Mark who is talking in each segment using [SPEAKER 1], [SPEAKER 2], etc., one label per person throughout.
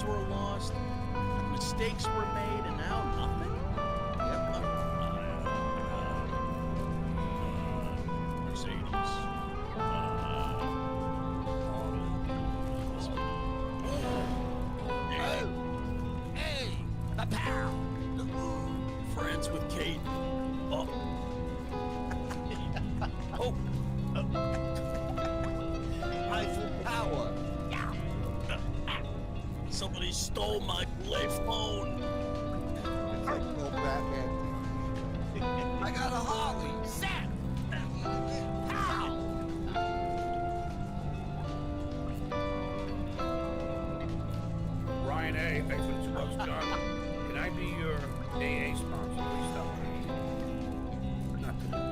[SPEAKER 1] Lives were lost, mistakes were made, and now nothing? Mercedes. Hey, a pal. Friends with Kate. Oh. Oh.
[SPEAKER 2] Eiffel Power.
[SPEAKER 1] Somebody stole my play phone.
[SPEAKER 2] Oh, Batman. I got a Harley.
[SPEAKER 1] Set. How?
[SPEAKER 3] Ryan A, thanks for the $2, John. Can I be your AA sponsor? Please stop me. Not today.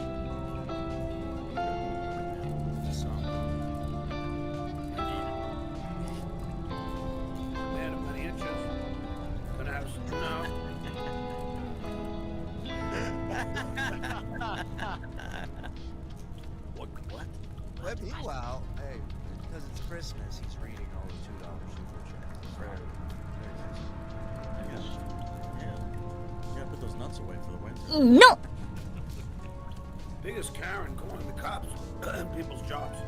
[SPEAKER 3] Man of many inches. Gonna have some now.
[SPEAKER 1] What?
[SPEAKER 2] But meanwhile, hey, because it's Christmas, he's reading all the $2 super chats. Very, very nice.
[SPEAKER 1] Yeah. You gotta put those nuts away for the winter.
[SPEAKER 4] No.
[SPEAKER 3] Biggest Karen calling the cops people's jobs.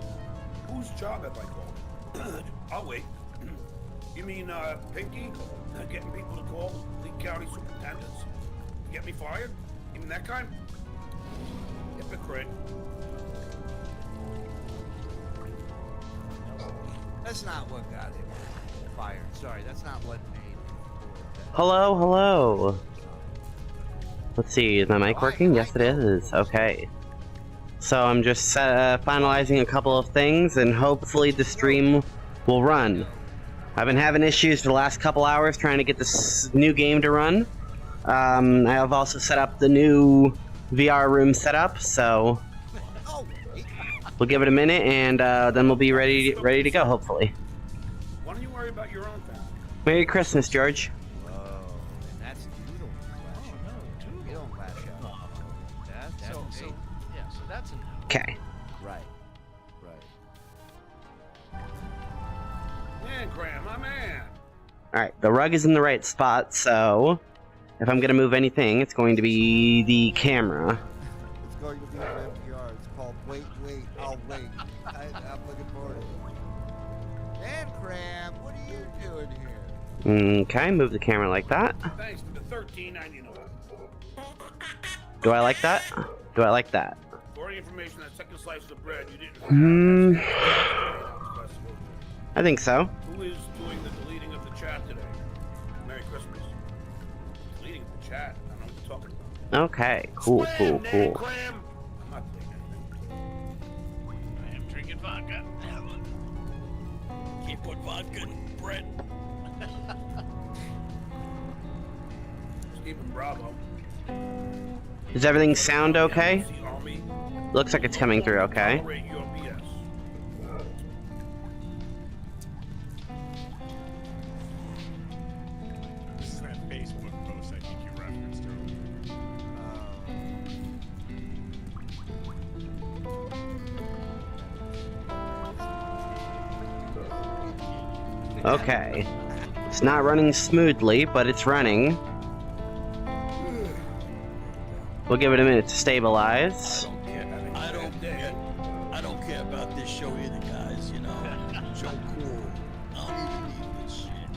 [SPEAKER 3] Whose job have I called? I'll wait. You mean Pinky? Getting people to call Lee County superintendents? To get me fired? Even that kind? Hypocrite.
[SPEAKER 2] That's not what got him fired. Sorry, that's not what made him.
[SPEAKER 4] Hello. Let's see, is my mic working? Yes, it is. Okay. So I'm just finalizing a couple of things, and hopefully the stream will run. I've been having issues for the last couple hours trying to get this new game to run. I have also set up the new VR room setup, so we'll give it a minute, and then we'll be ready to go, hopefully.
[SPEAKER 3] Why don't you worry about your own thing?
[SPEAKER 4] Merry Christmas, George.
[SPEAKER 2] Whoa, and that's you don't lash out. You don't lash out.
[SPEAKER 5] So that's a no.
[SPEAKER 4] Okay.
[SPEAKER 2] Right.
[SPEAKER 3] Man, Graham, my man.
[SPEAKER 4] Alright, the rug is in the right spot, so if I'm gonna move anything, it's going to be the camera.
[SPEAKER 2] It's going to be on NPR. It's called Wait, I'll Wait. I'm looking forward to it. And Graham, what are you doing here?
[SPEAKER 4] Okay, move the camera like that.
[SPEAKER 3] Thanks to the $13.99.
[SPEAKER 4] Do I like that? Do I like that?
[SPEAKER 3] For any information, that second slice of bread you didn't have.
[SPEAKER 4] I think so.
[SPEAKER 3] Who is doing the deleting of the chat today? Merry Christmas. Deleting the chat? I don't know what you're talking about.
[SPEAKER 4] Okay, cool.
[SPEAKER 3] I'm not deleting anything.
[SPEAKER 1] I am drinking vodka. Can't put vodka in bread.
[SPEAKER 3] Stephen Bravo.
[SPEAKER 4] Does everything sound okay?
[SPEAKER 3] The Army.
[SPEAKER 4] Looks like it's coming through okay.
[SPEAKER 3] Tolerate your BS.
[SPEAKER 5] This is that Facebook post I think you referenced earlier.
[SPEAKER 4] Okay. It's not running smoothly, but it's running. We'll give it a minute to stabilize.
[SPEAKER 1] I don't care about this show either, guys. You know, Joe Cool. I don't even need this shit.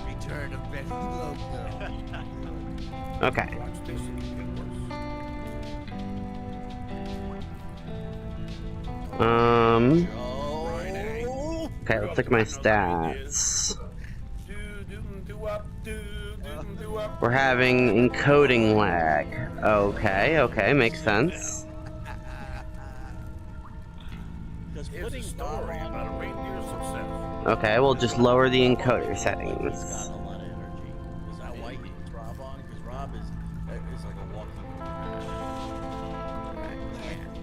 [SPEAKER 2] Return of Betty Loco.
[SPEAKER 4] Okay.
[SPEAKER 3] Watch this and you get worse.
[SPEAKER 4] Okay, let's look at my stats. We're having encoding lag. Okay, makes sense.
[SPEAKER 3] Here's a story about a reindeer's success.
[SPEAKER 4] Okay, we'll just lower the encoder settings.
[SPEAKER 1] Got a lot of energy. Is that why he needs Rob on? Because Rob is like a walking.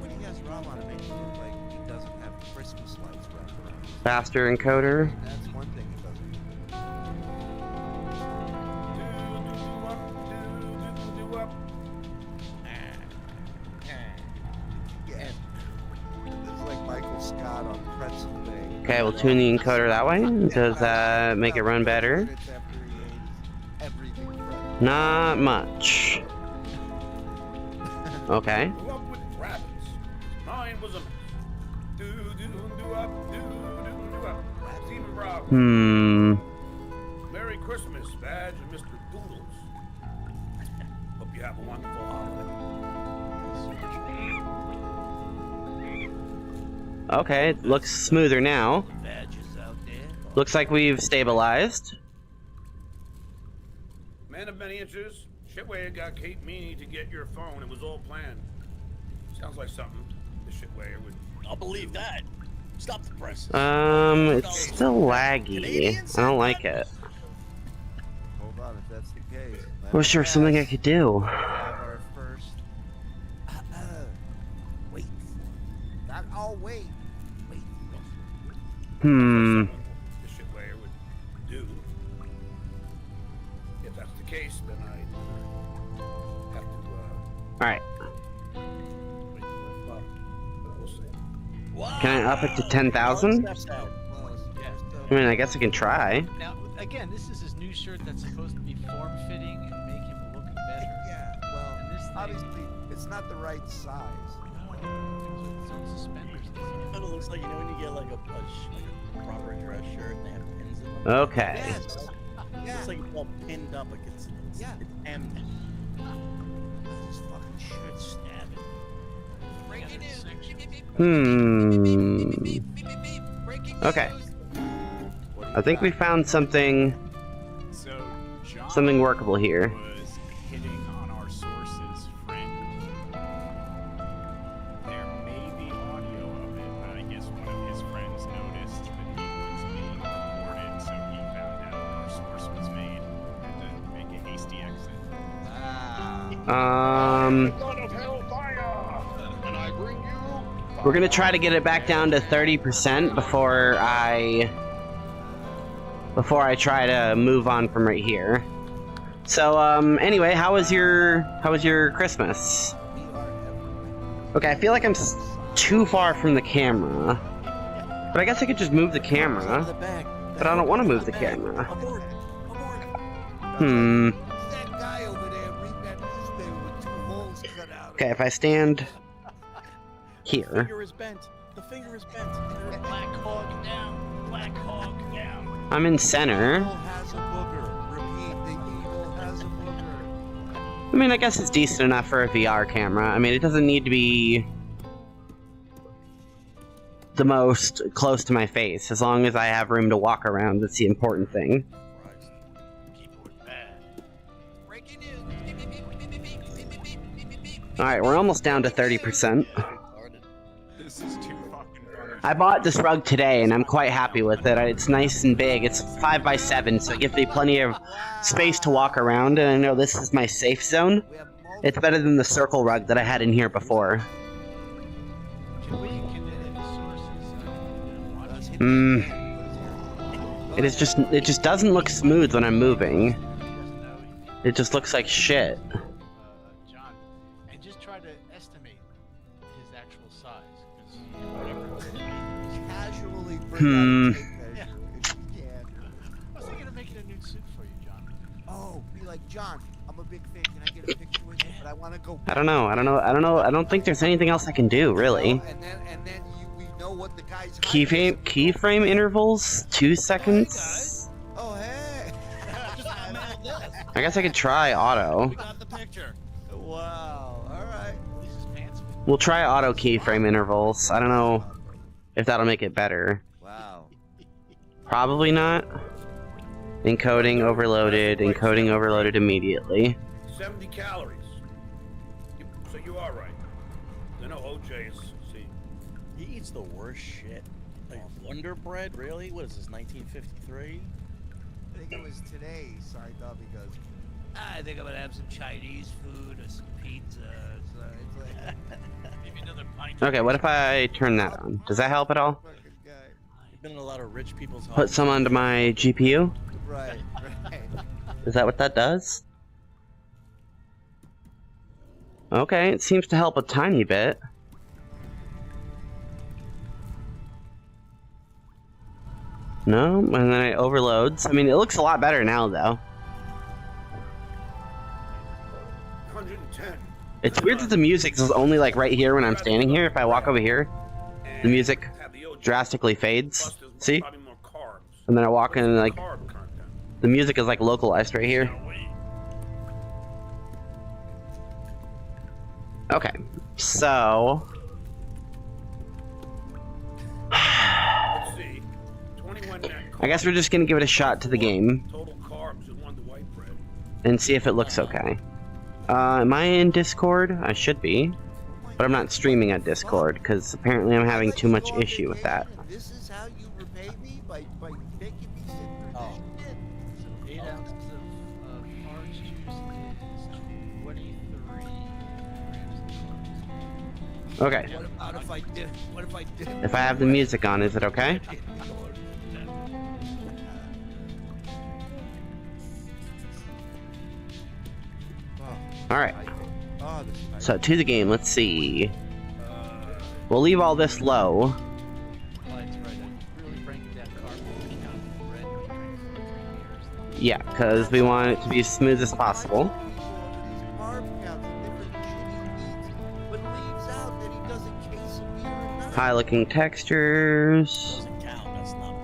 [SPEAKER 2] When he has Rob on, it makes it look like he doesn't have Christmas lights wrapped around his
[SPEAKER 4] Faster encoder.
[SPEAKER 2] That's one thing it doesn't do. Yeah. It's like Michael Scott on Pretzel Day.
[SPEAKER 4] Okay, we'll tune the encoder that way. Does that make it run better?
[SPEAKER 2] Minutes after he ate everything fresh.
[SPEAKER 4] Not much. Okay.
[SPEAKER 3] Grew up with rabbits. Mine was a mess. Do-do-do-up. Stephen Bravo. Merry Christmas, Badge and Mr. Doodles. Hope you have a wonderful holiday.
[SPEAKER 4] Okay, it looks smoother now.
[SPEAKER 1] Badges out there.
[SPEAKER 4] Looks like we've stabilized.
[SPEAKER 3] Man of many inches. Shitway got Kate Meany to get your phone. It was all planned. Sounds like something the Shitway would.
[SPEAKER 1] I'll believe that. Stop the press.
[SPEAKER 4] It's still laggy. I don't like it.
[SPEAKER 2] Hold on, if that's the case.
[SPEAKER 4] I wish there was something I could do.
[SPEAKER 2] We have our first. Wait. Not all wait. Wait.
[SPEAKER 3] The Shitway would do. If that's the case, then I have to.
[SPEAKER 4] Alright.
[SPEAKER 3] Well, we'll see.
[SPEAKER 1] Wow.
[SPEAKER 4] Can I up it to 10,000?
[SPEAKER 1] Steps out.
[SPEAKER 4] I mean, I guess I can try.
[SPEAKER 5] Now, again, this is his new shirt that's supposed to be form-fitting and make him look better.
[SPEAKER 2] Yeah, well,
[SPEAKER 5] And this thing-
[SPEAKER 2] obviously, it's not the right size.
[SPEAKER 5] It's on suspenders.
[SPEAKER 1] It kind of looks like, you know, when you get like a proper dress shirt and they have pins in them.
[SPEAKER 4] Okay.
[SPEAKER 2] Yes.
[SPEAKER 1] It
[SPEAKER 2] Yeah.
[SPEAKER 1] looks like it's all pinned up, like it's
[SPEAKER 2] Yeah.
[SPEAKER 1] hemmed.
[SPEAKER 2] This fucking shirt stabbing.
[SPEAKER 5] Breaking news.
[SPEAKER 4] Okay. I think we found something
[SPEAKER 6] So, John
[SPEAKER 4] something workable here.
[SPEAKER 6] was hitting on our source's friend. There may be audio of it, but I guess one of his friends noticed that he was being recorded, so he found out our source was made and had to make a hasty exit.
[SPEAKER 3] God of hellfire! And I bring you.
[SPEAKER 4] We're gonna try to get it back down to 30% before I try to move on from right here. So, anyway, how was your Christmas?
[SPEAKER 2] We are everywhere.
[SPEAKER 4] Okay, I feel like I'm too far from the camera. But I guess I could just move the camera. But I don't want to move the camera.
[SPEAKER 1] Abort! Abort!
[SPEAKER 4] Hmm.
[SPEAKER 2] That guy over there reading that newspaper with 2 holes cut out.
[SPEAKER 4] Okay, if I stand
[SPEAKER 1] The
[SPEAKER 4] here.
[SPEAKER 1] finger is bent. The finger is bent.
[SPEAKER 5] Black Hawk down. Black Hawk down.
[SPEAKER 4] I'm in
[SPEAKER 2] The
[SPEAKER 4] center.
[SPEAKER 2] eagle has a booger. Repeat, the eagle has a booger.
[SPEAKER 4] I mean, I guess it's decent enough for a VR camera. I mean, it doesn't need to be the most close to my face. As long as I have room to walk around, that's the important thing.
[SPEAKER 1] Christ.
[SPEAKER 5] People are bad. Breaking news.
[SPEAKER 4] Alright, we're almost down to 30%.
[SPEAKER 6] This is too fucking funny.
[SPEAKER 4] I bought this rug today, and I'm quite happy with it. It's nice and big. It's 5x7, so it gives me plenty of space to walk around, and I know this is my safe zone.
[SPEAKER 2] We have multiple.
[SPEAKER 4] It's better than the circle rug that I had in here before.
[SPEAKER 5] Can we, if the sources, watch it?
[SPEAKER 4] Hmm. It just doesn't look smooth when I'm moving.
[SPEAKER 5] He doesn't know.
[SPEAKER 4] It just looks like shit.
[SPEAKER 5] John, and just try to estimate his actual size, because whatever it's gonna be.
[SPEAKER 2] Casually bring
[SPEAKER 4] Hmm.
[SPEAKER 2] out a tape measure if you can.
[SPEAKER 5] I was thinking of making a new suit for you, John.
[SPEAKER 2] Oh, be like, John, I'm a big fan. Can I get a picture with you? But I want to go.
[SPEAKER 4] I don't know. I don't think there's anything else I can do, really.
[SPEAKER 2] And then we know what the guy's
[SPEAKER 4] Keyframe intervals? 2 seconds?
[SPEAKER 2] Oh, hey.
[SPEAKER 4] I guess I could try auto.
[SPEAKER 1] Got the picture.
[SPEAKER 2] Wow. All right.
[SPEAKER 5] This is pants.
[SPEAKER 4] We'll try auto keyframe intervals. I don't know if that'll make it better.
[SPEAKER 2] Wow.
[SPEAKER 4] Probably not. Encoding overloaded immediately.
[SPEAKER 3] 70 calories. So you are right. I know OJ is. See,
[SPEAKER 1] He eats the worst shit. Like Wonder Bread, really? What is this, 1953?
[SPEAKER 2] I think it was today he signed up because I think I'm gonna have some Chinese food or some pizza. So it's like
[SPEAKER 5] Maybe another pint.
[SPEAKER 4] Okay, what if I turn that on? Does that help at all?
[SPEAKER 2] fucking guy.
[SPEAKER 1] You've been in a lot of rich people's homes.
[SPEAKER 4] Put some onto my GPU?
[SPEAKER 2] Right. Right.
[SPEAKER 4] Is that what that does? Okay, it seems to help a tiny bit. No, and then it overloads. I mean, it looks a lot better now, though.
[SPEAKER 3] 110.
[SPEAKER 4] It's weird that the music is only like right here when I'm standing here. If I walk over here, the music drastically fades. See? And then I walk in and like the music is like localized right here. Okay, so
[SPEAKER 3] Let's see. 21 net
[SPEAKER 4] I guess we're just gonna give it a shot to the game
[SPEAKER 3] total carbs and 1 to white bread.
[SPEAKER 4] and see if it looks okay. Am I in Discord? I should be, but I'm not streaming at Discord because apparently I'm having too much issue with that.
[SPEAKER 2] This is how you repay me by making me sit through
[SPEAKER 5] Oh.
[SPEAKER 2] this shit.
[SPEAKER 5] 8 ounces of orange juice is 23 grams of carbs.
[SPEAKER 4] Okay,
[SPEAKER 2] What about if I did? What if I did?
[SPEAKER 4] if I have the music on, is it okay? Alright,
[SPEAKER 2] Oh, this is
[SPEAKER 4] so to the game, let's see. We'll leave all this low.
[SPEAKER 5] Lights right. Really break it down carb count red when you drink for 3 years.
[SPEAKER 4] Yeah, because we want it to be as smooth as possible.
[SPEAKER 2] carb counts and different shit he eats, but leaves out that he doesn't case a beer a night.
[SPEAKER 4] High looking textures,
[SPEAKER 1] Doesn't count. That's not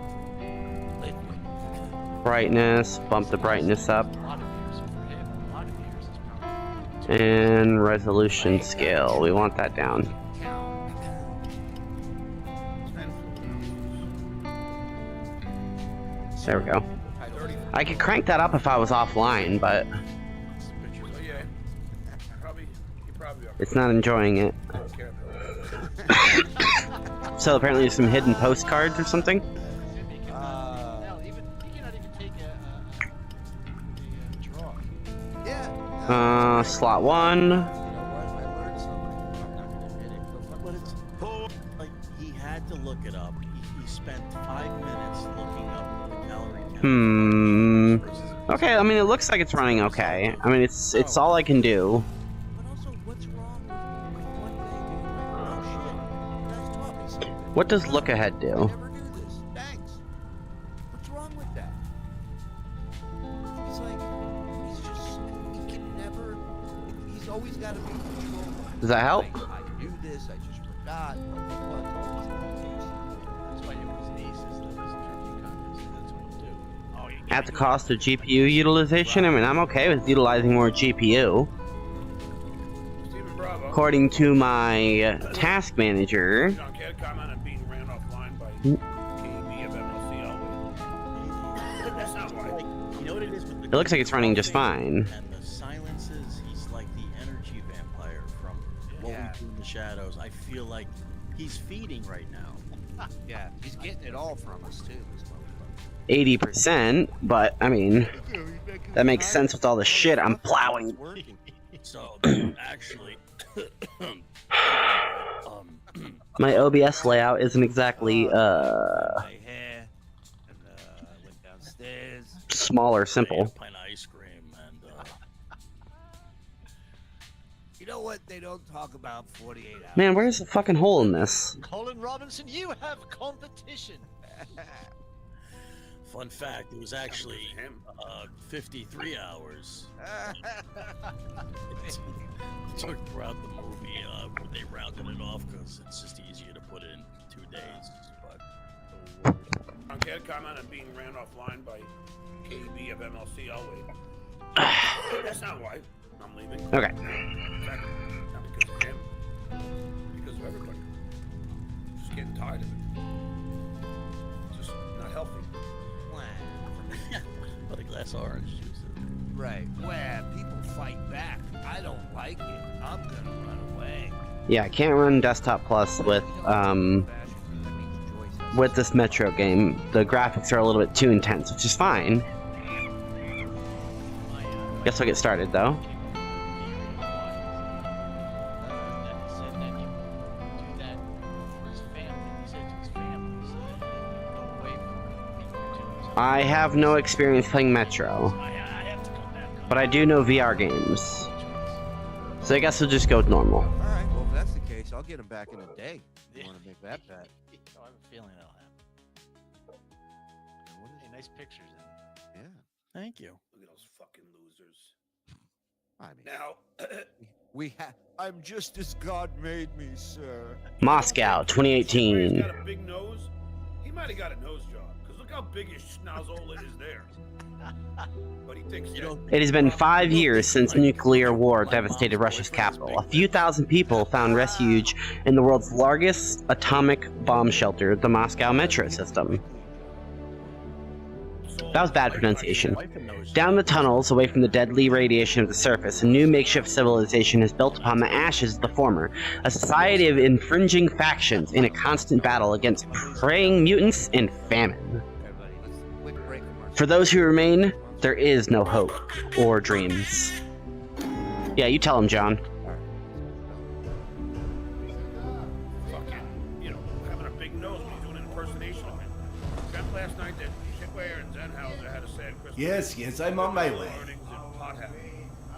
[SPEAKER 1] liquid.
[SPEAKER 4] brightness, bump the brightness up,
[SPEAKER 5] A lot of beers for him. A lot of beers is probably
[SPEAKER 4] and resolution scale. We want that down. There we go. I could crank that up if I was offline, but
[SPEAKER 3] So yeah, you probably are.
[SPEAKER 4] it's not enjoying it.
[SPEAKER 3] I don't care about it.
[SPEAKER 4] So apparently there's some hidden postcards or something.
[SPEAKER 5] Hell, even he cannot even take a draw.
[SPEAKER 2] Yeah.
[SPEAKER 4] Slot 1.
[SPEAKER 2] You know what? I learned something. I'm not gonna admit it, but it's
[SPEAKER 1] Like, he had to look it up. He spent 5 minutes looking up the calorie count.
[SPEAKER 4] Okay, I mean it looks like it's running okay. I mean it's all I can do.
[SPEAKER 2] But also, what's wrong with one day being like, oh shit, you guys taught me something.
[SPEAKER 4] What does look ahead
[SPEAKER 2] I
[SPEAKER 4] do?
[SPEAKER 2] never knew this. Thanks. What's wrong with that? He's like, he's just, he can never, he's always got to be in control.
[SPEAKER 4] Does that help?
[SPEAKER 2] I knew this, I just forgot. But always confused.
[SPEAKER 5] That's why you put his nieces in his drinking contest. That's what he'll do. Oh, you
[SPEAKER 4] At the cost of GPU utilization? I mean, I'm okay with utilizing more GPU.
[SPEAKER 3] Stephen Bravo.
[SPEAKER 4] According to my task manager,
[SPEAKER 3] John Cat comment on being ran offline by KB of MLCL. That's not why.
[SPEAKER 1] You know what it is with the
[SPEAKER 4] it looks like it's running just fine.
[SPEAKER 1] And the silences, he's like the energy vampire from what
[SPEAKER 2] Yeah.
[SPEAKER 1] we do in the shadows. I feel like he's feeding right now.
[SPEAKER 2] Yeah, he's getting it all from us, too, this motherfucker.
[SPEAKER 4] 80%, but I mean, that makes sense with all the shit I'm plowing.
[SPEAKER 2] Working.
[SPEAKER 1] So actually,
[SPEAKER 4] My OBS layout isn't exactly,
[SPEAKER 2] My hair, and I went downstairs.
[SPEAKER 4] small or
[SPEAKER 1] I had a
[SPEAKER 4] simple.
[SPEAKER 1] pint of ice cream and
[SPEAKER 2] You know what they don't talk about 48 hours?
[SPEAKER 4] Man, where's the fucking hole in this?
[SPEAKER 5] Colin Robinson, you have competition.
[SPEAKER 1] fun fact, it was actually
[SPEAKER 3] Him.
[SPEAKER 1] 53 hours. It took throughout the movie when they rounded it off because it's just easier to put it in 2 days. But
[SPEAKER 3] John Cat comment on being ran offline by KB of MLCL. That's not why. I'm leaving.
[SPEAKER 4] Okay.
[SPEAKER 3] Exactly. Not because of him. Because of everybody. Just getting tired of it. Just not healthy.
[SPEAKER 1] but a glass of orange juice.
[SPEAKER 2] Right. Well, people fight back. I don't like it. I'm gonna run away.
[SPEAKER 4] Yeah, I can't run Desktop Plus with this Metro game. The graphics are a little bit too intense, which is fine. Guess I'll get started though. I have no experience playing Metro, but I do know VR games. So I guess we'll just go with normal.
[SPEAKER 2] All right. Well, if that's the case, I'll get him back in a day. You want to make that bet?
[SPEAKER 5] I have a feeling that'll happen. nice pictures in.
[SPEAKER 2] Yeah.
[SPEAKER 1] Thank you.
[SPEAKER 3] Look at those fucking losers.
[SPEAKER 2] I mean,
[SPEAKER 3] Now,
[SPEAKER 2] I'm just as God made me, sir.
[SPEAKER 4] Moscow,
[SPEAKER 3] He's
[SPEAKER 4] 2018.
[SPEAKER 3] got a big nose. He might have got a nose job. Because look how big his schnozzle is there. But he thinks
[SPEAKER 4] It has been 5 years since nuclear war devastated Russia's capital. A few thousand people found refuge in the world's largest atomic bomb shelter, the Moscow metro system. That was bad pronunciation. Down the tunnels, away from the deadly radiation of the surface, a new makeshift civilization is built upon the ashes of the former, a society of infringing factions in a constant battle against preying mutants and famine.
[SPEAKER 2] Quick break commercial.
[SPEAKER 4] For those who remain, there is no hope or dreams. Yeah, you tell him, John.
[SPEAKER 3] fucking, having a big nose when he's doing an impersonation of him. Dreamt last night that Shitware and Zenhauser had a sad Christmas.
[SPEAKER 7] Yes, I'm on my way.
[SPEAKER 3] Earnings and pot habit.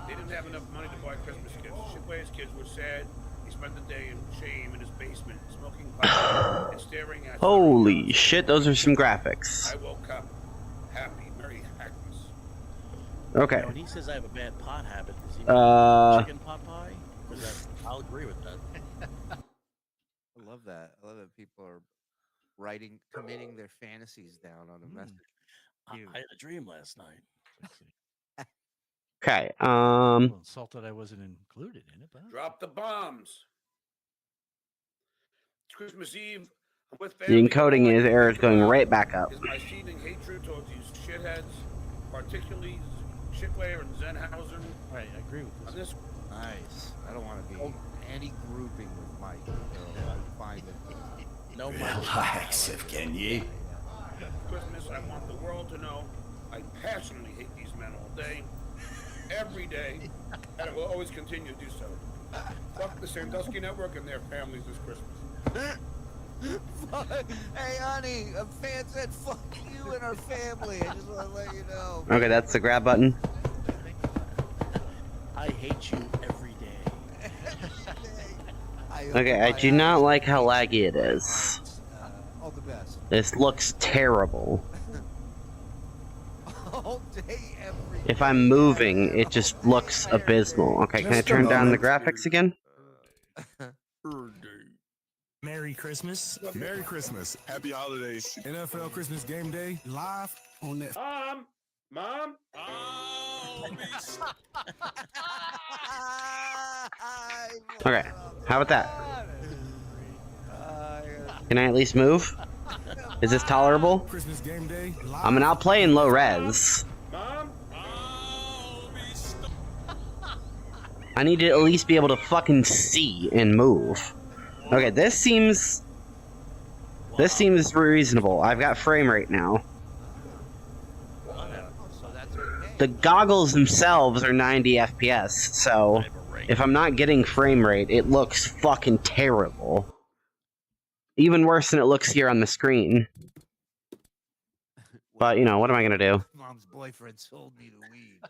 [SPEAKER 3] They didn't have enough money to buy Christmas gifts. Shitware's kids were sad. He spent the day in shame in his basement, smoking pot and staring at.
[SPEAKER 4] Holy shit, those are some graphics.
[SPEAKER 3] I woke up happy, Merry Hackmas.
[SPEAKER 4] Okay.
[SPEAKER 1] When he says I have a bad pot habit, does he mean chicken pot pie? 'Cause I'll agree with that.
[SPEAKER 2] I love that. I love that people are committing their fantasies down on a message.
[SPEAKER 1] I had a dream last night.
[SPEAKER 4] Okay,
[SPEAKER 5] Well, insulted I wasn't included in it, but
[SPEAKER 3] Drop the bombs. It's Christmas Eve. I'm with
[SPEAKER 4] the
[SPEAKER 3] family.
[SPEAKER 4] encoding is error is going right back up.
[SPEAKER 3] Is my seething hatred towards these shitheads, particularly Shitware and Zenhauser.
[SPEAKER 5] right, I agree with
[SPEAKER 3] On
[SPEAKER 5] this.
[SPEAKER 3] this,
[SPEAKER 2] Nice. I don't want to be any grouping with Mike. So I find it.
[SPEAKER 1] No,
[SPEAKER 7] Relax, Evgeny.
[SPEAKER 3] Christmas, I want the world to know I passionately hate these men all day, every day, and I will always continue to do so. Fuck the Sandusky Network and their families this Christmas.
[SPEAKER 2] Hey, honey, a fan said fuck you and our family. I just want to let you know.
[SPEAKER 4] Okay, that's the grab button.
[SPEAKER 1] I hate you every day.
[SPEAKER 4] Okay, I do not like how laggy it is.
[SPEAKER 2] All the best.
[SPEAKER 4] This looks terrible.
[SPEAKER 2] All day, every
[SPEAKER 4] If I'm moving, it just looks abysmal. Okay, can I turn down the graphics again?
[SPEAKER 8] Merry Christmas. Merry Christmas. Happy holidays. NFL Christmas Game Day live on Netflix.
[SPEAKER 3] Mom?
[SPEAKER 4] Okay, how about that? Can I at least move? Is this tolerable?
[SPEAKER 8] Christmas Game Day live.
[SPEAKER 4] I mean, I'll play in low res.
[SPEAKER 3] Mom?
[SPEAKER 4] I need to at least be able to fucking see and move. Okay, this seems reasonable. I've got frame rate now.
[SPEAKER 2] So that's okay.
[SPEAKER 4] The goggles themselves are 90 FPS, so if I'm not getting frame rate, it looks fucking terrible. Even worse than it looks here on the screen. But, you know, what am I gonna do?
[SPEAKER 2] Mom's boyfriend sold me the weed.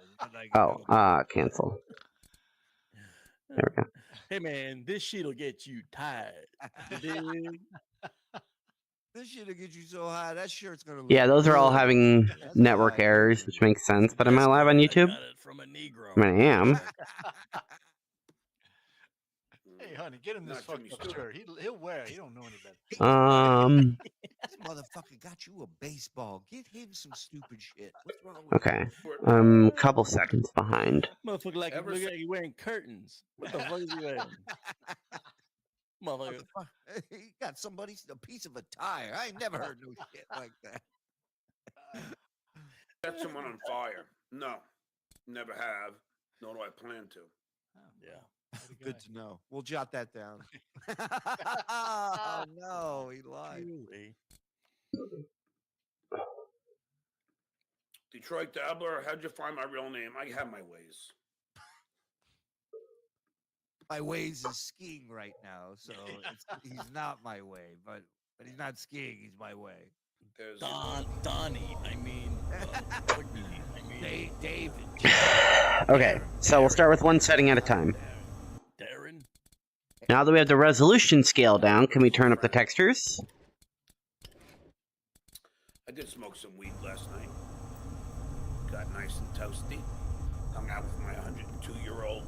[SPEAKER 4] Oh, cancel. There we go.
[SPEAKER 1] Hey man, this shit'll get you tired. You dig?
[SPEAKER 2] This shit'll get you so high. That shirt's gonna look
[SPEAKER 4] Yeah, those are all
[SPEAKER 2] good.
[SPEAKER 4] having network errors, which makes sense. But am I live on YouTube?
[SPEAKER 1] Got it from a Negro.
[SPEAKER 4] I mean, I am.
[SPEAKER 5] Hey, honey, get him this
[SPEAKER 3] Not
[SPEAKER 5] fucked
[SPEAKER 3] Jimmy
[SPEAKER 5] up
[SPEAKER 3] Stewart.
[SPEAKER 5] shirt. He'll wear it. He don't know any better.
[SPEAKER 2] This motherfucker got you a baseball. Get him some stupid shit. What's wrong with
[SPEAKER 4] Okay. Couple seconds behind.
[SPEAKER 1] Motherfucker like
[SPEAKER 3] Ever
[SPEAKER 1] look
[SPEAKER 3] si-
[SPEAKER 1] like you wearing curtains. What the fuck is he wearing? Motherfucker.
[SPEAKER 2] you? He got a piece of a tire. I ain't never heard no shit like that.
[SPEAKER 3] Set someone on fire. No. Never have. Nor do I plan to.
[SPEAKER 1] Yeah.
[SPEAKER 5] What a
[SPEAKER 2] Good
[SPEAKER 5] guy.
[SPEAKER 2] to know. We'll jot that down. Oh no, he lied.
[SPEAKER 1] Really?
[SPEAKER 3] Detroit Dabbler, how'd you find my real name? I have my ways.
[SPEAKER 2] My ways is skiing right now, so he's not my way, but he's not skiing. He's my way.
[SPEAKER 3] There's
[SPEAKER 1] Donnie. I mean, Boogie, I mean,
[SPEAKER 2] David.
[SPEAKER 4] Okay, so we'll start with one setting at a time.
[SPEAKER 1] Darren.
[SPEAKER 4] Now that we have the resolution scale down, can we turn up the textures?
[SPEAKER 3] did smoke some weed last night. Got nice and toasty. Hung out with my 102-year-old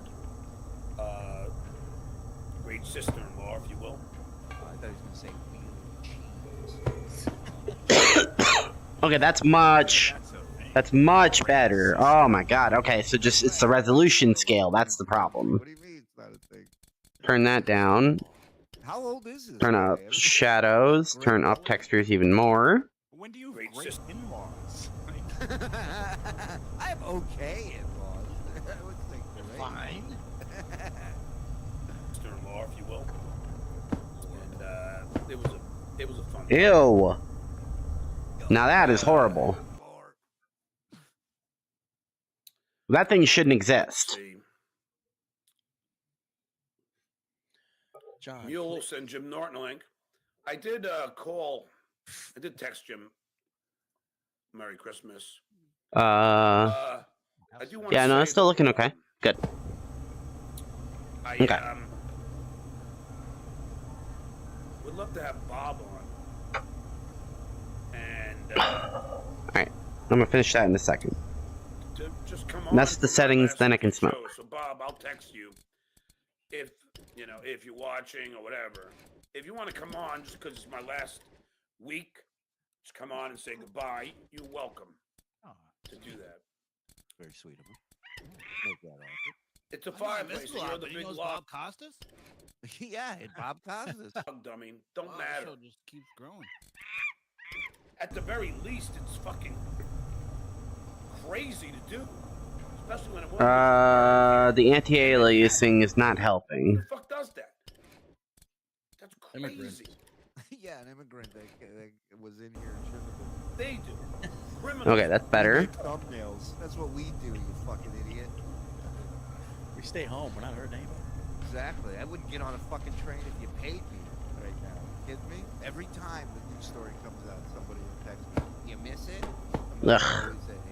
[SPEAKER 3] great sister-in-law, if you will.
[SPEAKER 2] I thought he was gonna say wheel and cheese.
[SPEAKER 4] Okay, that's much better. Oh my god. Okay, so just it's the resolution scale. That's the problem.
[SPEAKER 2] What do you mean it's not a thing?
[SPEAKER 4] Turn that down.
[SPEAKER 2] How old is this?
[SPEAKER 4] Turn
[SPEAKER 2] guy?
[SPEAKER 4] up shadows. Turn up textures even more.
[SPEAKER 6] When do you
[SPEAKER 3] Great
[SPEAKER 6] great
[SPEAKER 3] system.
[SPEAKER 6] in-laws?
[SPEAKER 2] I have okay in-laws. I would say great.
[SPEAKER 5] Fine.
[SPEAKER 3] Sister-in-law, if you will. And it was a fun.
[SPEAKER 4] Ew. Now that is horrible. That thing shouldn't
[SPEAKER 3] Let's
[SPEAKER 4] exist.
[SPEAKER 3] see.
[SPEAKER 1] John,
[SPEAKER 3] Mule will
[SPEAKER 1] please.
[SPEAKER 3] send Jim Norton a link. I did I did text Jim Merry Christmas. I do want
[SPEAKER 4] Yeah,
[SPEAKER 3] to
[SPEAKER 4] no,
[SPEAKER 3] say
[SPEAKER 4] it's still
[SPEAKER 3] that,
[SPEAKER 4] looking okay. Good.
[SPEAKER 3] I
[SPEAKER 4] Okay.
[SPEAKER 3] would love to have Bob on. And
[SPEAKER 4] Alright. I'm gonna finish that in a second.
[SPEAKER 3] to just come on.
[SPEAKER 4] That's the
[SPEAKER 3] for my
[SPEAKER 4] settings,
[SPEAKER 3] last
[SPEAKER 4] then I can
[SPEAKER 3] show.
[SPEAKER 4] smoke.
[SPEAKER 3] So Bob, I'll text you if if you're watching or whatever. If you want to come on, just because it's my last week, just come on and say goodbye. You're welcome
[SPEAKER 5] Oh,
[SPEAKER 3] to do that.
[SPEAKER 2] Very sweet of him. Make that offer.
[SPEAKER 3] It's a
[SPEAKER 5] I know, I
[SPEAKER 3] fireplace.
[SPEAKER 5] missed
[SPEAKER 3] So
[SPEAKER 5] a lot,
[SPEAKER 3] you're the
[SPEAKER 5] but he
[SPEAKER 3] big
[SPEAKER 5] knows
[SPEAKER 3] lock.
[SPEAKER 5] Bob Costas?
[SPEAKER 2] Yeah, and Bob Costas.
[SPEAKER 3] Dummy. Don't
[SPEAKER 5] Wow,
[SPEAKER 3] matter.
[SPEAKER 5] The show just keeps growing.
[SPEAKER 3] At the very least, it's fucking crazy to do. Especially when it won't
[SPEAKER 4] The anti-aliasing is not
[SPEAKER 3] Who
[SPEAKER 4] helping.
[SPEAKER 3] the fuck does that? That's
[SPEAKER 1] Immigrant.
[SPEAKER 3] crazy.
[SPEAKER 2] Yeah, an immigrant that was in here and shouldn't have been.
[SPEAKER 3] They do. Criminals.
[SPEAKER 4] Okay, that's better.
[SPEAKER 2] Make thumbnails. That's what we do, you fucking idiot.
[SPEAKER 1] We stay home. We're not hurting anybody.
[SPEAKER 2] Exactly. I wouldn't get on a fucking train if you paid me right now. You kidding me? Every time the news story comes out, somebody will text me. You miss it? I'm like,
[SPEAKER 4] Ugh.
[SPEAKER 2] always at hand.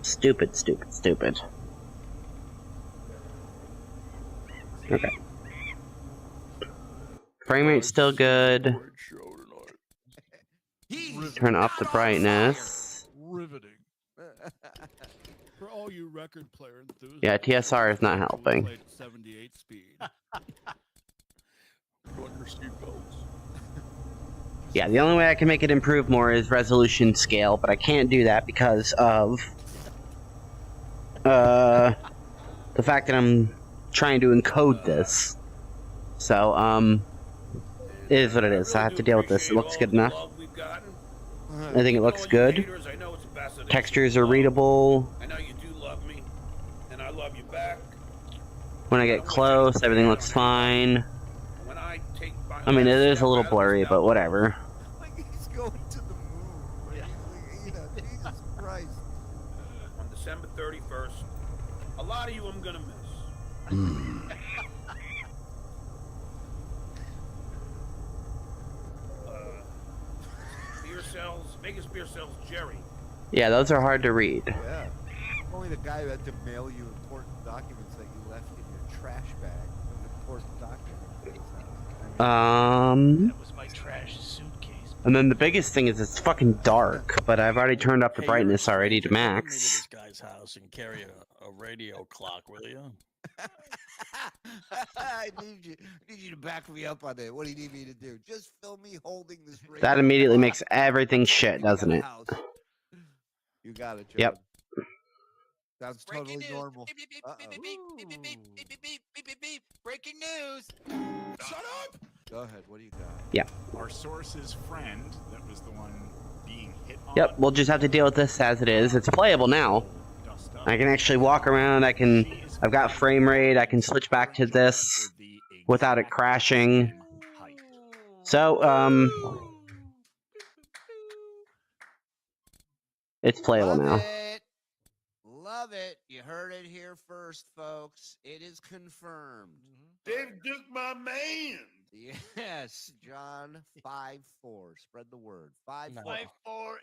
[SPEAKER 4] Stupid, stupid, stupid. Okay. Frame rate's still good.
[SPEAKER 1] Great show tonight.
[SPEAKER 2] He's
[SPEAKER 4] Turn up the
[SPEAKER 2] not on
[SPEAKER 4] brightness.
[SPEAKER 1] Riveting.
[SPEAKER 2] fire.
[SPEAKER 1] For all you record player enthusiasts.
[SPEAKER 4] Yeah, TSR is not helping.
[SPEAKER 1] Played at 78 speed. Put on your seatbelts.
[SPEAKER 4] Yeah, the only way I can make it improve more is resolution scale, but I can't do that because of the fact that I'm trying to encode this. So, it is what it is. I have to deal with this. It looks good enough. I think it looks good. Textures are readable.
[SPEAKER 3] I know you do love me, and I love you back.
[SPEAKER 4] When I get close, everything looks fine.
[SPEAKER 3] When I take my
[SPEAKER 4] I mean, it
[SPEAKER 3] last
[SPEAKER 4] is a
[SPEAKER 3] step
[SPEAKER 4] little
[SPEAKER 3] out of
[SPEAKER 4] blurry,
[SPEAKER 3] this
[SPEAKER 4] but
[SPEAKER 3] now,
[SPEAKER 4] whatever.
[SPEAKER 2] Like he's going to the moon. Like, Jesus Christ.
[SPEAKER 3] on December 31st, a lot of you I'm gonna miss. Beer sales, Vegas beer sales, Jerry.
[SPEAKER 4] Yeah, those are hard to read.
[SPEAKER 2] Yeah. Only the guy who had to mail you important documents that you left in your trash bag of important documents. I mean,
[SPEAKER 5] That was my trash suitcase.
[SPEAKER 4] And then the biggest thing is it's fucking dark, but I've already turned up the
[SPEAKER 1] Hey,
[SPEAKER 4] brightness
[SPEAKER 1] you're a
[SPEAKER 4] already to
[SPEAKER 1] stranger. Come to
[SPEAKER 4] max.
[SPEAKER 1] this guy's house and carry a radio clock, will you?
[SPEAKER 2] I need you to back me up on it. What do you need me to do? Just film me holding this radio
[SPEAKER 4] That immediately
[SPEAKER 2] clock
[SPEAKER 4] makes everything shit,
[SPEAKER 2] in
[SPEAKER 4] doesn't
[SPEAKER 2] your
[SPEAKER 4] it?
[SPEAKER 2] house. You got it, John.
[SPEAKER 4] Yep.
[SPEAKER 2] Sounds
[SPEAKER 5] Breaking
[SPEAKER 2] totally
[SPEAKER 5] news.
[SPEAKER 2] normal.
[SPEAKER 5] Beep, beep, beep,
[SPEAKER 2] Uh-oh.
[SPEAKER 5] beep, beep, beep, beep, beep, beep, beep, beep, beep, beep, beep. Breaking news.
[SPEAKER 6] Shut up!
[SPEAKER 2] Go ahead. What do you got?
[SPEAKER 4] Yep.
[SPEAKER 6] Our source's friend, that was the one being hit on.
[SPEAKER 4] Yep, we'll just have to deal with this as it is. It's playable now.
[SPEAKER 6] Dust up.
[SPEAKER 4] I can actually walk around, I've got frame rate, I can switch back to this without it crashing. So, it's playable
[SPEAKER 2] Love
[SPEAKER 4] now.
[SPEAKER 2] it. Love it. You heard it here first, folks. It is confirmed.
[SPEAKER 3] Dave Duke, my man.
[SPEAKER 2] Yes, John, 5-4. Spread the word. 5-4.
[SPEAKER 1] No.
[SPEAKER 5] 5-4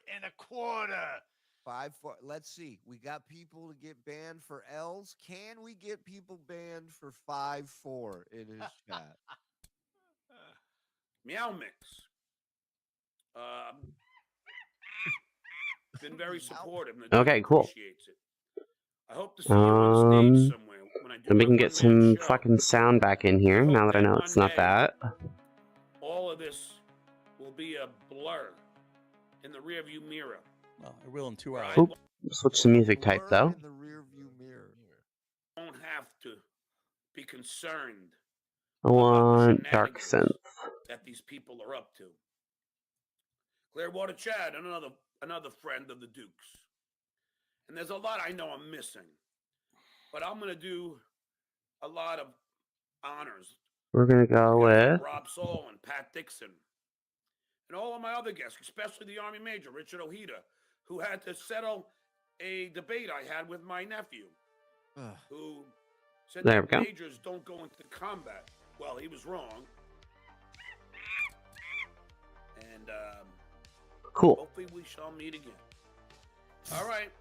[SPEAKER 5] 1/4.
[SPEAKER 2] 5-4. Let's see. We got people to get banned for L's. Can we get people banned for 5-4 in his chat?
[SPEAKER 3] Meow Mix. Been very supportive. And the
[SPEAKER 4] Okay,
[SPEAKER 3] Duke
[SPEAKER 4] cool.
[SPEAKER 3] appreciates it. I hope to see you on stage somewhere when I do
[SPEAKER 4] And we
[SPEAKER 3] my
[SPEAKER 4] can get
[SPEAKER 3] one-man
[SPEAKER 4] some
[SPEAKER 3] show.
[SPEAKER 4] fucking sound back in here,
[SPEAKER 3] I
[SPEAKER 4] now
[SPEAKER 3] hope
[SPEAKER 4] that I know
[SPEAKER 3] that
[SPEAKER 4] it's
[SPEAKER 3] one
[SPEAKER 4] not
[SPEAKER 3] day
[SPEAKER 4] that.
[SPEAKER 3] all of this will be a blur in the rearview mirror.
[SPEAKER 1] Well, I will in 2 hours.
[SPEAKER 4] Oop, switch the music type,
[SPEAKER 2] Blur
[SPEAKER 4] though.
[SPEAKER 2] in the rear view mirror.
[SPEAKER 3] Won't have to be concerned
[SPEAKER 4] I
[SPEAKER 3] about the
[SPEAKER 4] want dark
[SPEAKER 3] shenanigans
[SPEAKER 4] synth.
[SPEAKER 3] that these people are up to. Clearwater Chad, another friend of the Dukes. And there's a lot I know I'm missing. But I'm going to do a lot of honors.
[SPEAKER 4] We're gonna go
[SPEAKER 3] We're gonna have
[SPEAKER 4] with...
[SPEAKER 3] Rob Soul and Pat Dixon. And all of my other guests, especially the Army Major, Richard Ojeda, who had to settle a debate I had with my nephew, who said
[SPEAKER 4] There we
[SPEAKER 3] that
[SPEAKER 4] go.
[SPEAKER 3] majors don't go into combat. Well, he was wrong. And
[SPEAKER 4] Cool.
[SPEAKER 3] hopefully we shall meet again. All right.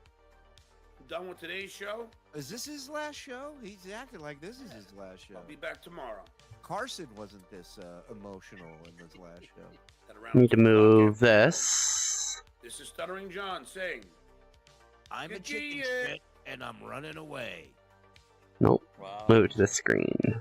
[SPEAKER 3] Done with today's show.
[SPEAKER 2] Is this his last show? He's acting like this is his last show.
[SPEAKER 3] I'll be back tomorrow.
[SPEAKER 2] Carson wasn't this emotional in his last show.
[SPEAKER 3] At around
[SPEAKER 4] Need to
[SPEAKER 3] 2 o'clock.
[SPEAKER 4] move this.
[SPEAKER 3] This is Stuttering John saying,
[SPEAKER 5] I'm a
[SPEAKER 3] Good
[SPEAKER 5] chicken
[SPEAKER 3] to
[SPEAKER 5] shit, and I'm running away.
[SPEAKER 4] Nope.
[SPEAKER 1] Wow.
[SPEAKER 4] Move to the screen.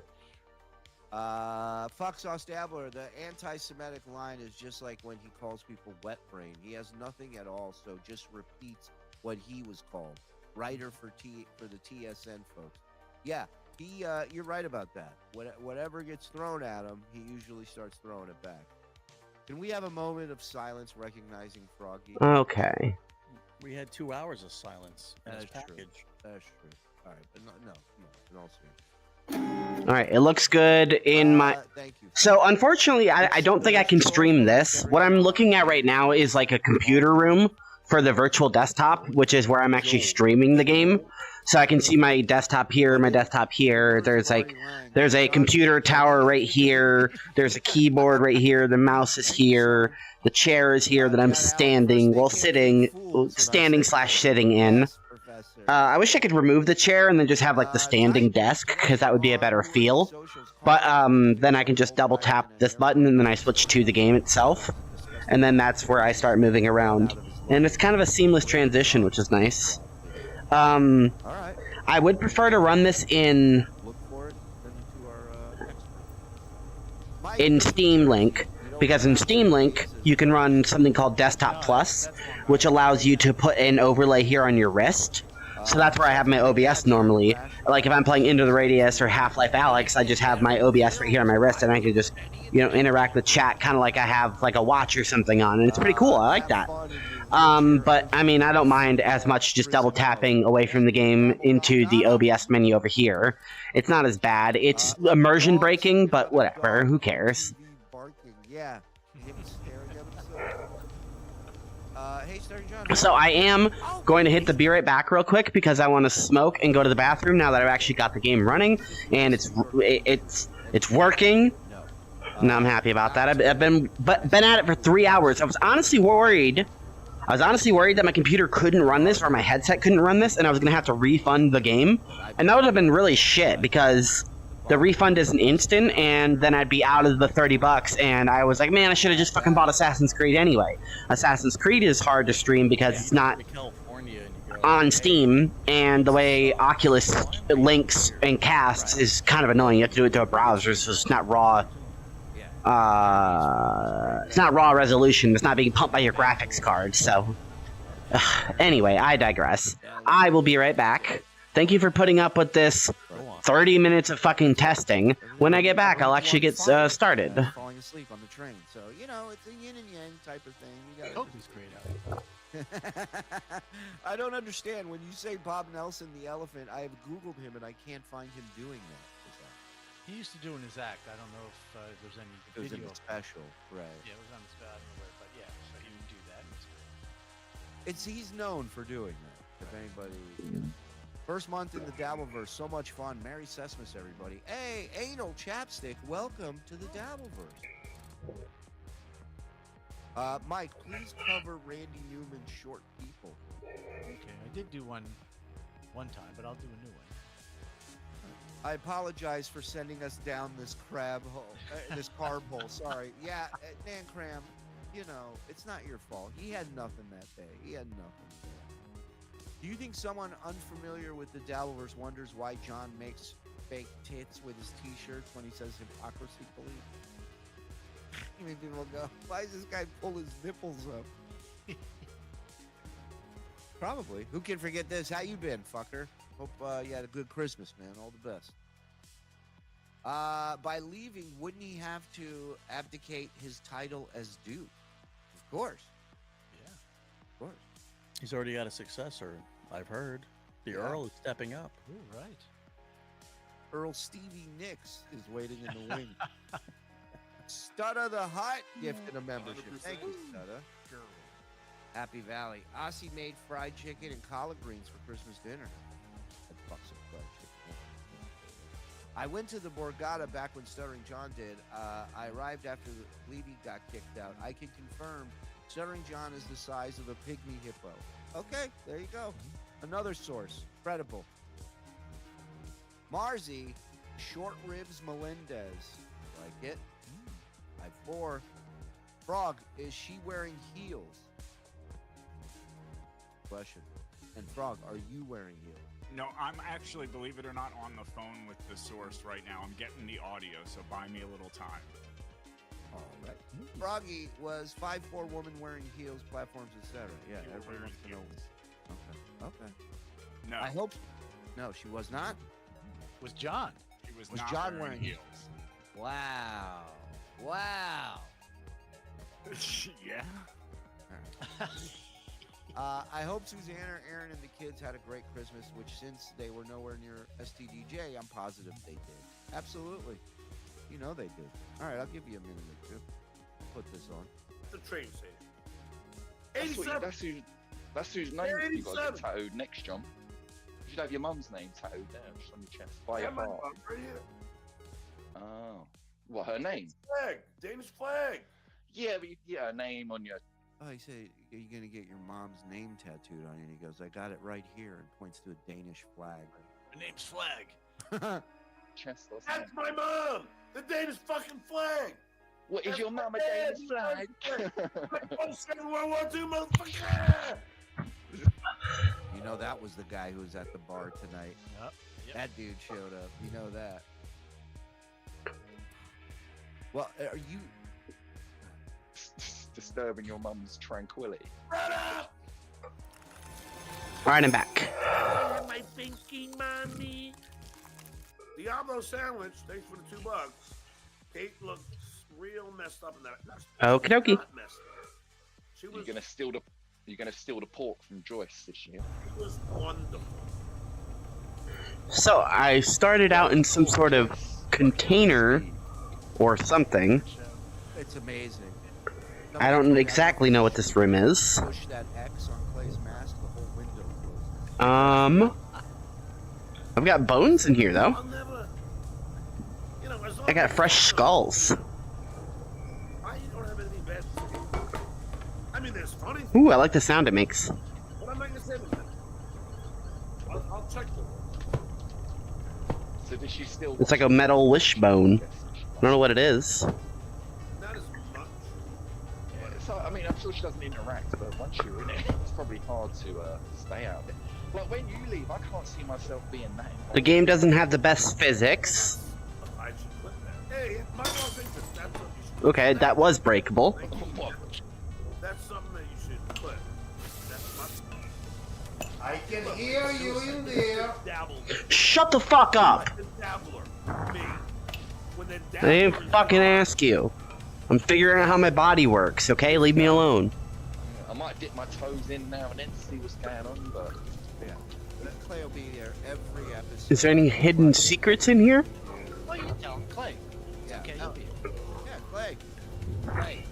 [SPEAKER 2] Fuck Sauce Dabbler, the anti-Semitic line is just like when he calls people wet brain. He has nothing at all, so just repeats what he was called. Writer for the TSN folks. Yeah, you're right about that. Whatever gets thrown at him, he usually starts throwing it back. Can we have a moment of silence recognizing Froggy?
[SPEAKER 4] Okay.
[SPEAKER 1] We had 2 hours of silence in this
[SPEAKER 2] That's true.
[SPEAKER 1] package.
[SPEAKER 2] That's true. All right, but no, in all seriousness.
[SPEAKER 4] Alright, it looks good in my...
[SPEAKER 2] Thank you.
[SPEAKER 4] So, unfortunately, I don't think I can stream this. What I'm looking at right now is like a computer room for the virtual desktop, which is where I'm actually streaming the game. So I can see my desktop here, my desktop here. There's a computer tower right here. There's a keyboard right here. The mouse is here. The chair is here that I'm standing, well, standing/sitting in. I wish I could remove the chair and then just have like the standing desk, because that would be a better feel. But then I can just double tap this button and then I switch to the game itself. And then that's where I start moving around. And it's kind of a seamless transition, which is nice. I would prefer to run this in Steam Link, because in Steam Link you can run something called Desktop Plus, which allows you to put an overlay here on your wrist. So that's where I have my OBS normally. Like if I'm playing Into the Radius or Half-Life Alyx, I just have my OBS right here on my wrist, and I can just, interact with chat kind of like I have like a watch or something on, and it's pretty cool. I like that. But I mean, I don't mind as much just double tapping away from the game into the OBS menu over here. It's not as bad. It's immersion breaking, but whatever. Who cares?
[SPEAKER 2] Yeah.
[SPEAKER 4] So I am going to hit the be right back real quick because I want to smoke and go to the bathroom now that I've actually got the game running and it's working. And I'm happy about that. I've been at it for 3 hours. I was honestly worried that my computer couldn't run this or my headset couldn't run this and I was gonna have to refund the game, and that would have been really shit because the refund isn't instant, and then I'd be out of the $30, and I was like, man, I should have just fucking bought Assassin's Creed anyway. Assassin's Creed is hard to stream because it's not on Steam, and the way Oculus links and casts is kind of annoying. You have to do it to a browser, so it's not raw. It's not raw resolution. It's not being pumped by your graphics card, so... Anyway, I digress. I will be right back. Thank you for putting up with this 30 minutes of fucking testing. When I get back, I'll actually get started.
[SPEAKER 2] Falling asleep on the train, so it's a yin and yang type of thing. You gotta.
[SPEAKER 5] Coke is great out.
[SPEAKER 2] I don't understand when you say Bob Nelson the elephant. I have Googled him and I can't find him doing that.
[SPEAKER 5] He used to do in his act. I don't know if there's any
[SPEAKER 2] It was in
[SPEAKER 5] video.
[SPEAKER 2] the special, right?
[SPEAKER 5] Yeah, it was on the special. I don't know where, but yeah, so he would do that.
[SPEAKER 2] He's known for doing that. If anybody. First month in the Dabbleverse, so much fun. Merry Christmas, everybody. Hey, Anal Chapstick, welcome to the Dabbleverse. Mike, please cover Randy Newman's Short People.
[SPEAKER 5] Okay, I did do one time, but I'll do a new one.
[SPEAKER 2] I apologize for sending us down this crab hole, this carb hole. Sorry. Yeah, Nan Cram, you know, it's not your fault. He had nothing that day. He had nothing. Do you think someone unfamiliar with the Dabblerverse wonders why John makes fake tits with his t-shirts when he says hypocrisy police? I mean, people go, why does this guy pull his nipples up? Probably. Who can forget this? How you been, fucker? Hope you had a good Christmas, man. All the best. By leaving, wouldn't he have to abdicate his title as Duke? Of course.
[SPEAKER 5] Yeah.
[SPEAKER 2] Of course.
[SPEAKER 1] He's already got a successor, I've heard. The Earl is stepping up.
[SPEAKER 5] Ooh, right.
[SPEAKER 2] Earl Stevie Nicks is waiting in the wing. Studda the Hut gifted a membership.
[SPEAKER 3] 100%.
[SPEAKER 2] Thank you, Studda.
[SPEAKER 5] Girl.
[SPEAKER 2] Happy Valley. Aussie made fried chicken and collard greens for Christmas dinner. I'd fuck some fried chicken. I went to the Borgata back when Stuttering John did. I arrived after the Levy got kicked out. I can confirm Stuttering John is the size of a pygmy hippo. Okay, there you go. Another source. Credible. Marzi, short ribs Melendez. Like it? 5'4". Frog, is she wearing heels? Question. And Frog, are you wearing heels?
[SPEAKER 6] No, I'm actually, believe it or not, on the phone with the source right now. I'm getting the audio, so buy me a little time.
[SPEAKER 2] All right. Froggy was 5'4" woman wearing heels, platforms, etc. Yeah,
[SPEAKER 6] You were
[SPEAKER 2] everyone
[SPEAKER 6] wearing
[SPEAKER 2] wants to know.
[SPEAKER 6] heels.
[SPEAKER 2] Okay.
[SPEAKER 6] No,
[SPEAKER 2] I hope. No, she was not.
[SPEAKER 5] Was John?
[SPEAKER 6] he was
[SPEAKER 2] Was
[SPEAKER 6] not
[SPEAKER 2] John
[SPEAKER 6] wearing
[SPEAKER 2] wearing
[SPEAKER 6] heels.
[SPEAKER 2] Wow. Wow.
[SPEAKER 6] Yeah.
[SPEAKER 2] I hope Suzanne, Aaron, and the kids had a great Christmas, which since they were nowhere near STDJ, I'm positive they did. Absolutely. You know they did. All right, I'll give you a minute or two. Put this on.
[SPEAKER 3] The train station.
[SPEAKER 9] That's, what
[SPEAKER 3] 87.
[SPEAKER 9] that's whose name
[SPEAKER 3] They're
[SPEAKER 9] you got to get
[SPEAKER 3] 87.
[SPEAKER 9] tattooed next, John. You should have your mum's name tattooed there, just on your chest, by your
[SPEAKER 3] my
[SPEAKER 9] heart.
[SPEAKER 3] mom right here.
[SPEAKER 9] Oh. What, her name?
[SPEAKER 3] Flag. Danish flag.
[SPEAKER 9] Yeah, but you get her name on your...
[SPEAKER 2] Oh, he said, are you going to get your mom's name tattooed on you? And he goes, I got it right here, and points to a Danish flag.
[SPEAKER 5] Her name's Flag.
[SPEAKER 9] chest or
[SPEAKER 3] That's
[SPEAKER 9] something.
[SPEAKER 3] my mom. The Danish fucking flag.
[SPEAKER 9] What, is
[SPEAKER 3] That's
[SPEAKER 9] your
[SPEAKER 3] my
[SPEAKER 9] mum a
[SPEAKER 3] dad.
[SPEAKER 9] Danish flag?
[SPEAKER 3] Oh, Second World War II, motherfucker.
[SPEAKER 2] You know that was the guy who was at the bar tonight.
[SPEAKER 5] Yep.
[SPEAKER 2] That dude showed up. You know that. Well, are you...
[SPEAKER 9] Disturbing your mum's tranquility.
[SPEAKER 3] Run up.
[SPEAKER 4] Alright, I'm back.
[SPEAKER 3] I have my pinky, mommy. Diablo sandwich. Thanks for the $2. Kate looks real messed up in that.
[SPEAKER 4] Okie dokie.
[SPEAKER 3] Not messed up. She was.
[SPEAKER 9] You're gonna steal the pork from Joyce this year.
[SPEAKER 3] She was wonderful.
[SPEAKER 4] So, I started out in some sort of container or something.
[SPEAKER 2] It's amazing.
[SPEAKER 4] I don't exactly know what this room is.
[SPEAKER 2] Push that X on Clay's mask, the whole window closes.
[SPEAKER 4] I've got bones in here, though.
[SPEAKER 3] I'll never. You know, as long
[SPEAKER 4] I got
[SPEAKER 3] as-
[SPEAKER 4] fresh skulls.
[SPEAKER 3] I don't have anything bad to say. I mean, there's funny things,
[SPEAKER 4] Ooh, I like the sound it makes.
[SPEAKER 3] but I'm not gonna say anything. I'll check them.
[SPEAKER 9] So does she still...
[SPEAKER 4] It's like a metal wishbone. I don't know what it is.
[SPEAKER 3] Not as much.
[SPEAKER 9] So, I mean, I'm sure she doesn't interact, but once you're in it, it's probably hard to stay out there. Like, when you leave, I can't see myself being that involved.
[SPEAKER 4] The game doesn't have the best physics.
[SPEAKER 3] I should clip that. Hey, my mom thinks that's something you should.
[SPEAKER 4] Okay, that was breakable.
[SPEAKER 9] What?
[SPEAKER 3] That's something that you should clip. That's my.
[SPEAKER 2] I can hear you in there.
[SPEAKER 3] Dabble.
[SPEAKER 4] Shut the fuck up!
[SPEAKER 3] The dabbler. Me. When the
[SPEAKER 4] I didn't
[SPEAKER 3] dabbler is
[SPEAKER 4] fucking
[SPEAKER 3] gone,
[SPEAKER 4] ask you. I'm figuring out how my body works, okay? Leave me alone.
[SPEAKER 9] I might dip my toes in now and then to see what's going on, but...
[SPEAKER 2] Yeah. Clay will be there every episode.
[SPEAKER 4] Is there any hidden secrets in here?
[SPEAKER 5] Well, you can tell him, Clay. It's
[SPEAKER 2] Yeah.
[SPEAKER 5] okay,
[SPEAKER 2] No.
[SPEAKER 5] you'll be.
[SPEAKER 2] Yeah, Clay.
[SPEAKER 5] Right.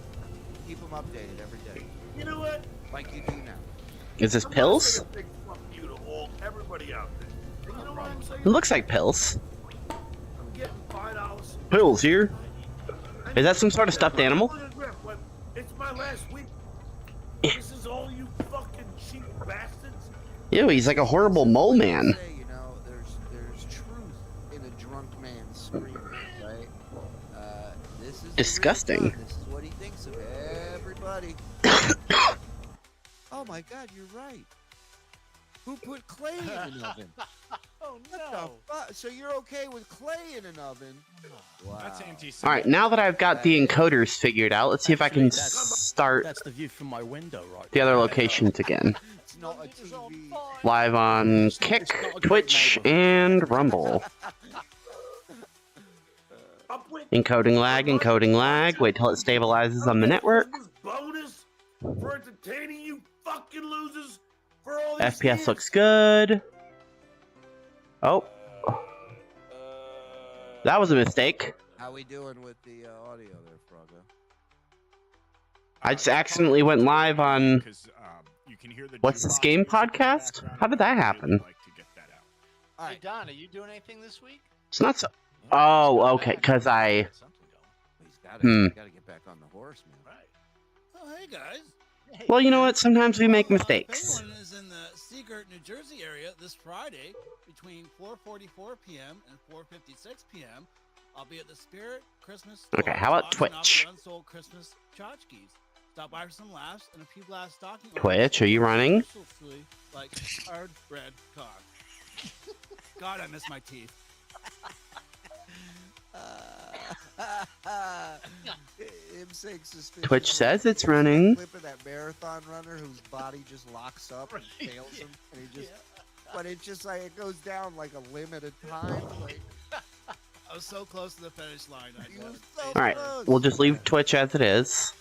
[SPEAKER 2] Keep them updated every day.
[SPEAKER 3] You know what?
[SPEAKER 2] Like you do now.
[SPEAKER 4] Is this
[SPEAKER 3] I'm
[SPEAKER 4] pills?
[SPEAKER 3] gonna say a big fuck you to all everybody out there. And you know what I'm saying?
[SPEAKER 4] It looks like pills.
[SPEAKER 3] I'm getting $5.
[SPEAKER 4] Pills here. Is that some sort of stuffed animal?
[SPEAKER 3] It's my last week. This is all you fucking cheap bastards.
[SPEAKER 4] Ew, he's like a horrible mole man.
[SPEAKER 2] Say, you know, there's truth in a drunk man's screaming, right? This is the real
[SPEAKER 4] Disgusting.
[SPEAKER 2] John. This is what he thinks of everybody. Oh my God, you're right. Who put clay in an oven?
[SPEAKER 5] Oh
[SPEAKER 2] What
[SPEAKER 5] no!
[SPEAKER 2] the fuck? So you're okay with clay in an oven? Wow.
[SPEAKER 6] That's anti-Semitic.
[SPEAKER 4] All right, now that I've got the encoders figured out, let's see if I can
[SPEAKER 1] Actually,
[SPEAKER 4] start
[SPEAKER 1] That's the view from my window, right?
[SPEAKER 4] the other locations again.
[SPEAKER 2] It's not a TV.
[SPEAKER 4] Live on Kick, Twitch, and Rumble. Encoding lag. Wait till it stabilizes on the network.
[SPEAKER 3] Bonus for entertaining you fucking losers for all these
[SPEAKER 4] FPS
[SPEAKER 3] years.
[SPEAKER 4] looks good. Oh. That was a mistake.
[SPEAKER 2] How we doing with the audio there, Froggo?
[SPEAKER 4] I just accidentally went live on...
[SPEAKER 6] You can hear the
[SPEAKER 4] What's this
[SPEAKER 6] jukebox
[SPEAKER 4] game
[SPEAKER 6] music in the
[SPEAKER 4] podcast?
[SPEAKER 6] background.
[SPEAKER 4] How did that
[SPEAKER 6] I'd really
[SPEAKER 4] happen?
[SPEAKER 6] like to get that out.
[SPEAKER 2] All
[SPEAKER 5] Hey
[SPEAKER 2] right.
[SPEAKER 5] Don, are you doing anything this week?
[SPEAKER 4] It's not so... Oh, okay, because I...
[SPEAKER 5] Got something going.
[SPEAKER 2] He's gotta get back on the horse, man.
[SPEAKER 5] Right.
[SPEAKER 1] Oh, hey guys.
[SPEAKER 5] Hey,
[SPEAKER 4] Well, you know what? Sometimes we make mistakes.
[SPEAKER 1] If anyone is in the Seagirt, New Jersey area this Friday between 4:44 p.m. and 4:56 p.m., I'll be at the Spirit Christmas store.
[SPEAKER 4] Okay, how about
[SPEAKER 1] auctioning off
[SPEAKER 4] Twitch?
[SPEAKER 1] the unsold Christmas tchotchkes. Stop by for some laughs and a few glass stocking.
[SPEAKER 4] Twitch, are you running?
[SPEAKER 1] Mercilessly, like hard bread cock. God, I miss my teeth.
[SPEAKER 2] Him saying suspicious.
[SPEAKER 4] Twitch says it's running.
[SPEAKER 2] Clip of that marathon runner whose body just locks up and fails him, and he just. But it's just like it goes down like a limited time. Like,
[SPEAKER 1] I was so close to the finish line.
[SPEAKER 2] he was so
[SPEAKER 4] Alright,
[SPEAKER 2] close.
[SPEAKER 4] we'll just leave Twitch as it is.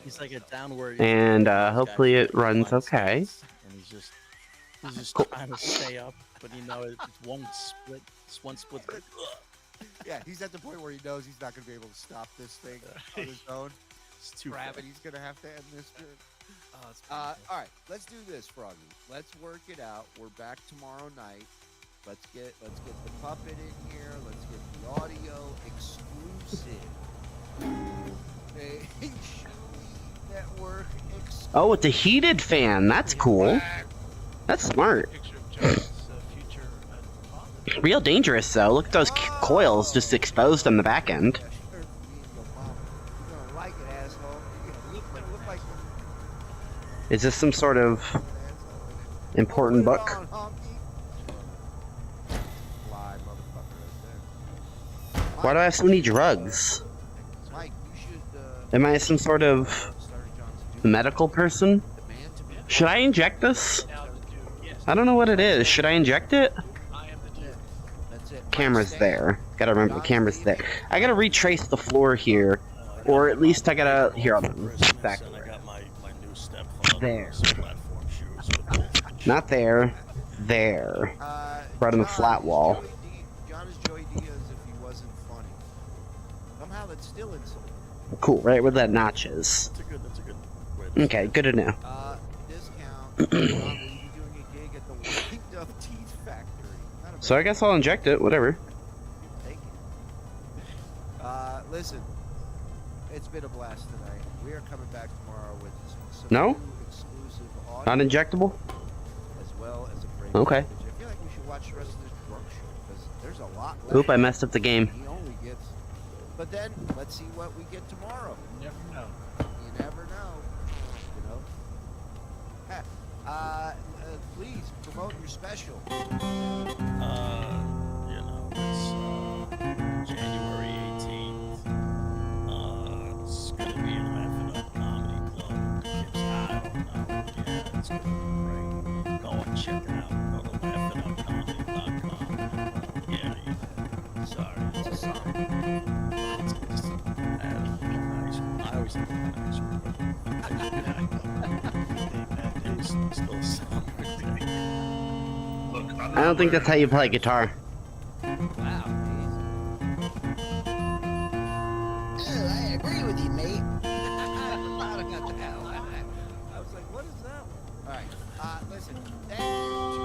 [SPEAKER 10] He's like a downward.
[SPEAKER 4] And hopefully it runs okay.
[SPEAKER 10] And he's just
[SPEAKER 4] Cool.
[SPEAKER 10] trying to stay up, but you know it's one split. It's one split.
[SPEAKER 2] Yeah, he's at the point where he knows he's not going to be able to stop this thing on his own.
[SPEAKER 10] It's too far.
[SPEAKER 2] Gravity's going to have to end this.
[SPEAKER 5] Oh, it's
[SPEAKER 2] All right, let's do this, Froggy. Let's work it out. We're back tomorrow night. Let's get the puppet in here. Let's get the audio exclusive. A Chewy Network exclusive.
[SPEAKER 4] Oh, it's a heated fan. That's cool. That's smart.
[SPEAKER 5] picture of John's future father.
[SPEAKER 4] Real dangerous, though. Look at those coils just exposed on the back end.
[SPEAKER 2] Yeah, sure, me and your mama. You're gonna like it, asshole. You're gonna look like
[SPEAKER 4] Is this some sort of
[SPEAKER 2] an asshole.
[SPEAKER 4] important
[SPEAKER 2] Put it
[SPEAKER 4] book?
[SPEAKER 2] on, honky. Fly, motherfucker, right there.
[SPEAKER 4] Why do I have so many drugs?
[SPEAKER 2] Mike, you should
[SPEAKER 4] Am I some sort of
[SPEAKER 2] start John's
[SPEAKER 4] medical person?
[SPEAKER 2] demand to be.
[SPEAKER 4] Should I inject this?
[SPEAKER 5] Now the dude. Yes.
[SPEAKER 4] I don't know what it is. Should I inject it?
[SPEAKER 5] I am the dude.
[SPEAKER 2] That's it.
[SPEAKER 4] Camera's
[SPEAKER 2] Stay.
[SPEAKER 4] there. Gotta remember the camera's there. I gotta retrace the floor here. Or at least I gotta... Here, I'll back
[SPEAKER 1] And I
[SPEAKER 4] away.
[SPEAKER 1] got my new stepfather.
[SPEAKER 4] There.
[SPEAKER 1] Platform shoes with both.
[SPEAKER 4] Not there. There. Right on the
[SPEAKER 2] John
[SPEAKER 4] flat
[SPEAKER 2] is
[SPEAKER 4] wall.
[SPEAKER 2] John is Joey Diaz if he wasn't funny. Somehow that's still insulting.
[SPEAKER 4] Cool, right where that notch is.
[SPEAKER 1] That's a good way to
[SPEAKER 4] Okay, good to know.
[SPEAKER 2] Discount. John, will you be doing a gig at the Wind Up Teeth Factory? Not a
[SPEAKER 4] So I
[SPEAKER 2] bad
[SPEAKER 4] guess I'll inject it, whatever.
[SPEAKER 2] Take it. Listen, it's been a blast tonight. We are coming back tomorrow with some
[SPEAKER 4] No?
[SPEAKER 2] new exclusive audio
[SPEAKER 4] Not injectable?
[SPEAKER 2] as well as a great
[SPEAKER 4] Okay.
[SPEAKER 2] package. I feel like we should watch the rest of this drunk show because there's a lot left.
[SPEAKER 4] Oop, I messed up the game.
[SPEAKER 2] He only gets. But then let's see what we get tomorrow.
[SPEAKER 5] You never know.
[SPEAKER 2] You never know. You know. Please promote your special.
[SPEAKER 1] It's January 18th. It's gonna be in Laughing Up Comedy Club. It's high. Yeah, it's gonna be great. Go and check it out. Go to laughingupcomedy.com. Yeah. Sorry, it's a song. It's just nice. I always think nice. It's still a song.
[SPEAKER 3] Look,
[SPEAKER 4] I don't think that's how you play guitar.
[SPEAKER 2] Wow.
[SPEAKER 10] I agree with you, mate.
[SPEAKER 2] I was like, what is that one? Alright, listen, thank you to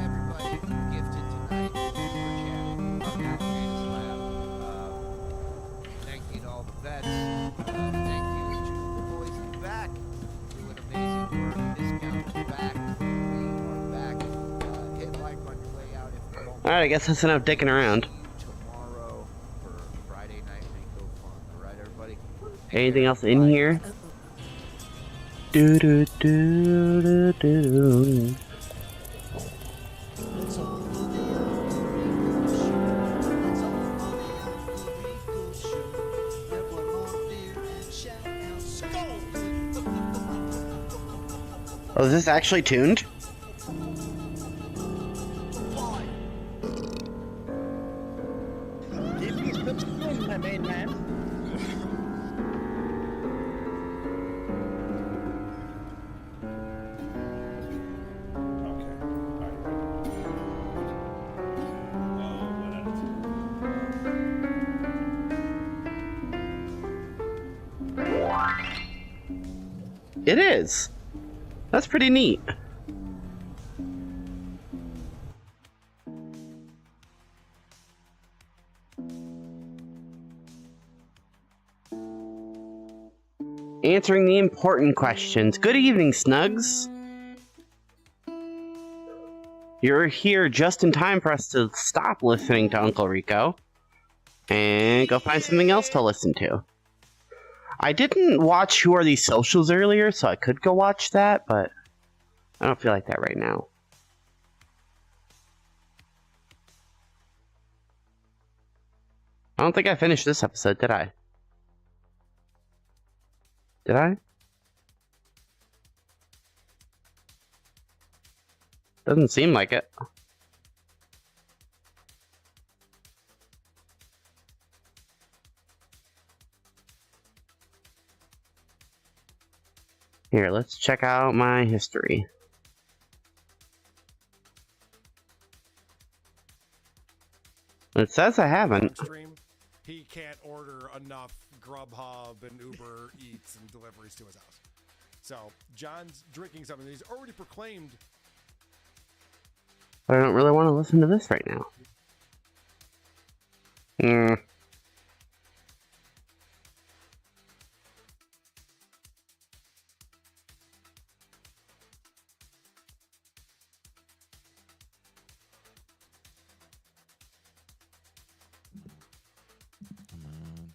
[SPEAKER 2] everybody who gifted tonight for chatting. Thank you to all the vets. Thank you to the boys in the back doing amazing work. Discount is back. We are back. Hit like on your way out if you don't.
[SPEAKER 4] Alright, I guess that's enough dicking around.
[SPEAKER 2] See you tomorrow for Friday Night Ringo Fun. Alright, everybody? Take
[SPEAKER 4] Anything
[SPEAKER 2] care.
[SPEAKER 4] else in
[SPEAKER 2] Bye.
[SPEAKER 4] here? Do do do do do. Oh, is this actually tuned?
[SPEAKER 10] Give me some swing, my main man.
[SPEAKER 4] It is. That's pretty neat. Answering the important questions. Good evening, Snugs. You're here just in time for us to stop listening to Uncle Rico and go find something else to listen to. I didn't watch Who Are These Socials earlier, so I could go watch that, but I don't feel like that right now. I don't think I finished this episode, did I? Did I? Doesn't seem like it. Here, let's check out my history. It says I haven't.
[SPEAKER 8] He can't order enough Grubhub and Uber Eats and deliveries to his house. So John's drinking something that he's already proclaimed.
[SPEAKER 4] But I don't really want to listen to this right now.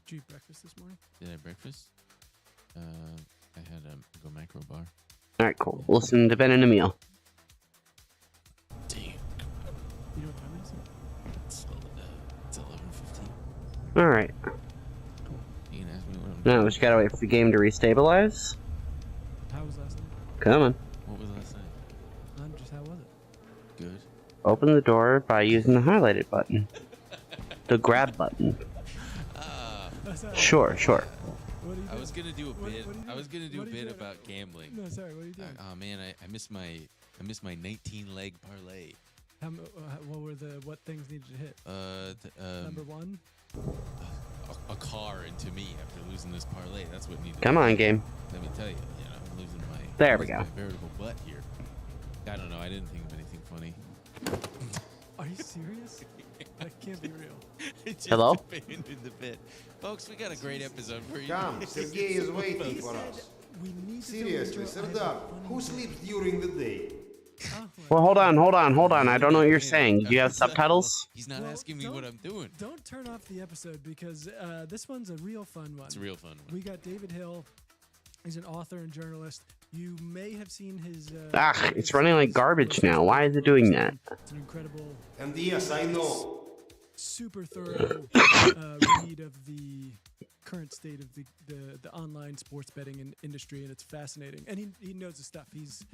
[SPEAKER 11] Did you eat breakfast this morning?
[SPEAKER 12] Did I have breakfast? I had a Go Macro bar.
[SPEAKER 4] Alright, cool. Listen to Ben and Emil.
[SPEAKER 12] Damn.
[SPEAKER 11] You know what time it is?
[SPEAKER 12] It's 11:15.
[SPEAKER 4] Alright.
[SPEAKER 12] You can ask me what I'm
[SPEAKER 4] Now
[SPEAKER 12] doing.
[SPEAKER 4] we just gotta wait for the game to restabilize.
[SPEAKER 11] How was last night?
[SPEAKER 4] Come on.
[SPEAKER 12] What was last night?
[SPEAKER 11] Just how was it?
[SPEAKER 12] Good.
[SPEAKER 4] Open the door by using the highlighted button. The grab button. Sure.
[SPEAKER 12] I was gonna do a bit. I was gonna do a bit about gambling.
[SPEAKER 11] No, sorry. What are you doing?
[SPEAKER 12] Oh man, I missed my 19-leg parlay.
[SPEAKER 11] What things needed to hit? Number one.
[SPEAKER 12] A car into me after losing this parlay. That's what needed.
[SPEAKER 4] Come on, game.
[SPEAKER 12] Let me tell you, I'm losing my.
[SPEAKER 4] There we go.
[SPEAKER 12] My veritable butt here. I don't know. I didn't think of anything funny.
[SPEAKER 11] Are you serious? That can't be real.
[SPEAKER 12] Just
[SPEAKER 4] Hello?
[SPEAKER 12] abandoned the bit. Folks, we got a great episode for you.
[SPEAKER 13] Come, Sergey is waiting for us.
[SPEAKER 11] We need to
[SPEAKER 13] Seriously, Serdar, who sleeps during the day?
[SPEAKER 4] Well, hold on. I don't know what you're saying. Do you have subtitles?
[SPEAKER 12] He's not asking me what I'm doing.
[SPEAKER 11] Don't turn off the episode because this one's a real fun one.
[SPEAKER 12] It's a real fun one.
[SPEAKER 11] We got David Hill. He's an author and journalist. You may have seen his.
[SPEAKER 4] It's running like garbage now. Why is it doing that?
[SPEAKER 11] It's an incredible.
[SPEAKER 13] And yes, I know.
[SPEAKER 11] Super thorough read of the current state of the online sports betting industry, and it's fascinating. And he knows his stuff. He's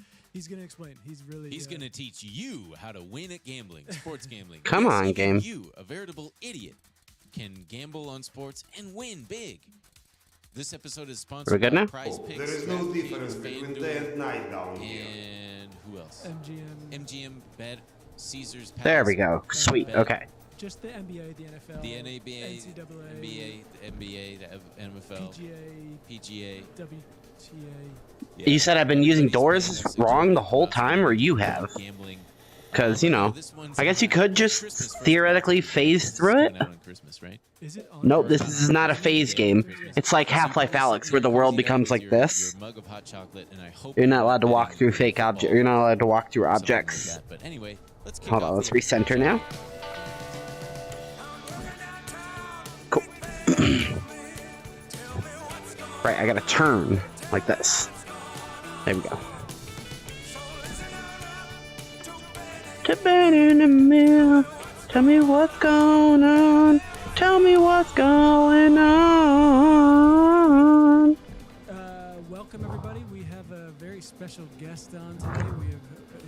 [SPEAKER 11] going to explain. He's going
[SPEAKER 12] to teach you how to win at gambling, sports gambling.
[SPEAKER 4] Come on, game.
[SPEAKER 12] You, a veritable idiot, can gamble on sports and win big. This episode is sponsored by Prize Picks.
[SPEAKER 13] There is no difference between day and night down here.
[SPEAKER 12] And who else?
[SPEAKER 11] MGM,
[SPEAKER 12] Bet, Caesars Palace.
[SPEAKER 4] There we go. Sweet. Okay.
[SPEAKER 11] Just the NBA, the NFL,
[SPEAKER 12] the NBA,
[SPEAKER 11] NCAA,
[SPEAKER 12] the NBA, the NFL, PGA,
[SPEAKER 11] WTA.
[SPEAKER 4] You said I've been using doors wrong the whole time, or you have? Because, I guess you could just theoretically phase through it. Nope, this is not a phase game. It's like Half-Life Alyx, where the world becomes like this. You're not allowed to walk through fake objects. You're not allowed to walk through objects. Hold on, let's recenter now. Cool. Right, I gotta turn like this. There we go. To bed in the mill. Tell me what's going on. Tell me what's going on.
[SPEAKER 11] Welcome everybody. We have a very special guest on today. We have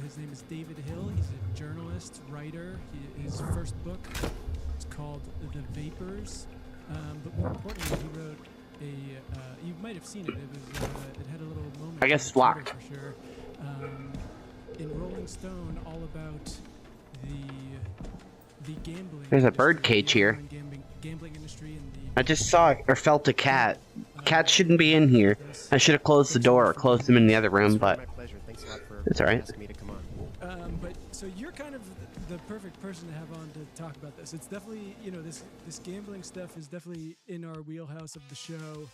[SPEAKER 11] his name is David Hill. He's a journalist, writer. His first book is called The Vapors. But more importantly, he wrote you might have seen it. It had a little moment.
[SPEAKER 4] I guess it's locked.
[SPEAKER 11] For sure. In Rolling Stone, all about the gambling.
[SPEAKER 4] There's a bird cage here.
[SPEAKER 11] Gambling industry and
[SPEAKER 4] I just saw or felt a cat. Cats shouldn't be in here. I should have closed the door or closed them in the other room, but it's alright.
[SPEAKER 11] But so you're kind of the perfect person to have on to talk about this. It's definitely, this gambling stuff is definitely in our wheelhouse of the show.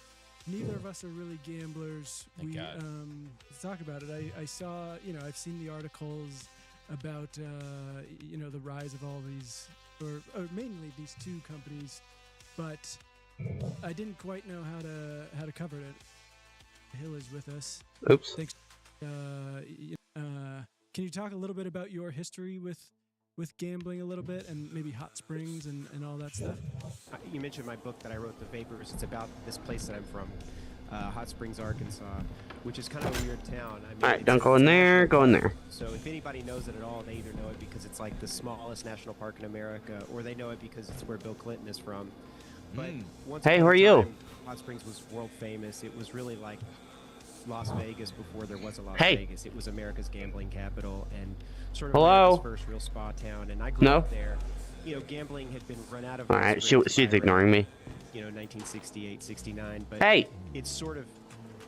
[SPEAKER 11] Neither of us are really gamblers. Let's talk about it. I saw, I've seen the articles about, the rise of all these, or mainly these two companies, but I didn't quite know how to cover it. Hill is with us.
[SPEAKER 4] Oops.
[SPEAKER 11] Thanks. Can you talk a little bit about your history with gambling a little bit, and maybe Hot Springs and all that stuff?
[SPEAKER 14] You mentioned my book that I wrote, The Vapors. It's about this place that I'm from, Hot Springs, Arkansas, which is kind of a weird town. I mean,
[SPEAKER 4] Alright, don't go in there, go in there.
[SPEAKER 14] So if anybody knows it at all, they either know it because it's like the smallest national park in America, or they know it because it's where Bill Clinton is from. But once
[SPEAKER 4] Hey,
[SPEAKER 14] upon
[SPEAKER 4] who
[SPEAKER 14] a
[SPEAKER 4] are you?
[SPEAKER 14] time, Hot Springs was world famous. It was really like Las Vegas before there was a Las
[SPEAKER 4] Hey.
[SPEAKER 14] Vegas. It was America's gambling capital and sort of
[SPEAKER 4] Hello?
[SPEAKER 14] America's first real spa town. And I grew
[SPEAKER 4] No?
[SPEAKER 14] up there. Gambling had been run out of.
[SPEAKER 4] Alright,
[SPEAKER 14] Springs
[SPEAKER 4] she's
[SPEAKER 14] by
[SPEAKER 4] ignoring me.
[SPEAKER 14] 1968, 69. But
[SPEAKER 4] Hey!
[SPEAKER 14] it sort of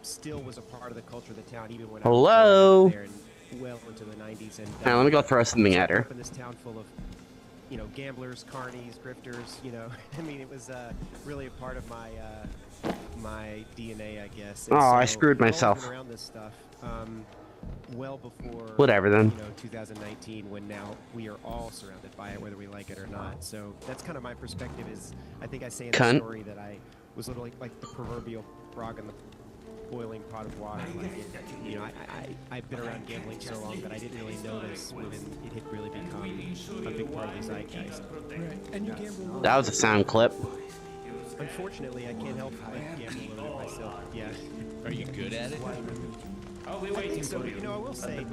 [SPEAKER 14] still was a part of the culture of the town, even when
[SPEAKER 4] Hello?
[SPEAKER 14] I was there and well into the 90s. And
[SPEAKER 4] Now, let me go throw something at
[SPEAKER 14] grew
[SPEAKER 4] her.
[SPEAKER 14] up in this town full of, gamblers, carnies, grifters. I mean, it was really a part of my DNA, I guess. And
[SPEAKER 4] Oh, I
[SPEAKER 14] so
[SPEAKER 4] screwed
[SPEAKER 14] I've always
[SPEAKER 4] myself.
[SPEAKER 14] been around this stuff. Well before
[SPEAKER 4] Whatever, then.
[SPEAKER 14] 2019, when now we are all surrounded by it, whether we like it or not. So that's kind of my perspective. I think I say in the
[SPEAKER 4] Cunt.
[SPEAKER 14] story that I was literally like the proverbial frog in the boiling pot of water. I've been around gambling so long that I didn't really notice when it had really become a big part of the zeitgeist.
[SPEAKER 11] Right. And you gamble.
[SPEAKER 4] That was a sound clip.
[SPEAKER 14] Unfortunately, I can't help but gamble a little bit myself. Yeah.
[SPEAKER 12] Are you good at it?
[SPEAKER 14] I think so. I will say,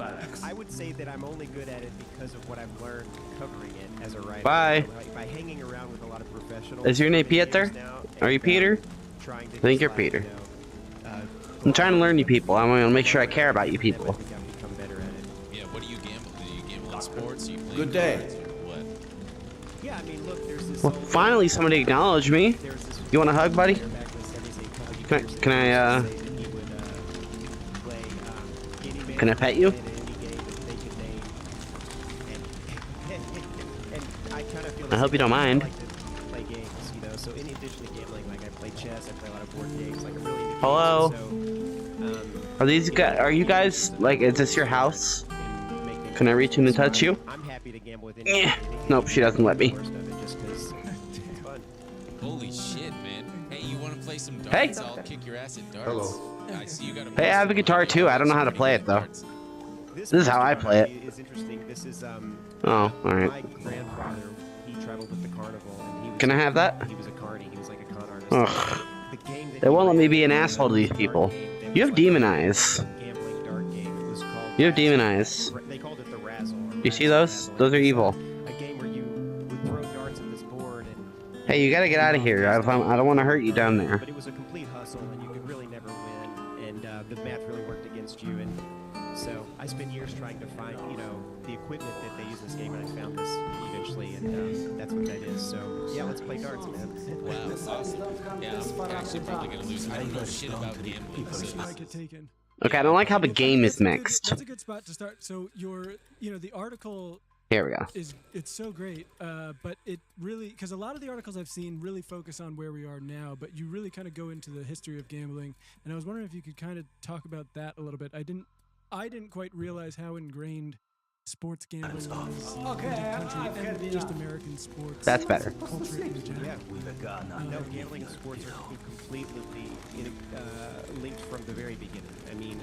[SPEAKER 14] I would say that I'm only good at it because of what I've learned covering it as a writer.
[SPEAKER 4] Bye.
[SPEAKER 14] By hanging around with a lot of professionals.
[SPEAKER 4] Is your name Peter? Are you Peter?
[SPEAKER 14] I
[SPEAKER 4] I think you're Peter. I'm trying to learn you people. I want to make sure I care about you people.
[SPEAKER 12] Yeah, what do you gamble? Do you gamble in sports? Do you play
[SPEAKER 13] Good day.
[SPEAKER 12] cards, or what?
[SPEAKER 14] Yeah, I mean, look, there's this
[SPEAKER 4] Well, finally somebody acknowledged me. You want a hug, buddy? Can I pet you? I hope you don't mind.
[SPEAKER 14] Play games, so in addition to gambling, like I play chess, I play a lot of board games, like I'm really into
[SPEAKER 4] Hello?
[SPEAKER 14] games,
[SPEAKER 4] Are these guys? Are you guys like? Is this your house? Can I reach in and touch you?
[SPEAKER 14] I'm happy to gamble with
[SPEAKER 4] Yeah. Nope, she doesn't let me.
[SPEAKER 12] Holy shit, man. Hey, you want to play some
[SPEAKER 4] Hey.
[SPEAKER 12] darts? I'll kick your ass at darts.
[SPEAKER 13] Hello.
[SPEAKER 12] I see you got a
[SPEAKER 4] Hey, I have a guitar too. I don't know how to play it though. This is how I play it.
[SPEAKER 14] Is interesting. This is
[SPEAKER 4] Oh, alright.
[SPEAKER 14] my grandfather. He traveled with the carnival, and he was.
[SPEAKER 4] Can I have that?
[SPEAKER 14] He was a carny. He was like a con artist.
[SPEAKER 4] Ugh.
[SPEAKER 14] The game that
[SPEAKER 4] They won't let me be an asshole to these people. You have demon eyes.
[SPEAKER 14] gambling dart game. It was called.
[SPEAKER 4] You have demon eyes.
[SPEAKER 14] They called it the Razzle.
[SPEAKER 4] You see those? Those are evil.
[SPEAKER 14] A game where you would throw darts at this board, and
[SPEAKER 4] Hey, you gotta get out of here. I don't want to hurt you down there.
[SPEAKER 14] but it was a complete hustle, and you could really never win, and the math really worked against you, and so I spent years trying to find, the equipment that they use in this game, and I found this eventually, and that's what that is. So yeah, let's play darts, man.
[SPEAKER 12] Wow, awesome. Yeah, I'm actually probably gonna lose. I don't know shit about gambling, so this
[SPEAKER 11] Might get taken.
[SPEAKER 4] Okay, I don't like how the game is mixed.
[SPEAKER 11] That's a good spot to start. So the article
[SPEAKER 4] Here we go.
[SPEAKER 11] it's so great, but it really, because a lot of the articles I've seen really focus on where we are now, but you really kind of go into the history of gambling, and I was wondering if you could kind of talk about that a little bit. I didn't quite realize how ingrained sports gambling is in the country and just American sports.
[SPEAKER 4] That's better.
[SPEAKER 11] Culture in general.
[SPEAKER 14] No, gambling and sports are completely linked from the very beginning. I mean,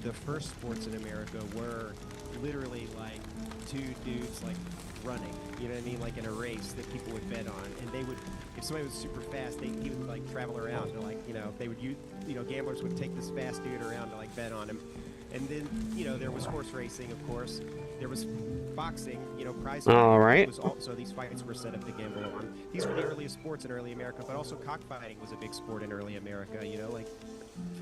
[SPEAKER 14] the first sports in America were literally like two dudes like running, you know what I mean, like in a race that people would bet on, and they would, if somebody was super fast, he would like travel around to like, you know, they would use, you know, gamblers would take this fast dude around to like bet on him. And then, you know, there was horse racing, of course. There was boxing, you know, prize fighting.
[SPEAKER 4] All right.
[SPEAKER 14] Was also, these fights were set up to gamble on. These were the earliest sports in early America, but also cockfighting was a big sport in early America, you know, like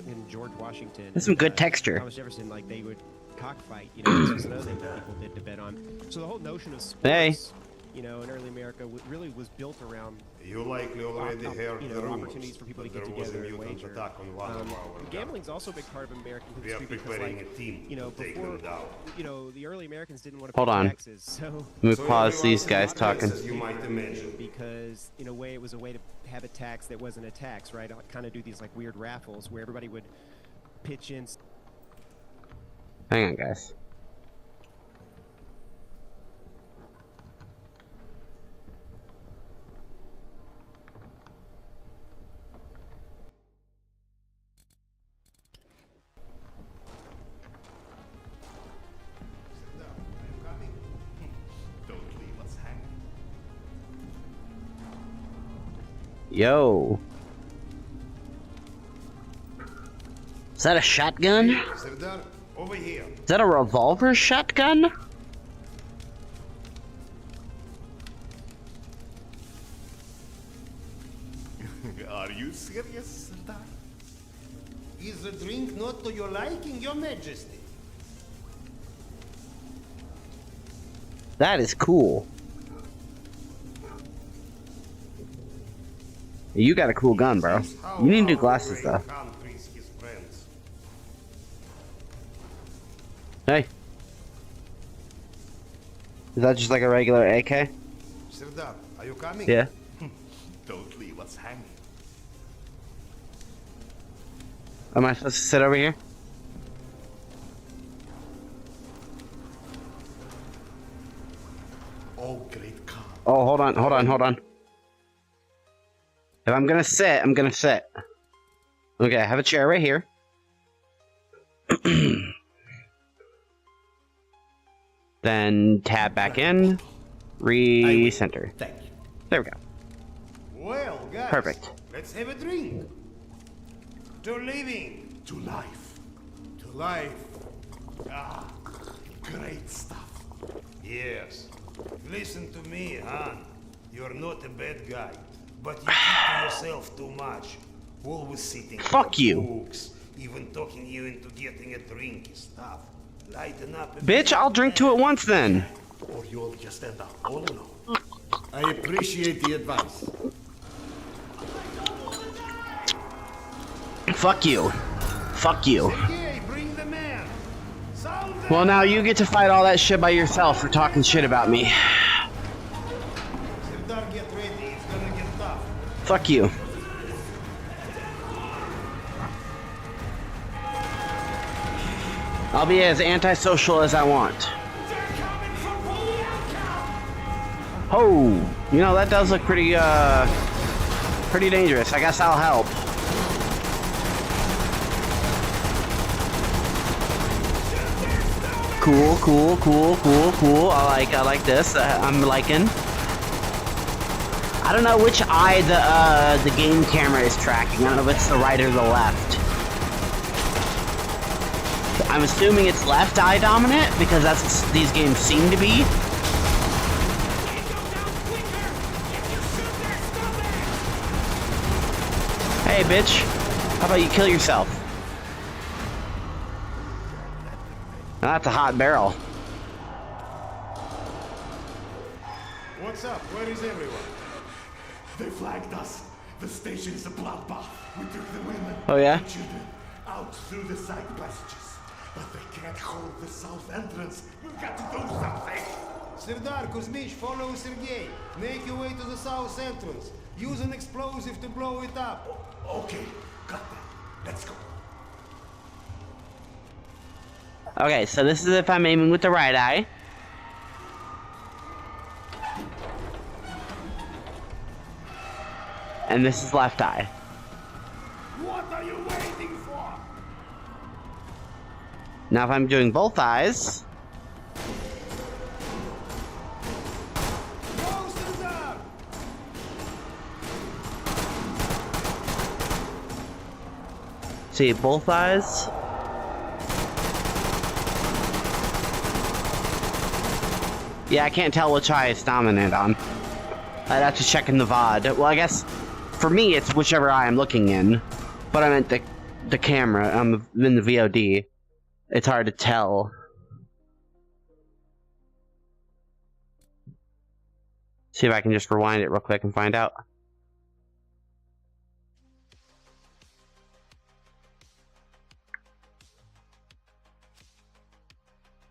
[SPEAKER 14] in George Washington.
[SPEAKER 4] There's some good texture.
[SPEAKER 14] Thomas Jefferson, like they would cockfight, you know, this was another thing that people did to bet on. So the whole notion of sports, you know, in early America really was built around.
[SPEAKER 13] You likely already heard
[SPEAKER 14] you
[SPEAKER 13] the
[SPEAKER 14] know,
[SPEAKER 13] rumors
[SPEAKER 14] opportunities for people to
[SPEAKER 13] that
[SPEAKER 14] get
[SPEAKER 13] there was a
[SPEAKER 14] together and
[SPEAKER 13] mutant
[SPEAKER 14] wager.
[SPEAKER 13] attack on one of our
[SPEAKER 14] Gambling's also a big part of American
[SPEAKER 13] We are
[SPEAKER 14] history because,
[SPEAKER 13] preparing
[SPEAKER 14] like,
[SPEAKER 13] a team
[SPEAKER 14] you know,
[SPEAKER 13] to take
[SPEAKER 14] before,
[SPEAKER 13] them down.
[SPEAKER 14] you know, the early Americans didn't want to
[SPEAKER 4] Hold
[SPEAKER 14] pay
[SPEAKER 4] on.
[SPEAKER 14] taxes, so.
[SPEAKER 4] Let me pause these guys talking.
[SPEAKER 13] As you might imagine.
[SPEAKER 14] Because in a way, it was a way to have a tax that wasn't a tax, right? I'll kind of do these like weird raffles where everybody would pitch in.
[SPEAKER 4] Hang on, guys.
[SPEAKER 7] Don't leave us hanging.
[SPEAKER 4] Yo. Is that a shotgun?
[SPEAKER 13] Serdar, over here.
[SPEAKER 4] Is that a revolver shotgun?
[SPEAKER 7] Are you serious, Serdar?
[SPEAKER 13] Is the drink not to your liking, Your Majesty?
[SPEAKER 4] That is cool. You got a cool gun, bro. You need new glasses, though. Hey. Is that just like a regular AK?
[SPEAKER 13] Serdar, are you coming?
[SPEAKER 4] Yeah.
[SPEAKER 7] Don't leave us hanging.
[SPEAKER 4] Am I supposed to sit over here?
[SPEAKER 7] Oh, great Khan.
[SPEAKER 4] Oh, hold on, hold on, hold on. If I'm gonna sit, I'm gonna sit. Okay, I have a chair right here. Then tab back in, recenter.
[SPEAKER 7] Thank you.
[SPEAKER 4] There we go.
[SPEAKER 13] Well, guys.
[SPEAKER 4] Perfect.
[SPEAKER 13] Let's have a drink. To living.
[SPEAKER 7] To life.
[SPEAKER 13] To life.
[SPEAKER 7] Ah, great stuff.
[SPEAKER 13] Yes. Listen to me, Han. You're not a bad guy, but you keep to yourself too much. Always sitting
[SPEAKER 4] Fuck
[SPEAKER 13] on
[SPEAKER 4] you.
[SPEAKER 13] books. Even talking you into getting a drink is tough. Lighten up a
[SPEAKER 4] Bitch,
[SPEAKER 13] bit.
[SPEAKER 4] I'll drink to it once then.
[SPEAKER 7] Or you'll just end up all alone.
[SPEAKER 13] I appreciate the advice.
[SPEAKER 4] Fuck you. Fuck you.
[SPEAKER 13] Sergei, bring the man. Sound
[SPEAKER 4] Well, now you get to fight all that shit by yourself for talking shit about me.
[SPEAKER 13] Serdar, get ready. It's gonna get tough.
[SPEAKER 4] Fuck you. I'll be as antisocial as I want. Oh, you know, that does look pretty, pretty dangerous. I guess I'll help. Cool, cool, cool, cool, cool. I like this. I'm liking. I don't know which eye the game camera is tracking. I don't know if it's the right or the left. I'm assuming it's left eye dominant because that's what these games seem to be. Hey, bitch. How about you kill yourself? Now that's a hot barrel.
[SPEAKER 13] What's up? Where is everyone?
[SPEAKER 7] They flagged us. The station is a bloodbath. We took the women
[SPEAKER 4] Oh, yeah?
[SPEAKER 7] and children out through the side passages. But they can't hold the south entrance. We've got to do something.
[SPEAKER 13] Serdar, Kuzmich, follow Sergei. Make your way to the south entrance. Use an explosive to blow it up.
[SPEAKER 7] Okay, got that. Let's go.
[SPEAKER 4] Okay, so this is if I'm aiming with the right eye. And this is left eye.
[SPEAKER 3] What are you waiting for?
[SPEAKER 4] Now if I'm doing both eyes... See, both eyes. Yeah, I can't tell which eye it's dominant on. I'd have to check in the VOD. Well, I guess for me it's whichever eye I'm looking in. But I meant the camera. I'm in the VOD. It's hard to tell. See if I can just rewind it real quick and find out.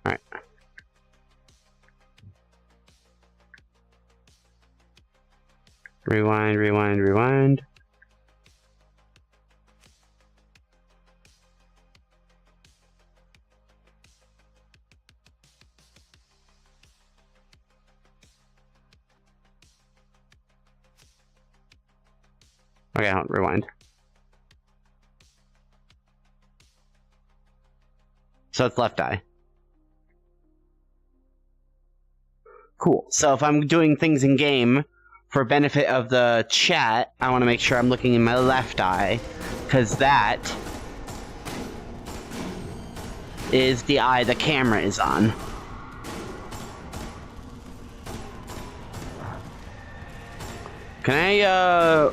[SPEAKER 4] Alright. Rewind, rewind, rewind. Okay, I'll rewind. So it's left eye. Cool. So if I'm doing things in game for benefit of the chat, I want to make sure I'm looking in my left eye, because that is the eye the camera is on. Can I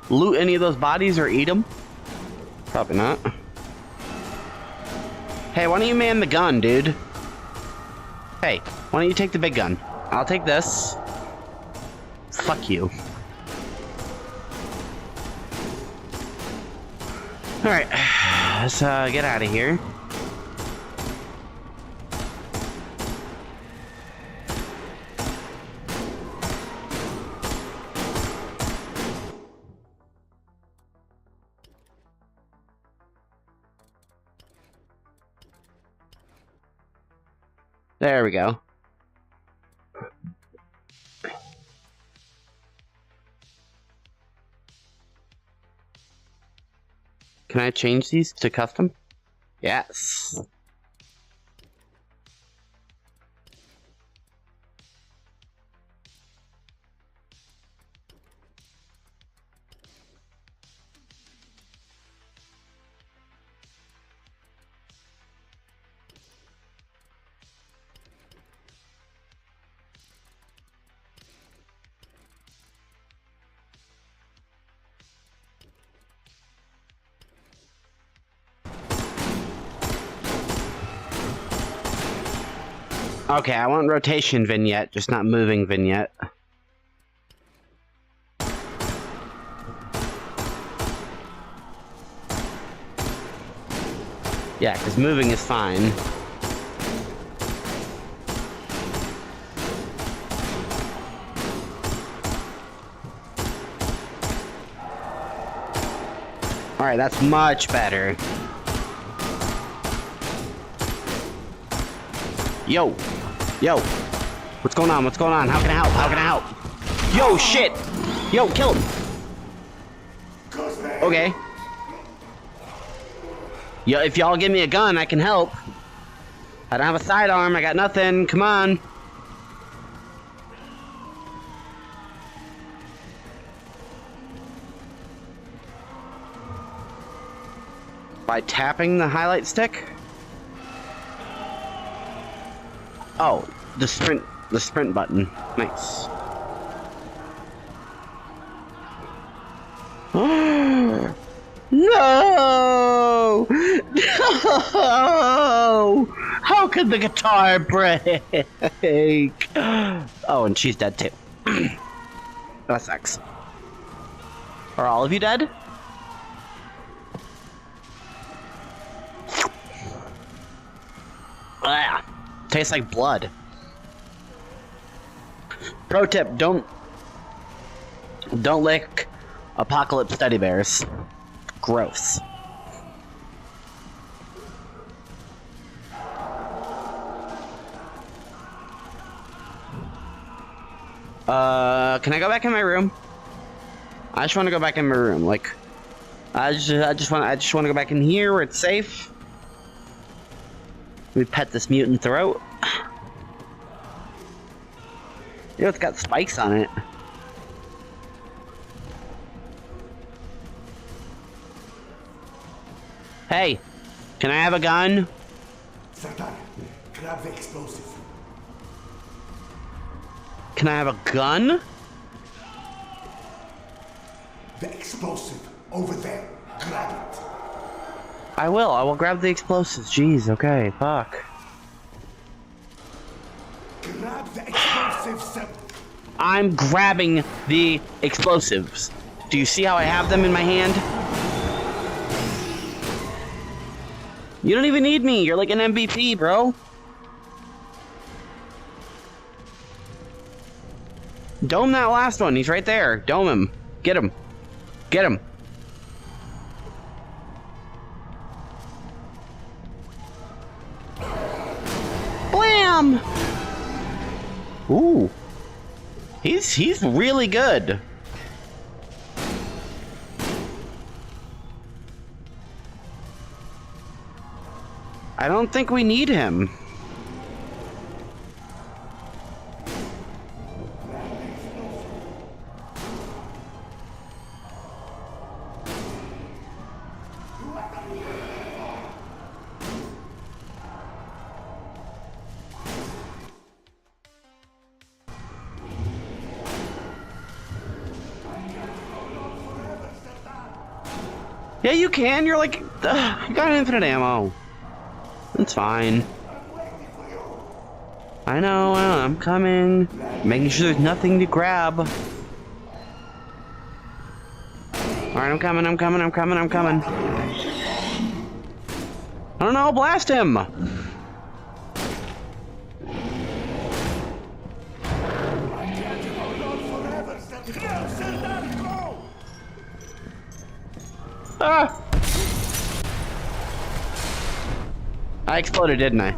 [SPEAKER 4] loot any of those bodies or eat them? Probably not. Hey, why don't you man the gun, dude? Hey, why don't you take the big gun? I'll take this. Fuck you. Alright, let's get out of here. There we go. Can I change these to custom? Yes. Okay, I want rotation vignette, just not moving vignette. Yeah, because moving is fine. Alright, that's much better. Yo! Yo! What's going on? What's going on? How can I help? How can I help? Yo, shit! Yo, kill him! Okay. Yo, if y'all give me a gun, I can help. I don't have a sidearm. I got nothing. Come on. By tapping the highlight stick? Oh, the sprint button. Nice. No! No! How could the guitar break? Oh, and she's dead too. That sucks. Are all of you dead? Ah, tastes like blood. Pro tip, don't lick Apocalypse teddy bears. Gross. Can I go back in my room? I just want to go back in my room. Like, I just want to go back in here where it's safe. We pet this mutant throat. You know, it's got spikes on it. Hey, can I have a gun?
[SPEAKER 7] Sardar, grab the explosive.
[SPEAKER 4] Can I have a gun?
[SPEAKER 7] The explosive over there. Grab it.
[SPEAKER 4] I will grab the explosives. Jeez, okay, fuck.
[SPEAKER 7] Grab the explosives.
[SPEAKER 4] I'm grabbing the explosives. Do you see how I have them in my hand? You don't even need me. You're like an MVP, bro. Dome that last one. He's right there. Dome him. Get him. Get him. Blam! Ooh. He's really good. I don't think we need him. Yeah, you can. You're like, you got infinite ammo. It's fine. I know, I'm coming. Making sure there's nothing to grab. Alright, I'm coming. I don't know, blast him! Ah! I exploded, didn't I?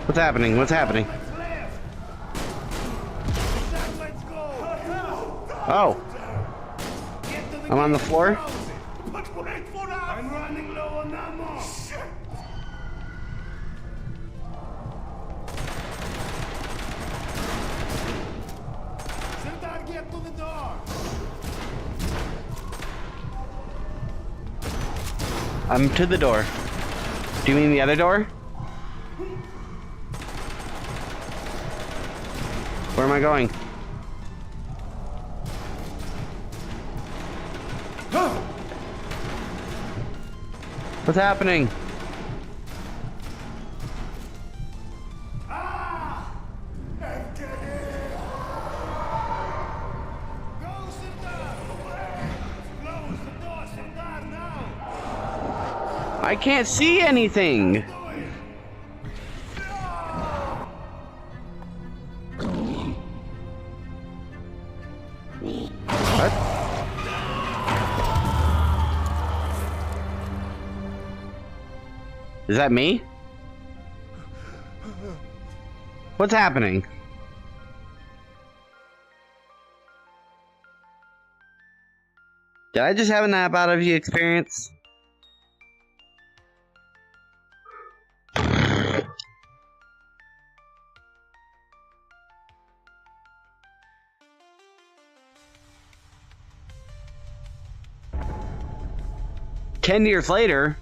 [SPEAKER 4] What's happening? What's happening? Oh. I'm on the floor?
[SPEAKER 3] I'm running low on ammo. Sardar, get to the door.
[SPEAKER 4] I'm to the door. Do you mean the other door? Where am I going? What's happening? I can't see anything. What? Is that me? What's happening? Did I just have a nap out of you experience? Ten years later.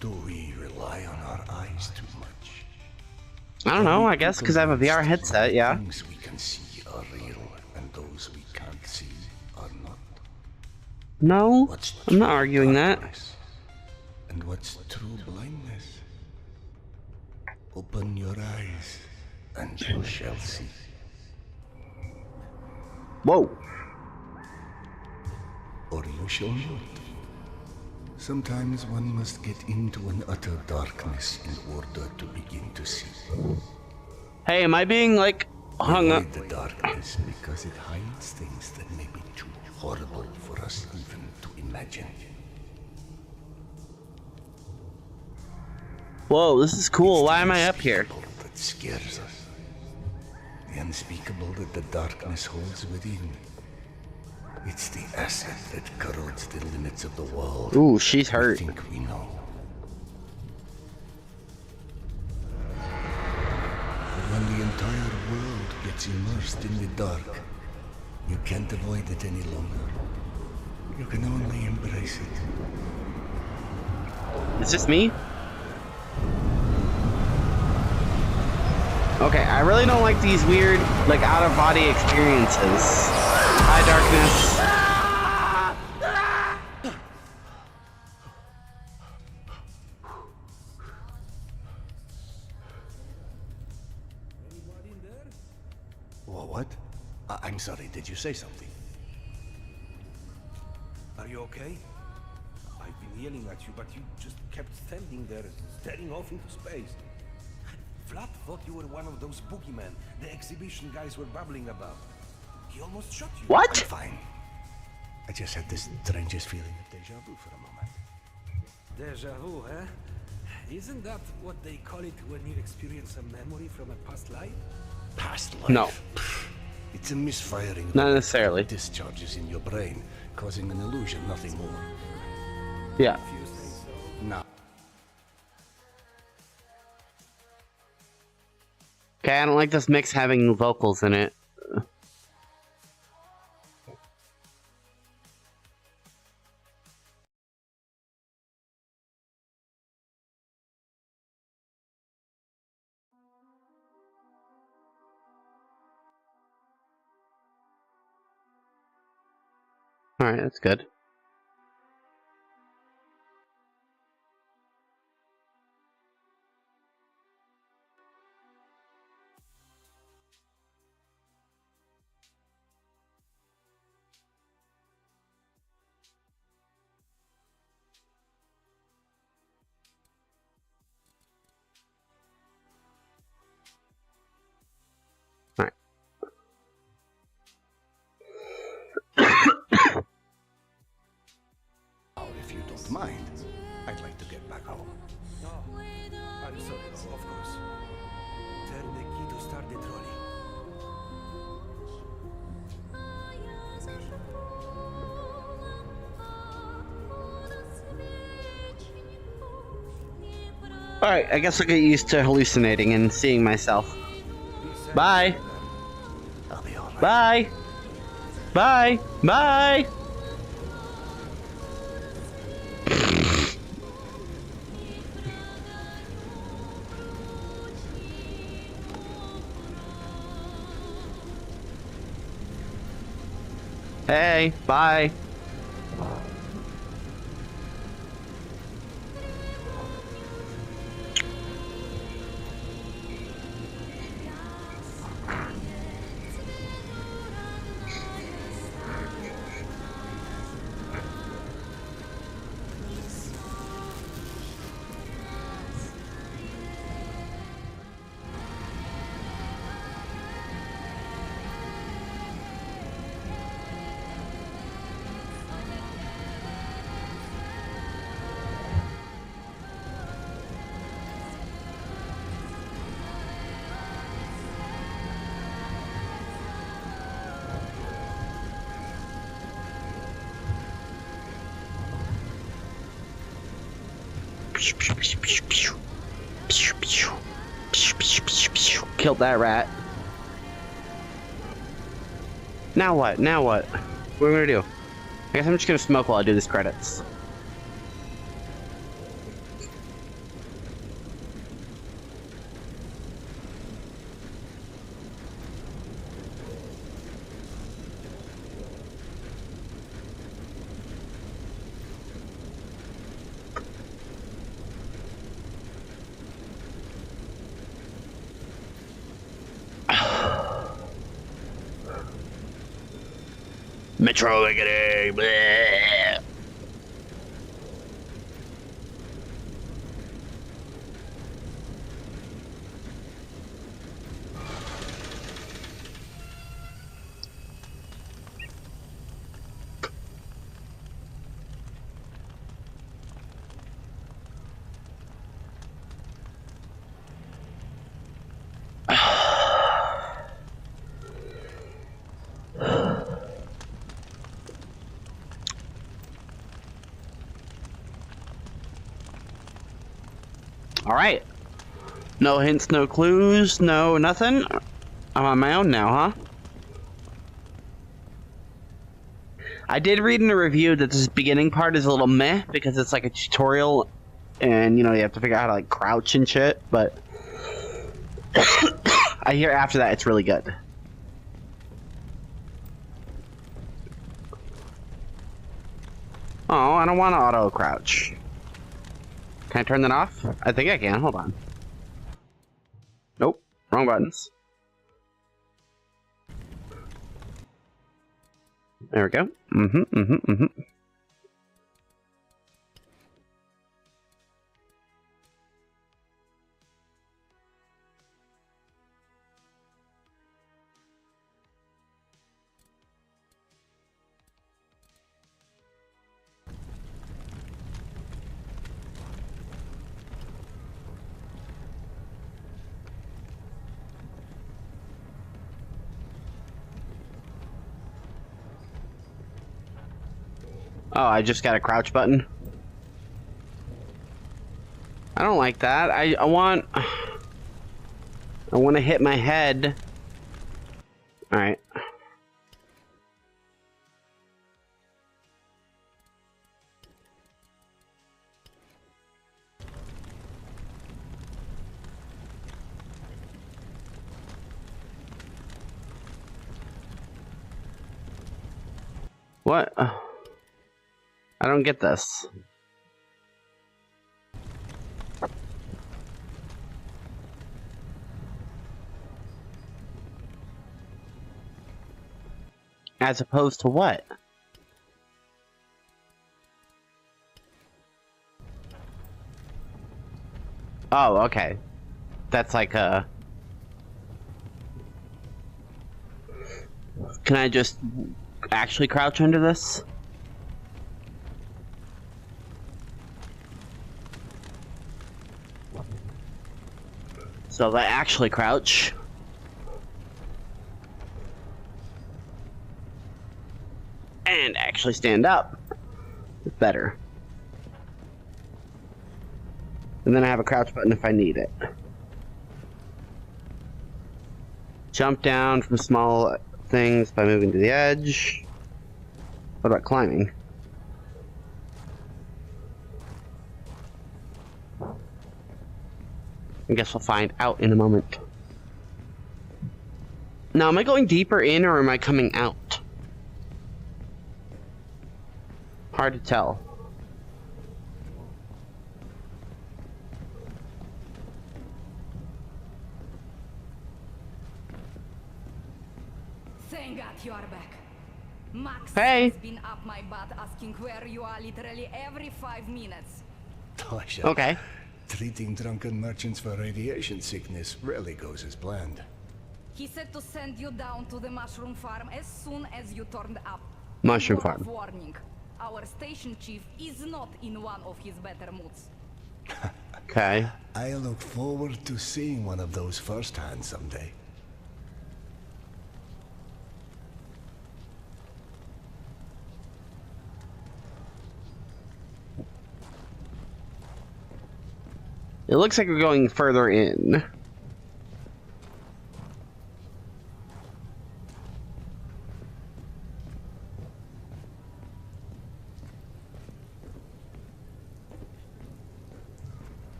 [SPEAKER 13] Do we rely on our eyes too much?
[SPEAKER 4] I don't know, I guess because I have a VR headset, yeah.
[SPEAKER 13] Things we can see are real, and those we can't see are not.
[SPEAKER 4] No, I'm not arguing that.
[SPEAKER 13] And what's true blindness? Open your eyes, and you shall see.
[SPEAKER 4] Whoa.
[SPEAKER 13] Or you shall not. Sometimes one must get into an utter darkness in order to begin to see.
[SPEAKER 4] Hey, am I being like hung up?
[SPEAKER 13] The darkness because it hides things that may be too horrible for us even to imagine.
[SPEAKER 4] Whoa, this is cool. Why am I up here?
[SPEAKER 13] That scares us.
[SPEAKER 7] unspeakable that the darkness holds within. It's the acid that corrodes the limits of the world.
[SPEAKER 4] Ooh, she's hurt.
[SPEAKER 7] We think we know. But when the entire world gets immersed in the dark, you can't avoid it any longer. You can only embrace it.
[SPEAKER 4] Is this me? Okay, I really don't like these weird, like, out-of-body experiences. Hi, darkness.
[SPEAKER 7] What? I'm sorry, did you say something?
[SPEAKER 3] Are you okay? I've been yelling at you, but you just kept standing there, staring off into space. Vlad thought you were one of those boogeymen the exhibition guys were babbling about. He almost shot you.
[SPEAKER 4] What?
[SPEAKER 7] I'm fine. I just had this strangest feeling of deja vu for a moment.
[SPEAKER 3] Deja vu, huh? Isn't that what they call it when you experience a memory from a past life?
[SPEAKER 7] Past life?
[SPEAKER 4] No.
[SPEAKER 7] It's a misfiring.
[SPEAKER 4] Not necessarily.
[SPEAKER 7] Discharges in your brain, causing an illusion, nothing more.
[SPEAKER 4] Yeah.
[SPEAKER 3] If you say so.
[SPEAKER 7] No.
[SPEAKER 4] Okay, I don't like this mix having vocals in it. Alright, that's good. Alright.
[SPEAKER 7] If you don't mind, I'd like to get back home.
[SPEAKER 3] No. I'm sorry, of course. Turn the key to start the trolley.
[SPEAKER 4] Alright, I guess I'll get used to hallucinating and seeing myself. Bye!
[SPEAKER 7] I'll be alright.
[SPEAKER 4] Bye! Bye! Bye! Hey, bye. Killed that rat. Now what? Now what? What am I gonna do? I guess I'm just gonna smoke while I do these credits. Metro Wiggity, bleh. Alright. No hints, no clues, no nothing. I'm on my own now, huh? I did read in a review that this beginning part is a little meh because it's like a tutorial and, you know, you have to figure out how to, like, crouch and shit, but I hear after that it's really good. Oh, I don't want to auto crouch. Can I turn that off? I think I can. Hold on. Nope. Wrong buttons. There we go. Oh, I just got a crouch button. I don't like that. I want to hit my head. All right. What? I don't get this. As opposed to what? Oh, okay. That's like a... Can I just actually crouch under this? So if I actually crouch... and actually stand up, it's better. And then I have a crouch button if I need it. Jump down from small things by moving to the edge. What about climbing? I guess we'll find out in a moment. Now, am I going deeper in or am I coming out? Hard to tell.
[SPEAKER 15] Thank God you are back. Max
[SPEAKER 4] Hey.
[SPEAKER 15] has been up my butt asking where you are literally every 5 minutes.
[SPEAKER 7] Tasha,
[SPEAKER 4] Okay.
[SPEAKER 7] treating drunken merchants for radiation sickness rarely goes as planned.
[SPEAKER 15] He said to send you down to the mushroom farm as soon as you turned up.
[SPEAKER 4] Mushroom
[SPEAKER 15] Word
[SPEAKER 4] farm.
[SPEAKER 15] of warning. Our station chief is not in one of his better moods.
[SPEAKER 4] Okay.
[SPEAKER 7] I look forward to seeing one of those firsthand someday.
[SPEAKER 4] It looks like we're going further in.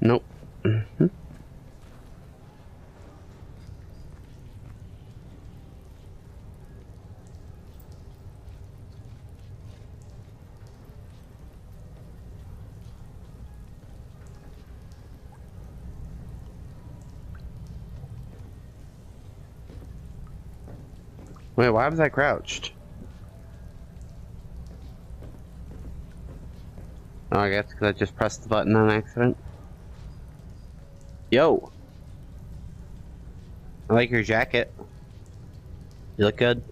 [SPEAKER 4] Nope. Wait, why was I crouched? Oh, I guess because I just pressed the button on accident. Yo! I like your jacket. You look good.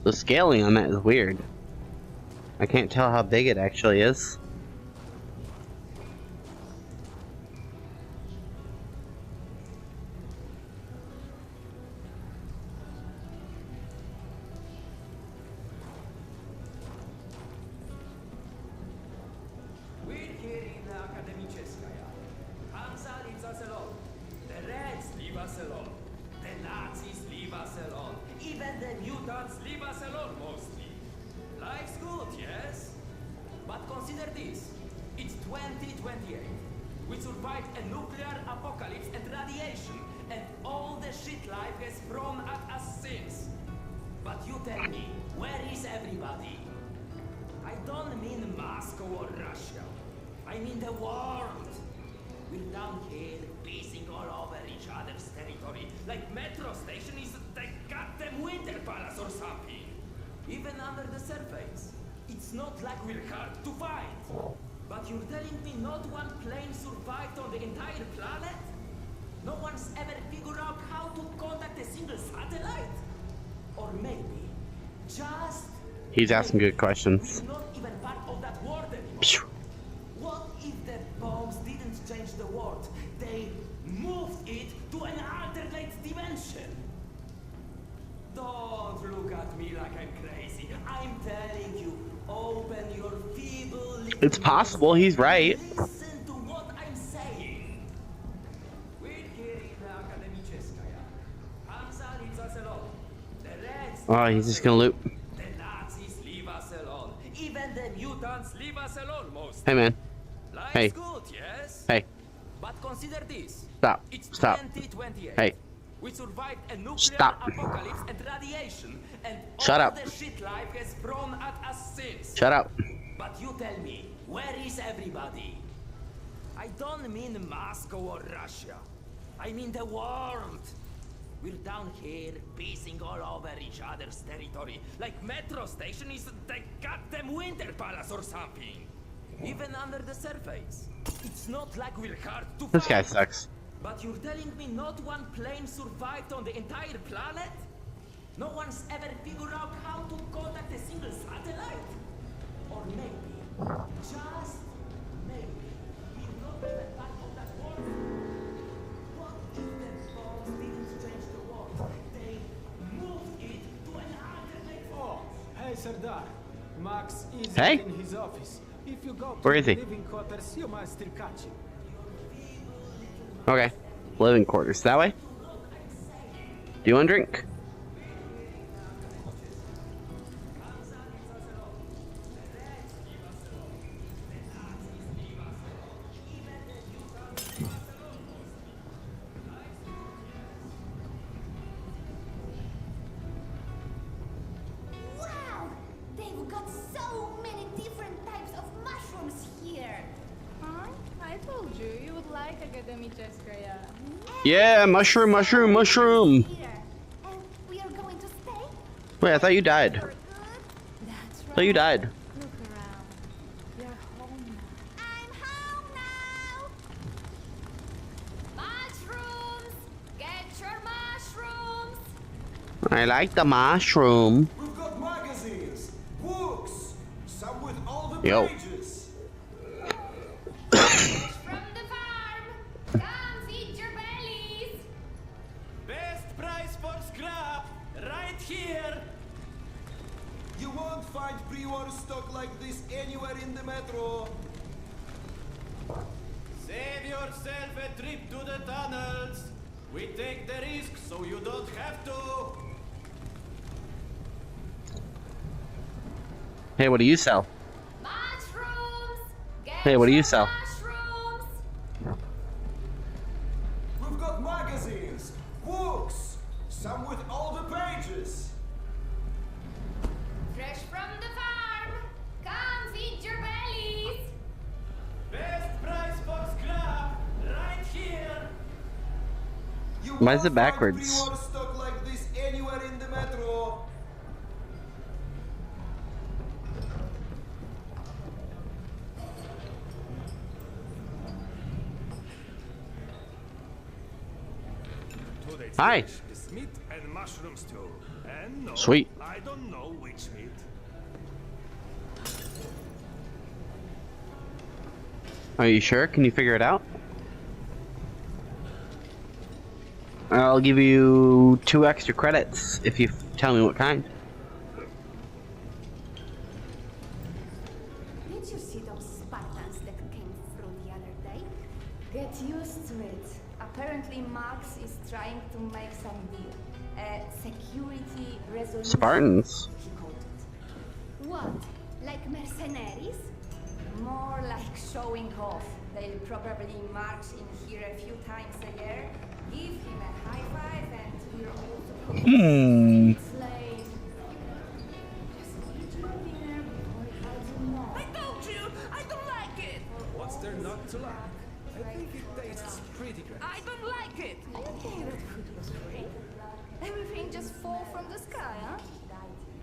[SPEAKER 4] The scaling on that is weird. I can't tell how big it actually is. He's asking good questions.
[SPEAKER 16] What if the bombs didn't change the world? They moved it to an alternate dimension. Don't look at me like I'm crazy. I'm telling you, open your feeble little
[SPEAKER 4] It's possible, he's right.
[SPEAKER 16] listen to what I'm saying.
[SPEAKER 4] Oh, he's just gonna loop.
[SPEAKER 16] The Nazis leave us alone. Even the mutants leave us alone most.
[SPEAKER 4] Hey, man.
[SPEAKER 16] Life's
[SPEAKER 4] Hey.
[SPEAKER 16] good, yes?
[SPEAKER 4] Hey.
[SPEAKER 16] But consider this.
[SPEAKER 4] Stop.
[SPEAKER 16] It's
[SPEAKER 4] Stop.
[SPEAKER 16] 2028.
[SPEAKER 4] Hey.
[SPEAKER 16] We survived a nuclear
[SPEAKER 4] Stop.
[SPEAKER 16] apocalypse and radiation, and
[SPEAKER 4] Shut
[SPEAKER 16] all
[SPEAKER 4] up.
[SPEAKER 16] the shit life has thrown at us since.
[SPEAKER 4] Shut up.
[SPEAKER 16] But you tell me, where is everybody? I don't mean Moscow or Russia. I mean the world. We're down here, pissing all over each other's territory, like metro station is the goddamn Winter Palace or something. Even under the surface, it's not like we're hard to
[SPEAKER 4] This guy
[SPEAKER 16] find.
[SPEAKER 4] sucks.
[SPEAKER 16] But you're telling me not one plane survived on the entire planet? No one's ever figured out how to contact a single satellite? Or maybe, just maybe, we're not even part of that world. What if the bombs didn't change the world? They moved it to an alternate...
[SPEAKER 17] Oh, hey Sardar. Max is
[SPEAKER 4] Hey.
[SPEAKER 17] in his office. If you go to
[SPEAKER 4] Where is
[SPEAKER 17] the
[SPEAKER 4] he?
[SPEAKER 17] living quarters, you might still catch him.
[SPEAKER 4] Okay. Living quarters. That way? Do you want a drink?
[SPEAKER 18] Wow! They've got so many different types of mushrooms here.
[SPEAKER 19] Huh? I told you, you would like Akademicheskaya.
[SPEAKER 4] Yeah, mushroom, mushroom, mushroom.
[SPEAKER 18] And we are going to stay?
[SPEAKER 4] Wait, I thought you died.
[SPEAKER 18] That's
[SPEAKER 4] I thought you died.
[SPEAKER 19] Look around. You're home now.
[SPEAKER 18] I'm home now!
[SPEAKER 15] Mushrooms! Get your mushrooms!
[SPEAKER 4] I like the mushroom.
[SPEAKER 20] We've got magazines, books, some with all the
[SPEAKER 4] Yo.
[SPEAKER 20] pages.
[SPEAKER 15] From the farm! Come feed your bellies!
[SPEAKER 17] Best price for scrap, right here.
[SPEAKER 20] You won't find pre-war stock like this anywhere in the metro.
[SPEAKER 17] Save yourself a trip to the tunnels. We take the risk so you don't have to.
[SPEAKER 4] Hey, what do you sell?
[SPEAKER 15] Mushrooms! Get
[SPEAKER 4] Hey, what do you
[SPEAKER 15] your
[SPEAKER 4] sell?
[SPEAKER 15] mushrooms!
[SPEAKER 20] We've got magazines, books, some with all the pages.
[SPEAKER 15] Fresh from the farm! Come feed your bellies!
[SPEAKER 17] Best price for scrap, right here.
[SPEAKER 20] You
[SPEAKER 4] Why is
[SPEAKER 20] won't
[SPEAKER 4] it backwards?
[SPEAKER 20] find pre-war stock like this anywhere in the metro.
[SPEAKER 8] Today's
[SPEAKER 4] Hi.
[SPEAKER 8] dish is meat and
[SPEAKER 13] mushrooms too. And no,
[SPEAKER 4] Sweet.
[SPEAKER 13] I don't know which meat.
[SPEAKER 4] Are you sure? Can you figure it out? I'll give you 2 extra credits if you tell me what kind.
[SPEAKER 18] Did you see those Spartans that came through the other day?
[SPEAKER 15] Get used to it. Apparently Max is trying to make some deal. A security resolution.
[SPEAKER 4] Spartans?
[SPEAKER 15] He called it.
[SPEAKER 18] What? Like mercenaries?
[SPEAKER 15] More like showing off. They'll probably march in here a few times a year. Give him a high five and we're also slave. Just eat your dinner before it tells you no.
[SPEAKER 16] I told you, I don't like it.
[SPEAKER 20] What's there not to like? I think it tastes pretty great.
[SPEAKER 16] I don't like it.
[SPEAKER 15] I didn't think that food was free. Everything just fall from the sky, huh?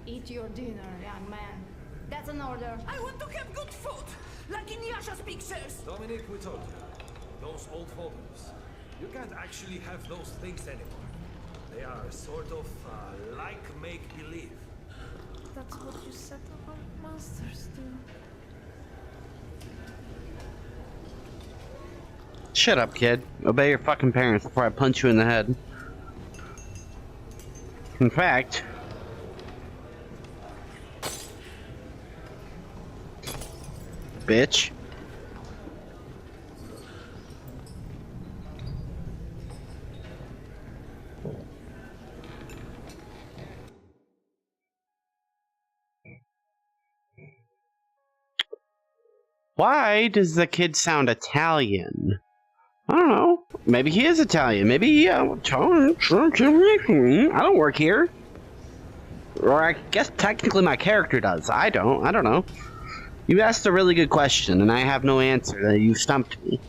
[SPEAKER 19] Eat your dinner, young man.
[SPEAKER 15] That's an order.
[SPEAKER 16] I want to have good food, like in Yasha's pictures.
[SPEAKER 20] Dominic, we told you. Those old photos. You can't actually have those things anymore. They are a sort of like make-believe.
[SPEAKER 19] That's what you said about monsters do.
[SPEAKER 4] Shut up, kid. Obey your fucking parents before I punch you in the head. In fact... Bitch. Why does the kid sound Italian? I don't know. Maybe he is Italian. Maybe I don't work here. Or I guess technically my character does. I don't know. You asked a really good question, and I have no answer. You stumped me.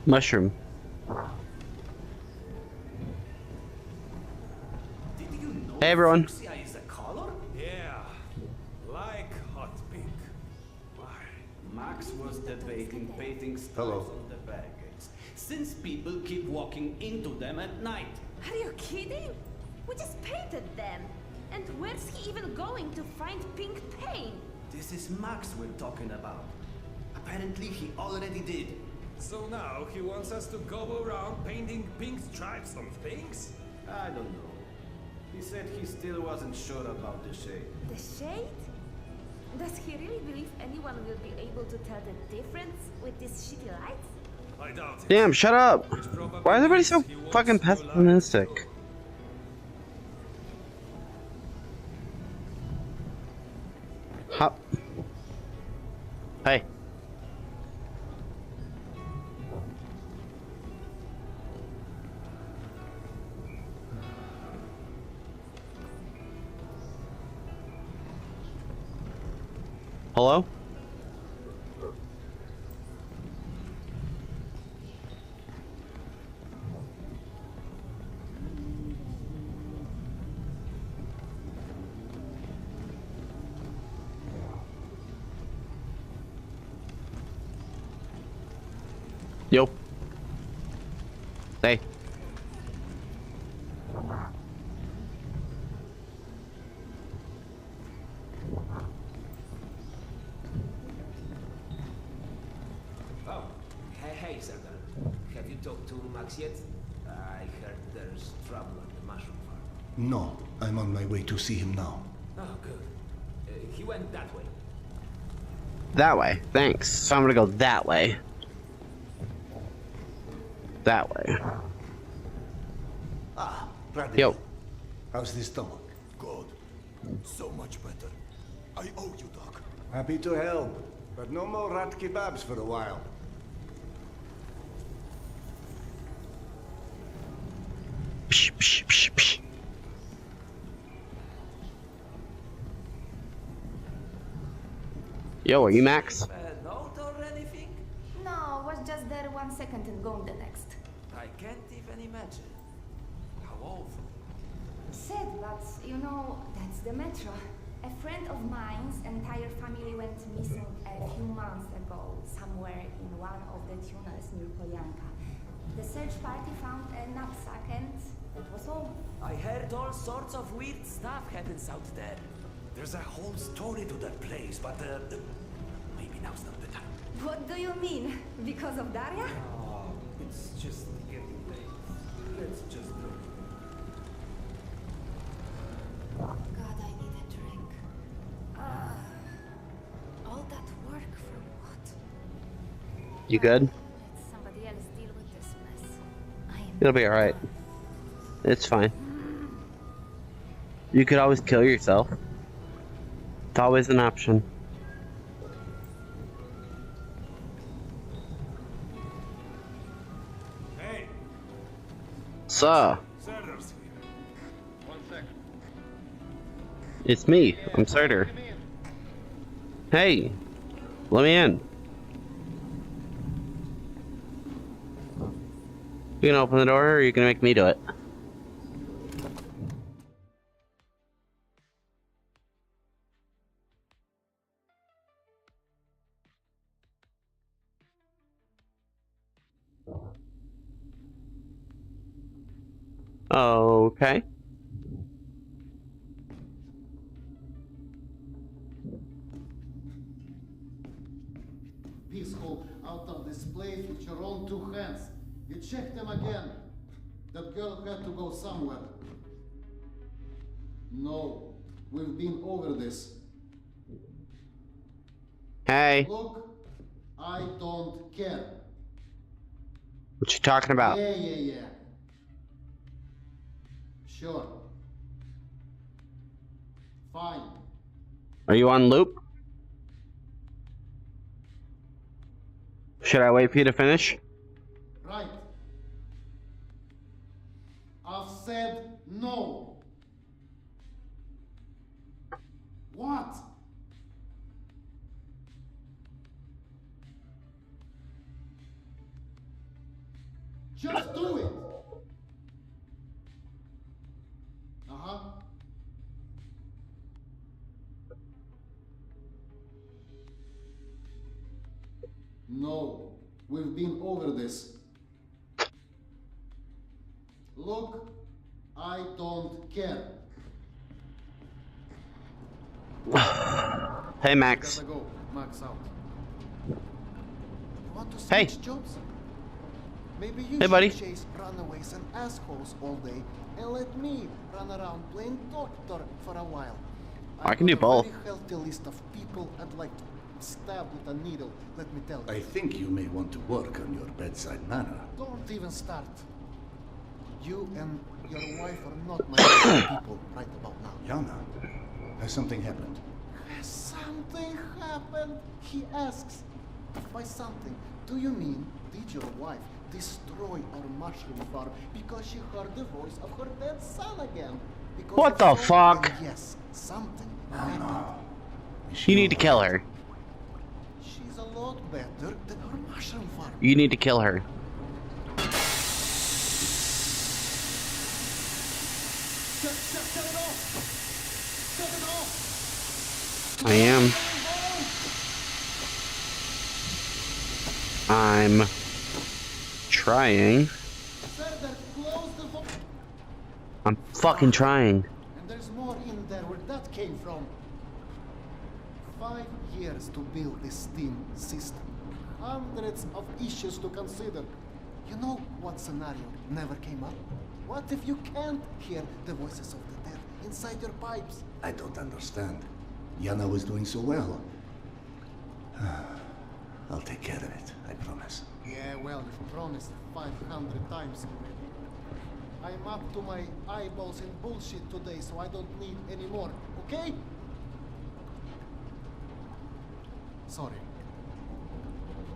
[SPEAKER 4] Mushroom. Hey everyone.
[SPEAKER 20] Fuchsia is a color? Yeah, like hot pink. Why?
[SPEAKER 17] Max was debating painting stars on the barricades, since people keep walking into them at night.
[SPEAKER 18] Are you kidding? We just painted them. And where's he even going to find pink paint?
[SPEAKER 17] This is Max we're talking about. Apparently he already did.
[SPEAKER 20] So now he wants us to go around painting pink stripes on things?
[SPEAKER 17] I don't know. He said he still wasn't sure about the shade.
[SPEAKER 18] The shade? Does he really believe anyone will be able to tell the difference with these shitty lights?
[SPEAKER 20] I doubt it.
[SPEAKER 4] Damn, shut up. Why is everybody so fucking pessimistic? Hop. Hey. Hello? Yo. Hey.
[SPEAKER 20] Oh, hey, Sardar. Have you talked to Max yet? I heard there's trouble at the mushroom farm.
[SPEAKER 7] No, I'm on my way to see him now.
[SPEAKER 20] Oh, good. He went that way.
[SPEAKER 4] That way. Thanks. So I'm gonna go that way. That way.
[SPEAKER 7] Ah, Brady.
[SPEAKER 4] Yo.
[SPEAKER 7] How's the stomach?
[SPEAKER 13] Good. So much better. I owe you, Doc.
[SPEAKER 7] Happy to help, but no more rat kebabs for a while.
[SPEAKER 4] Psh, psh, psh, psh. Yo, are you Max?
[SPEAKER 16] Note or anything?
[SPEAKER 15] No, was just there 1 second and gone the next.
[SPEAKER 16] I can't even imagine. How awful.
[SPEAKER 15] sad, but you know, that's the metro. A friend of mine's entire family went missing a few months ago, somewhere in one of the tunnels near Polyanka. The search party found a knapsack and that was all.
[SPEAKER 16] I heard all sorts of weird stuff happens out there.
[SPEAKER 20] There's a whole story to that place, but maybe now's not the time.
[SPEAKER 15] What do you mean? Because of Daria?
[SPEAKER 20] Oh, it's just getting late. Let's just go.
[SPEAKER 15] God, I need a drink. All that work for what?
[SPEAKER 4] You good?
[SPEAKER 15] Let somebody else deal with this mess.
[SPEAKER 4] It'll be alright. It's fine. You could always kill yourself. It's always an option.
[SPEAKER 20] Hey,
[SPEAKER 4] So,
[SPEAKER 20] Serdar's here. 1 second.
[SPEAKER 4] it's me. I'm Surtur. Hey, let me in. You gonna open the door, or are you gonna make me do it? Okay.
[SPEAKER 21] This hole out of this place with your own 2 hands. You check them again. That girl had to go somewhere. No, we've been over this.
[SPEAKER 4] Hey,
[SPEAKER 21] Look, I don't care.
[SPEAKER 4] what you talking about?
[SPEAKER 21] Yeah. Sure. Fine.
[SPEAKER 4] Are you on loop? Should I wait for you to finish?
[SPEAKER 21] Right. I've said no. What? Just do it. Uh-huh. No, we've been over this. Look, I don't care.
[SPEAKER 4] Hey, Max.
[SPEAKER 21] Gotta go. Max out.
[SPEAKER 22] Want to
[SPEAKER 4] Hey.
[SPEAKER 22] switch jobs? Maybe you
[SPEAKER 4] Hey,
[SPEAKER 22] should
[SPEAKER 4] buddy.
[SPEAKER 22] chase runaways and assholes all day and let me run around playing doctor for a while.
[SPEAKER 4] I can do
[SPEAKER 22] I've got
[SPEAKER 4] both.
[SPEAKER 22] a very healthy list of people I'd like to stab with a needle, let me tell you.
[SPEAKER 7] I think you may want to work on your bedside manner.
[SPEAKER 22] Don't even start. You and your wife are not my favorite people right about now.
[SPEAKER 7] Yana, has something happened?
[SPEAKER 22] Has something happened? He asks. By something, do you mean did your wife destroy our mushroom farm because she heard the voice of her dead son again? Because
[SPEAKER 4] What
[SPEAKER 22] if
[SPEAKER 4] the
[SPEAKER 22] so,
[SPEAKER 4] fuck?
[SPEAKER 22] then yes, something happened.
[SPEAKER 4] You need to kill her.
[SPEAKER 22] She's a lot better than her mushroom farm.
[SPEAKER 4] You need to kill her.
[SPEAKER 22] Shut it off! Shut it off!
[SPEAKER 4] I am. I'm trying.
[SPEAKER 22] Serdar, close the vo-
[SPEAKER 4] I'm fucking trying.
[SPEAKER 22] And there's more in there where that came from. 5 years to build this steam system. Hundreds of issues to consider. You know what scenario never came up? What if you can't hear the voices of the dead inside your pipes?
[SPEAKER 7] I don't understand. Yana was doing so well. I'll take care of it, I promise.
[SPEAKER 22] Yeah, well, you've promised 500 times already. I'm up to my eyeballs in bullshit today, so I don't need any more, okay? Sorry.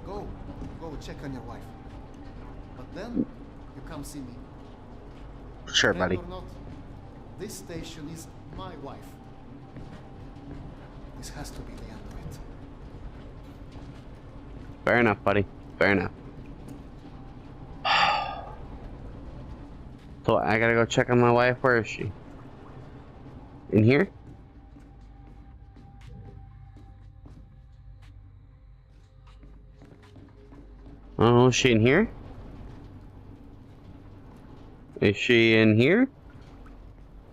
[SPEAKER 22] Go check on your wife. But then, you come see me.
[SPEAKER 4] Sure, buddy.
[SPEAKER 22] Friend or not, this station is my wife. This has to be the end of it.
[SPEAKER 4] Fair enough, buddy. Fair enough. So I gotta go check on my wife. Where is she? In here? Oh, is she in here? Is she in here?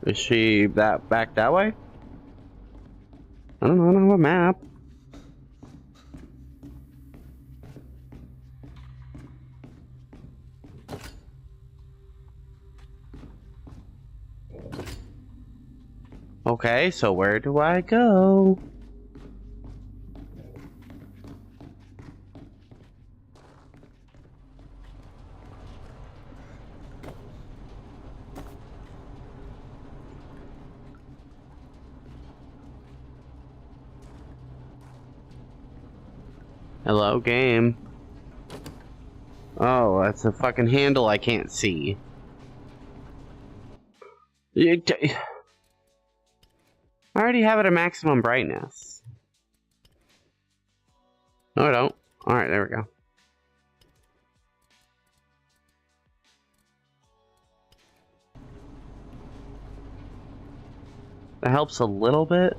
[SPEAKER 4] Is she back that way? I don't have a map. Okay, so where do I go? Hello, game. Oh, that's a fucking handle I can't see. I already have it at maximum brightness. No, I don't. Alright, there we go. That helps a little bit.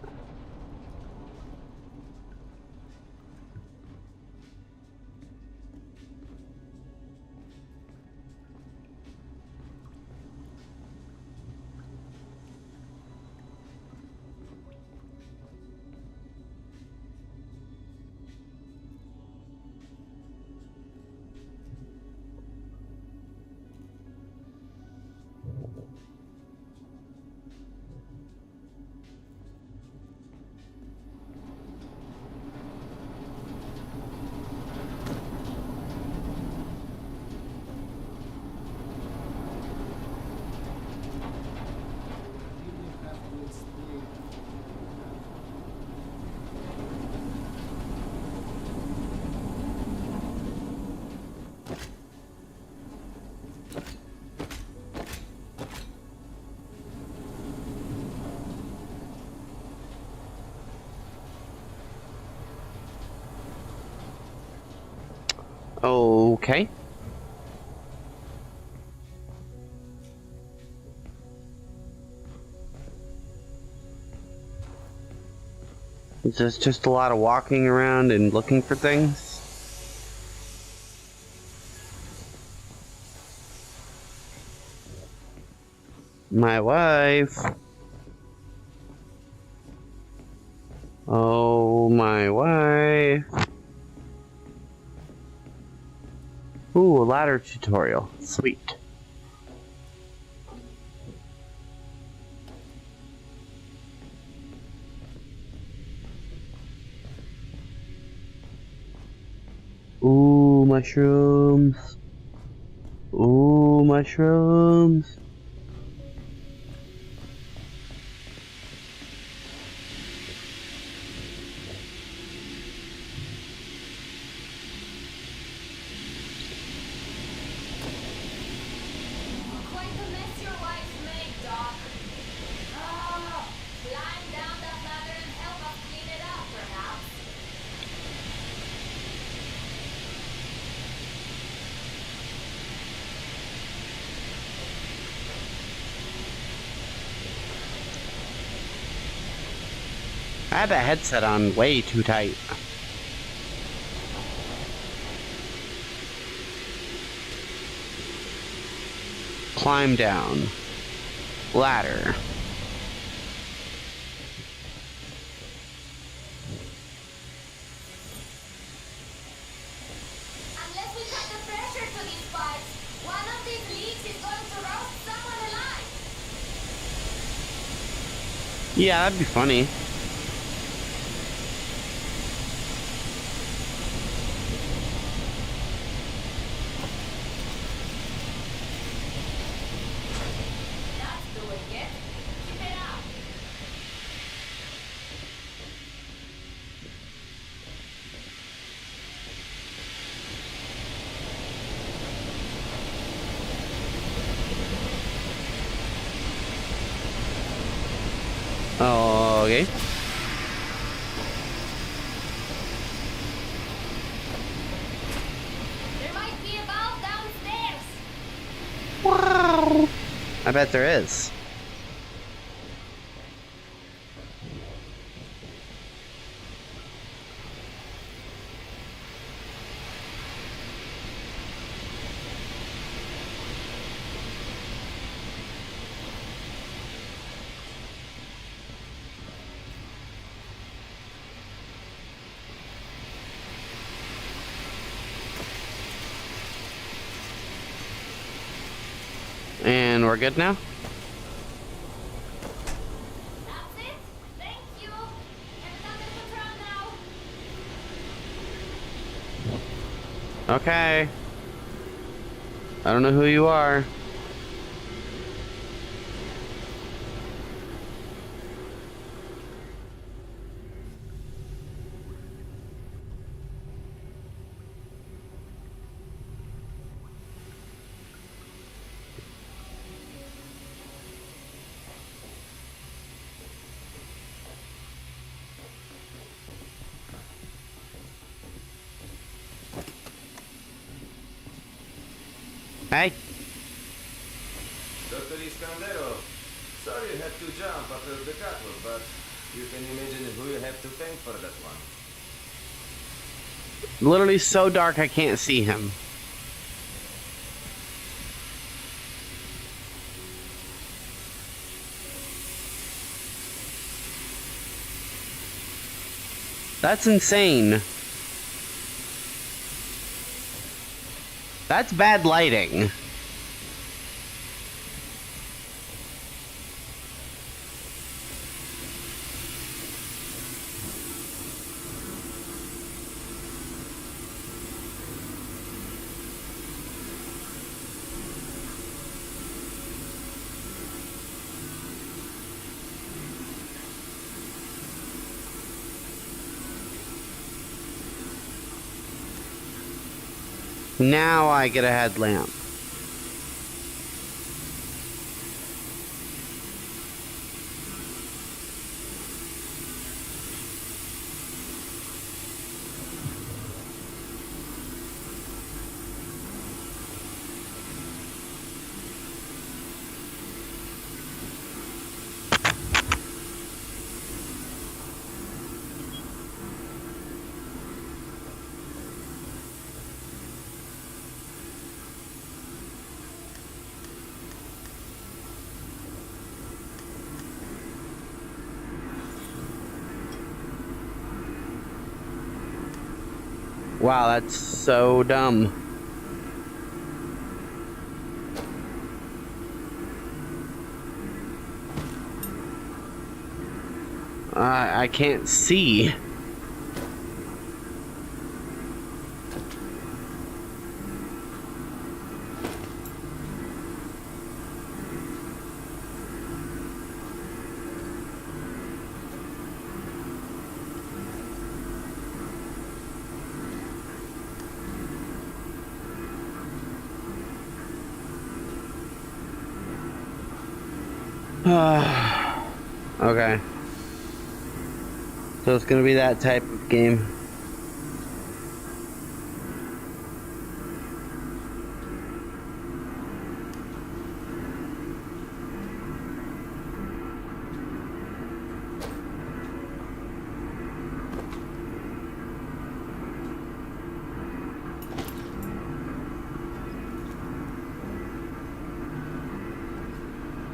[SPEAKER 4] Okay. Is this just a lot of walking around and looking for things? My wife. Oh, my wife. Ooh, a ladder tutorial. Sweet. Ooh, mushrooms. Ooh, mushrooms. I had that headset on way too tight. Climb down. Ladder.
[SPEAKER 15] Unless we cut the pressure to these pipes, one of these leaks is going to roast someone alive.
[SPEAKER 4] Yeah, that'd be funny. Okay.
[SPEAKER 15] There might be a valve downstairs.
[SPEAKER 4] Wow. I bet there is. we're good now?
[SPEAKER 15] That's it. Thank you. Everything under control now.
[SPEAKER 4] Okay. I don't know who you are. Hey.
[SPEAKER 6] Dr. Iscandero, sorry you had to jump after the cattle, but you can imagine who you have to thank for that one.
[SPEAKER 4] Literally so dark I can't see him. That's insane. That's bad lighting. Now I get a headlamp. Wow, that's so dumb. I can't see. Okay. So it's gonna be that type of game.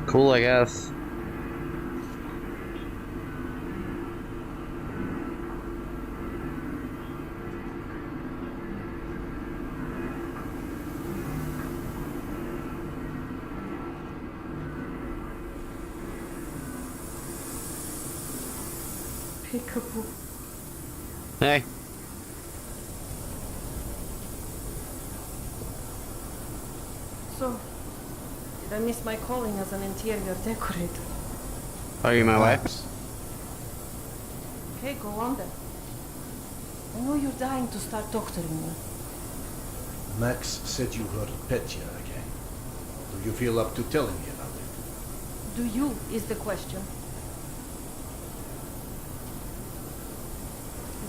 [SPEAKER 4] Cool, I guess.
[SPEAKER 18] Peekaboo.
[SPEAKER 4] Hey.
[SPEAKER 18] So, did I miss my calling as an interior decorator?
[SPEAKER 4] Are you my wife?
[SPEAKER 18] Okay, go on then. I know you're dying to start doctoring me.
[SPEAKER 21] Max said you heard Petya again. Do you feel up to telling me about it?
[SPEAKER 18] Do you, is the question.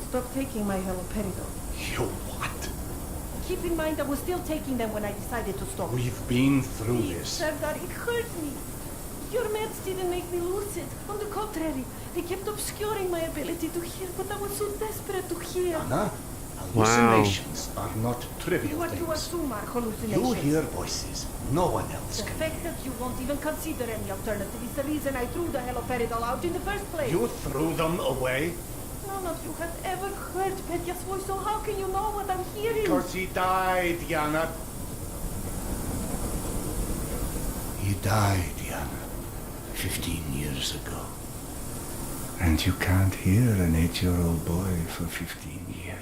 [SPEAKER 18] Stop taking my haloperidol.
[SPEAKER 21] You what?
[SPEAKER 18] Keep in mind I was still taking them when I decided to stop.
[SPEAKER 21] We've been through
[SPEAKER 18] Please,
[SPEAKER 21] this.
[SPEAKER 18] Serdar, it hurt me. Your meds didn't make me lucid. On the contrary, they kept obscuring my ability to hear, but I was so desperate to hear.
[SPEAKER 21] Anna, hallucinations are not trivial
[SPEAKER 18] What you
[SPEAKER 21] things.
[SPEAKER 18] assume are hallucinations.
[SPEAKER 21] You hear voices. No one else
[SPEAKER 18] The
[SPEAKER 21] can.
[SPEAKER 18] fact that you won't even consider any alternative is the reason I threw the haloperidol out in the first place.
[SPEAKER 21] You threw them away?
[SPEAKER 18] None of you have ever heard Petya's voice, so how can you know what I'm hearing?
[SPEAKER 21] Because he died, Yana.
[SPEAKER 7] You died young, 15 years ago. And you can't hear an 8-year-old boy for 15 years.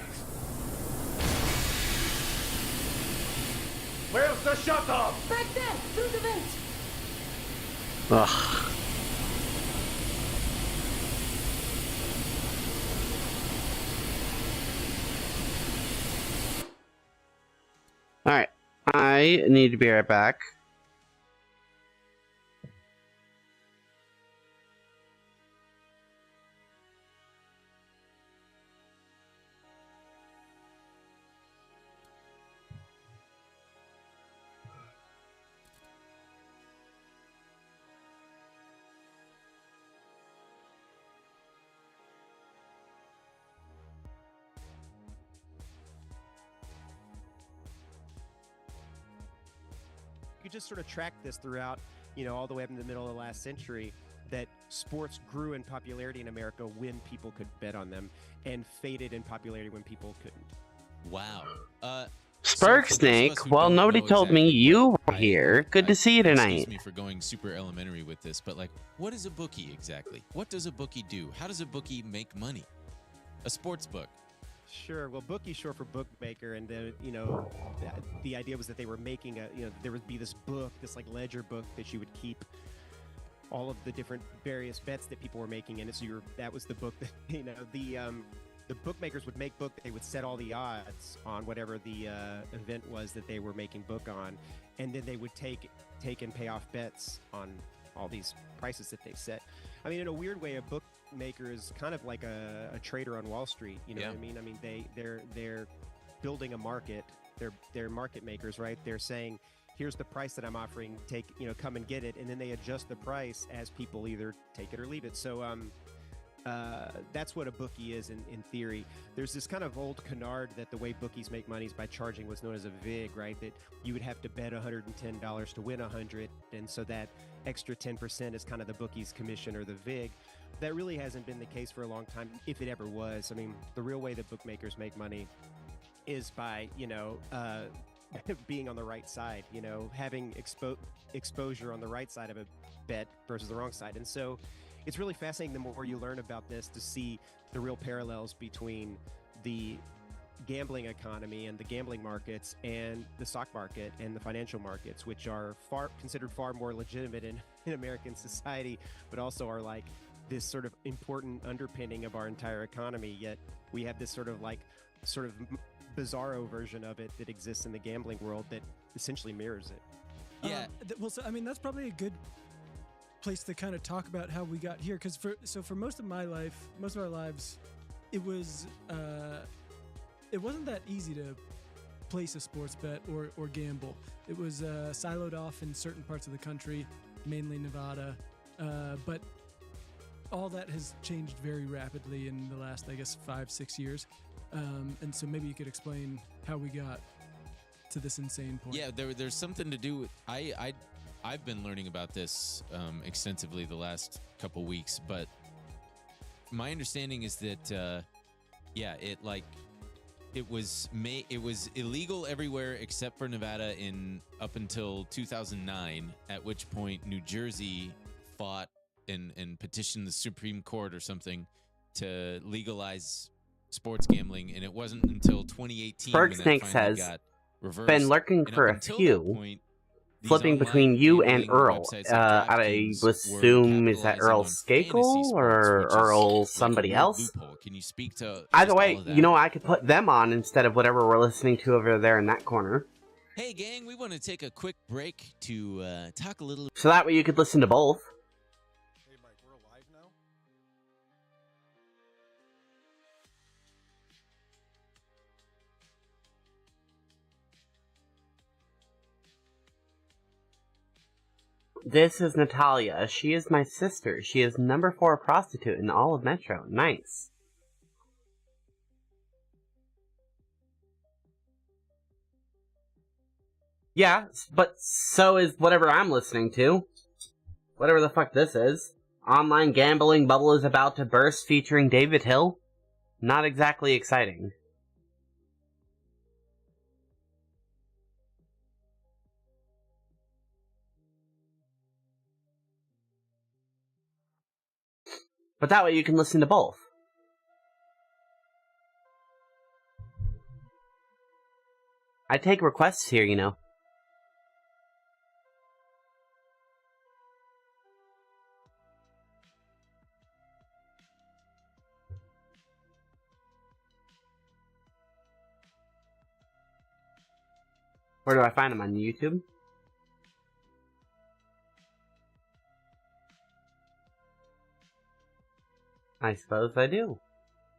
[SPEAKER 20] Where's the shuttle?
[SPEAKER 18] Back there, through the vent.
[SPEAKER 4] Ugh. Alright, I need to be right back.
[SPEAKER 14] You just sort of track this throughout, all the way up in the middle of the last century, that sports grew in popularity in America when people could bet on them and faded in popularity when people couldn't.
[SPEAKER 12] Wow.
[SPEAKER 4] Spark Snake, well, nobody told me you were here. Good to see you tonight.
[SPEAKER 12] Excuse me for going super elementary with this, but like, what is a bookie exactly? What does a bookie do? How does a bookie make money? A sports book.
[SPEAKER 14] Sure. Well, bookie short for bookmaker, and the idea was that they were making there would be this book, this like ledger book that you would keep all of the different various bets that people were making in it. So that was the book that the bookmakers would make book. They would set all the odds on whatever the event was that they were making book on, and then they would take and pay off bets on all these prices that they set. I mean, in a weird way, a bookmaker is kind of like a trader on Wall Street. You know what I mean? I mean, they're building a market. They're market makers, right? They're saying, here's the price that I'm offering. Come and get it, and then they adjust the price as people either take it or leave it. So that's what a bookie is in theory. There's this kind of old canard that the way bookies make money is by charging what's known as a vig, right? That you would have to bet $110 to win 100, and so that extra 10% is kind of the bookie's commission or the vig. That really hasn't been the case for a long time, if it ever was. I mean, the real way that bookmakers make money is by being on the right side, having exposure on the right side of a bet versus the wrong side. And so it's really fascinating the more you learn about this to see the real parallels between the gambling economy and the gambling markets and the stock market and the financial markets, which are considered far more legitimate in American society, but also are like this sort of important underpinning of our entire economy. Yet we have this sort of bizarro version of it that exists in the gambling world that essentially mirrors it.
[SPEAKER 12] Yeah.
[SPEAKER 11] Well, so, I mean, that's probably a good place to kind of talk about how we got here, because for most of my life, most of our lives, it wasn't that easy to place a sports bet or gamble. It was siloed off in certain parts of the country, mainly Nevada, but all that has changed very rapidly in the last, I guess, 5-6 years. And so maybe you could explain how we got to this insane point.
[SPEAKER 12] Yeah, there's something to do with I've been learning about this extensively the last couple weeks, but my understanding is that it was illegal everywhere except for Nevada up until 2009, at which point New Jersey fought and petitioned the Supreme Court or something to legalize sports gambling, and it wasn't until 2018
[SPEAKER 4] Spark
[SPEAKER 12] when
[SPEAKER 4] Snake
[SPEAKER 12] that finally
[SPEAKER 4] says,
[SPEAKER 12] got reversed.
[SPEAKER 4] been lurking
[SPEAKER 12] And
[SPEAKER 4] for
[SPEAKER 12] up
[SPEAKER 4] a
[SPEAKER 12] until
[SPEAKER 4] few.
[SPEAKER 12] that point, these
[SPEAKER 4] Flipping
[SPEAKER 12] online
[SPEAKER 4] between you and
[SPEAKER 12] gambling
[SPEAKER 4] Earl.
[SPEAKER 12] websites like
[SPEAKER 4] I
[SPEAKER 12] DraftKings were
[SPEAKER 4] assume, is that
[SPEAKER 12] capitalizing
[SPEAKER 4] Earl
[SPEAKER 12] on
[SPEAKER 4] Skakel
[SPEAKER 12] fantasy sports,
[SPEAKER 4] or
[SPEAKER 12] which is
[SPEAKER 4] Earl
[SPEAKER 12] like
[SPEAKER 4] somebody
[SPEAKER 12] a weird
[SPEAKER 4] else?
[SPEAKER 12] loophole. Can you speak to
[SPEAKER 4] Either
[SPEAKER 12] just
[SPEAKER 4] way,
[SPEAKER 12] all of that?
[SPEAKER 4] I could put them on instead of whatever we're listening to over there in that corner.
[SPEAKER 12] Hey, gang, we want to take a quick break to talk a little.
[SPEAKER 4] So that way you could listen to both.
[SPEAKER 8] Hey, Mike, we're alive now?
[SPEAKER 4] This is Natalia. She is my sister. She is number 4 prostitute in all of Metro. Nice. Yeah, but so is whatever I'm listening to. Whatever the fuck this is. Online gambling bubble is about to burst featuring David Hill. Not exactly exciting. But that way you can listen to both. I take requests here, you know. Where do I find them? On YouTube? I suppose I do.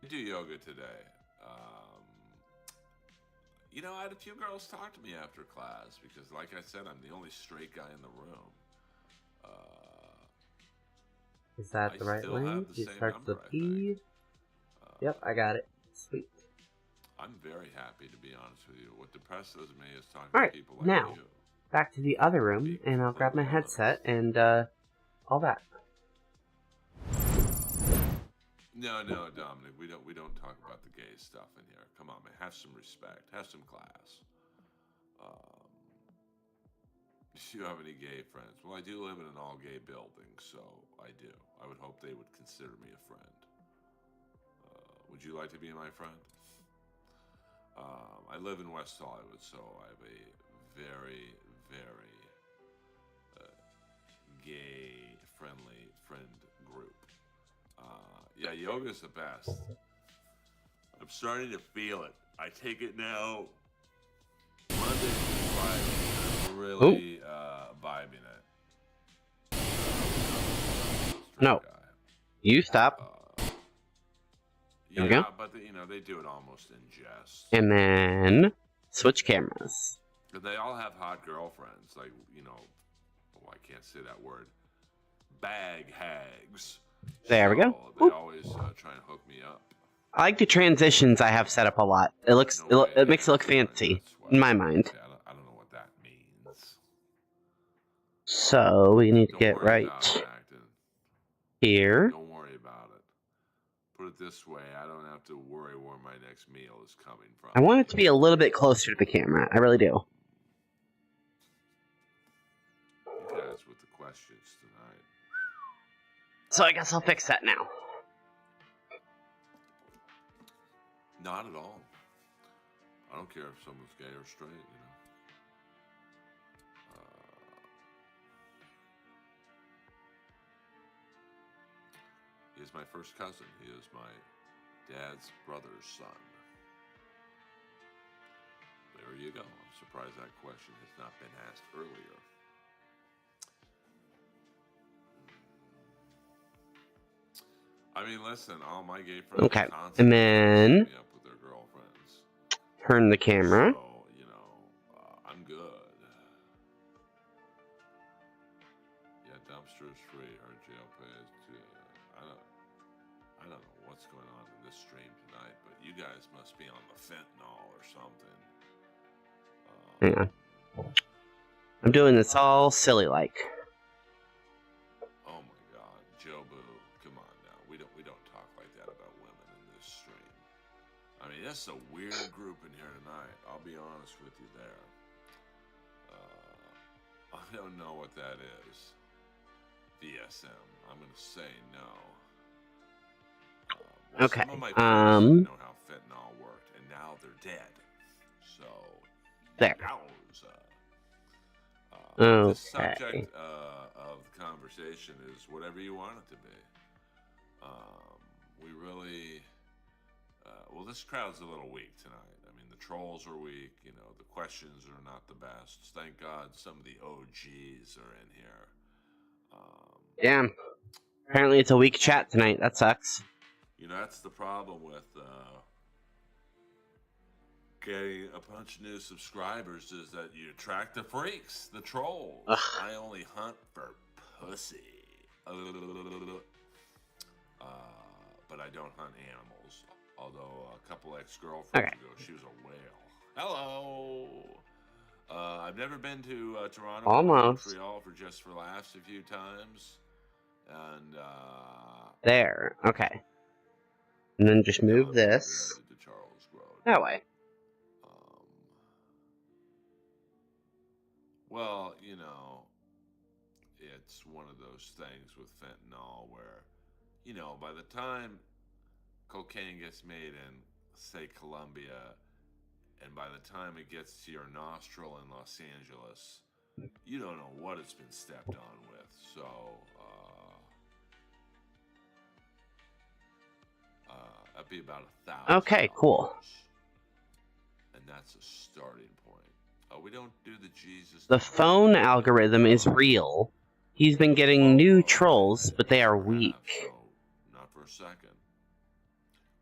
[SPEAKER 5] I do yoga today. You know, I had a few girls talk to me after class because, like I said, I'm the only straight guy in the room.
[SPEAKER 4] Is that the right
[SPEAKER 5] still
[SPEAKER 4] link?
[SPEAKER 5] have the
[SPEAKER 4] It
[SPEAKER 5] same
[SPEAKER 4] starts
[SPEAKER 5] number,
[SPEAKER 4] with P. Yep, I got it. Sweet.
[SPEAKER 5] I'm very happy, to be honest with you. What depresses me is talking
[SPEAKER 4] Alright,
[SPEAKER 5] to people like
[SPEAKER 4] now,
[SPEAKER 5] you.
[SPEAKER 4] back to the other room, and I'll grab my headset and, all that.
[SPEAKER 5] No, Dominic, we don't talk about the gay stuff in here. Come on, man, have some respect, have some class. Do you have any gay friends? Well, I do live in an all-gay building, so I do. I would hope they would consider me a friend. Would you like to be my friend? I live in West Hollywood, so I have a very, very gay-friendly friend group. Yeah, yoga's the best. I'm starting to feel it. I take it now Monday through Friday. I'm really vibing it.
[SPEAKER 4] No. You stop. There we
[SPEAKER 5] Yeah,
[SPEAKER 4] go.
[SPEAKER 5] but they do it almost in jest.
[SPEAKER 4] And then switch cameras.
[SPEAKER 5] But they all have hot girlfriends, like, oh, I can't say that word. Bag hags.
[SPEAKER 4] There we go.
[SPEAKER 5] They always try and hook me up.
[SPEAKER 4] I like the transitions I have set up a lot. It looks, it makes it look fancy in my mind.
[SPEAKER 5] I don't know what that means.
[SPEAKER 4] So we need to get right here.
[SPEAKER 5] Don't worry about it. Put it this way, I don't have to worry where my next meal is coming from.
[SPEAKER 4] I want it to be a little bit closer to the camera. I really do.
[SPEAKER 5] You guys with the questions tonight.
[SPEAKER 4] So I guess I'll fix that now.
[SPEAKER 5] Not at all. I don't care if someone's gay or straight, He is my first cousin. He is my dad's brother's son. There you go. I'm surprised that question has not been asked earlier. I mean, listen, all my gay friends
[SPEAKER 4] Okay,
[SPEAKER 5] are constantly
[SPEAKER 4] and then
[SPEAKER 5] hooking me up with their girlfriends.
[SPEAKER 4] turn the camera.
[SPEAKER 5] So, I'm good. Yeah, dumpster is free. Our jail pays too. I don't know what's going on in this stream tonight, but you guys must be on the fentanyl or something.
[SPEAKER 4] Hang on. I'm doing this all silly like.
[SPEAKER 5] Oh my God, Joe Boo, come on now. We don't talk like that about women in this stream. I mean, that's a weird group in here tonight. I'll be honest with you there. I don't know what that is. VSM. I'm gonna say no. Well,
[SPEAKER 4] Okay.
[SPEAKER 5] Some of my friends didn't know how fentanyl worked, and now they're dead. So
[SPEAKER 4] There.
[SPEAKER 5] The subject of the conversation is whatever you want it to be. We really, well, this crowd's a little weak tonight. I mean, the trolls are weak. The questions are not the best. Thank God some of the OGs are in here.
[SPEAKER 4] Yeah. Apparently it's a weak chat tonight. That sucks.
[SPEAKER 5] That's the problem with getting a bunch of new subscribers is that you attract the freaks, the trolls.
[SPEAKER 4] Ugh.
[SPEAKER 5] I only hunt for pussy. But I don't hunt animals. Although a couple ex-girlfriends ago, she was a whale. Hello. I've never been to Toronto or Montreal for Just for Laughs a few times. And
[SPEAKER 4] There. Okay. And then just move this that way.
[SPEAKER 5] Well, it's one of those things with fentanyl where, you know, by the time cocaine gets made in, say, Colombia, and by the time it gets to your nostril in Los Angeles, you don't know what it's been stepped on with. So, that'd be about $1,000.
[SPEAKER 4] Okay, cool.
[SPEAKER 5] And that's a starting point. We don't do the Jesus.
[SPEAKER 4] The phone algorithm is real. He's been getting new trolls, but they are weak.
[SPEAKER 5] So, not for a second.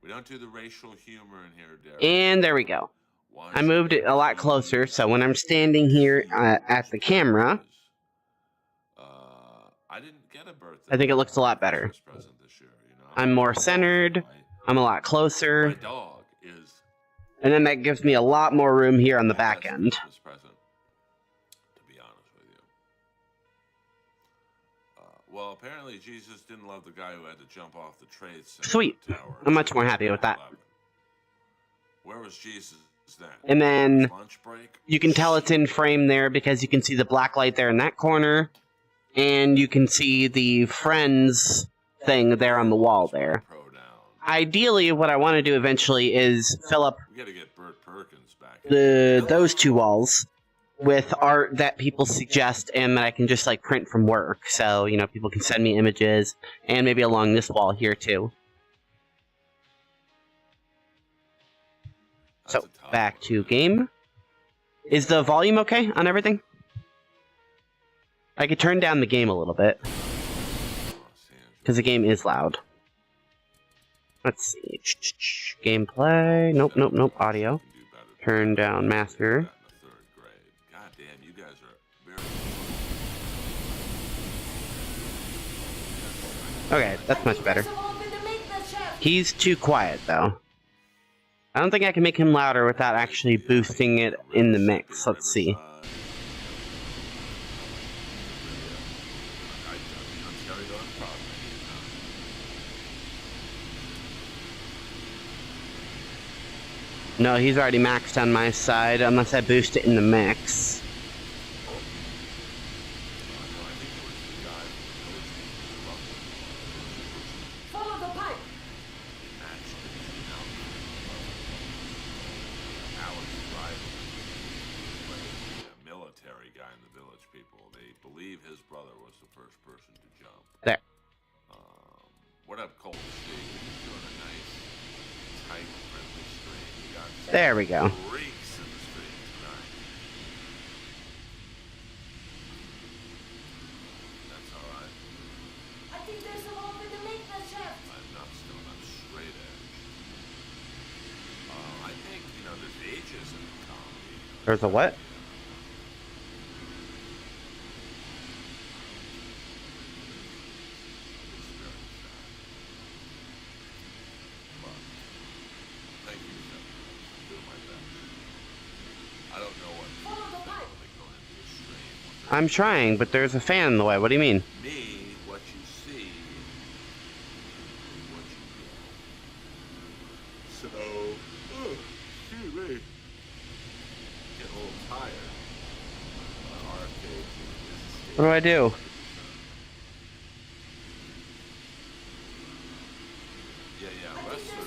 [SPEAKER 5] We don't do the racial humor in here, Derek.
[SPEAKER 4] And there we go. I moved it a lot closer, so when I'm standing here at the camera,
[SPEAKER 5] I didn't get a birthday.
[SPEAKER 4] I think it looks a lot better.
[SPEAKER 5] Present this year, you know?
[SPEAKER 4] I'm more centered. I'm a lot closer.
[SPEAKER 5] My dog is.
[SPEAKER 4] And then that gives me a lot more room here on the back end.
[SPEAKER 5] Present, to be honest with you. Well, apparently Jesus didn't love the guy who had to jump off the trade center.
[SPEAKER 4] Sweet. I'm much more happy with that.
[SPEAKER 5] Where was Jesus then?
[SPEAKER 4] And then
[SPEAKER 5] Lunch break?
[SPEAKER 4] you can tell it's in frame there because you can see the black light there in that corner. And you can see the friends thing there on the wall there. Ideally, what I want to do eventually is fill up
[SPEAKER 5] We gotta get Bert Perkins back.
[SPEAKER 4] those two walls with art that people suggest and that I can just like print from work. So, you know, people can send me images and maybe along this wall here too. So, back to game. Is the volume okay on everything? I could turn down the game a little bit. Because the game is loud. Let's see. Gameplay. Nope, nope, nope. Audio. Turn down master.
[SPEAKER 5] God damn, you guys are very.
[SPEAKER 4] Okay, that's much better. He's too quiet, though. I don't think I can make him louder without actually boosting it in the mix. Let's see. No, he's already maxed on my side, unless I boost it in the mix.
[SPEAKER 18] Follow the pipe.
[SPEAKER 5] Military guy in the Village People. They believe his brother was the first person to jump.
[SPEAKER 4] There.
[SPEAKER 5] What up, Cold Steve? He's doing a nice, tight, friendly stream. We got
[SPEAKER 4] There we go.
[SPEAKER 5] freaks in the stream tonight. That's all right.
[SPEAKER 18] I think there's a hole in the maintenance shaft.
[SPEAKER 5] I'm not still on straight edge. I think, you know, there's ages in comedy.
[SPEAKER 4] There's a what?
[SPEAKER 5] Thank you, sir. I'm doing my best. I don't know what.
[SPEAKER 4] I'm trying, but there's a fan in the way. What do you mean?
[SPEAKER 5] Me, what you see, what you get. So, excuse me. Get a little tired.
[SPEAKER 4] What do I do?
[SPEAKER 5] Yeah, Wrestler.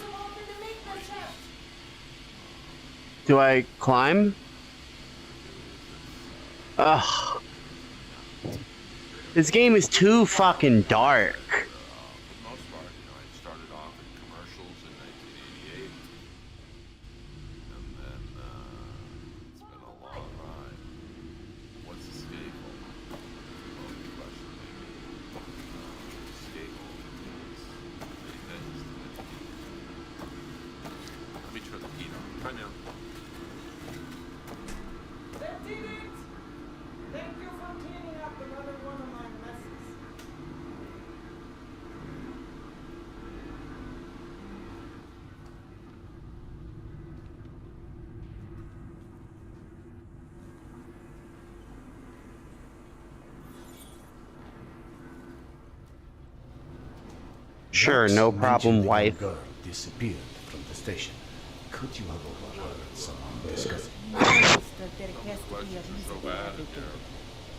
[SPEAKER 4] Do I climb? Ugh. This game is too fucking dark.
[SPEAKER 5] For the most part, you know, I started off in commercials in 1988, and then it's been a long ride. What's a staple? Question maybe. Staple is many things to many people. Let me turn the heat on. Turn down.
[SPEAKER 18] That did it. Thank you for cleaning up another one of my messes.
[SPEAKER 4] Sure, no problem, wife.
[SPEAKER 7] Girl disappeared from the station. Could you have overheard someone discussing?
[SPEAKER 5] So bad in there.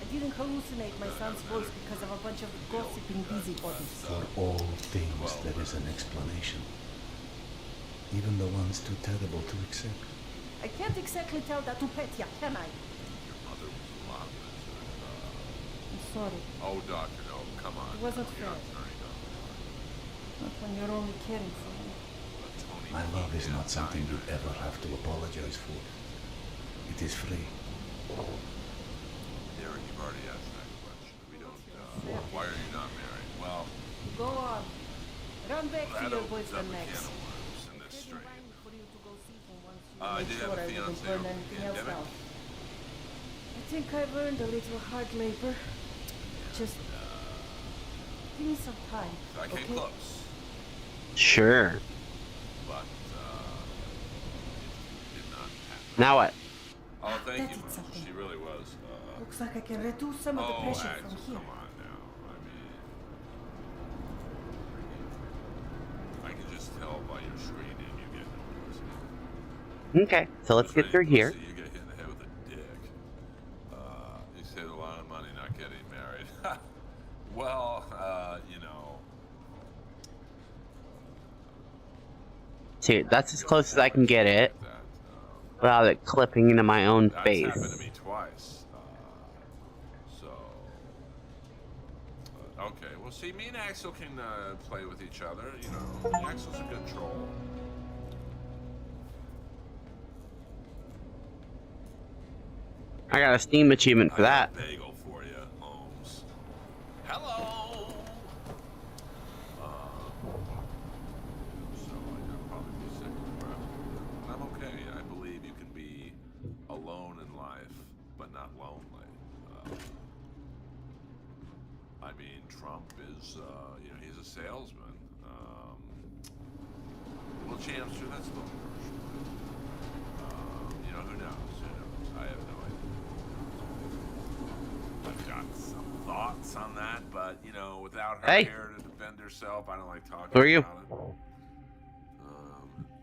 [SPEAKER 18] I didn't hallucinate my son's voice because of a bunch of gossiping busybodies.
[SPEAKER 7] For all things there is an explanation. Even the ones too terrible to accept.
[SPEAKER 18] I can't exactly tell that to Petya, can I?
[SPEAKER 5] Your mother was a lot
[SPEAKER 18] I'm sorry.
[SPEAKER 5] Oh, Doctor, no, come on.
[SPEAKER 18] It wasn't
[SPEAKER 5] You're
[SPEAKER 18] fair.
[SPEAKER 5] not turning on me.
[SPEAKER 18] Not when you're only caring for me.
[SPEAKER 7] My love is not something you ever have to apologize for. It is free.
[SPEAKER 5] Derek, you've already asked that question. We don't, why are you not married? Well,
[SPEAKER 18] Go on. Run back to
[SPEAKER 5] that
[SPEAKER 18] your
[SPEAKER 5] opens up
[SPEAKER 18] boyfriend
[SPEAKER 5] a can
[SPEAKER 18] next.
[SPEAKER 5] of worms in this stream.
[SPEAKER 18] I
[SPEAKER 5] did have a fiance
[SPEAKER 18] burn
[SPEAKER 5] over the
[SPEAKER 18] anything else
[SPEAKER 5] pandemic.
[SPEAKER 18] out. I think I've earned a little hard labor. Just give me some time.
[SPEAKER 5] I came
[SPEAKER 18] okay?
[SPEAKER 5] close,
[SPEAKER 4] Sure.
[SPEAKER 5] but it did not happen.
[SPEAKER 4] Now what?
[SPEAKER 5] Oh, thank
[SPEAKER 18] That
[SPEAKER 5] you.
[SPEAKER 18] did something.
[SPEAKER 5] She really was.
[SPEAKER 18] Looks like I can reduce some of the pressure
[SPEAKER 5] Axel,
[SPEAKER 18] from here.
[SPEAKER 5] come on now. I mean, I can just tell by your screaming you get nervous.
[SPEAKER 4] Okay, so let's get through here.
[SPEAKER 5] You get hit in the head with a dick. You saved a lot of money not getting married. Well, you know.
[SPEAKER 4] Dude, that's as close as I can get it without it clipping into my own
[SPEAKER 5] That's
[SPEAKER 4] face.
[SPEAKER 5] happened to me twice. Okay, well, see, me and Axel can play with each other. You know, Axel's a good troll.
[SPEAKER 4] I got a Steam achievement for that.
[SPEAKER 5] Bagel for you, Holmes. Hello. So I'll probably be sick of crap. I'm okay. I believe you can be alone in life, but not lonely. I mean, Trump is, you know, he's a salesman. Well, Chamster, that's a little commercial. You know, who knows? Who knows? I have no idea. I've got some thoughts on that, but, you know, without her here to defend herself, I don't like talking
[SPEAKER 4] Who are you?
[SPEAKER 5] about it.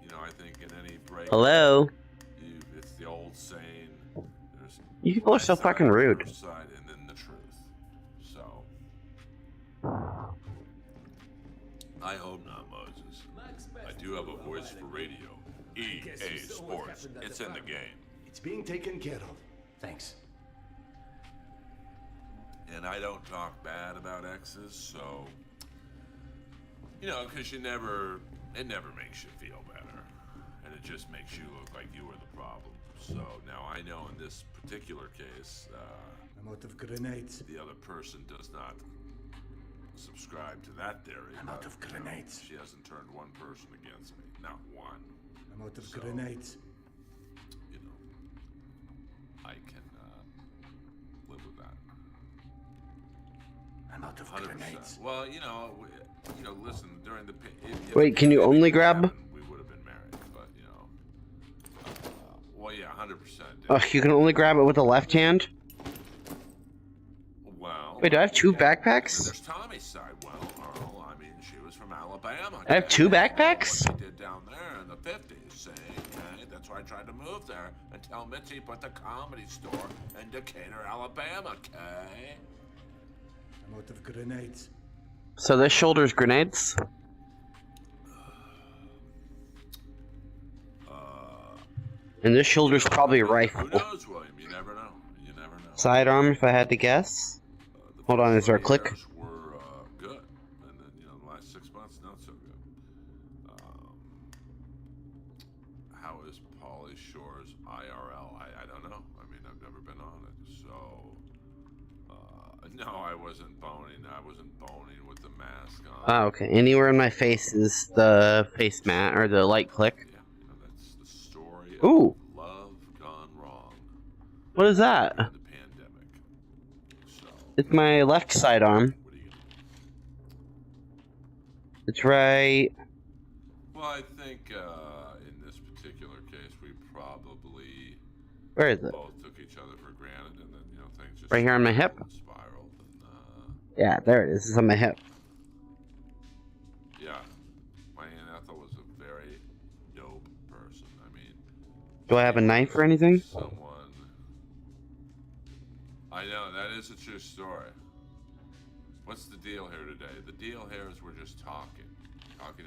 [SPEAKER 5] You know, I think in any break,
[SPEAKER 4] Hello?
[SPEAKER 5] it's the old saying, there's
[SPEAKER 4] You people are so fucking rude.
[SPEAKER 5] other side and then the truth. So, I hope not, Moses. I do have a voice for radio. EA Sports. It's in the game.
[SPEAKER 7] It's being taken care of. Thanks.
[SPEAKER 5] And I don't talk bad about exes, so, you know, because it never makes you feel better. And it just makes you look like you were the problem. So now I know in this particular case,
[SPEAKER 7] I'm out of grenades.
[SPEAKER 5] the other person does not subscribe to that theory.
[SPEAKER 7] I'm out of grenades.
[SPEAKER 5] She hasn't turned one person against me. Not one.
[SPEAKER 7] I'm out of grenades.
[SPEAKER 5] You know, I can live with that.
[SPEAKER 7] I'm out of
[SPEAKER 5] 100%.
[SPEAKER 7] grenades.
[SPEAKER 5] Well, you know, listen, during the... if
[SPEAKER 4] Wait, can you only grab?
[SPEAKER 5] we would have been married, but, you know... well, yeah, 100%.
[SPEAKER 4] Oh, you can only grab it with the left hand?
[SPEAKER 5] Well...
[SPEAKER 4] Wait, do I have two
[SPEAKER 5] And
[SPEAKER 4] backpacks?
[SPEAKER 5] there's Tommy's side. Well, Earl, I mean, she was from Alabama.
[SPEAKER 4] I have two backpacks?
[SPEAKER 5] What they did down there in the 50s, see? Okay? That's why I tried to move there until Mitzi put the Comedy Store in Decatur, Alabama, okay?
[SPEAKER 7] I'm out of grenades.
[SPEAKER 4] So this shoulder's grenades? And this shoulder's probably a rifle.
[SPEAKER 5] Who knows, William? You never know. You never know.
[SPEAKER 4] Sidearm, if I had to guess. Hold on, is there a click?
[SPEAKER 5] Years were good, and then you know the last 6 months not so good. How is Pauly Shore's IRL? I don't know. I mean, I've never been on it, so no, I wasn't boning. I wasn't boning with the mask on.
[SPEAKER 4] Oh, okay. Anywhere in my face is the face mat or the light click.
[SPEAKER 5] Yeah, that's the story
[SPEAKER 4] Ooh.
[SPEAKER 5] of love gone wrong.
[SPEAKER 4] What is that?
[SPEAKER 5] The pandemic. So.
[SPEAKER 4] It's my left sidearm. It's right.
[SPEAKER 5] Well, I think in this particular case, we probably
[SPEAKER 4] Where is it?
[SPEAKER 5] both took each other for granted, and then you know things just
[SPEAKER 4] Right here on my hip?
[SPEAKER 5] spiraled. And,
[SPEAKER 4] Yeah, there it is. It's on my hip.
[SPEAKER 5] yeah, my Aunt Ethel was a very dope person. I mean,
[SPEAKER 4] Do I have a knife or anything?
[SPEAKER 5] someone. I know that is a true story. What's the deal here today? The deal here is we're just talking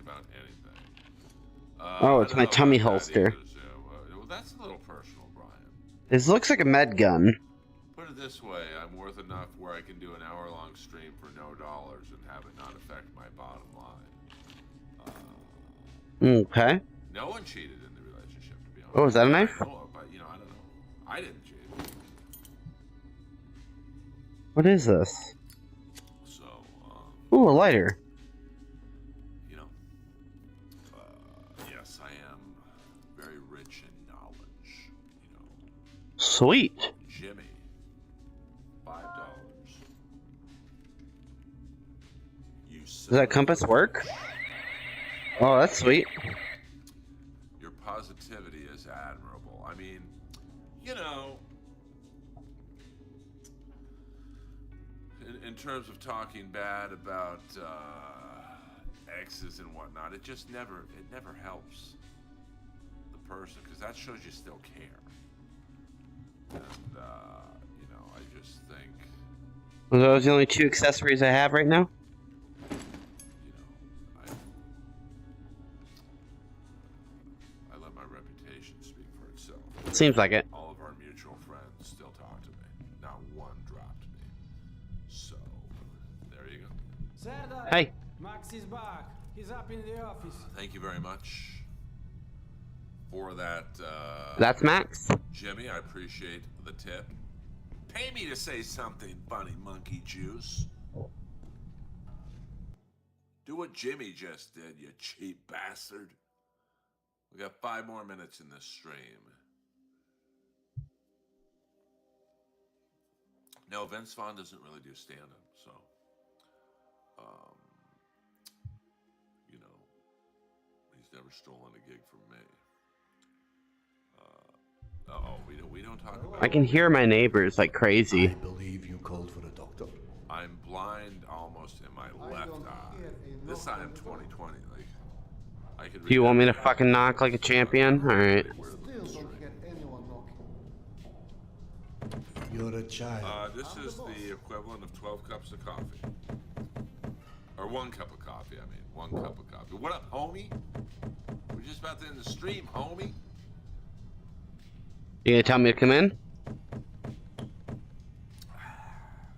[SPEAKER 5] about anything.
[SPEAKER 4] Oh, it's my tummy holster.
[SPEAKER 5] Well, that's a little personal, Brian.
[SPEAKER 4] This looks like a med gun.
[SPEAKER 5] Put it this way, I'm worth enough where I can do an hour-long stream for no dollars and have it not affect my bottom line.
[SPEAKER 4] Okay.
[SPEAKER 5] No one cheated in the relationship, to be honest.
[SPEAKER 4] Oh, is that a knife?
[SPEAKER 5] I know of, but, I don't know. I didn't cheat.
[SPEAKER 4] What is this?
[SPEAKER 5] So,
[SPEAKER 4] Ooh, a lighter.
[SPEAKER 5] Yes, I am very rich in knowledge,
[SPEAKER 4] Sweet.
[SPEAKER 5] Jimmy, $5.
[SPEAKER 4] Does that compass work? Oh, that's sweet.
[SPEAKER 5] Your positivity is admirable. I mean, in terms of talking bad about exes and whatnot, it never helps the person, because that shows you still care. And I just think,
[SPEAKER 4] Are those the only two accessories I have right now?
[SPEAKER 5] I let my reputation speak for itself.
[SPEAKER 4] Seems like it.
[SPEAKER 5] All of our mutual friends still talk to me. Not one dropped me. So, there you go.
[SPEAKER 4] Hey.
[SPEAKER 1] Max is back. He's up in the office.
[SPEAKER 5] Thank you very much for that.
[SPEAKER 4] That's Max.
[SPEAKER 5] Jimmy, I appreciate the tip. Pay me to say something funny, monkey juice. Do what Jimmy just did, you cheap bastard. We got 5 more minutes in this stream. No, Vince Vaughn doesn't really do stand-up, so he's never stolen a gig from me. We don't talk about.
[SPEAKER 4] I can hear my neighbors like crazy.
[SPEAKER 7] I believe you called for a doctor.
[SPEAKER 5] I'm blind almost in my left eye. This eye I'm 20/20. Like, I could.
[SPEAKER 4] Do you want me to fucking knock like a champion? All right.
[SPEAKER 7] You're a child.
[SPEAKER 5] This is the equivalent of 12 cups of coffee. Or 1 cup of coffee, I mean. 1 cup of coffee. What up, homie? We're just about to end the stream, homie.
[SPEAKER 4] You gonna tell me to come in?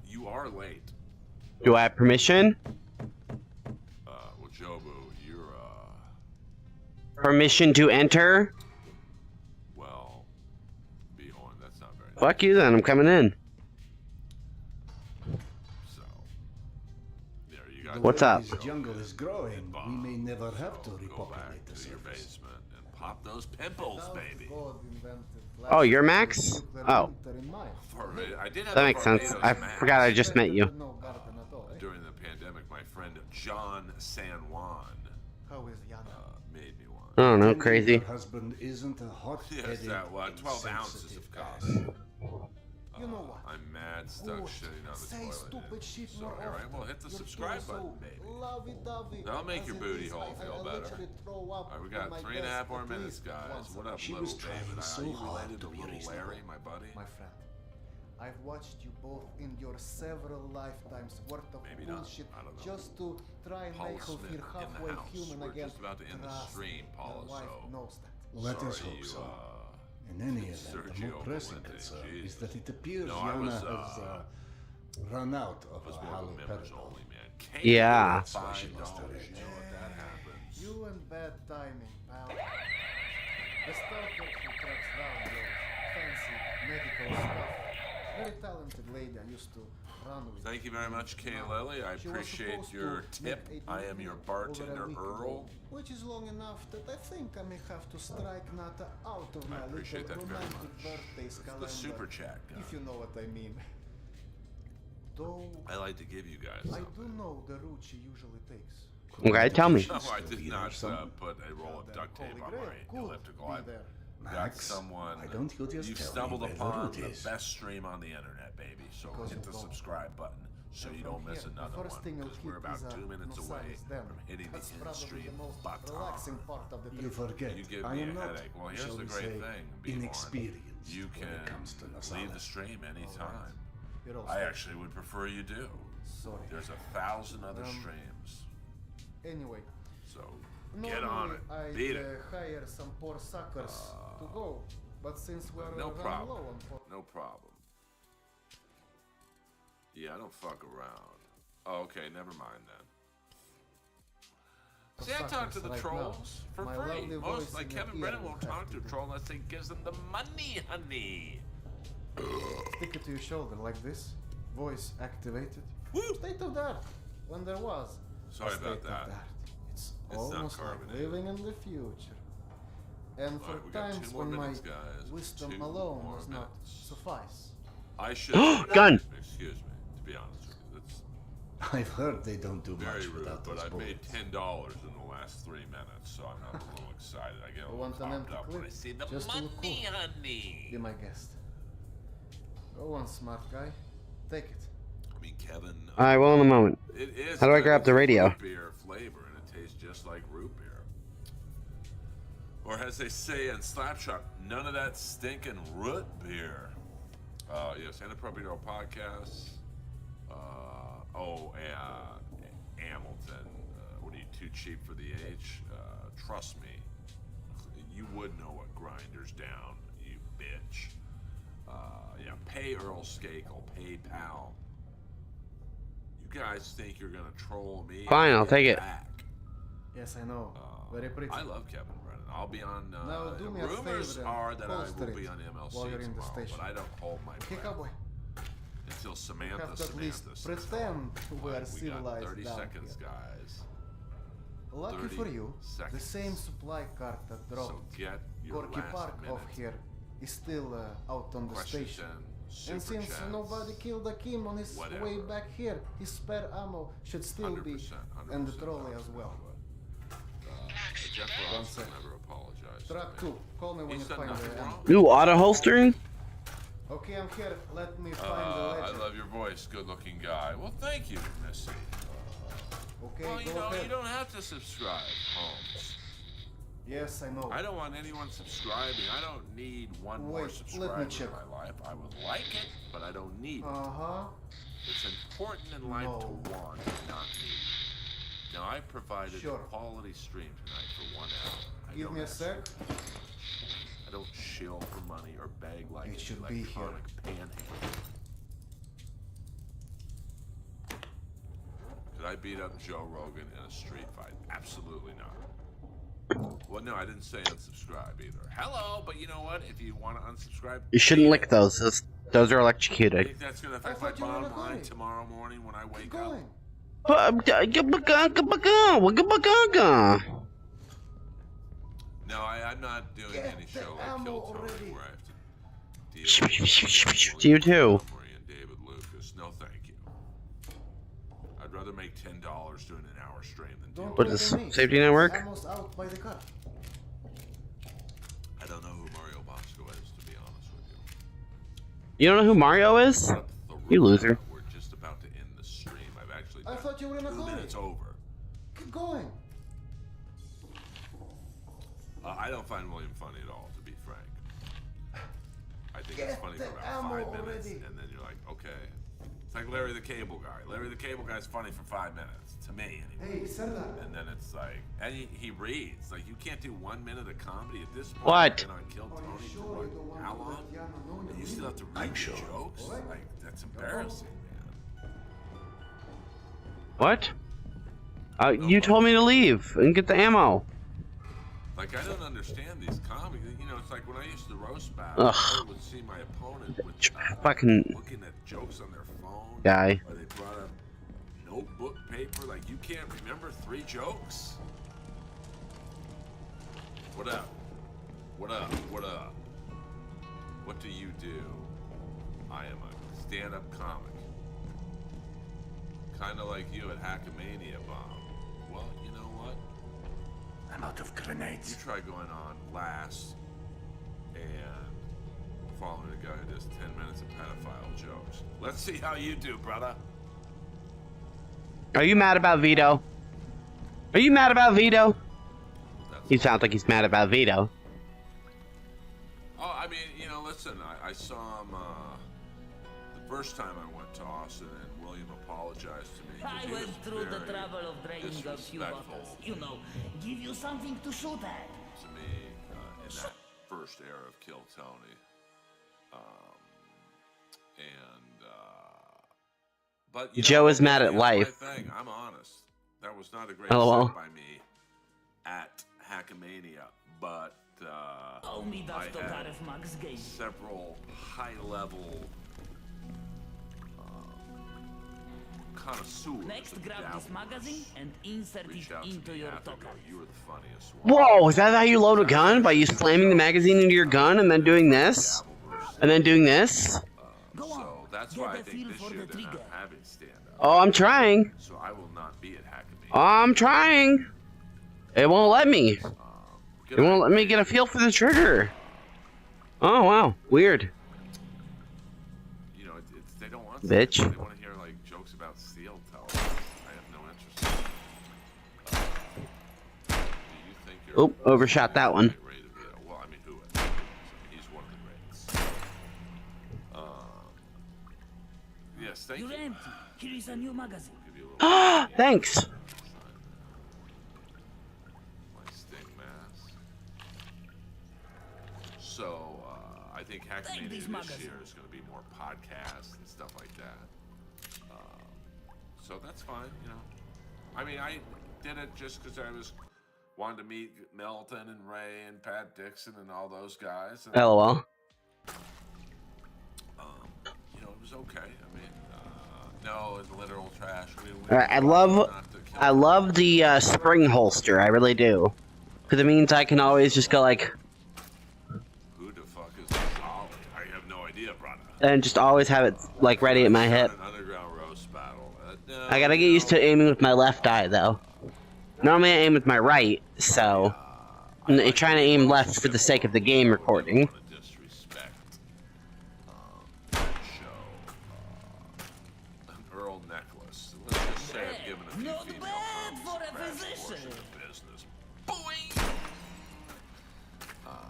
[SPEAKER 5] You are late.
[SPEAKER 4] Do I have permission?
[SPEAKER 5] Well, Jobu, you're,
[SPEAKER 4] Permission to enter?
[SPEAKER 5] well, Bjorn, that's not very nice.
[SPEAKER 4] Fuck you then, I'm coming in.
[SPEAKER 5] So, there you got.
[SPEAKER 4] What's up?
[SPEAKER 7] This jungle is growing. We may never have to
[SPEAKER 5] Go
[SPEAKER 7] repopulate
[SPEAKER 5] back
[SPEAKER 7] the
[SPEAKER 5] to your
[SPEAKER 7] surface.
[SPEAKER 5] basement and pop those pimples, baby.
[SPEAKER 4] Oh, you're Max? Oh.
[SPEAKER 5] I did have
[SPEAKER 4] That makes sense.
[SPEAKER 5] tornadoes,
[SPEAKER 4] I
[SPEAKER 5] Max.
[SPEAKER 4] forgot I just met you.
[SPEAKER 5] During the pandemic, my friend John San Juan
[SPEAKER 21] How is Yana?
[SPEAKER 5] made me one.
[SPEAKER 4] I don't know, crazy.
[SPEAKER 7] Your husband isn't a hot-headed,
[SPEAKER 5] Yes, that 12 ounces of coffee.
[SPEAKER 21] You know what?
[SPEAKER 5] I'm mad stuck shitting on the
[SPEAKER 21] Say
[SPEAKER 5] toilet.
[SPEAKER 21] stupid shit
[SPEAKER 5] So,
[SPEAKER 21] more
[SPEAKER 5] alright,
[SPEAKER 21] often.
[SPEAKER 5] well, hit the
[SPEAKER 21] You're
[SPEAKER 5] subscribe
[SPEAKER 21] so
[SPEAKER 5] button, baby.
[SPEAKER 21] lovey-dovey.
[SPEAKER 5] That'll make
[SPEAKER 21] As
[SPEAKER 5] your
[SPEAKER 21] it
[SPEAKER 5] booty
[SPEAKER 21] is,
[SPEAKER 5] hole
[SPEAKER 21] I
[SPEAKER 5] feel better.
[SPEAKER 21] literally throw up
[SPEAKER 5] Alright, we
[SPEAKER 21] on
[SPEAKER 5] got
[SPEAKER 21] my
[SPEAKER 5] 3.5
[SPEAKER 21] desk
[SPEAKER 5] more
[SPEAKER 21] at
[SPEAKER 5] minutes,
[SPEAKER 21] least
[SPEAKER 5] guys.
[SPEAKER 21] once a
[SPEAKER 5] What up,
[SPEAKER 7] She
[SPEAKER 5] little
[SPEAKER 7] was trying
[SPEAKER 5] David?
[SPEAKER 7] so
[SPEAKER 5] Are you
[SPEAKER 7] hard
[SPEAKER 5] related
[SPEAKER 7] to
[SPEAKER 5] to
[SPEAKER 7] be
[SPEAKER 5] little
[SPEAKER 7] reasonable.
[SPEAKER 5] Larry, my buddy?
[SPEAKER 21] My friend, I've watched you both in your several lifetimes worth of
[SPEAKER 5] Maybe not.
[SPEAKER 21] bullshit
[SPEAKER 5] I don't know.
[SPEAKER 21] just to try and
[SPEAKER 5] Paul
[SPEAKER 21] make her
[SPEAKER 5] Smith
[SPEAKER 21] feel
[SPEAKER 5] in the
[SPEAKER 21] halfway
[SPEAKER 5] house.
[SPEAKER 21] human
[SPEAKER 5] We're
[SPEAKER 21] again.
[SPEAKER 5] just about to end the
[SPEAKER 21] Trust
[SPEAKER 5] stream,
[SPEAKER 21] me,
[SPEAKER 5] Paul,
[SPEAKER 21] your wife
[SPEAKER 5] so
[SPEAKER 21] knows that.
[SPEAKER 7] Let us
[SPEAKER 5] sorry
[SPEAKER 7] hope
[SPEAKER 5] you,
[SPEAKER 7] so. In any event, the
[SPEAKER 5] Sergio
[SPEAKER 7] more pressing
[SPEAKER 5] Valente,
[SPEAKER 7] concern is
[SPEAKER 5] Jesus.
[SPEAKER 7] that it appears
[SPEAKER 5] No, I
[SPEAKER 7] Yana
[SPEAKER 5] was,
[SPEAKER 7] has run out of
[SPEAKER 5] was
[SPEAKER 7] her
[SPEAKER 5] more of a members
[SPEAKER 7] haloperidol.
[SPEAKER 5] only, man.
[SPEAKER 4] Yeah.
[SPEAKER 7] That's why she lost her
[SPEAKER 5] $5.
[SPEAKER 7] edge.
[SPEAKER 5] You know what that happens.
[SPEAKER 21] You and bad timing, pal. The stuff that she tracks down your fancy medical stuff. Very talented lady I used to run with.
[SPEAKER 5] Thank you very much, Kay Lily. I
[SPEAKER 21] She was
[SPEAKER 5] appreciate
[SPEAKER 21] supposed
[SPEAKER 5] your
[SPEAKER 21] to
[SPEAKER 5] tip.
[SPEAKER 21] meet
[SPEAKER 5] I am
[SPEAKER 21] Adrian
[SPEAKER 5] your
[SPEAKER 21] over
[SPEAKER 5] bartender,
[SPEAKER 21] a week ago,
[SPEAKER 5] Earl.
[SPEAKER 21] which is long enough that I think I may have to strike Nata out of my little
[SPEAKER 5] appreciate that very
[SPEAKER 21] romantic
[SPEAKER 5] much.
[SPEAKER 21] birthdays
[SPEAKER 5] It's
[SPEAKER 21] calendar.
[SPEAKER 5] the super chat guy.
[SPEAKER 21] If you know what I mean. Though
[SPEAKER 5] I like to give you guys
[SPEAKER 21] I
[SPEAKER 5] something.
[SPEAKER 21] do know the route she usually takes.
[SPEAKER 4] Okay, tell me.
[SPEAKER 5] No, I did not put a roll of duct tape on my elliptical. I've got
[SPEAKER 7] Max,
[SPEAKER 5] someone.
[SPEAKER 7] why don't you just
[SPEAKER 5] You've
[SPEAKER 7] tell me
[SPEAKER 5] stumbled
[SPEAKER 7] where the
[SPEAKER 5] upon
[SPEAKER 7] route
[SPEAKER 5] the
[SPEAKER 7] is?
[SPEAKER 5] best stream on the internet, baby. So
[SPEAKER 21] Because
[SPEAKER 5] hit
[SPEAKER 21] you
[SPEAKER 5] the
[SPEAKER 21] don't.
[SPEAKER 5] subscribe button so
[SPEAKER 21] And
[SPEAKER 5] you
[SPEAKER 21] from
[SPEAKER 5] don't miss
[SPEAKER 21] here, the
[SPEAKER 5] another
[SPEAKER 21] first
[SPEAKER 5] one.
[SPEAKER 21] thing you'll
[SPEAKER 5] Because we're
[SPEAKER 21] hit
[SPEAKER 5] about
[SPEAKER 21] is
[SPEAKER 5] 2 minutes
[SPEAKER 21] no
[SPEAKER 5] away
[SPEAKER 21] silence then.
[SPEAKER 5] from hitting the
[SPEAKER 21] That's
[SPEAKER 5] end
[SPEAKER 21] probably
[SPEAKER 5] stream
[SPEAKER 21] the most
[SPEAKER 5] button.
[SPEAKER 21] relaxing part of the
[SPEAKER 7] You
[SPEAKER 21] trip.
[SPEAKER 7] forget,
[SPEAKER 5] You give
[SPEAKER 7] I
[SPEAKER 5] me
[SPEAKER 7] am
[SPEAKER 5] a
[SPEAKER 7] not,
[SPEAKER 5] headache. Well, here's
[SPEAKER 7] shall
[SPEAKER 5] the
[SPEAKER 7] we
[SPEAKER 5] great
[SPEAKER 7] say,
[SPEAKER 5] thing, B1.
[SPEAKER 7] inexperienced
[SPEAKER 5] You
[SPEAKER 7] when it
[SPEAKER 5] can
[SPEAKER 7] comes to
[SPEAKER 5] leave
[SPEAKER 7] Nasana.
[SPEAKER 5] the stream anytime.
[SPEAKER 21] You're all
[SPEAKER 5] I
[SPEAKER 21] set.
[SPEAKER 5] actually would prefer you do.
[SPEAKER 21] Sorry.
[SPEAKER 5] There's 1,000 other streams.
[SPEAKER 21] Anyway.
[SPEAKER 5] So, get on it.
[SPEAKER 21] I'd
[SPEAKER 5] Beat it.
[SPEAKER 21] hire some poor suckers to go, but since we're
[SPEAKER 5] No
[SPEAKER 21] running
[SPEAKER 5] problem.
[SPEAKER 21] low on
[SPEAKER 5] No problem. Yeah, I don't fuck around. Oh, okay, never mind then. See, I talk to the trolls for free. Most, like Kevin Brennan, won't talk to a troll unless he gives them the money, honey.
[SPEAKER 21] Stick it to your shoulder like this. Voice activated. State of the art. When there was.
[SPEAKER 5] Sorry
[SPEAKER 21] a state
[SPEAKER 5] about
[SPEAKER 21] of
[SPEAKER 5] that.
[SPEAKER 21] the art. It's
[SPEAKER 5] It's
[SPEAKER 21] almost
[SPEAKER 5] not
[SPEAKER 21] like
[SPEAKER 5] carbonated.
[SPEAKER 21] living in the future. And for
[SPEAKER 5] Alright, we got
[SPEAKER 21] times
[SPEAKER 5] 2 more
[SPEAKER 21] when my
[SPEAKER 5] minutes, guys.
[SPEAKER 21] wisdom
[SPEAKER 5] 2
[SPEAKER 21] alone
[SPEAKER 5] more
[SPEAKER 21] does not
[SPEAKER 5] minutes.
[SPEAKER 21] suffice.
[SPEAKER 5] I should.
[SPEAKER 4] Gun.
[SPEAKER 5] Excuse me, to be honest with you. That's
[SPEAKER 7] I've heard they don't do
[SPEAKER 5] very
[SPEAKER 7] much
[SPEAKER 5] rude,
[SPEAKER 7] without
[SPEAKER 5] but
[SPEAKER 7] those
[SPEAKER 5] I made
[SPEAKER 7] bullets.
[SPEAKER 5] $10 in the last 3 minutes, so I'm not a little excited. I get a
[SPEAKER 21] You
[SPEAKER 5] little
[SPEAKER 21] want an
[SPEAKER 5] pumped
[SPEAKER 21] empty
[SPEAKER 5] up when I
[SPEAKER 21] clip?
[SPEAKER 5] see the
[SPEAKER 21] Just to look
[SPEAKER 5] money,
[SPEAKER 21] cool.
[SPEAKER 5] honey.
[SPEAKER 21] Be my guest. Go on, smart guy. Take it.
[SPEAKER 5] I mean, Kevin.
[SPEAKER 4] Alright, well, in a moment.
[SPEAKER 5] It is.
[SPEAKER 4] How do I
[SPEAKER 5] good.
[SPEAKER 4] grab
[SPEAKER 5] It's
[SPEAKER 4] the radio?
[SPEAKER 5] Root beer flavor, and it tastes just like root beer. Or as they say in Slapshot, none of that stinking root beer. Yes, Inappropriate Podcasts. Hamilton. What are you, too cheap for the age? Trust me, you would know what Grinder's down, you bitch. Yeah, pay Earl Skakel, PayPal. You guys think you're gonna troll me?
[SPEAKER 4] Fine, I'll take it.
[SPEAKER 5] Back.
[SPEAKER 21] Yes, I know. Very pretty.
[SPEAKER 5] I love Kevin Brennan. I'll be on.
[SPEAKER 21] Now do me a
[SPEAKER 5] rumors
[SPEAKER 21] favor and
[SPEAKER 5] are that I
[SPEAKER 21] poster
[SPEAKER 5] will be
[SPEAKER 21] it
[SPEAKER 5] on MLC
[SPEAKER 21] while you're in the
[SPEAKER 5] tomorrow,
[SPEAKER 21] station.
[SPEAKER 5] but I don't hold my
[SPEAKER 21] Okay,
[SPEAKER 5] breath
[SPEAKER 21] cowboy.
[SPEAKER 5] until
[SPEAKER 21] You
[SPEAKER 5] Samantha.
[SPEAKER 21] have to at least
[SPEAKER 5] says
[SPEAKER 21] pretend
[SPEAKER 5] so.
[SPEAKER 21] we are
[SPEAKER 5] We got
[SPEAKER 21] civilized
[SPEAKER 5] 30
[SPEAKER 21] down
[SPEAKER 5] seconds,
[SPEAKER 21] here.
[SPEAKER 5] guys.
[SPEAKER 21] Lucky
[SPEAKER 5] 30
[SPEAKER 21] for you, the
[SPEAKER 5] seconds.
[SPEAKER 21] same supply cart that
[SPEAKER 5] So
[SPEAKER 21] dropped
[SPEAKER 5] get your
[SPEAKER 21] Gorky
[SPEAKER 5] last
[SPEAKER 21] Park
[SPEAKER 5] minute.
[SPEAKER 21] off here is still out on the
[SPEAKER 5] Questions
[SPEAKER 21] station.
[SPEAKER 5] in,
[SPEAKER 21] And
[SPEAKER 5] super
[SPEAKER 21] since
[SPEAKER 5] chats,
[SPEAKER 21] nobody killed Akim on his
[SPEAKER 5] whatever.
[SPEAKER 21] way back here, his spare ammo should still be
[SPEAKER 5] 100%,
[SPEAKER 21] in the trolley as well.
[SPEAKER 5] Jeff
[SPEAKER 21] One
[SPEAKER 5] Ross
[SPEAKER 21] sec.
[SPEAKER 5] will never apologize. to
[SPEAKER 21] Track
[SPEAKER 5] me.
[SPEAKER 21] 2, call me when
[SPEAKER 5] He's
[SPEAKER 21] you
[SPEAKER 5] done
[SPEAKER 21] find
[SPEAKER 5] nothing
[SPEAKER 21] the ammo.
[SPEAKER 5] wrong.
[SPEAKER 4] Ooh, auto holstering?
[SPEAKER 21] Okay, I'm here. Let me find the
[SPEAKER 5] I
[SPEAKER 21] ledger.
[SPEAKER 5] love your voice, good-looking guy. Well, thank you, Missy.
[SPEAKER 21] Okay,
[SPEAKER 5] Well, you
[SPEAKER 21] go
[SPEAKER 5] know,
[SPEAKER 21] ahead.
[SPEAKER 5] you don't have to subscribe, Holmes.
[SPEAKER 21] Yes, I know.
[SPEAKER 5] I don't want anyone subscribing. I don't need one more
[SPEAKER 21] Wait,
[SPEAKER 5] subscriber
[SPEAKER 21] let me check.
[SPEAKER 5] in my life. I would like it, but I don't need it.
[SPEAKER 21] Uh-huh.
[SPEAKER 5] It's important in life to want, not need. Now, I provided
[SPEAKER 21] Sure.
[SPEAKER 5] a quality stream tonight for 1 hour. I
[SPEAKER 21] Give
[SPEAKER 5] don't
[SPEAKER 21] me a
[SPEAKER 5] ask
[SPEAKER 21] sec.
[SPEAKER 5] for much. I don't shill for money or beg like
[SPEAKER 21] It should
[SPEAKER 5] an
[SPEAKER 21] be here.
[SPEAKER 5] electronic panhandler. Could I beat up Joe Rogan in a street fight? Absolutely not. Well, no, I didn't say unsubscribe either. Hello, but you know what? If you want to unsubscribe,
[SPEAKER 4] You shouldn't lick those. Those are
[SPEAKER 5] I
[SPEAKER 4] electrocuted.
[SPEAKER 5] think that's going to affect my bottom line tomorrow morning when I wake up. No, I'm not doing any show like Kill Tony where I have to deal with
[SPEAKER 4] You too.
[SPEAKER 5] Montgomery and David Lucas. No, thank you. I'd rather make $10 doing an hour stream than deal
[SPEAKER 21] Don't
[SPEAKER 4] What
[SPEAKER 5] with
[SPEAKER 4] is
[SPEAKER 21] look
[SPEAKER 4] this,
[SPEAKER 21] at me.
[SPEAKER 4] Safety Network?
[SPEAKER 21] Ammo's out by the car.
[SPEAKER 5] I don't know who Mario Bosco is, to be honest with you.
[SPEAKER 4] You don't know who Mario is? You loser.
[SPEAKER 5] We're just about to end the stream. I've actually
[SPEAKER 21] I
[SPEAKER 5] done
[SPEAKER 21] thought you were in a
[SPEAKER 5] 2
[SPEAKER 21] hurry.
[SPEAKER 5] minutes over.
[SPEAKER 21] Keep going.
[SPEAKER 5] I don't find William funny at all, to be frank. I think
[SPEAKER 21] Get
[SPEAKER 5] it's funny
[SPEAKER 21] the
[SPEAKER 5] for about
[SPEAKER 21] ammo
[SPEAKER 5] 5 minutes,
[SPEAKER 21] already.
[SPEAKER 5] and then you're like, okay. It's like Larry the Cable Guy. Larry the Cable Guy's funny for 5 minutes, to me anyway.
[SPEAKER 21] Hey, Serdar.
[SPEAKER 5] And then it's like, and he reads. Like, you can't do 1 minute of comedy at this point.
[SPEAKER 4] What?
[SPEAKER 5] You've been on Kill Tony for what, how long? And you still have to read the jokes? Like, that's embarrassing, man.
[SPEAKER 4] What? You told me to leave and get the ammo.
[SPEAKER 5] Like, I don't understand these comics. You know, it's like when I used to roast battle,
[SPEAKER 4] Ugh.
[SPEAKER 5] I would see my opponent with
[SPEAKER 4] Fucking
[SPEAKER 5] looking at jokes on their phone.
[SPEAKER 4] guy.
[SPEAKER 5] Or they brought up notebook paper. Like, you can't remember 3 jokes? What up? What up? What up? What do you do? I am a stand-up comic. Kind of like you at Hackamania Bomb. Well, you know what?
[SPEAKER 7] I'm out of grenades.
[SPEAKER 5] You try going on last and following a guy who does 10 minutes of pedophile jokes. Let's see how you do, brother.
[SPEAKER 4] Are you mad about Vito? Are you mad about Vito? He sounds like he's mad about Vito.
[SPEAKER 5] Oh, I mean, you know, listen, I saw him the first time I went to Austin and William apologized to me.
[SPEAKER 16] I went through the trouble of draining a few bottles. You know, give you something to shoot at.
[SPEAKER 5] To me, in that first era of Kill Tony. But
[SPEAKER 4] Joe is mad at life.
[SPEAKER 5] I'm honest. That was not a great
[SPEAKER 4] LOL.
[SPEAKER 5] set by me at Hackamania, but I had several high-level connoisseurs.
[SPEAKER 16] Next, grab this magazine and insert it into your token.
[SPEAKER 5] You were the funniest one.
[SPEAKER 4] Whoa, is that how you load a gun? By you slamming the magazine into your gun and then doing this? And then doing this?
[SPEAKER 5] So that's why I think this year they're not having stand-up.
[SPEAKER 4] Oh, I'm trying.
[SPEAKER 5] So I will not be at Hackamania.
[SPEAKER 4] I'm trying. It won't let me. It won't let me get a feel for the trigger. Oh, wow. Weird.
[SPEAKER 5] You know, they don't want
[SPEAKER 4] Bitch.
[SPEAKER 5] They want to hear, like, jokes about steel toe. I have no interest in it. Do you think you're...
[SPEAKER 4] Oop, overshot that one.
[SPEAKER 5] Well, I mean, who would? He's one of the greats. Yes, thank you.
[SPEAKER 16] You're empty. Here is a new magazine.
[SPEAKER 4] Ah, thanks.
[SPEAKER 5] My sting mask. So, I think Hackamania this year is going to be more podcasts and stuff like that. So that's fine, you know. I mean, I did it just because I wanted to meet Melton and Ray and Pat Dixon and all those guys. And,
[SPEAKER 4] LOL.
[SPEAKER 5] you know, it was okay. I mean, no, it's literal trash.
[SPEAKER 4] I love the spring holster. I really do, because it means I can always just go like.
[SPEAKER 5] Who the fuck is Ollie? I have no idea, brother.
[SPEAKER 4] And just always have it like ready at my hip.
[SPEAKER 5] An underground roast battle.
[SPEAKER 4] I gotta get used to aiming with my left eye though. Normally I aim with my right, so I'm trying to aim left for the sake of the game recording.
[SPEAKER 5] Earl necklace. Let's just say I've given a few female portion of business.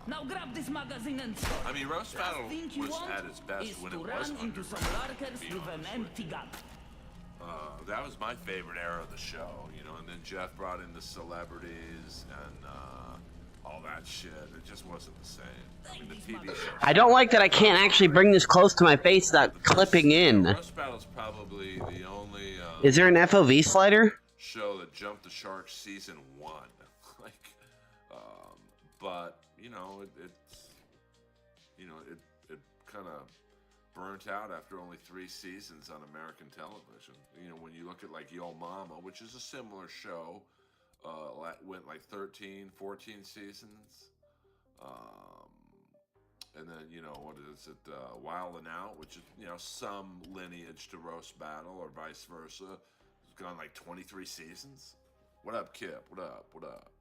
[SPEAKER 16] Now grab this magazine and
[SPEAKER 5] I mean, roast battle was at its best when it was
[SPEAKER 16] into some lurkers with an empty gun.
[SPEAKER 5] That was my favorite era of the show, you know, and then Jeff brought in the celebrities and all that shit. It just wasn't the same. I mean, the TV show.
[SPEAKER 4] I don't like that I can't actually bring this close to my face without clipping in.
[SPEAKER 5] Roast Battle's probably the only
[SPEAKER 4] Is there an FOV slider?
[SPEAKER 5] show that jumped the shark season 1. Like, but you know, it kind of burnt out after only 3 seasons on American television. You know, when you look at like Yo Mama, which is a similar show, went like 13, 14 seasons. And then, you know, what is it, Wild and Out, which is, you know, some lineage to Roast Battle or vice versa. It's gone like 23 seasons. What up, Kip? What up? What up?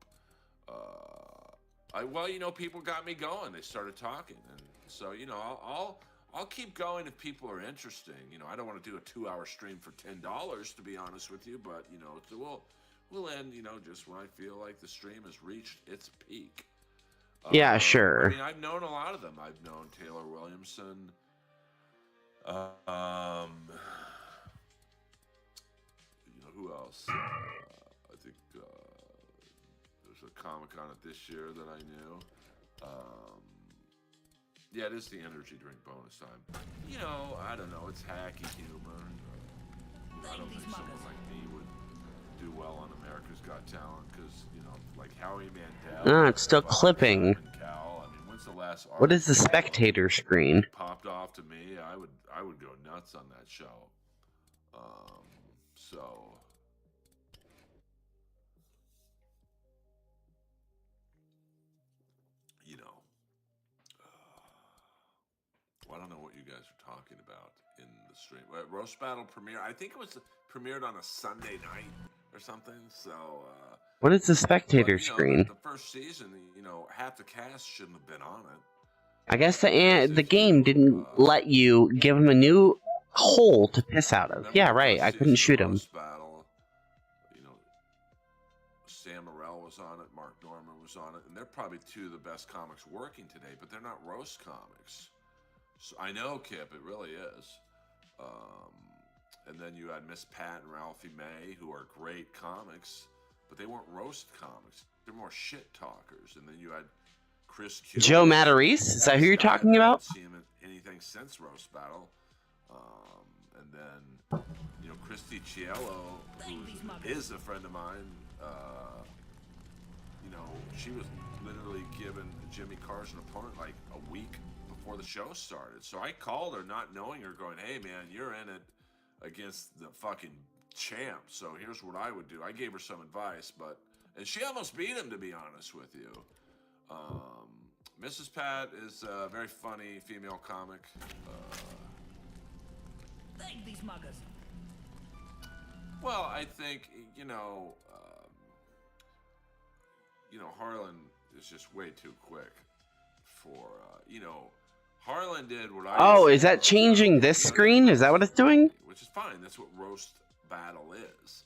[SPEAKER 5] Well, you know, people got me going. They started talking. And so, you know, I'll keep going if people are interesting. You know, I don't want to do a 2-hour stream for $10, to be honest with you, but, you know, we'll end, you know, just when I feel like the stream has reached its peak.
[SPEAKER 4] Yeah, sure.
[SPEAKER 5] I mean, I've known a lot of them. I've known Taylor Williamson. You know, who else? I think there's a Comic-Con at this year that I knew. Yeah, it is the energy drink bonus time. You know, I don't know. It's hacky humor. I don't think someone like me would do well on America's Got Talent because, you know, like Howie Mandel.
[SPEAKER 4] Ah, it's still clipping.
[SPEAKER 5] Cal, I mean, when's the last
[SPEAKER 4] What is the spectator screen?
[SPEAKER 5] popped off to me? I would go nuts on that show. So. You know. Well, I don't know what you guys are talking about in the stream. Roast Battle premiere. I think it was premiered on a Sunday night or something. So.
[SPEAKER 4] What is the spectator
[SPEAKER 5] but, you know,
[SPEAKER 4] screen?
[SPEAKER 5] The first season, you know, half the cast shouldn't have been on it.
[SPEAKER 4] I guess the game didn't let you give him a new hole to piss out of. Yeah, right. I couldn't shoot him.
[SPEAKER 5] Battle, you know, Sam Morrell was on it, Mark Norman was on it, and they're probably 2 of the best comics working today, but they're not roast comics. So I know, Kip, it really is. And then you had Miss Pat and Ralphie May, who are great comics, but they weren't roast comics. They're more shit talkers. And then you had Chris Q.
[SPEAKER 4] Joe Matarese? Is that who you're talking about?
[SPEAKER 5] I haven't seen him in anything since Roast Battle. And then, you know, Christy Cielo, who is a friend of mine, you know, she was literally given a Jimmy Carson opponent like a week before the show started. So I called her not knowing her, going, hey, man, you're in it against the fucking champ. So here's what I would do. I gave her some advice, and she almost beat him, to be honest with you. Mrs. Pat is a very funny female comic.
[SPEAKER 16] Thank these muggers.
[SPEAKER 5] Well, I think, you know, Harlan is just way too quick for, you know, Harlan did what I...
[SPEAKER 4] Oh, is that changing this screen? Is that what it's doing?
[SPEAKER 5] Which is fine. That's what Roast Battle is.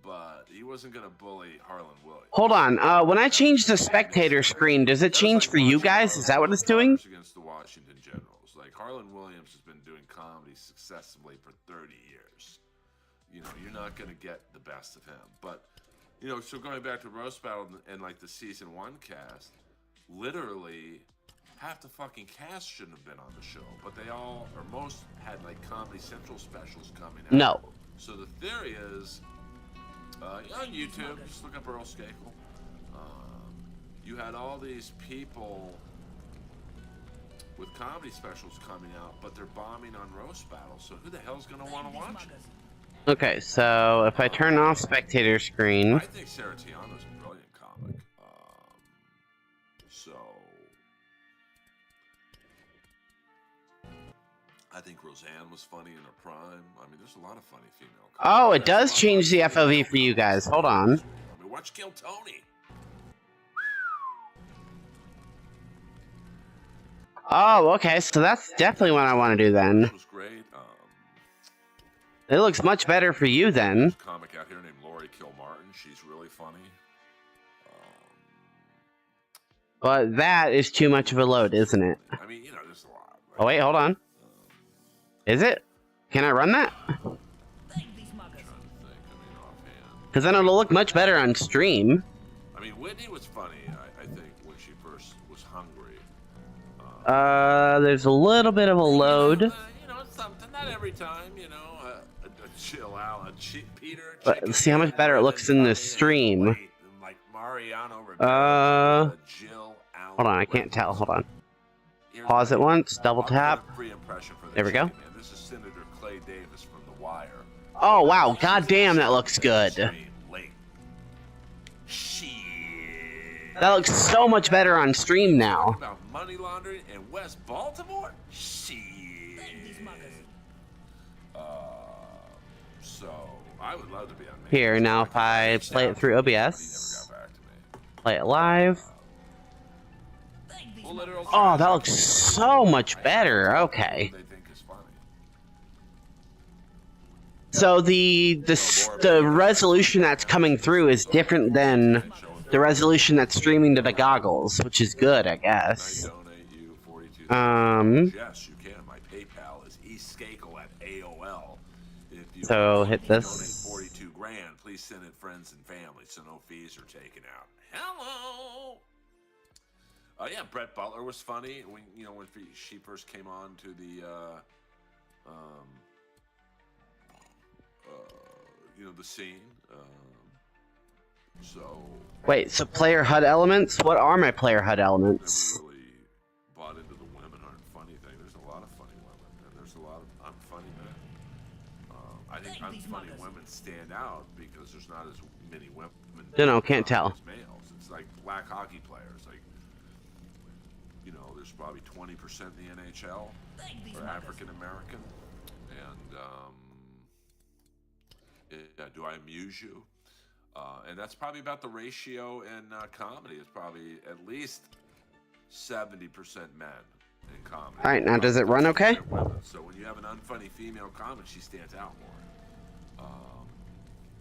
[SPEAKER 5] But he wasn't going to bully Harlan Williams.
[SPEAKER 4] Hold on. When I change the spectator screen, does it change for you guys? Is that what it's doing?
[SPEAKER 5] Against the Washington Generals. Like, Harlan Williams has been doing comedy successfully for 30 years. You know, you're not going to get the best of him. But, you know, so going back to Roast Battle and like the season 1 cast, literally half the fucking cast shouldn't have been on the show. But they all, or most, had like Comedy Central specials coming out.
[SPEAKER 4] No.
[SPEAKER 5] So the theory is, on YouTube, just look up Earl Skakel. You had all these people with comedy specials coming out, but they're bombing on Roast Battle. So who the hell's going to want to watch it?
[SPEAKER 4] Okay, so if I turn off spectator screen...
[SPEAKER 5] I think Sarah Tiano's a brilliant comic. So I think Roseanne was funny in her prime. I mean, there's a lot of funny female comics.
[SPEAKER 4] Oh, it does change the FOV for you guys. Hold on.
[SPEAKER 5] I mean, watch Kill Tony.
[SPEAKER 4] Oh, okay, so that's definitely what I want to do then.
[SPEAKER 5] It was great.
[SPEAKER 4] It looks much better for you then.
[SPEAKER 5] There's a comic out here named Lori Kilmartin. She's really funny.
[SPEAKER 4] But that is too much of a load, isn't it?
[SPEAKER 5] I mean, you know, there's a lot. Right?
[SPEAKER 4] Oh, wait, hold on. Is it? Can I run that? Because then it'll look much better on stream.
[SPEAKER 5] I mean, Whitney was funny, I think, when she first was hungry.
[SPEAKER 4] There's a little bit of a load.
[SPEAKER 5] You know, something, not every time, you know, a chill out, Peter.
[SPEAKER 4] But let's see how much better it looks in the stream.
[SPEAKER 5] Like Mariano Rivera, Jill Allen.
[SPEAKER 4] Hold on, I can't tell. Hold on. Pause it once, double tap. There we go.
[SPEAKER 5] This is Senator Clay Davis from The Wire.
[SPEAKER 4] Oh, wow. God damn, that looks good. That looks so much better on stream now.
[SPEAKER 5] About money laundering in West Baltimore? Shit. So, I would love to be on
[SPEAKER 4] Here, now if I play it through OBS, play it live. Oh, that looks so much better. Okay. So the resolution that's coming through is different than the resolution that's streaming to the goggles, which is good, I guess.
[SPEAKER 5] Yes, you can. My PayPal is eSkakel at AOL. If you
[SPEAKER 4] So hit this.
[SPEAKER 5] donate 42 grand, please send it friends and family so no fees are taken out. Hello. Yeah, Brett Butler was funny. When she first came on to the the scene. So
[SPEAKER 4] Wait, so player HUD elements? What are my player HUD elements?
[SPEAKER 5] really bought into the women aren't funny thing. There's a lot of funny women, and there's a lot of unfunny men. I think unfunny women stand out because there's not as many women.
[SPEAKER 4] No, can't tell.
[SPEAKER 5] As males. It's like black hockey players. Like, you know, there's probably 20% in the NHL are African American, and do I amuse you? And that's probably about the ratio in comedy. It's probably at least 70% men in comedy.
[SPEAKER 4] All right, now does it run okay?
[SPEAKER 5] So when you have an unfunny female comic, she stands out more.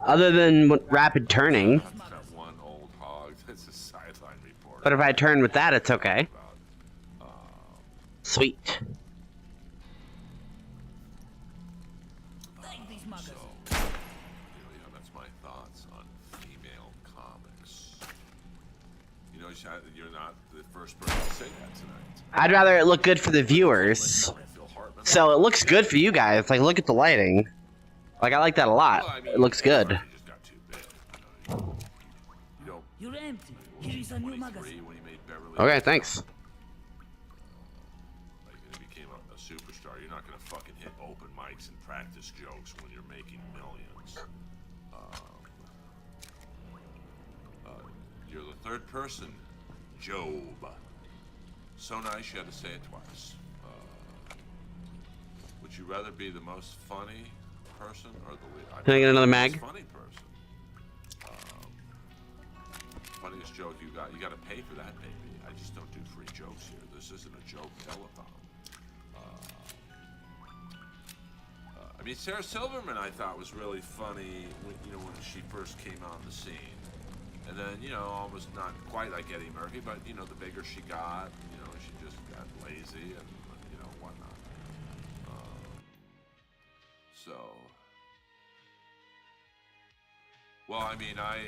[SPEAKER 4] Other than rapid turning.
[SPEAKER 5] That one old hog that's a sideline report.
[SPEAKER 4] But if I turn with that, it's okay.
[SPEAKER 5] first person to say that tonight.
[SPEAKER 4] I'd rather it look good for the viewers. So it looks good for you guys. Like, look at the lighting. Like, I like that a lot. It looks good.
[SPEAKER 16] You're empty. Here is a new magazine.
[SPEAKER 4] Okay, thanks.
[SPEAKER 5] Like, when he became a superstar, you're not gonna fucking hit open mics and practice jokes when you're making millions. You're the third person, Job. So nice you had to say it twice. Would you rather be the most funny person or the lead?
[SPEAKER 4] Can I get another mag?
[SPEAKER 5] Funny person. Funniest joke you got. You got to pay for that, baby. I just don't do free jokes here. This isn't a joke telethon. I mean, Sarah Silverman, I thought was really funny when, when she first came on the scene. And then, almost not quite like Eddie Murphy, but, the bigger she got, she just got lazy and, whatnot. Well, I mean, I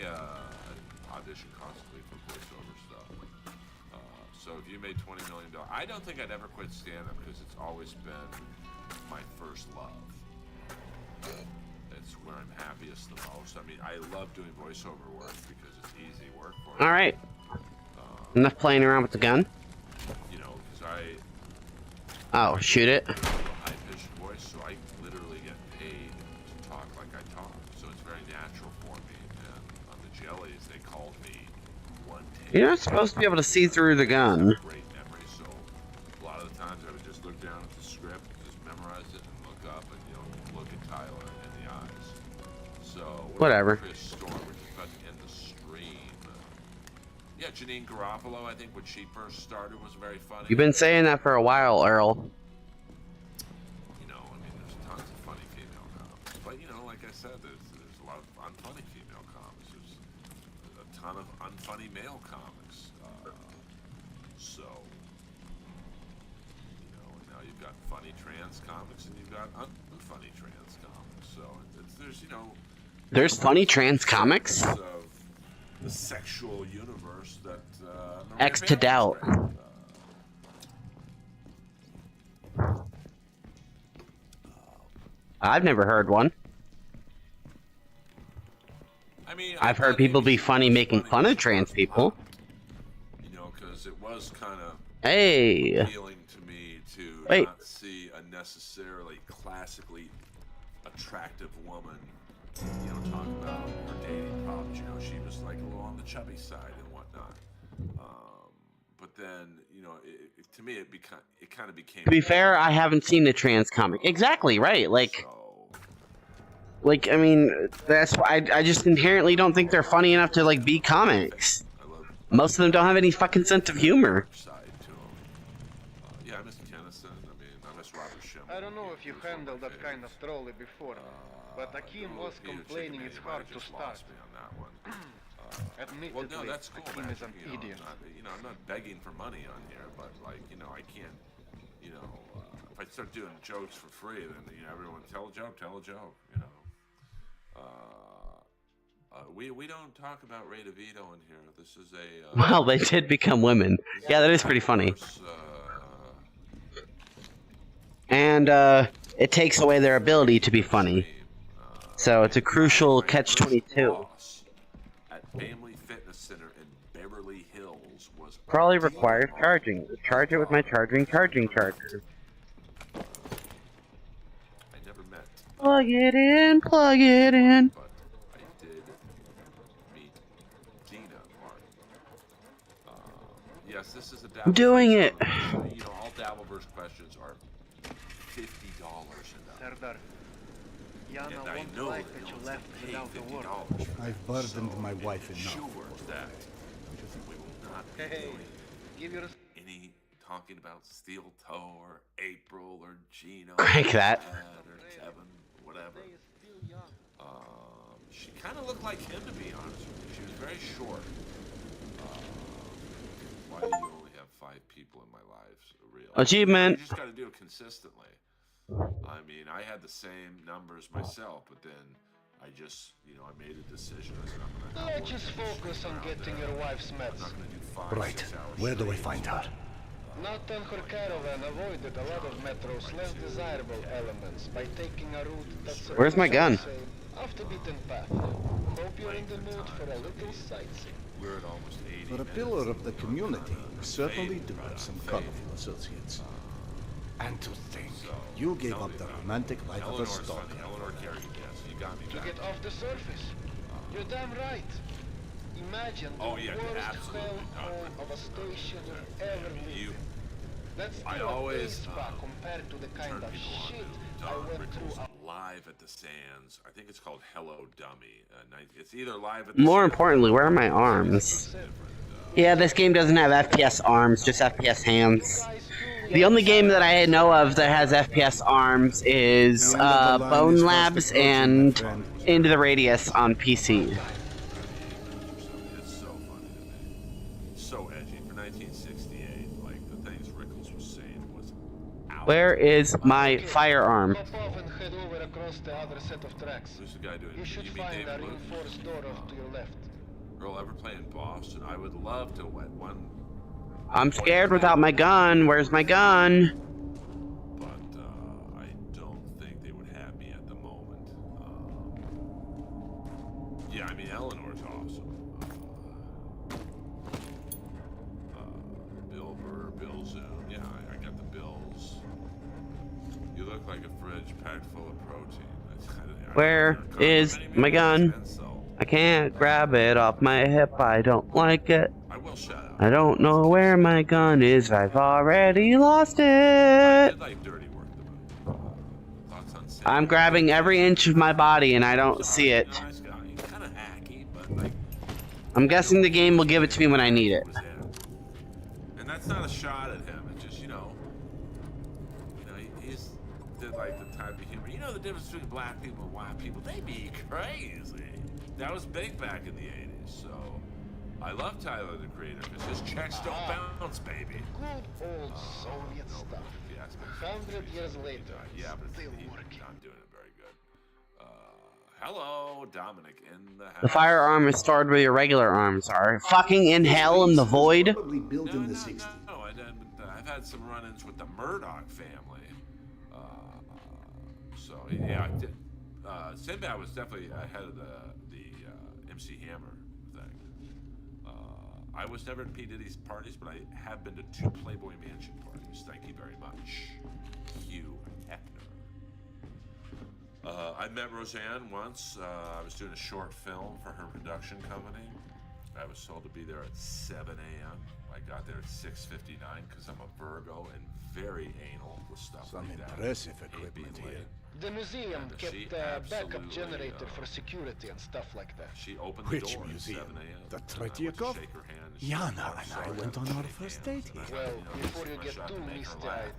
[SPEAKER 5] audition constantly for voiceover stuff. So if you made $20 million, I don't think I'd ever quit stand-up because it's always been my first love. It's where I'm happiest the most. I mean, I love doing voiceover work because it's easy work for me.
[SPEAKER 4] All right. Enough playing around with the gun.
[SPEAKER 5] Because I...
[SPEAKER 4] Oh, shoot it.
[SPEAKER 5] I have a high-pitched voice, so I literally get paid to talk like I talk. So it's very natural for me. And on the Jellies, they called me one take.
[SPEAKER 4] You're not supposed to be able to see through the gun.
[SPEAKER 5] Great memory, so a lot of the times I would just look down at the script, just memorize it, and look up and, look at Tyler in the eyes. So,
[SPEAKER 4] whatever.
[SPEAKER 5] Chris Storm, we're just about to end the stream. Yeah, Janine Garofalo, I think when she first started was very funny.
[SPEAKER 4] You've been saying that for a while, Earl.
[SPEAKER 5] I mean, there's tons of funny female comics. But, like I said, there's a lot of unfunny female comics. There's a ton of unfunny male comics. So, and now you've got funny trans comics and you've got unfunny trans comics. So,
[SPEAKER 4] There's funny trans comics?
[SPEAKER 5] Of the sexual universe that
[SPEAKER 4] X to doubt. I've never heard one.
[SPEAKER 5] I mean,
[SPEAKER 4] I've heard people be funny making fun of trans people.
[SPEAKER 5] Because it was kind of appealing to me to not see a necessarily classically attractive woman, talk about her dating problems. She was like a little on the chubby side and whatnot. But then, to me, it kind of became.
[SPEAKER 4] To be fair, I haven't seen a trans comic. Exactly right. Like, I mean, that's why I just inherently don't think they're funny enough to be comics. Most of them don't have any fucking sense of humor.
[SPEAKER 5] Yeah, I miss Kennison. I mean, I miss Robert Schimmel.
[SPEAKER 21] I don't know if you handled that kind of trolley before, but Akim was complaining it's hard to start. Admittedly,
[SPEAKER 5] well, no, that's cool,
[SPEAKER 21] Akim is an idiot.
[SPEAKER 5] I'm not begging for money on here, but I can't, if I start doing jokes for free, then everyone tell a joke. We don't talk about Ray DeVito in here. This is a.
[SPEAKER 4] Well, they did become women. Yeah, that is pretty funny. And it takes away their ability to be funny. So it's a crucial catch-22.
[SPEAKER 5] At Family Fitness Center in Beverly Hills was
[SPEAKER 4] Probably requires charging. Charge it with my charger.
[SPEAKER 5] I never met.
[SPEAKER 4] Plug it in. Plug it in.
[SPEAKER 5] But I did meet Dina Martin. Yes, this is a Dabbleverse.
[SPEAKER 4] I'm doing it.
[SPEAKER 5] All Dabbleverse questions are $50
[SPEAKER 21] Serdar, Yana
[SPEAKER 5] and I
[SPEAKER 21] won't
[SPEAKER 5] know
[SPEAKER 21] like
[SPEAKER 5] that
[SPEAKER 21] that you
[SPEAKER 5] you'll
[SPEAKER 21] left
[SPEAKER 5] pay
[SPEAKER 21] without a word.
[SPEAKER 5] $50.
[SPEAKER 7] I've burdened my wife enough.
[SPEAKER 5] Sure that we will not be
[SPEAKER 21] Hey,
[SPEAKER 5] doing
[SPEAKER 21] give your
[SPEAKER 5] any talking about Steel Toe or April or Gino
[SPEAKER 4] Crank that.
[SPEAKER 5] or Kevin, whatever. She kind of looked like him, to be honest with you. She was very short. Why do you only have 5 people in my life? Really?
[SPEAKER 4] Achievement.
[SPEAKER 5] You just got to do it consistently. I mean, I had the same numbers myself, but then I just, you know, I made a decision. I said, I'm gonna
[SPEAKER 22] Let's just focus on getting your wife's meds.
[SPEAKER 5] I'm not gonna do 5,
[SPEAKER 7] Right.
[SPEAKER 5] 6 hours
[SPEAKER 7] Where do I
[SPEAKER 5] straight.
[SPEAKER 7] find her?
[SPEAKER 22] Not on her caravan avoided a lot of Metro's less desirable elements by taking a route that's
[SPEAKER 4] Where's my gun?
[SPEAKER 22] off the beaten path. Hope you're in the mood for a little sightseeing.
[SPEAKER 5] We're at almost 80
[SPEAKER 7] For a pillar of the community, you certainly do have some colorful associates. And to think, you gave up the romantic life of a stalker.
[SPEAKER 5] Eleanor Carey, yes, you got me
[SPEAKER 22] To
[SPEAKER 5] back.
[SPEAKER 22] get off the surface. You're damn right. Imagine the worst hellhole of a station you've ever lived in. That's
[SPEAKER 5] I
[SPEAKER 22] still a
[SPEAKER 5] always
[SPEAKER 22] day spa compared to the kind of shit I went through.
[SPEAKER 5] Live at the Sands. I think it's called Hello Dummy. It's either live at the
[SPEAKER 4] More
[SPEAKER 5] Sands.
[SPEAKER 4] importantly, where are my arms? Yeah, this game doesn't have FPS arms, just FPS hands. The only game that I know of that has FPS arms is Bone Labs and Into the Radius on PC.
[SPEAKER 5] It's so funny to me. So edgy. For 1968, like the things Rickles was saying was out.
[SPEAKER 4] Where is my firearm?
[SPEAKER 22] Hop off and head over across the other set of tracks.
[SPEAKER 5] Who's the guy doing?
[SPEAKER 22] You should find a reinforced door off to your left.
[SPEAKER 5] Earl, ever play in Boston? I would love to wet one.
[SPEAKER 4] I'm scared without my gun. Where's my gun?
[SPEAKER 5] But I don't think they would have me at the moment. Yeah, I mean, Eleanor's awesome. Bill Burr, Bill Zoom. Yeah, I got the bills. You look like a fridge packed full of protein.
[SPEAKER 4] Where is my gun? I can't grab it off my hip. I don't like it.
[SPEAKER 5] I will shut up.
[SPEAKER 4] I don't know where my gun is. I've already lost it.
[SPEAKER 5] I did like dirty work. Thoughts on Sam?
[SPEAKER 4] I'm grabbing every inch of my body and I don't see it.
[SPEAKER 5] Nice guy. He's kind of hacky, but like.
[SPEAKER 4] I'm guessing the game will give it to me when I need it.
[SPEAKER 5] And that's not a shot at him. It's just, you know, he's like the type of humor. You know the difference between black people and white people? They be crazy. That was big back in the 80s, so I love Tyler the Creator because his checks don't bounce, baby.
[SPEAKER 22] Good old Soviet stuff. 100 years later,
[SPEAKER 5] yeah, but
[SPEAKER 22] still
[SPEAKER 5] he's
[SPEAKER 22] working.
[SPEAKER 5] not doing it very good. Hello, Dominic in the house.
[SPEAKER 4] The firearm is stored where your regular arms are. Fucking in hell in the void.
[SPEAKER 7] Probably built in the 60s.
[SPEAKER 5] No, I've had some run-ins with the Murdoch family. So yeah, I did. Sinbad was definitely ahead of the MC Hammer thing. I was never at P. Diddy's parties, but I have been to 2 Playboy Mansion parties. Thank you very much, Hugh Hefner. I met Roseanne once. I was doing a short film for her production company. I was told to be there at 7 a.m. I got there at 6:59 because I'm a Virgo and very anal with stuff
[SPEAKER 7] Some
[SPEAKER 5] like that.
[SPEAKER 7] impressive
[SPEAKER 5] Hate
[SPEAKER 7] equipment
[SPEAKER 5] being
[SPEAKER 7] here.
[SPEAKER 5] late.
[SPEAKER 22] The museum
[SPEAKER 5] And
[SPEAKER 22] kept
[SPEAKER 5] she
[SPEAKER 22] a backup
[SPEAKER 5] absolutely,
[SPEAKER 22] generator for security and stuff like that.
[SPEAKER 5] She opened the
[SPEAKER 7] Which
[SPEAKER 5] door
[SPEAKER 7] museum?
[SPEAKER 5] at 7 a.m.
[SPEAKER 7] The
[SPEAKER 5] and I went to
[SPEAKER 7] Tretyakov?
[SPEAKER 5] shake her hand, and she
[SPEAKER 7] Yana
[SPEAKER 5] said,
[SPEAKER 7] and
[SPEAKER 5] "Sorry,
[SPEAKER 7] I went on
[SPEAKER 5] don't
[SPEAKER 7] our
[SPEAKER 5] shake
[SPEAKER 7] first
[SPEAKER 5] hands."
[SPEAKER 7] date
[SPEAKER 5] And I
[SPEAKER 7] here.
[SPEAKER 5] thought,
[SPEAKER 22] Well,
[SPEAKER 5] you know,
[SPEAKER 22] before
[SPEAKER 5] this
[SPEAKER 22] you
[SPEAKER 5] is my
[SPEAKER 22] get
[SPEAKER 5] shot to
[SPEAKER 22] too
[SPEAKER 5] make her
[SPEAKER 22] misty-eyed,
[SPEAKER 5] laugh.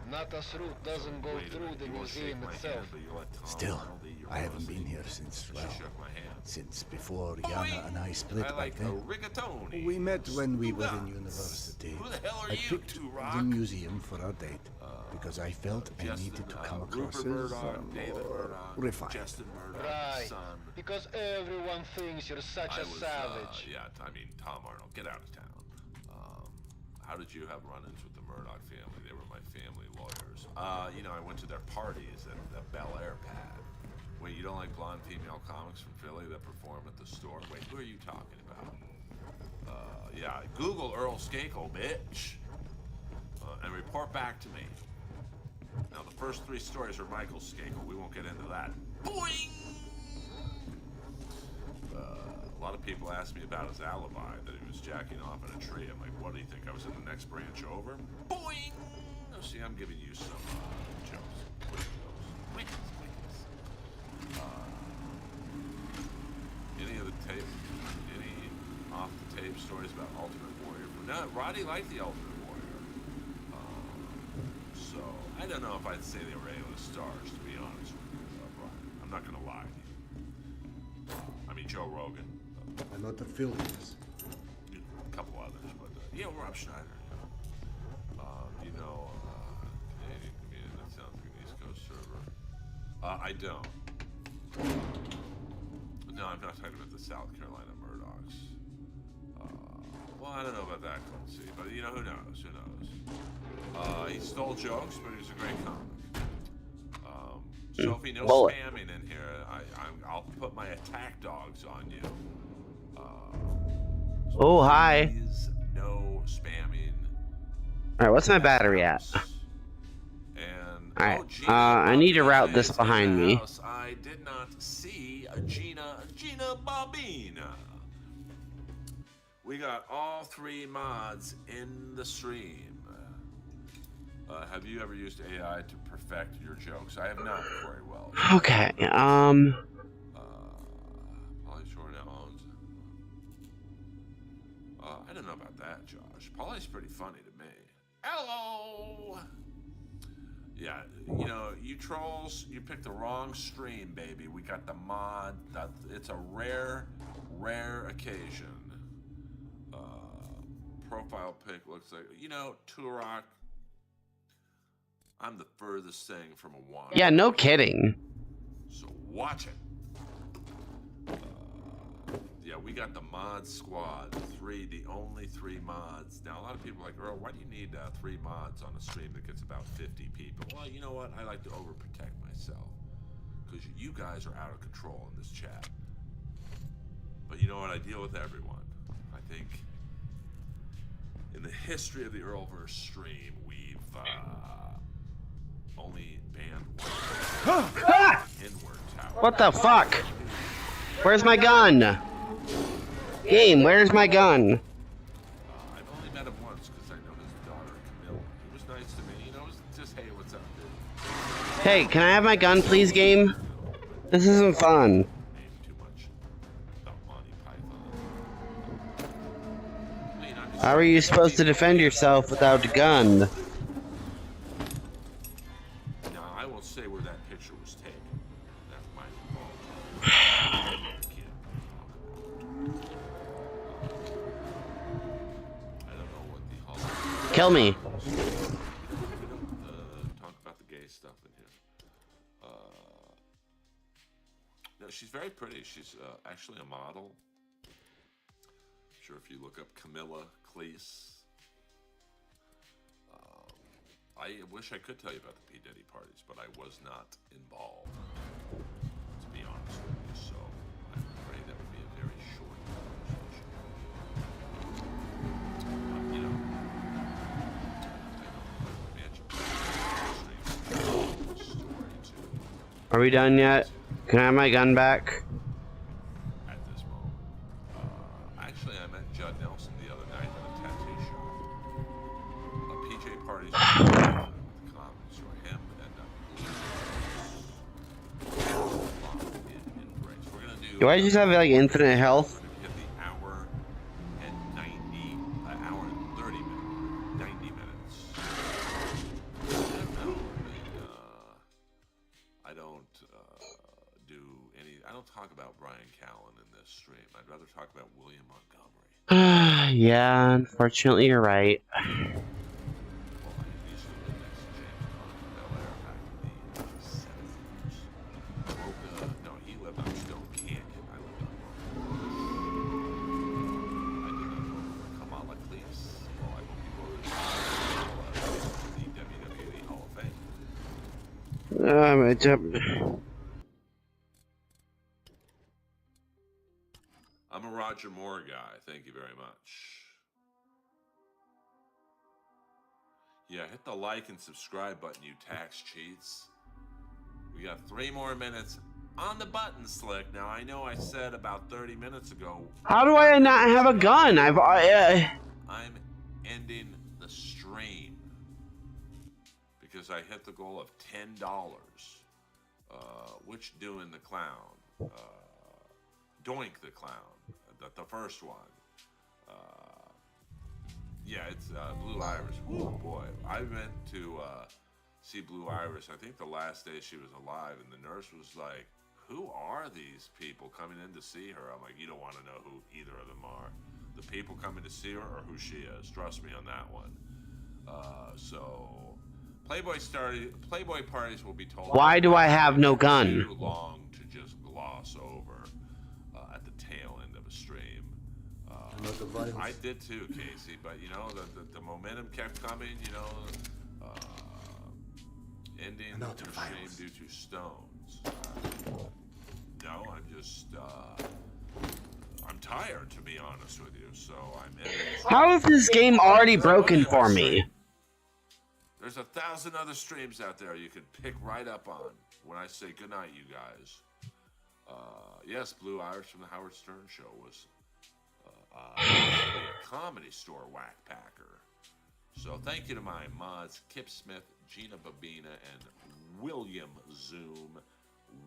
[SPEAKER 22] Natas route doesn't go
[SPEAKER 5] Wait a
[SPEAKER 22] through
[SPEAKER 5] minute,
[SPEAKER 22] the
[SPEAKER 5] you won't
[SPEAKER 22] museum
[SPEAKER 5] shake my
[SPEAKER 22] itself.
[SPEAKER 5] hand, but you let Tom
[SPEAKER 7] Still,
[SPEAKER 5] Arnold eat your
[SPEAKER 7] I haven't
[SPEAKER 5] pussy.
[SPEAKER 7] been here since,
[SPEAKER 5] She
[SPEAKER 7] well,
[SPEAKER 5] shook my hand.
[SPEAKER 7] since before Yana and I split
[SPEAKER 5] I
[SPEAKER 7] back
[SPEAKER 5] like a
[SPEAKER 7] then.
[SPEAKER 5] rigatoni.
[SPEAKER 7] We met when we were in university.
[SPEAKER 5] Who the hell are
[SPEAKER 7] I
[SPEAKER 5] you
[SPEAKER 7] picked
[SPEAKER 5] two,
[SPEAKER 7] the
[SPEAKER 5] Rock?
[SPEAKER 7] museum for our date because I felt I
[SPEAKER 5] Justin,
[SPEAKER 7] needed to come across
[SPEAKER 5] Rupert
[SPEAKER 7] as
[SPEAKER 5] Murdoch, David Murdoch,
[SPEAKER 7] refined.
[SPEAKER 5] Justin Murdoch,
[SPEAKER 22] Right.
[SPEAKER 5] son.
[SPEAKER 22] Because everyone thinks you're such
[SPEAKER 5] I
[SPEAKER 22] a
[SPEAKER 5] was,
[SPEAKER 22] savage.
[SPEAKER 5] yeah, I mean, Tom Arnold, get out of town. How did you have run-ins with the Murdoch family? They were my family lawyers. You know, I went to their parties at the Bel Air pad. Wait, you don't like blonde female comics from Philly that perform at the store? Wait, who are you talking about? Yeah, Google Earl Skakel, bitch. And report back to me. Now, the first 3 stories are Michael Skakel. We won't get into that. Boing! A lot of people ask me about his alibi, that he was jacking off in a tree. I'm like, what do you think? I was in the next branch over? Boing! Oh, see, I'm giving you some jokes. Wickets. Any of the tape, any off-the-tape stories about Ultimate Warrior? No, Roddy liked the Ultimate Warrior. So, I don't know if I'd say they were A-list stars, to be honest with you, Roddy. I'm not going to lie. I mean, Joe Rogan.
[SPEAKER 7] A lot of Phillies.
[SPEAKER 5] A couple others, but yeah, Rob Schneider. You know, Canadian comedian that sounds like an East Coast server. I don't. No, I'm not talking about the South Carolina Murdochs. Well, I don't know about that, Quincy, but you know, who knows? Who knows? He stole jokes, but he was a great comic. Sophie, no spamming in here. I'll put my attack dogs on you.
[SPEAKER 4] Oh, hi.
[SPEAKER 5] Please, no spamming.
[SPEAKER 4] Alright, what's my battery at? Alright, I need to route this behind me.
[SPEAKER 5] I did not see Gina Bobina. We got all 3 mods in the stream. Have you ever used AI to perfect your jokes? I have not very well.
[SPEAKER 4] Okay,
[SPEAKER 5] Polly Shore now owns. I don't know about that, Josh. Polly's pretty funny to me. Hello! Yeah, you know, you trolls, you picked the wrong stream, baby. We got the mod. It's a rare occasion. Profile pic looks like, you know, Turok. I'm the furthest thing from a one.
[SPEAKER 4] Yeah, no kidding.
[SPEAKER 5] So watch it. Yeah, we got the mod squad. The only 3 mods. Now, a lot of people are like, Earl, why do you need 3 mods on a stream that gets about 50 people? Well, you know what? I like to overprotect myself. Because you guys are out of control in this chat. But you know what? I deal with everyone. I think in the history of the Earlverse stream, we've only banned one inward tower.
[SPEAKER 4] What the fuck? Where's my gun? Game, where's my gun?
[SPEAKER 5] I've only met him once because I know his daughter, Camilla. He was nice to me. You know, it was just, hey, what's up, dude?
[SPEAKER 4] Hey, can I have my gun, please, game? This isn't fun. How are you supposed to defend yourself without a gun?
[SPEAKER 5] Now, I will say where that picture was taken. That's my fault. I don't know what the hell.
[SPEAKER 4] Kill me.
[SPEAKER 5] We don't talk about the gay stuff in here. No, she's very pretty. She's actually a model. I'm sure if you look up Camilla Cleese. I wish I could tell you about the P. Diddy parties, but I was not involved, to be honest with you, so I'm afraid that would be a very short conversation. You know,
[SPEAKER 4] Are we done yet? Can I have my gun back?
[SPEAKER 5] At this moment. Actually, I met Judd Nelson the other night at a tattoo shop. PJ parties with the comics, or him and
[SPEAKER 4] Do I just have like infinite health?
[SPEAKER 5] hit the hour and 30 minutes, 90 minutes. I don't know. I don't do any. I don't talk about Brian Callen in this stream. I'd rather talk about William Montgomery.
[SPEAKER 4] Yeah, unfortunately, you're right.
[SPEAKER 5] No, he lived on Stone Canyon. I lived on I did not vote for Kamala Cleese. Well, I hope you voted for the WWE Hall of Fame. I'm a Roger Moore guy. Thank you very much. Yeah, hit the like and subscribe button, you tax cheats. We got 3 more minutes on the button, Slick. Now, I know I said about 30 minutes ago.
[SPEAKER 4] How do I not have a gun?
[SPEAKER 5] I'm ending the stream because I hit the goal of $10. Which doing the clown? Doink the clown. The first one. Yeah, it's Blue Iris. Oh boy, I went to see Blue Iris. I think the last day she was alive, and the nurse was like, "Who are these people coming in to see her?" I'm like, "You don't want to know who either of them are. The people coming to see her, or who she is. Trust me on that one." So, Playboy parties will be told.
[SPEAKER 4] Why do I have no gun?
[SPEAKER 5] Too long to just gloss over. tail end of a stream. I did too, Casey, but you know, the momentum kept coming, you know, ending the stream due to stones. No, I'm just, I'm tired, to be honest with you, so I'm ending.
[SPEAKER 4] How is this game already broken for me?
[SPEAKER 5] There's 1,000 other streams out there you can pick right up on when I say goodnight, you guys. Yes, Blue Irish from the Howard Stern Show was a comedy store whack packer. So thank you to my mods, Kip Smith, Gina Babina, and William Zoom.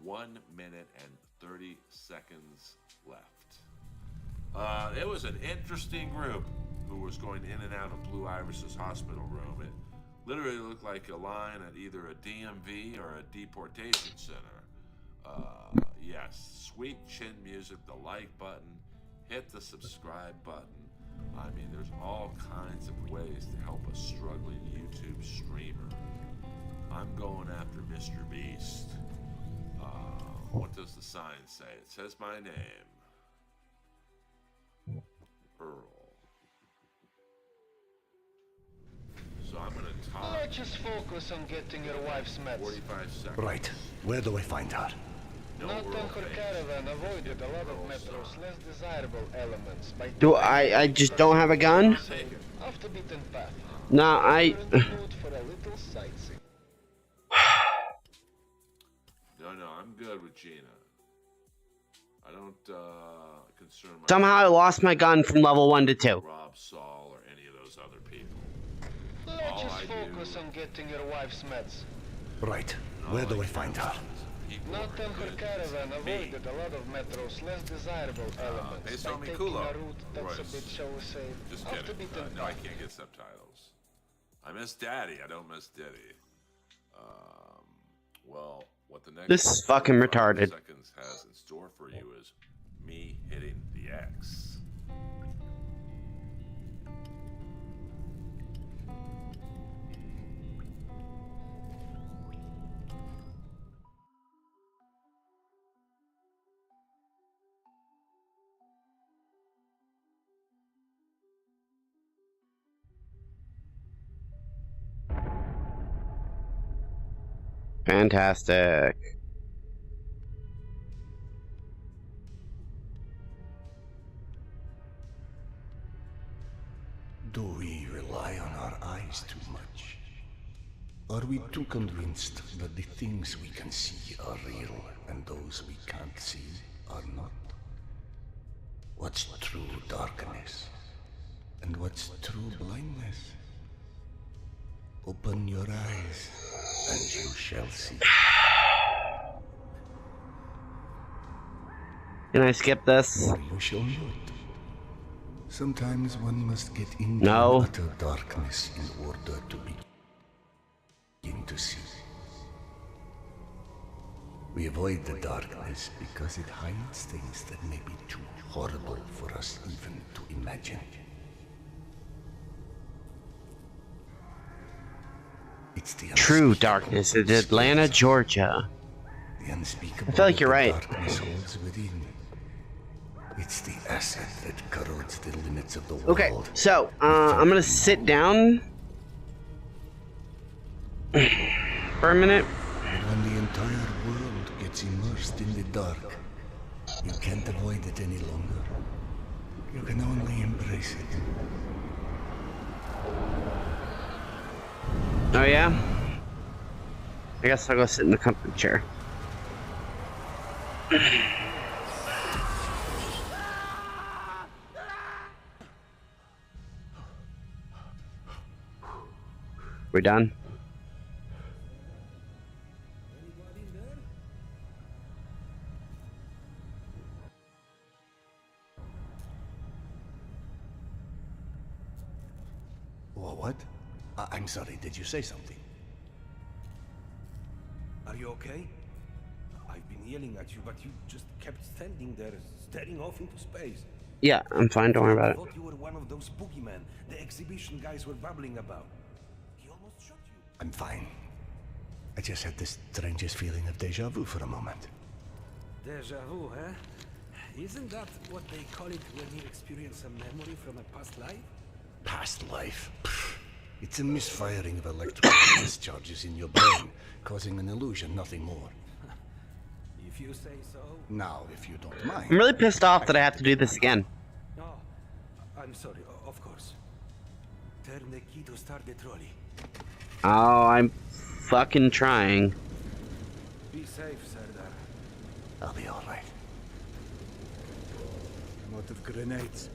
[SPEAKER 5] 1 minute and 30 seconds left. It was an interesting group who was going in and out of Blue Iris's hospital room. It literally looked like a line at either a DMV or a deportation center. Yes, sweet chin music, the like button, hit the subscribe button. I mean, there's all kinds of ways to help a struggling YouTube streamer. I'm going after Mr. Beast. What does the sign say? It says my name. Earl. So I'm gonna talk.
[SPEAKER 22] Let's just focus on getting your wife's meds.
[SPEAKER 5] 45 seconds.
[SPEAKER 7] Right. Where do I find her?
[SPEAKER 22] Not on her caravan avoided a lot of Metro's less desirable elements by
[SPEAKER 4] Do I just don't have a gun?
[SPEAKER 22] off the beaten path.
[SPEAKER 4] No, I...
[SPEAKER 22] For a little sightseeing.
[SPEAKER 5] No, I'm good with Gina. I don't concern myself.
[SPEAKER 4] Somehow I lost my gun from level 1 to 2.
[SPEAKER 5] Rob, Saul, or any of those other people.
[SPEAKER 22] Let's just focus on getting your wife's meds.
[SPEAKER 7] Right. Where do I find her?
[SPEAKER 22] Not on her caravan avoided a lot of Metro's less desirable elements by taking a route that's a bit, shall we say,
[SPEAKER 5] Just
[SPEAKER 22] off the
[SPEAKER 5] kidding.
[SPEAKER 22] beaten
[SPEAKER 5] No, I
[SPEAKER 22] path.
[SPEAKER 5] can't get subtitles. I miss Daddy. I don't miss Diddy. Well, what the next
[SPEAKER 4] This is fucking retarded.
[SPEAKER 5] seconds has in store for you is me hitting the X.
[SPEAKER 4] Fantastic.
[SPEAKER 7] Do we rely on our eyes too much? Are we too convinced that the things we can see are real and those we can't see are not? What's true darkness? And what's true blindness? Open your eyes, and you shall see.
[SPEAKER 4] Can I skip this?
[SPEAKER 7] Or you shall not. Sometimes one must get into
[SPEAKER 4] No.
[SPEAKER 7] utter darkness in order to begin to see. We avoid the darkness because it hides things that may be too horrible for us even to imagine. It's the
[SPEAKER 4] True darkness is Atlanta, Georgia.
[SPEAKER 7] The unspeakable
[SPEAKER 4] I feel like you're right.
[SPEAKER 7] darkness holds within. It's the acid that corrodes the limits of the world.
[SPEAKER 4] Okay, so I'm gonna sit down for a minute.
[SPEAKER 7] When the entire world gets immersed in the dark, you can't avoid it any longer. You can only embrace it.
[SPEAKER 4] Oh yeah? I guess I'll go sit in the comfy chair. We're done.
[SPEAKER 7] What? I'm sorry, did you say something?
[SPEAKER 20] Are you okay? I've been yelling at you, but you just kept standing there, staring off into space.
[SPEAKER 4] Yeah, I'm fine, don't worry about
[SPEAKER 20] I
[SPEAKER 4] it.
[SPEAKER 20] thought you were one of those boogeymen the exhibition guys were babbling about. He almost shot you.
[SPEAKER 7] I'm fine. I just had this strangest feeling of deja vu for a moment.
[SPEAKER 20] Deja vu, huh? Isn't that what they call it when you experience a memory from a past life?
[SPEAKER 7] Past life? Pfft. It's a misfiring of electrical discharges in your brain, causing an illusion, nothing more.
[SPEAKER 20] If you say so.
[SPEAKER 7] Now, if you don't mind.
[SPEAKER 4] I'm really pissed off that I have to do this again.
[SPEAKER 20] No, I'm sorry, of course. Turn the key to start the trolley.
[SPEAKER 4] Oh, I'm fucking trying.
[SPEAKER 20] Be safe, Serdar.
[SPEAKER 7] I'll be alright.
[SPEAKER 21] I'm out of grenades.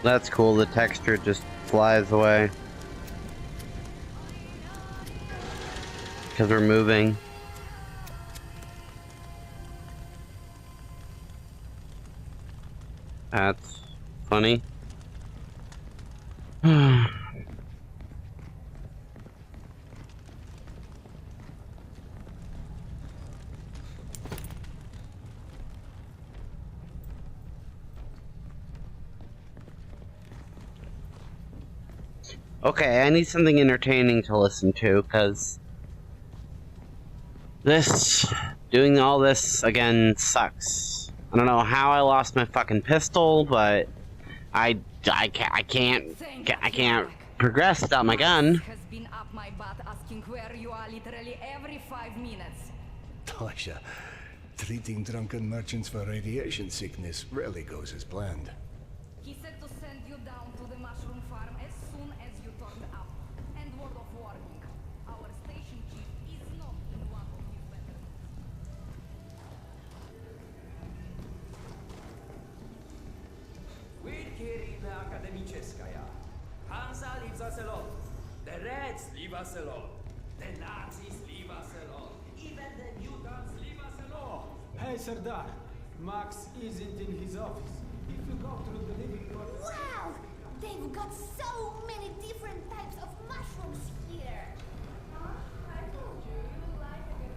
[SPEAKER 4] That's cool, the texture just flies away. Because we're moving. That's funny. Okay, I need something entertaining to listen to, because doing all this again sucks. I don't know how I lost my fucking pistol, but I can't progress without my gun.
[SPEAKER 15] Has been up my butt asking where you are literally every 5 minutes.
[SPEAKER 7] Tasha, treating drunken merchants for radiation sickness rarely goes as planned.
[SPEAKER 15] He said to send you down to the mushroom farm as soon as you turned up. And word of warning, our station chief is not in one of his better
[SPEAKER 16] We're here in Akademicheskaya. Hansa leaves us alone. The Reds leave us alone. The Nazis leave us alone. Even the mutants leave us alone.
[SPEAKER 1] Hey, Serdar. Max isn't in his office. If you go through the living quarters...
[SPEAKER 15] Wow! They've got so many different types of mushrooms here. Huh? I told you, you would like it.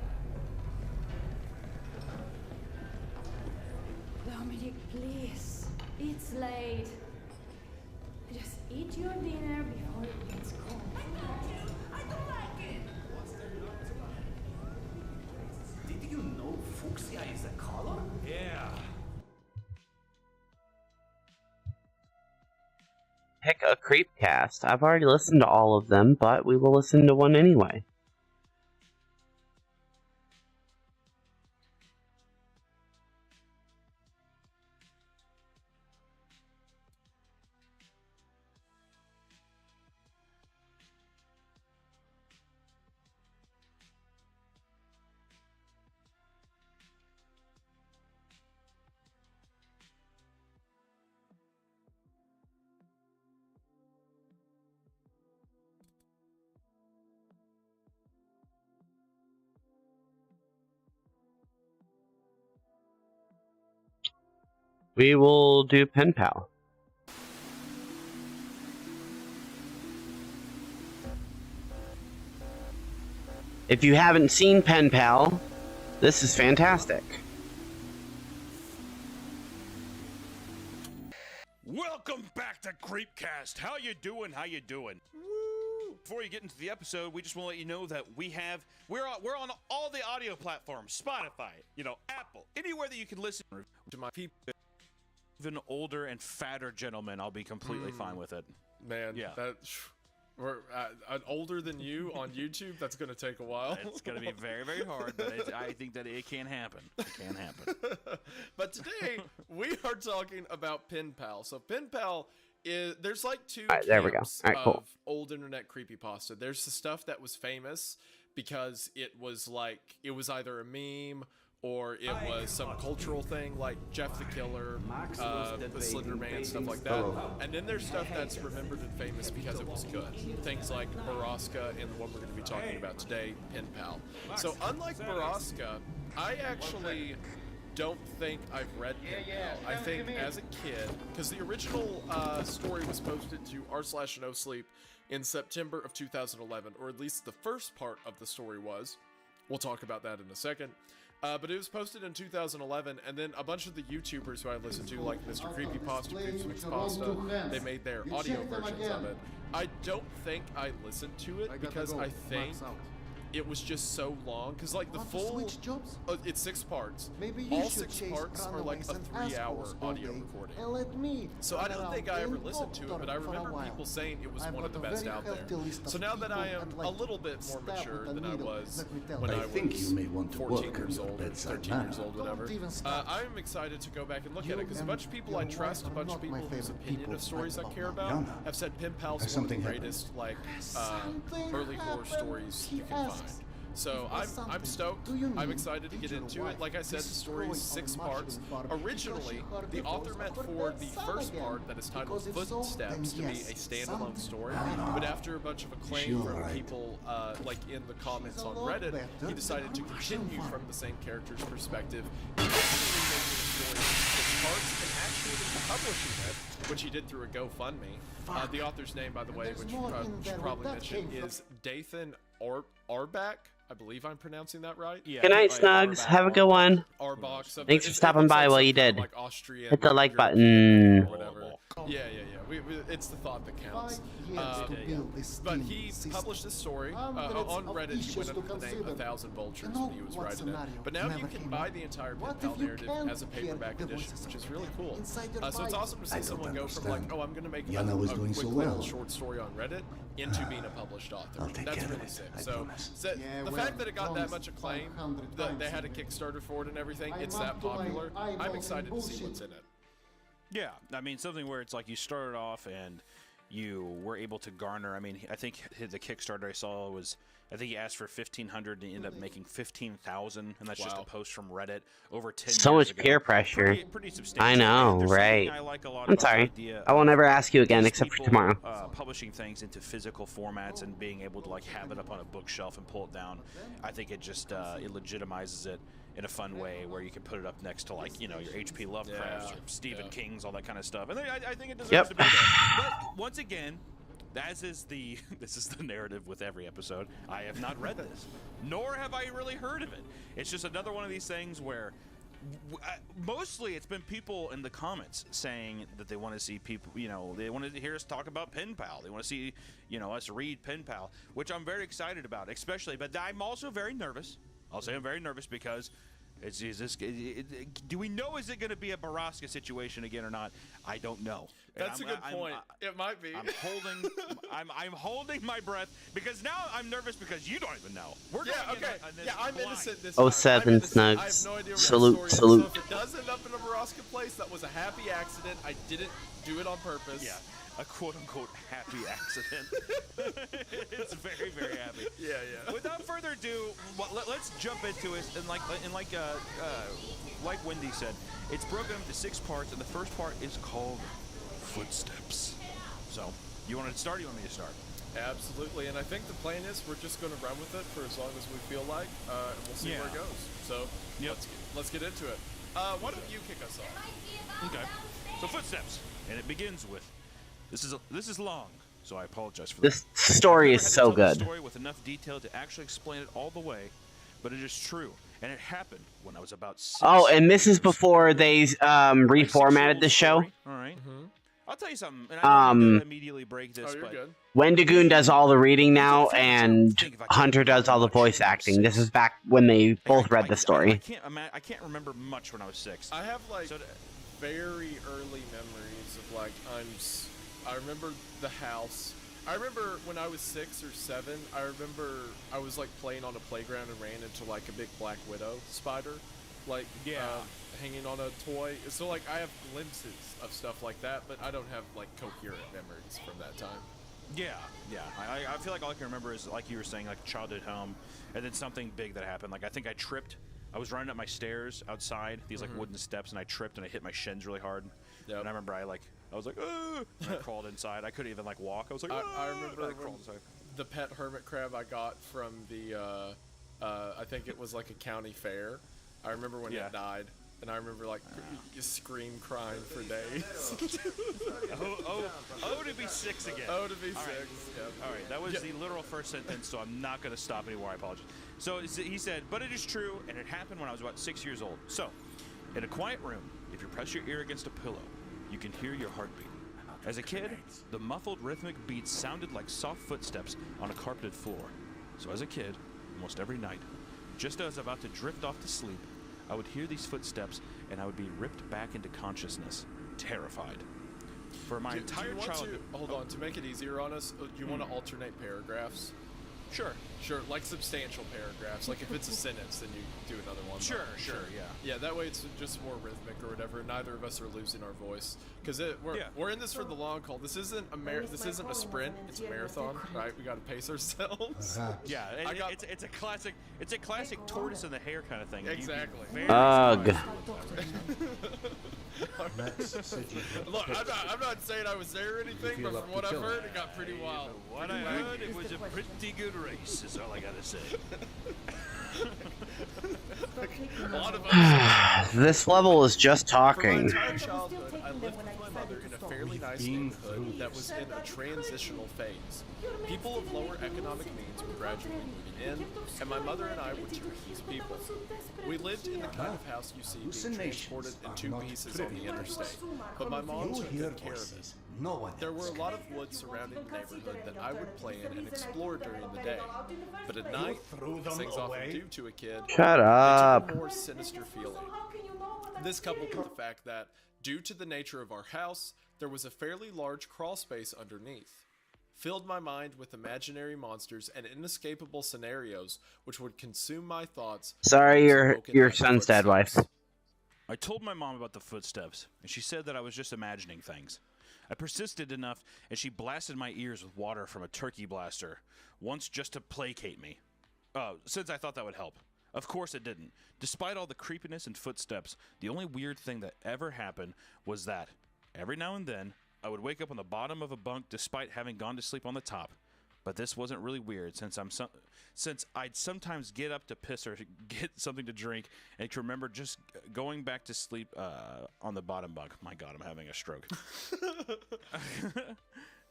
[SPEAKER 15] Dominic, please. It's late. Just eat your dinner before it gets cold. I don't like it.
[SPEAKER 17] What's there not to like? Did you know fuchsia is a color?
[SPEAKER 20] Yeah.
[SPEAKER 4] Pick a creepcast. I've already listened to all of them, but we will listen to one anyway. we will do Pen Pal. If you haven't seen Pen Pal, this is fantastic.
[SPEAKER 2] Welcome back to Creepcast. How you doing? How you doing? Woo! Before you get into the episode, we just want to let you know that we're on all the audio platforms, Spotify, Apple, anywhere that you can listen to my people. Even older and fatter gentlemen, I'll be completely fine with it.
[SPEAKER 9] Man, yeah. We're older than you on YouTube. That's going to take a while.
[SPEAKER 2] It's going to be very, very hard, but I think that it can happen. It can happen.
[SPEAKER 9] But today, we are talking about Pen Pal. So Pen Pal is, there's like two camps of old internet creepypasta. There's the stuff that was famous because it was either a meme or it was some cultural thing like Jeff the Killer, the Slender Man, stuff like that. And then there's stuff that's remembered and famous because it was good. Things like Baraska and the one we're going to be talking about today, Pen Pal. So unlike Baraska, I actually don't think I've read Pen Pal. I think as a kid, because the original story was posted to r/NoSleep in September of 2011, or at least the first part of the story was. We'll talk about that in a second. But it was posted in 2011, and then a bunch of the YouTubers who I listen to, like Mr. Creepypasta, Creepsmixpasta, they made their audio versions of it. I don't think I listened to it because I think it was just so long. Because like the full, it's 6 parts. All 6 parts are like a 3-hour audio recording. So I don't think I ever listened to it, but I remember people saying it was one of the best out there. So now that I am a little bit more mature than I was when I was 14 years old, or 13 years old, whatever, I'm excited to go back and look at it because a bunch of people I trust, a bunch of people whose opinion of stories I care about, have said Pen Pal's one of the greatest early horror stories you can find. So I'm stoked. I'm excited to get into it. Like I said, the story is 6 parts. Originally, the author meant for the first part, that is titled Footsteps, to be a standalone story. But after a bunch of acclaim from people, like in the comments on Reddit, he decided to continue from the same character's perspective, eventually making the story in 6 parts and actually publishing it, which he did through a GoFundMe. The author's name, by the way, which you should probably mention, is Dathan Arbach. I believe I'm pronouncing that right.
[SPEAKER 4] Yeah. Good night, Snugs. Have a good one. Thanks for stopping by while you did. Hit the like button.
[SPEAKER 9] Yeah. It's the thought that counts. But he published this story on Reddit. He went under the name 1,000 Vultures when he was writing it. But now you can buy the entire Pen Pal narrative as a paperback edition, which is really cool. So it's awesome to see someone go from like, I'm going to make a quick little short story on Reddit into being a published author. That's really sick. So the fact that it got that much acclaim, that they had a Kickstarter for it and everything, it's that popular. I'm excited to see what's in it.
[SPEAKER 2] Yeah, I mean, something where it's like you started off and you were able to garner. I mean, I think the Kickstarter I saw was, I think he asked for 1,500 and ended up making 15,000, and that's just a post from Reddit over 10 years ago.
[SPEAKER 4] So much peer pressure.
[SPEAKER 2] Pretty substantial.
[SPEAKER 4] I know, right? I'm sorry. I will never ask you again except for tomorrow.
[SPEAKER 2] Publishing things into physical formats and being able to like have it up on a bookshelf and pull it down, I think it just it legitimizes it in a fun way where you can put it up next to like, your H.P. Lovecrafts or Stephen King's, all that kind of stuff. And I think it deserves to be there. But once again, this is the narrative with every episode. I have not read this, nor have I really heard of it. It's just another one of these things where mostly it's been people in the comments saying that they want to see people, they want to hear us talk about Pen Pal. They want to see, us read Pen Pal, which I'm very excited about, especially. But I'm also very nervous. I'll say I'm very nervous because do we know, is it going to be a Baraska situation again or not? I don't know.
[SPEAKER 9] That's a good point. It might be.
[SPEAKER 2] I'm holding my breath because now I'm nervous because you don't even know. We're
[SPEAKER 9] I'm innocent this time.
[SPEAKER 4] 07 Snugs.
[SPEAKER 9] I have no idea
[SPEAKER 4] Salute.
[SPEAKER 9] So if it does end up in a Baraska place, that was a happy accident. I didn't do it on purpose.
[SPEAKER 2] Yeah. A quote-unquote happy accident. It's very, very happy.
[SPEAKER 9] Yeah.
[SPEAKER 2] Without further ado, let's jump into it. And like Wendy said, it's broken into 6 parts, and the first part is called Footsteps. So, you want to start? Or you want me to start?
[SPEAKER 9] Absolutely, and I think the plan is we're just going to run with it for as long as we feel like, and we'll see where it goes. So, let's get into it. Why don't you kick us off?
[SPEAKER 2] Okay. So footsteps, and it begins with, this is long, so I apologize for
[SPEAKER 4] This
[SPEAKER 2] that.
[SPEAKER 4] story is so
[SPEAKER 2] I've never had to tell
[SPEAKER 4] good.
[SPEAKER 2] the story with enough detail to actually explain it all the way, but it is true, and it happened when I was about 6.
[SPEAKER 4] Oh, and this is before they reformatted the show.
[SPEAKER 2] All right. I'll tell you something, and I don't need to immediately break this, but
[SPEAKER 4] Wendigoon does all the reading now, and Hunter does all the voice acting. This is back when they both read the story.
[SPEAKER 2] I can't remember much when I was 6.
[SPEAKER 9] I have like very early memories of like I remember the house. I remember when I was 6 or 7. I remember I was like playing on a playground and ran into like a big black widow spider, like hanging on a toy. So like I have glimpses of stuff like that, but I don't have like coherent memories from that time.
[SPEAKER 2] Yeah. I feel like all I can remember is, like you were saying, like childhood home, and then something big that happened. Like I think I tripped. I was running up my stairs outside, these like wooden steps, and I tripped and I hit my shins really hard. Yep. And I remember I was like, and I crawled inside. I couldn't even like walk. I was like,
[SPEAKER 9] I remember
[SPEAKER 2] I crawled inside.
[SPEAKER 9] The pet hermit crab I got from the I think it was like a county fair. I remember when it died. And I remember, like, you scream crying for days.
[SPEAKER 2] Oh, to be 6 again.
[SPEAKER 9] Oh, to be 6.
[SPEAKER 2] Right.
[SPEAKER 9] Yep.
[SPEAKER 2] All right, that was the literal first sentence, so I'm not going to stop anymore. I apologize. So he said, but it is true, and it happened when I was about 6 years old. So, in a quiet room, if you press your ear against a pillow, you can hear your heartbeat. As a kid, the muffled rhythmic beats sounded like soft footsteps on a carpeted floor. So as a kid, almost every night, just as I was about to drift off to sleep, I would hear these footsteps, and I would be ripped back into consciousness, terrified. For my entire childhood...
[SPEAKER 9] Hold on, to make it easier on us, do you want to alternate paragraphs? Sure, like substantial paragraphs. Like if it's a sentence, then you do another one.
[SPEAKER 2] Sure, yeah.
[SPEAKER 9] Yeah, that way it's just more rhythmic or whatever. Neither of us are losing our voice because we're in this for the long haul. This isn't a sprint. It's a marathon, right? We got to pace ourselves.
[SPEAKER 2] Yeah, it's a classic tortoise in the hare kind of thing.
[SPEAKER 9] Exactly.
[SPEAKER 4] Ugh.
[SPEAKER 9] Look, I'm not saying I was there or anything, but from what I've heard, it got pretty wild.
[SPEAKER 2] What I heard, it was a pretty good race, is all I gotta say.
[SPEAKER 4] This level is just talking.
[SPEAKER 9] For my entire childhood, I lived with my mother in a fairly nice neighborhood that was in a transitional phase. People of lower economic means were gradually moving in, and my mother and I were two of these people. We lived in the kind of house you see being transported in 2 pieces on the interstate, but my mom took good care of it. There were a lot of woods surrounding the neighborhood that I would play in and explore during the day, but at night, as things often do to a kid,
[SPEAKER 4] Shut up.
[SPEAKER 9] they took a more sinister feeling. This coupled with the fact that, due to the nature of our house, there was a fairly large crawl space underneath, filled my mind with imaginary monsters and inescapable scenarios which would consume my thoughts.
[SPEAKER 4] Sorry, your son's dead, wife.
[SPEAKER 2] I told my mom about the footsteps, and she said that I was just imagining things. I persisted enough, and she blasted my ears with water from a turkey blaster, once just to placate me. Since I thought that would help. Of course it didn't. Despite all the creepiness and footsteps, the only weird thing that ever happened was that, every now and then, I would wake up on the bottom of a bunk despite having gone to sleep on the top. But this wasn't really weird since I'd sometimes get up to piss or get something to drink and can remember just going back to sleep on the bottom bunk. My God, I'm having a stroke.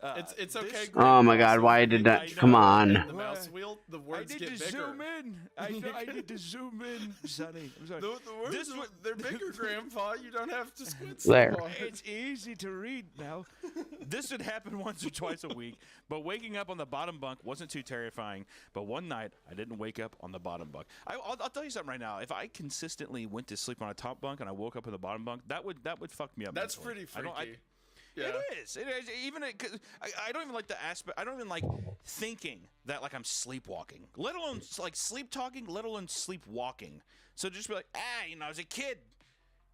[SPEAKER 9] It's okay.
[SPEAKER 4] Oh my God, why did that? Come on.
[SPEAKER 9] The mouse wheel, the words get bigger.
[SPEAKER 2] Zoom in. I need to zoom in, Sonny. I'm sorry.
[SPEAKER 9] The words, they're bigger, Grandpa. You don't have to squint
[SPEAKER 4] There.
[SPEAKER 9] so hard.
[SPEAKER 2] It's easy to read now. This would happen once or twice a week, but waking up on the bottom bunk wasn't too terrifying. But one night, I didn't wake up on the bottom bunk. I'll tell you something right now. If I consistently went to sleep on a top bunk and I woke up on the bottom bunk, that would fuck me up.
[SPEAKER 9] That's
[SPEAKER 2] mentally.
[SPEAKER 9] pretty freaky. Yeah.
[SPEAKER 2] It is. Even I don't even like the aspect. I don't even like thinking that like I'm sleepwalking. Let alone like sleep talking. Let alone sleepwalking. So just be like, as a kid,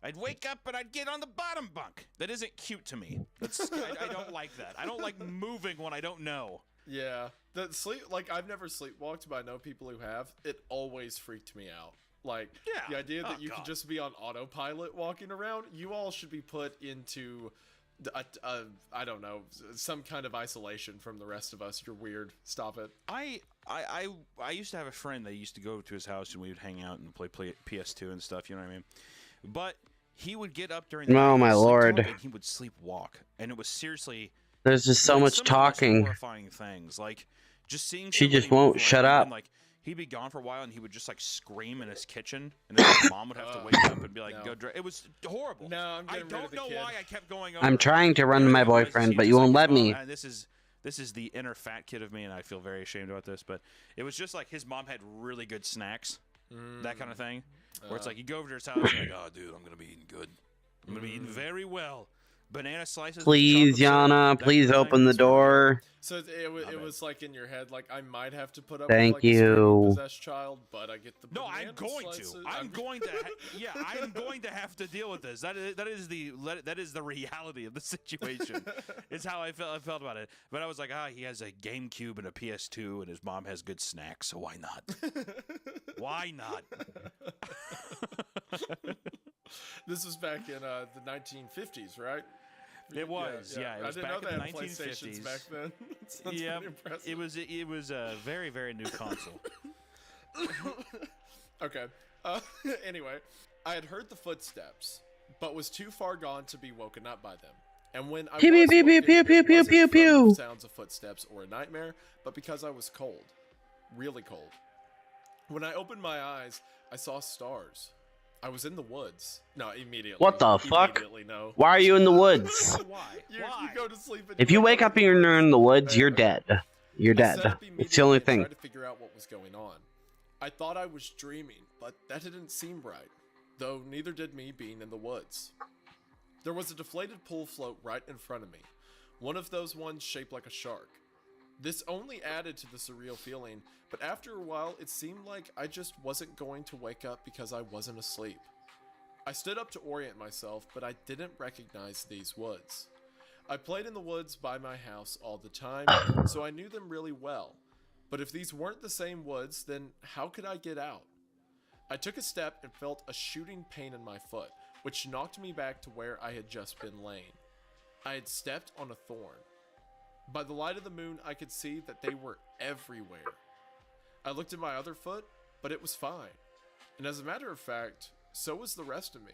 [SPEAKER 2] I'd wake up and I'd get on the bottom bunk. That isn't cute to me. I don't like that. I don't like moving when I don't know.
[SPEAKER 9] Yeah. The sleep, like I've never sleepwalked, but I know people who have. It always freaked me out. Like the idea that you could just be on autopilot walking around. You all should be put into I don't know, some kind of isolation from the rest of us. You're weird. Stop it.
[SPEAKER 2] I used to have a friend that used to go to his house and we would hang out and play PS2 and stuff. You know what I mean? But he would get up during the night
[SPEAKER 4] Oh my lord.
[SPEAKER 2] and he would sleepwalk, and it was seriously.
[SPEAKER 4] There's just so much
[SPEAKER 2] some of the most
[SPEAKER 4] talking.
[SPEAKER 2] horrifying things, like just seeing.
[SPEAKER 4] She just
[SPEAKER 2] somebody
[SPEAKER 4] won't
[SPEAKER 2] move
[SPEAKER 4] shut
[SPEAKER 2] around
[SPEAKER 4] up.
[SPEAKER 2] And, like he'd be gone for a while, and he would just like scream in his kitchen, and then his mom would have to wake up and be like, "Go dress." It was horrible.
[SPEAKER 9] No, I'm
[SPEAKER 2] I
[SPEAKER 9] getting rid of
[SPEAKER 2] don't
[SPEAKER 9] the
[SPEAKER 2] know
[SPEAKER 9] kid.
[SPEAKER 2] why I kept going over.
[SPEAKER 4] I'm trying to run to my boyfriend, but you won't let me.
[SPEAKER 2] This is the inner fat kid of me, and I feel very ashamed about this. But it was just like his mom had really good snacks, that kind of thing. Where it's like you go over to his house, and you're like, "Oh, dude, I'm gonna be eating good. I'm gonna be eating very well." Banana slices.
[SPEAKER 4] Please, Yana, please open the door.
[SPEAKER 9] So it was like in your head, like I might have to put up
[SPEAKER 4] Thank
[SPEAKER 9] with like a
[SPEAKER 4] you.
[SPEAKER 9] possessed child, but I get the
[SPEAKER 2] I'm going
[SPEAKER 9] slices.
[SPEAKER 2] to. I'm going to. Yeah, I'm going to have to deal with this. That is the reality of the situation. It's how I felt about it. But I was like, he has a GameCube and a PS2, and his mom has good snacks, so why not? Why not?
[SPEAKER 9] This was back in the 1950s, right?
[SPEAKER 2] It was, yeah. It was back in the 1950s.
[SPEAKER 9] Back then.
[SPEAKER 2] Yeah, it was a very, very new console.
[SPEAKER 9] Okay. Anyway, I had heard the footsteps, but was too far gone to be woken up by them. And when I
[SPEAKER 4] Pew,
[SPEAKER 9] was
[SPEAKER 4] pew, pew,
[SPEAKER 9] woken,
[SPEAKER 4] pew, pew,
[SPEAKER 9] it
[SPEAKER 4] pew,
[SPEAKER 9] wasn't
[SPEAKER 4] pew,
[SPEAKER 9] from
[SPEAKER 4] pew.
[SPEAKER 9] the sounds of footsteps or a nightmare, but because I was cold, really cold. When I opened my eyes, I saw stars. I was in the woods. No, immediately.
[SPEAKER 4] What the fuck?
[SPEAKER 9] Immediately, no.
[SPEAKER 4] Why are you in the woods?
[SPEAKER 9] Why? You go to sleep and
[SPEAKER 4] If you wake up and you're in the woods, you're dead. You're dead. It's the only thing.
[SPEAKER 9] I tried to figure out what was going on. I thought I was dreaming, but that didn't seem right. Though neither did me being in the woods. There was a deflated pool float right in front of me. One of those ones shaped like a shark. This only added to the surreal feeling, but after a while it seemed like I just wasn't going to wake up because I wasn't asleep. I stood up to orient myself, but I didn't recognize these woods. I played in the woods by my house all the time, so I knew them really well. But if these weren't the same woods, then how could I get out? I took a step and felt a shooting pain in my foot, which knocked me back to where I had just been laying. I had stepped on a thorn. By the light of the moon, I could see that they were everywhere. I looked at my other foot, but it was fine. And as a matter of fact, so was the rest of me.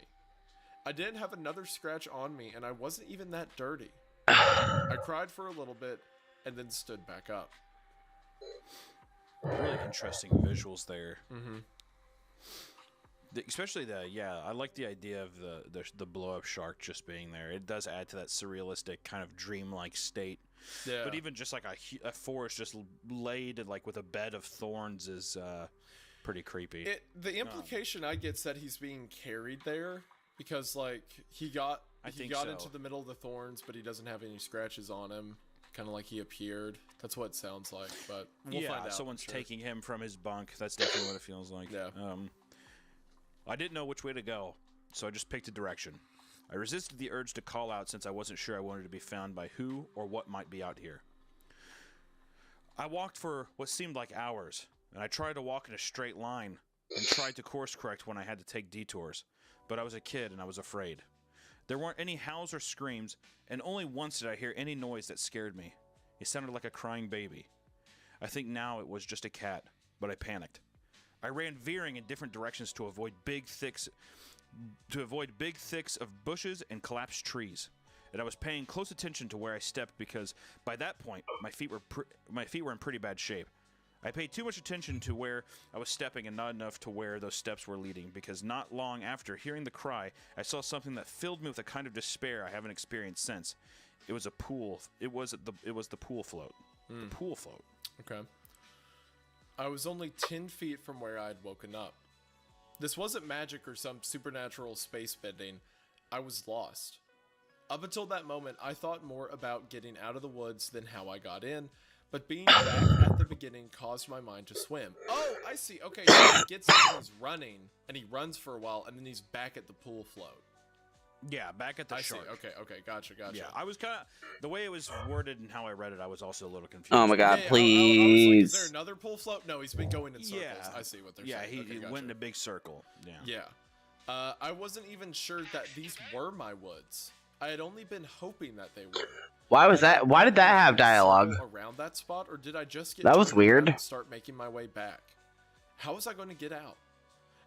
[SPEAKER 9] I didn't have another scratch on me, and I wasn't even that dirty. I cried for a little bit, and then stood back up.
[SPEAKER 2] Really interesting visuals there.
[SPEAKER 9] Mm-hmm.
[SPEAKER 2] Especially I like the idea of the blow up shark just being there. It does add to that surrealistic kind of dreamlike state.
[SPEAKER 9] Yeah.
[SPEAKER 2] But even just like a forest just laid like with a bed of thorns is pretty creepy.
[SPEAKER 9] The implication I get is that he's being carried there because like he got into the middle of the thorns, but he doesn't have any scratches on him. Kind of like he appeared. That's what it sounds like. But we'll find out.
[SPEAKER 2] Someone's taking him from his bunk. That's definitely what it feels like.
[SPEAKER 9] Yeah.
[SPEAKER 2] I didn't know which way to go, so I just picked a direction. I resisted the urge to call out since I wasn't sure I wanted to be found by who or what might be out here. I walked for what seemed like hours, and I tried to walk in a straight line and tried to course correct when I had to take detours, but I was a kid and I was afraid. There weren't any howls or screams, and only once did I hear any noise that scared me. It sounded like a crying baby. I think now it was just a cat, but I panicked. I ran veering in different directions to avoid big thicks of bushes and collapsed trees. And I was paying close attention to where I stepped because by that point my feet were in pretty bad shape. I paid too much attention to where I was stepping and not enough to where those steps were leading, because not long after hearing the cry, I saw something that filled me with a kind of despair I haven't experienced since. It was a pool. It was the pool float. The pool float.
[SPEAKER 9] Okay. I was only 10 feet from where I had woken up. This wasn't magic or some supernatural space bending. I was lost. Up until that moment, I thought more about getting out of the woods than how I got in, but being back at the beginning caused my mind to swim. Oh, I see. Okay, so he gets up and he's running, and he runs for a while, and then he's back at the pool float.
[SPEAKER 2] Yeah, back at the shark.
[SPEAKER 9] See. Okay, gotcha.
[SPEAKER 2] Yeah, I was kind of the way it was worded and how I read it. I was also a little confused.
[SPEAKER 4] Oh my god,
[SPEAKER 9] I was
[SPEAKER 4] please!
[SPEAKER 9] like, is there another pool float? No, he's been going in circles.
[SPEAKER 2] Yeah,
[SPEAKER 9] I see what they're
[SPEAKER 2] saying.
[SPEAKER 9] Yeah,
[SPEAKER 2] he went in a big circle. Yeah.
[SPEAKER 9] Yeah. I wasn't even sure that these were my woods. I had only been hoping that they were.
[SPEAKER 4] Why was that? Why did that have dialogue?
[SPEAKER 9] Around that spot, or did I just get
[SPEAKER 4] that was weird?
[SPEAKER 9] And start making my way back? How was I going to get out?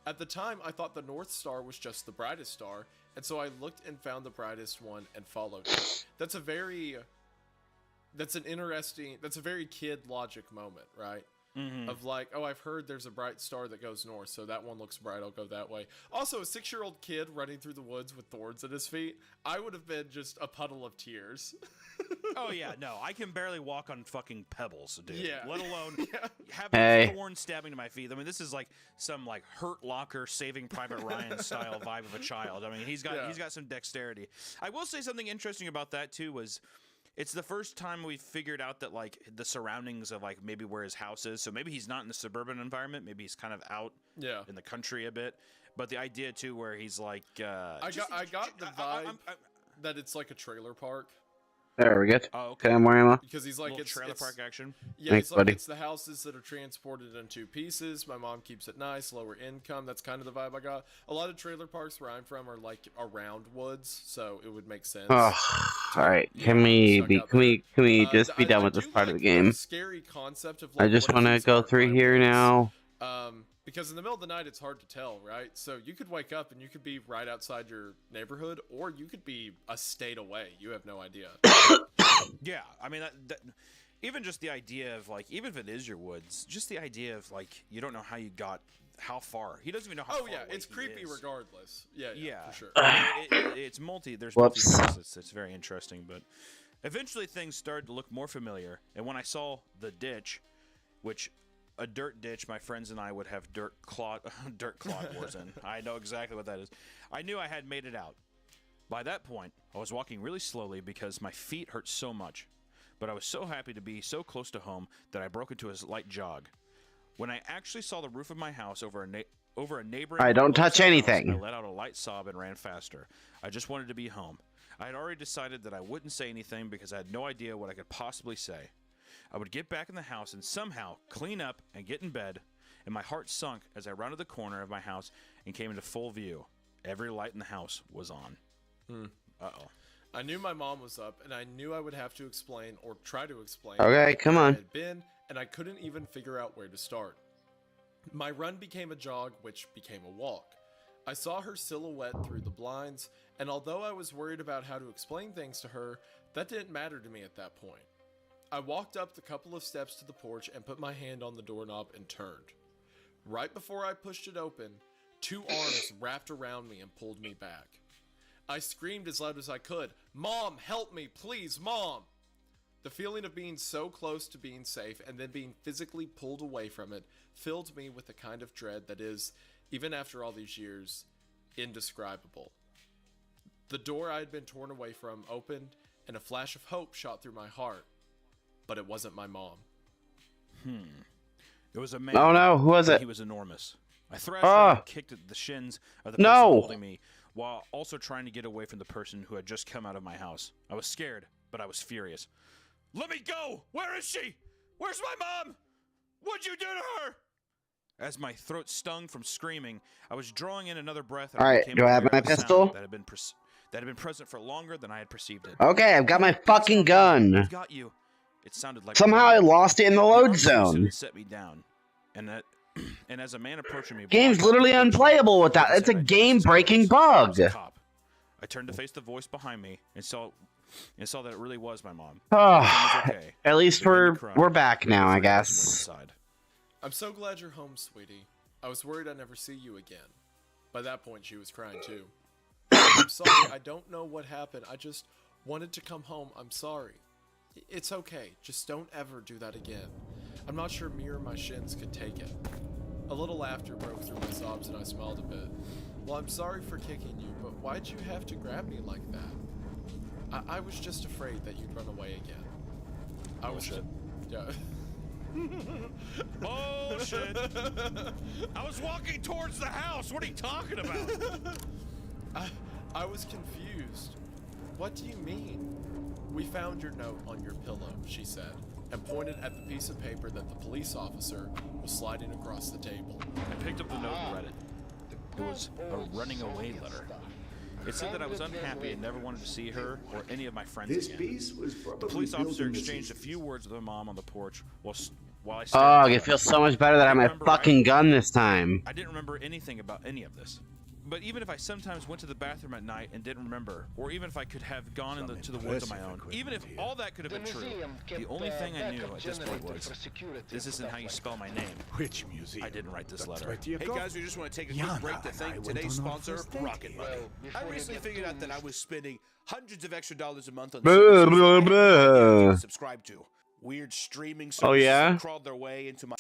[SPEAKER 9] At the time, I thought the North Star was just the brightest star, and so I looked and found the brightest one and followed it. That's a very kid logic moment, right?
[SPEAKER 2] Mm-hmm.
[SPEAKER 9] Of like, oh, I've heard there's a bright star that goes north, so that one looks bright, I'll go that way. Also, a 6-year-old kid running through the woods with thorns at his feet, I would have been just a puddle of tears.
[SPEAKER 2] Oh yeah, no, I can barely walk on fucking pebbles, dude.
[SPEAKER 9] Yeah.
[SPEAKER 2] Let alone having thorns stabbing to my feet. I mean, this is like some like Hurt Locker Saving Private Ryan style vibe of a child. I mean, he's got some dexterity. I will say something interesting about that too was it's the first time we figured out that like the surroundings of like maybe where his house is. So maybe he's not in the suburban environment. Maybe he's kind of out in the country a bit. But the idea too where he's like
[SPEAKER 9] I got the vibe that it's like a trailer park.
[SPEAKER 4] There we go.
[SPEAKER 2] Oh, okay.
[SPEAKER 4] More ammo.
[SPEAKER 9] Because he's like, it's
[SPEAKER 2] trailer park action.
[SPEAKER 9] Yeah,
[SPEAKER 4] Thanks,
[SPEAKER 9] it's like
[SPEAKER 4] buddy.
[SPEAKER 9] it's the houses that are transported in 2 pieces. My mom keeps it nice, lower income. That's kind of the vibe I got. A lot of trailer parks where I'm from are like around woods, so it would make sense.
[SPEAKER 4] Oh, all right. Can we just be done with this part of the game?
[SPEAKER 9] Scary concept of
[SPEAKER 4] I just want to go through here now.
[SPEAKER 9] Because in the middle of the night, it's hard to tell, right? So you could wake up and you could be right outside your neighborhood, or you could be a state away. You have no idea.
[SPEAKER 2] Yeah, I mean, that, even just the idea of like, even if it is your woods, just the idea of like, you don't know how far. He doesn't even know how far.
[SPEAKER 9] Oh yeah,
[SPEAKER 2] away
[SPEAKER 9] it's creepy
[SPEAKER 2] is.
[SPEAKER 9] regardless. Yeah, for sure.
[SPEAKER 2] There's multi facets. It's very interesting, but eventually things started to look more familiar. And when I saw the ditch, which a dirt ditch, my friends and I would have dirt clod wars in. I know exactly what that is. I knew I had made it out. By that point, I was walking really slowly because my feet hurt so much. But I was so happy to be so close to home that I broke into a light jog. When I actually saw the roof of my house over a neighboring
[SPEAKER 4] All right, don't touch anything.
[SPEAKER 2] I let out a light sob and ran faster. I just wanted to be home. I had already decided that I wouldn't say anything because I had no idea what I could possibly say. I would get back in the house and somehow clean up and get in bed, and my heart sunk as I rounded the corner of my house and came into full view. Every light in the house was on. Uh-oh.
[SPEAKER 9] I knew my mom was up, and I knew I would have to explain or try to explain
[SPEAKER 4] Okay, come
[SPEAKER 9] where I
[SPEAKER 4] on.
[SPEAKER 9] had been, and I couldn't even figure out where to start. My run became a jog, which became a walk. I saw her silhouette through the blinds, and although I was worried about how to explain things to her, that didn't matter to me at that point. I walked up the couple of steps to the porch and put my hand on the doorknob and turned. Right before I pushed it open, 2 arms wrapped around me and pulled me back. I screamed as loud as I could, "Mom, help me, please, Mom!" The feeling of being so close to being safe and then being physically pulled away from it filled me with a kind of dread that is, even after all these years, indescribable. The door I had been torn away from opened, and a flash of hope shot through my heart. But it wasn't my mom.
[SPEAKER 2] It was a man.
[SPEAKER 4] Oh no, who was it?
[SPEAKER 2] He was enormous. I thrashed and kicked at the shins of the person holding me, while also trying to get away from the person who had just come out of my house. I was scared, but I was furious. "Let me go! Where is she? Where's my mom? What'd you do to her?" As my throat stung from screaming, I was drawing in another breath. And
[SPEAKER 4] All right, do I have my pistol?
[SPEAKER 2] That had been present for longer than I had perceived it.
[SPEAKER 4] Okay, I've got my fucking gun.
[SPEAKER 2] I've got you. It sounded like
[SPEAKER 4] Somehow I lost it in the load zone.
[SPEAKER 2] Set me down, and as a man approaching me,
[SPEAKER 4] Game's literally unplayable with that. It's a game-breaking bug.
[SPEAKER 2] I turned to face the voice behind me and saw that it really was my mom.
[SPEAKER 4] Okay. At least we're back now, I guess.
[SPEAKER 9] I'm so glad you're home, sweetie. I was worried I'd never see you again. By that point, she was crying too. I'm sorry, I don't know what happened. I just wanted to come home. I'm sorry. It's okay. Just don't ever do that again. I'm not sure me or my shins could take it. A little laughter broke through my sobs and I smiled a bit. Well, I'm sorry for kicking you, but why'd you have to grab me like that? I was just afraid that you'd run away again. I was
[SPEAKER 2] Bullshit.
[SPEAKER 9] Yeah.
[SPEAKER 2] Bullshit. I was walking towards the house. What are you talking about?
[SPEAKER 9] I was confused. What do you mean? We found your note on your pillow, she said, and pointed at the piece of paper that the police officer was sliding across the table.
[SPEAKER 2] I picked up the note and read it. It was a running away letter. It said that I was unhappy and never wanted to see her or any of my friends again. The police officer exchanged a few words with my mom on the porch while I stared at
[SPEAKER 4] it
[SPEAKER 2] the
[SPEAKER 4] feels so much better that I have my fucking gun this time.
[SPEAKER 2] I didn't remember anything about any of this. But even if I sometimes went to the bathroom at night and didn't remember, or even if I could have gone to the woods on my own, even if all that could have been true, the only thing I knew at this point was, this isn't how you spell my name.
[SPEAKER 7] Which museum?
[SPEAKER 2] I didn't write this letter.
[SPEAKER 3] Hey guys, we just want to take a quick break to thank today's sponsor, Rocket Money. I recently figured out that I was spending hundreds of extra dollars a month on services to subscribe to. Weird streaming services
[SPEAKER 4] Oh, yeah?
[SPEAKER 3] crawled their way into my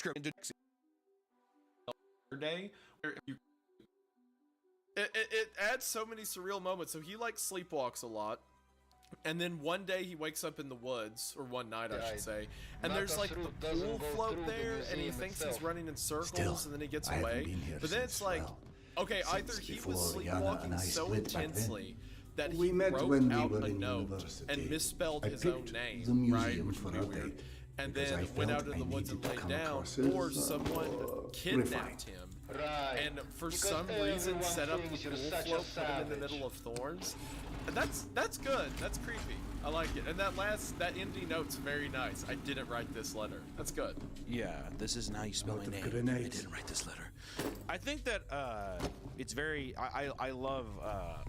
[SPEAKER 9] day. It adds so many surreal moments. So he like sleepwalks a lot, and then one day he wakes up in the woods, or one night I should say, and there's like the pool float there, and he thinks he's running in circles, and then he gets away. But then it's like, okay, either he was sleepwalking so intensely that he wrote out a note and misspelled his own name, right? Which would be weird. And then went out in the woods and laid down, or someone kidnapped him. And for some reason set up the pool float, put him in the middle of thorns. And that's good. That's creepy. I like it. And that ending note's very nice. I didn't write this letter. That's good.
[SPEAKER 2] Yeah, this isn't how you spell my name. I didn't write this letter. I think that it's very. I love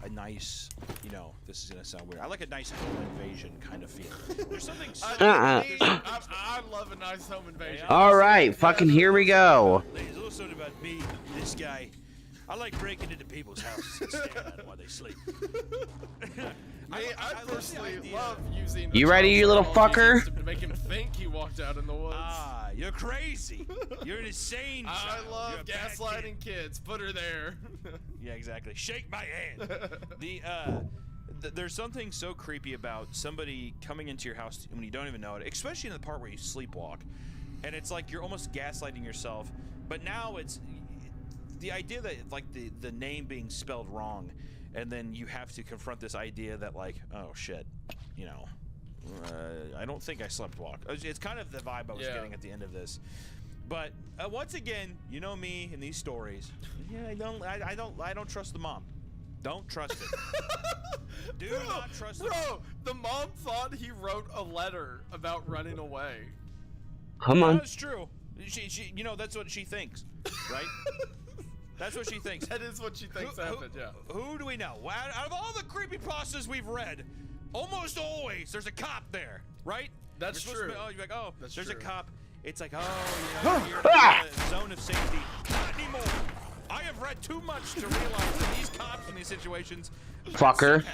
[SPEAKER 2] a nice. You know, this is gonna sound weird. I like a nice home invasion kind of feel. There's something.
[SPEAKER 9] I love a nice home invasion.
[SPEAKER 4] All right, fucking here we go.
[SPEAKER 3] There's a little something about me, this guy. I like breaking into people's houses and staring at them while they sleep.
[SPEAKER 9] I personally love using.
[SPEAKER 4] You ready, you little fucker?
[SPEAKER 9] To make him think he walked out in the woods.
[SPEAKER 3] Ah, you're crazy. You're an insane child.
[SPEAKER 9] I love gaslighting kids. Put her there.
[SPEAKER 2] Yeah, exactly. Shake my hand. There's something so creepy about somebody coming into your house when you don't even know it, especially in the part where you sleepwalk, and it's like you're almost gaslighting yourself. But now it's the idea that like the name being spelled wrong, and then you have to confront this idea that like, oh shit, you know, I don't think I sleptwalk. It's kind of the vibe I was getting at the end of this. But once again, you know me in these stories. Yeah, I don't trust the mom. Don't trust it. Do not trust it.
[SPEAKER 9] Bro, the mom thought he wrote a letter about running away.
[SPEAKER 4] Come on.
[SPEAKER 2] That's true. She you know, that's what she thinks, right? That's what she thinks.
[SPEAKER 9] That is what she thinks happened, yeah.
[SPEAKER 2] Who do we know? Out of all the creepypastas we've read, almost always there's a cop there, right?
[SPEAKER 9] That's true.
[SPEAKER 2] You're like, oh,
[SPEAKER 9] that's
[SPEAKER 2] there's
[SPEAKER 9] true.
[SPEAKER 2] a cop. It's like, oh, you know, you're in the zone of safety. Not anymore. I have read too much to realize that these cops in these situations.
[SPEAKER 4] Fucker.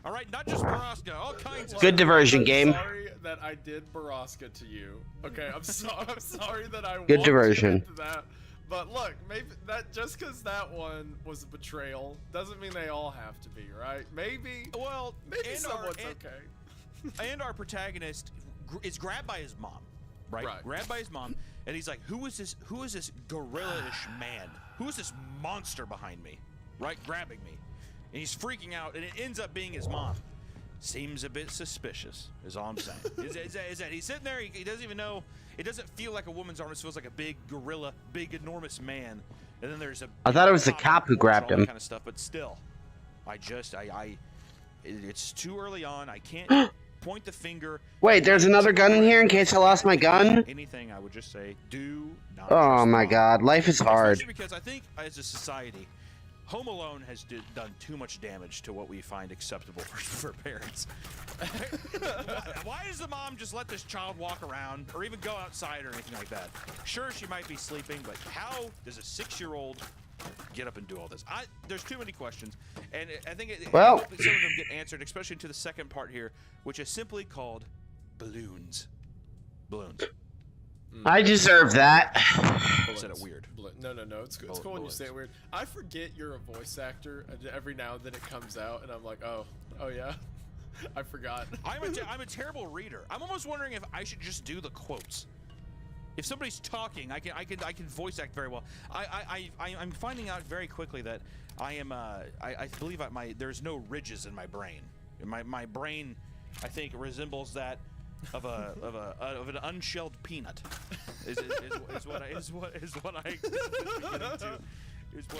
[SPEAKER 2] All right, not just Baraska, all kinds of.
[SPEAKER 4] Good diversion game.
[SPEAKER 9] I'm sorry that I did Baraska to you. Okay, I'm sorry that I.
[SPEAKER 4] Good diversion.
[SPEAKER 9] Into that. But look, maybe that just because that one was a betrayal doesn't mean they all have to be, right? Maybe.
[SPEAKER 2] Well,
[SPEAKER 9] maybe someone's okay.
[SPEAKER 2] And our protagonist is grabbed by his mom, right? Grabbed by his mom, and he's like, "Who is this? Who is this gorilla-ish man? Who is this monster behind me?" Right, grabbing me, and he's freaking out, and it ends up being his mom. Seems a bit suspicious, is all I'm saying. is that he's sitting there, he doesn't even know. It doesn't feel like a woman's arm. It feels like a big gorilla, big enormous man. And then there's a.
[SPEAKER 4] I thought it was the cop who grabbed him.
[SPEAKER 2] Kind of stuff, but still, it's too early on. I can't point the finger.
[SPEAKER 4] Wait, there's another gun in here in case I lost my gun?
[SPEAKER 2] Anything, I would just say, do not.
[SPEAKER 4] Oh my god, life is hard.
[SPEAKER 2] Especially because I think as a society, Home Alone has done too much damage to what we find acceptable for parents. Why does the mom just let this child walk around or even go outside or anything like that? Sure, she might be sleeping, but how does a 6-year-old get up and do all this? There's too many questions, and I think I hope that some of them get answered, especially to the second part here, which is simply called balloons. Balloons.
[SPEAKER 4] I deserve that.
[SPEAKER 2] I said it weird.
[SPEAKER 9] No. It's cool when you say it weird. I forget you're a voice actor. Every now and then it comes out, and I'm like, oh yeah, I forgot.
[SPEAKER 2] I'm a terrible reader. I'm almost wondering if I should just do the quotes. If somebody's talking, I can voice act very well. I'm finding out very quickly that I am. I believe there's no ridges in my brain. My brain, I think, resembles that of an unshelled peanut. Is what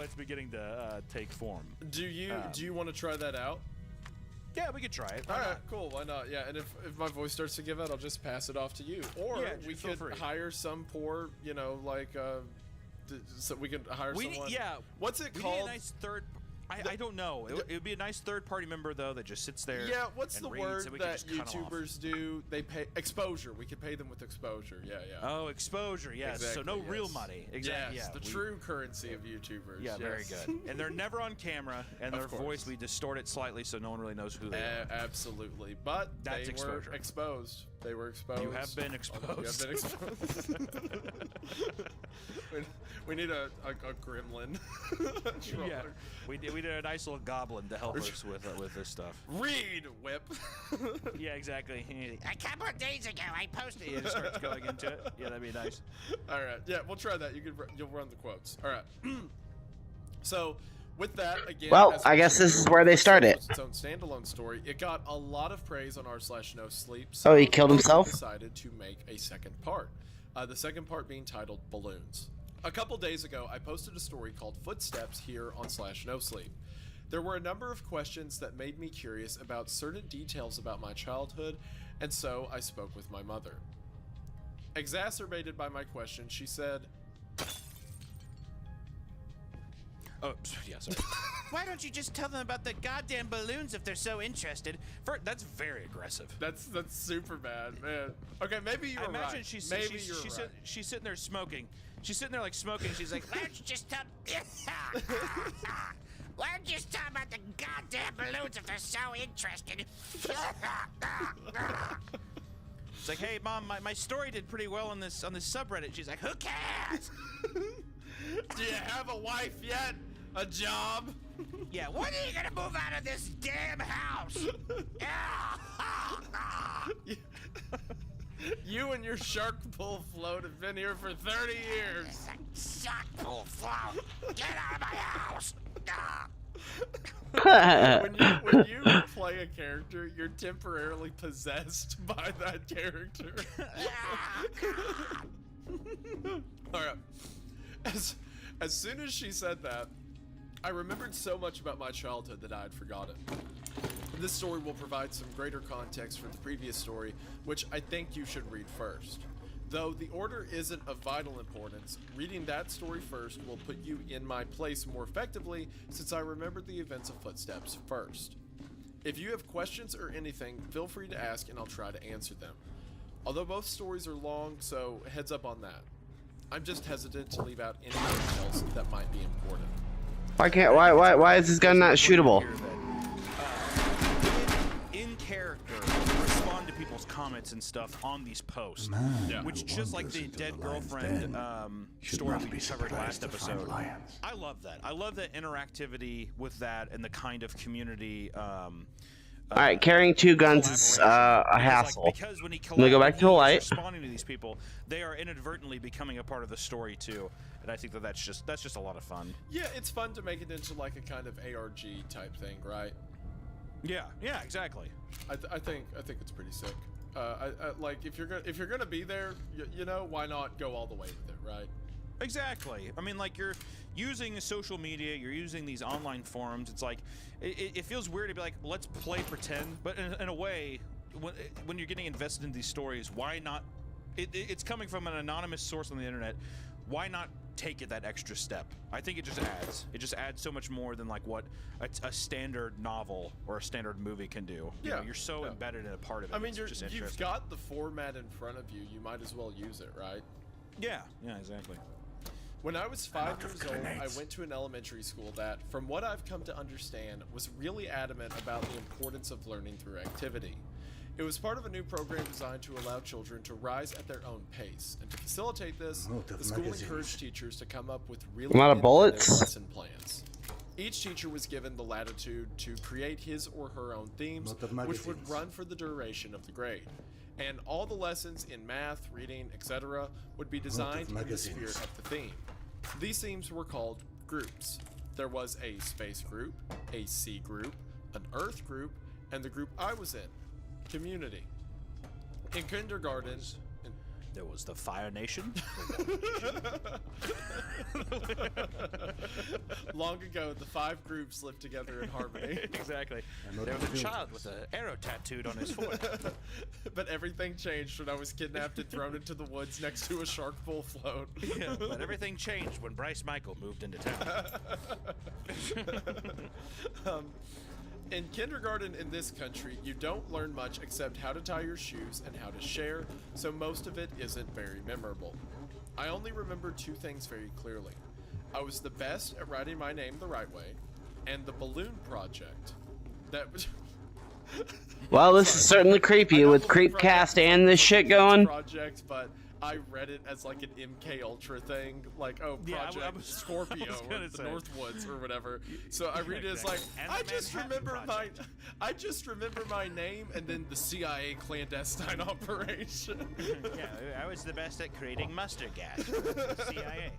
[SPEAKER 2] it's beginning to take form.
[SPEAKER 9] Do you want to try that out?
[SPEAKER 2] Yeah, we could try it.
[SPEAKER 9] All right, cool. Why not? Yeah, and if my voice starts to give out, I'll just pass it off to you. Or we could hire some poor, so we could hire someone. What's it called?
[SPEAKER 2] We need a nice third. I don't know. It would be a nice third-party member though that just sits there.
[SPEAKER 9] Yeah, what's
[SPEAKER 2] and
[SPEAKER 9] the
[SPEAKER 2] reads,
[SPEAKER 9] word
[SPEAKER 2] and we
[SPEAKER 9] that
[SPEAKER 2] can just cut
[SPEAKER 9] YouTubers do? They pay exposure. We could pay them with exposure. Yeah.
[SPEAKER 2] Oh, exposure. Yes.
[SPEAKER 9] Exactly,
[SPEAKER 2] so no real money. Exactly.
[SPEAKER 9] Yes,
[SPEAKER 2] yeah.
[SPEAKER 9] the true currency of YouTubers.
[SPEAKER 2] Yeah, very good. And they're never on camera, and their voice we distort it slightly so no one really knows who they are.
[SPEAKER 9] Absolutely, but
[SPEAKER 2] That's
[SPEAKER 9] they
[SPEAKER 2] exposure.
[SPEAKER 9] were exposed. They were exposed.
[SPEAKER 2] You have been exposed.
[SPEAKER 9] You have been exposed. we need a gremlin.
[SPEAKER 2] Yeah, we did a nice little goblin to help us with this stuff.
[SPEAKER 9] Read, Whip.
[SPEAKER 2] Yeah, exactly. A couple of days ago, I posted. It just starts going into it. Yeah, that'd be nice.
[SPEAKER 9] All right. Yeah, we'll try that. You'll run the quotes. All right. So. With that, again,
[SPEAKER 4] well, I guess this is where they start it.
[SPEAKER 9] Its own standalone story. It got a lot of praise on r/NoSleep.
[SPEAKER 4] So he killed himself?
[SPEAKER 9] Decided to make a second part. The second part being titled Balloons. A couple days ago, I posted a story called Footsteps here on /NoSleep. There were a number of questions that made me curious about certain details about my childhood, and so I spoke with my mother. Exacerbated by my question, she said,
[SPEAKER 2] oh, yeah, sorry. Why don't you just tell them about the goddamn balloons if they're so interested? That's very aggressive.
[SPEAKER 9] That's super bad, man. Okay, maybe you're right.
[SPEAKER 2] I imagine she's sitting there smoking. She's sitting there like smoking. She's like, why don't you just tell? Why don't you just tell about the goddamn balloons if they're so interested? It's like, hey, Mom, my story did pretty well on this subreddit. She's like, who cares?
[SPEAKER 9] Do you have a wife yet? A job?
[SPEAKER 2] Yeah, when are you gonna move out of this damn house?
[SPEAKER 9] You and your shark pull float have been here for 30 years.
[SPEAKER 2] Shark pull float. Get out of my house.
[SPEAKER 9] when you play a character, you're temporarily possessed by that character. All right. As soon as she said that, I remembered so much about my childhood that I had forgotten. This story will provide some greater context for the previous story, which I think you should read first. Though the order isn't of vital importance, reading that story first will put you in my place more effectively since I remembered the events of Footsteps first. If you have questions or anything, feel free to ask and I'll try to answer them. Although both stories are long, so heads up on that. I'm just hesitant to leave out any details that might be important.
[SPEAKER 4] Why is this gun not shootable?
[SPEAKER 2] In character, respond to people's comments and stuff on these posts, which just like the dead girlfriend story we covered last episode. I love that. I love that interactivity with that and the kind of community.
[SPEAKER 4] Alright, carrying two guns is a hassle.
[SPEAKER 2] Because when
[SPEAKER 4] Let me go back to the light.
[SPEAKER 2] Responding to these people, they are inadvertently becoming a part of the story too, and I think that that's just a lot of fun.
[SPEAKER 9] Yeah, it's fun to make it into like a kind of ARG type thing, right?
[SPEAKER 2] Yeah, exactly.
[SPEAKER 9] I think it's pretty sick. Like if you're gonna be there, you know, why not go all the way with it, right?
[SPEAKER 2] Exactly. I mean, like, you're using social media, you're using these online forums. It's like, it feels weird to be like, let's play pretend. But in a way, when you're getting invested in these stories, why not? It's coming from an anonymous source on the internet. Why not take it that extra step? I think it just adds. It just adds so much more than like what a standard novel or a standard movie can do. You know, you're so embedded in a part of it.
[SPEAKER 9] I mean,
[SPEAKER 2] just
[SPEAKER 9] you've got the format in front of you. You might as well use it, right?
[SPEAKER 2] Yeah, exactly.
[SPEAKER 9] When I was 5 years old, I went to an elementary school that, from what I've come to understand, was really adamant about the importance of learning through activity. It was part of a new program designed to allow children to rise at their own pace, and to facilitate this, the school encouraged teachers to come up with really innovative lesson plans. Each teacher was given the latitude to create his or her own themes, which would run for the duration of the grade. And all the lessons in math, reading, etc. would be designed in the spirit of the theme. These themes were called groups. There was a space group, a sea group, an earth group, and the group I was in, community. In kindergarten,
[SPEAKER 2] There was the Fire Nation.
[SPEAKER 9] Long ago, the 5 groups lived together in harmony.
[SPEAKER 2] Exactly. There was a child with an arrow tattooed on his foot.
[SPEAKER 9] But everything changed when I was kidnapped and thrown into the woods next to a shark full float.
[SPEAKER 2] Yeah, but everything changed when Bryce Michael moved into town.
[SPEAKER 9] In kindergarten in this country, you don't learn much except how to tie your shoes and how to share, so most of it isn't very memorable. I only remember 2 things very clearly. I was the best at writing my name the right way, and the balloon project. That was...
[SPEAKER 4] Well, this is certainly creepy with Creepcast and this shit going.
[SPEAKER 9] Project, but I read it as like an MK Ultra thing, like Project Scorpio or the Northwoods or whatever. So I read it as like I just remember my name and then the CIA clandestine operation.
[SPEAKER 2] Yeah, I was the best at creating mustard gas. CIA.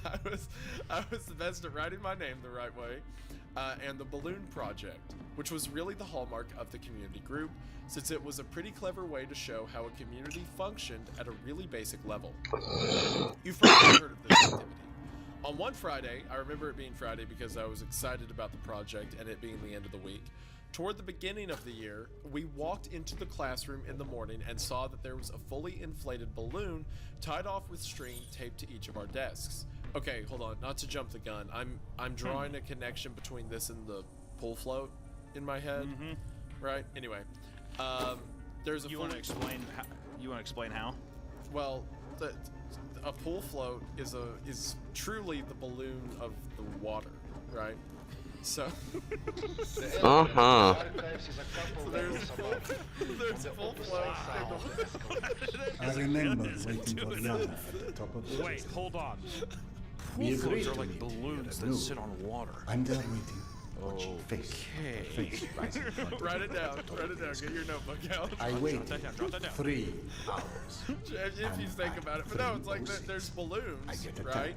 [SPEAKER 9] I was the best at writing my name the right way. And the balloon project, which was really the hallmark of the community group, since it was a pretty clever way to show how a community functioned at a really basic level. You've probably heard of this activity. On one Friday, I remember it being Friday because I was excited about the project and it being the end of the week. Toward the beginning of the year, we walked into the classroom in the morning and saw that there was a fully inflated balloon tied off with string taped to each of our desks. Okay, hold on, not to jump the gun. I'm drawing a connection between this and the pull float in my head, right? Anyway, there's a.
[SPEAKER 2] You want to explain? You want to explain how?
[SPEAKER 9] Well, a pull float is truly the balloon of the water, right? So.
[SPEAKER 4] There's
[SPEAKER 9] a full float.
[SPEAKER 7] I remember waiting for Yana at the top of the
[SPEAKER 2] Wait, hold on.
[SPEAKER 7] We
[SPEAKER 2] Pool
[SPEAKER 7] agreed
[SPEAKER 2] floats are
[SPEAKER 7] to
[SPEAKER 2] like
[SPEAKER 7] meet
[SPEAKER 2] balloons
[SPEAKER 7] together.
[SPEAKER 2] that
[SPEAKER 7] No.
[SPEAKER 2] sit on water.
[SPEAKER 7] I'm there waiting. Watch. Face. Face.
[SPEAKER 9] Write it down. Write it down. Get your notebook out.
[SPEAKER 7] I waited
[SPEAKER 2] Jot that down.
[SPEAKER 7] 3 hours.
[SPEAKER 9] If you think about it, but no, it's like there's balloons, right?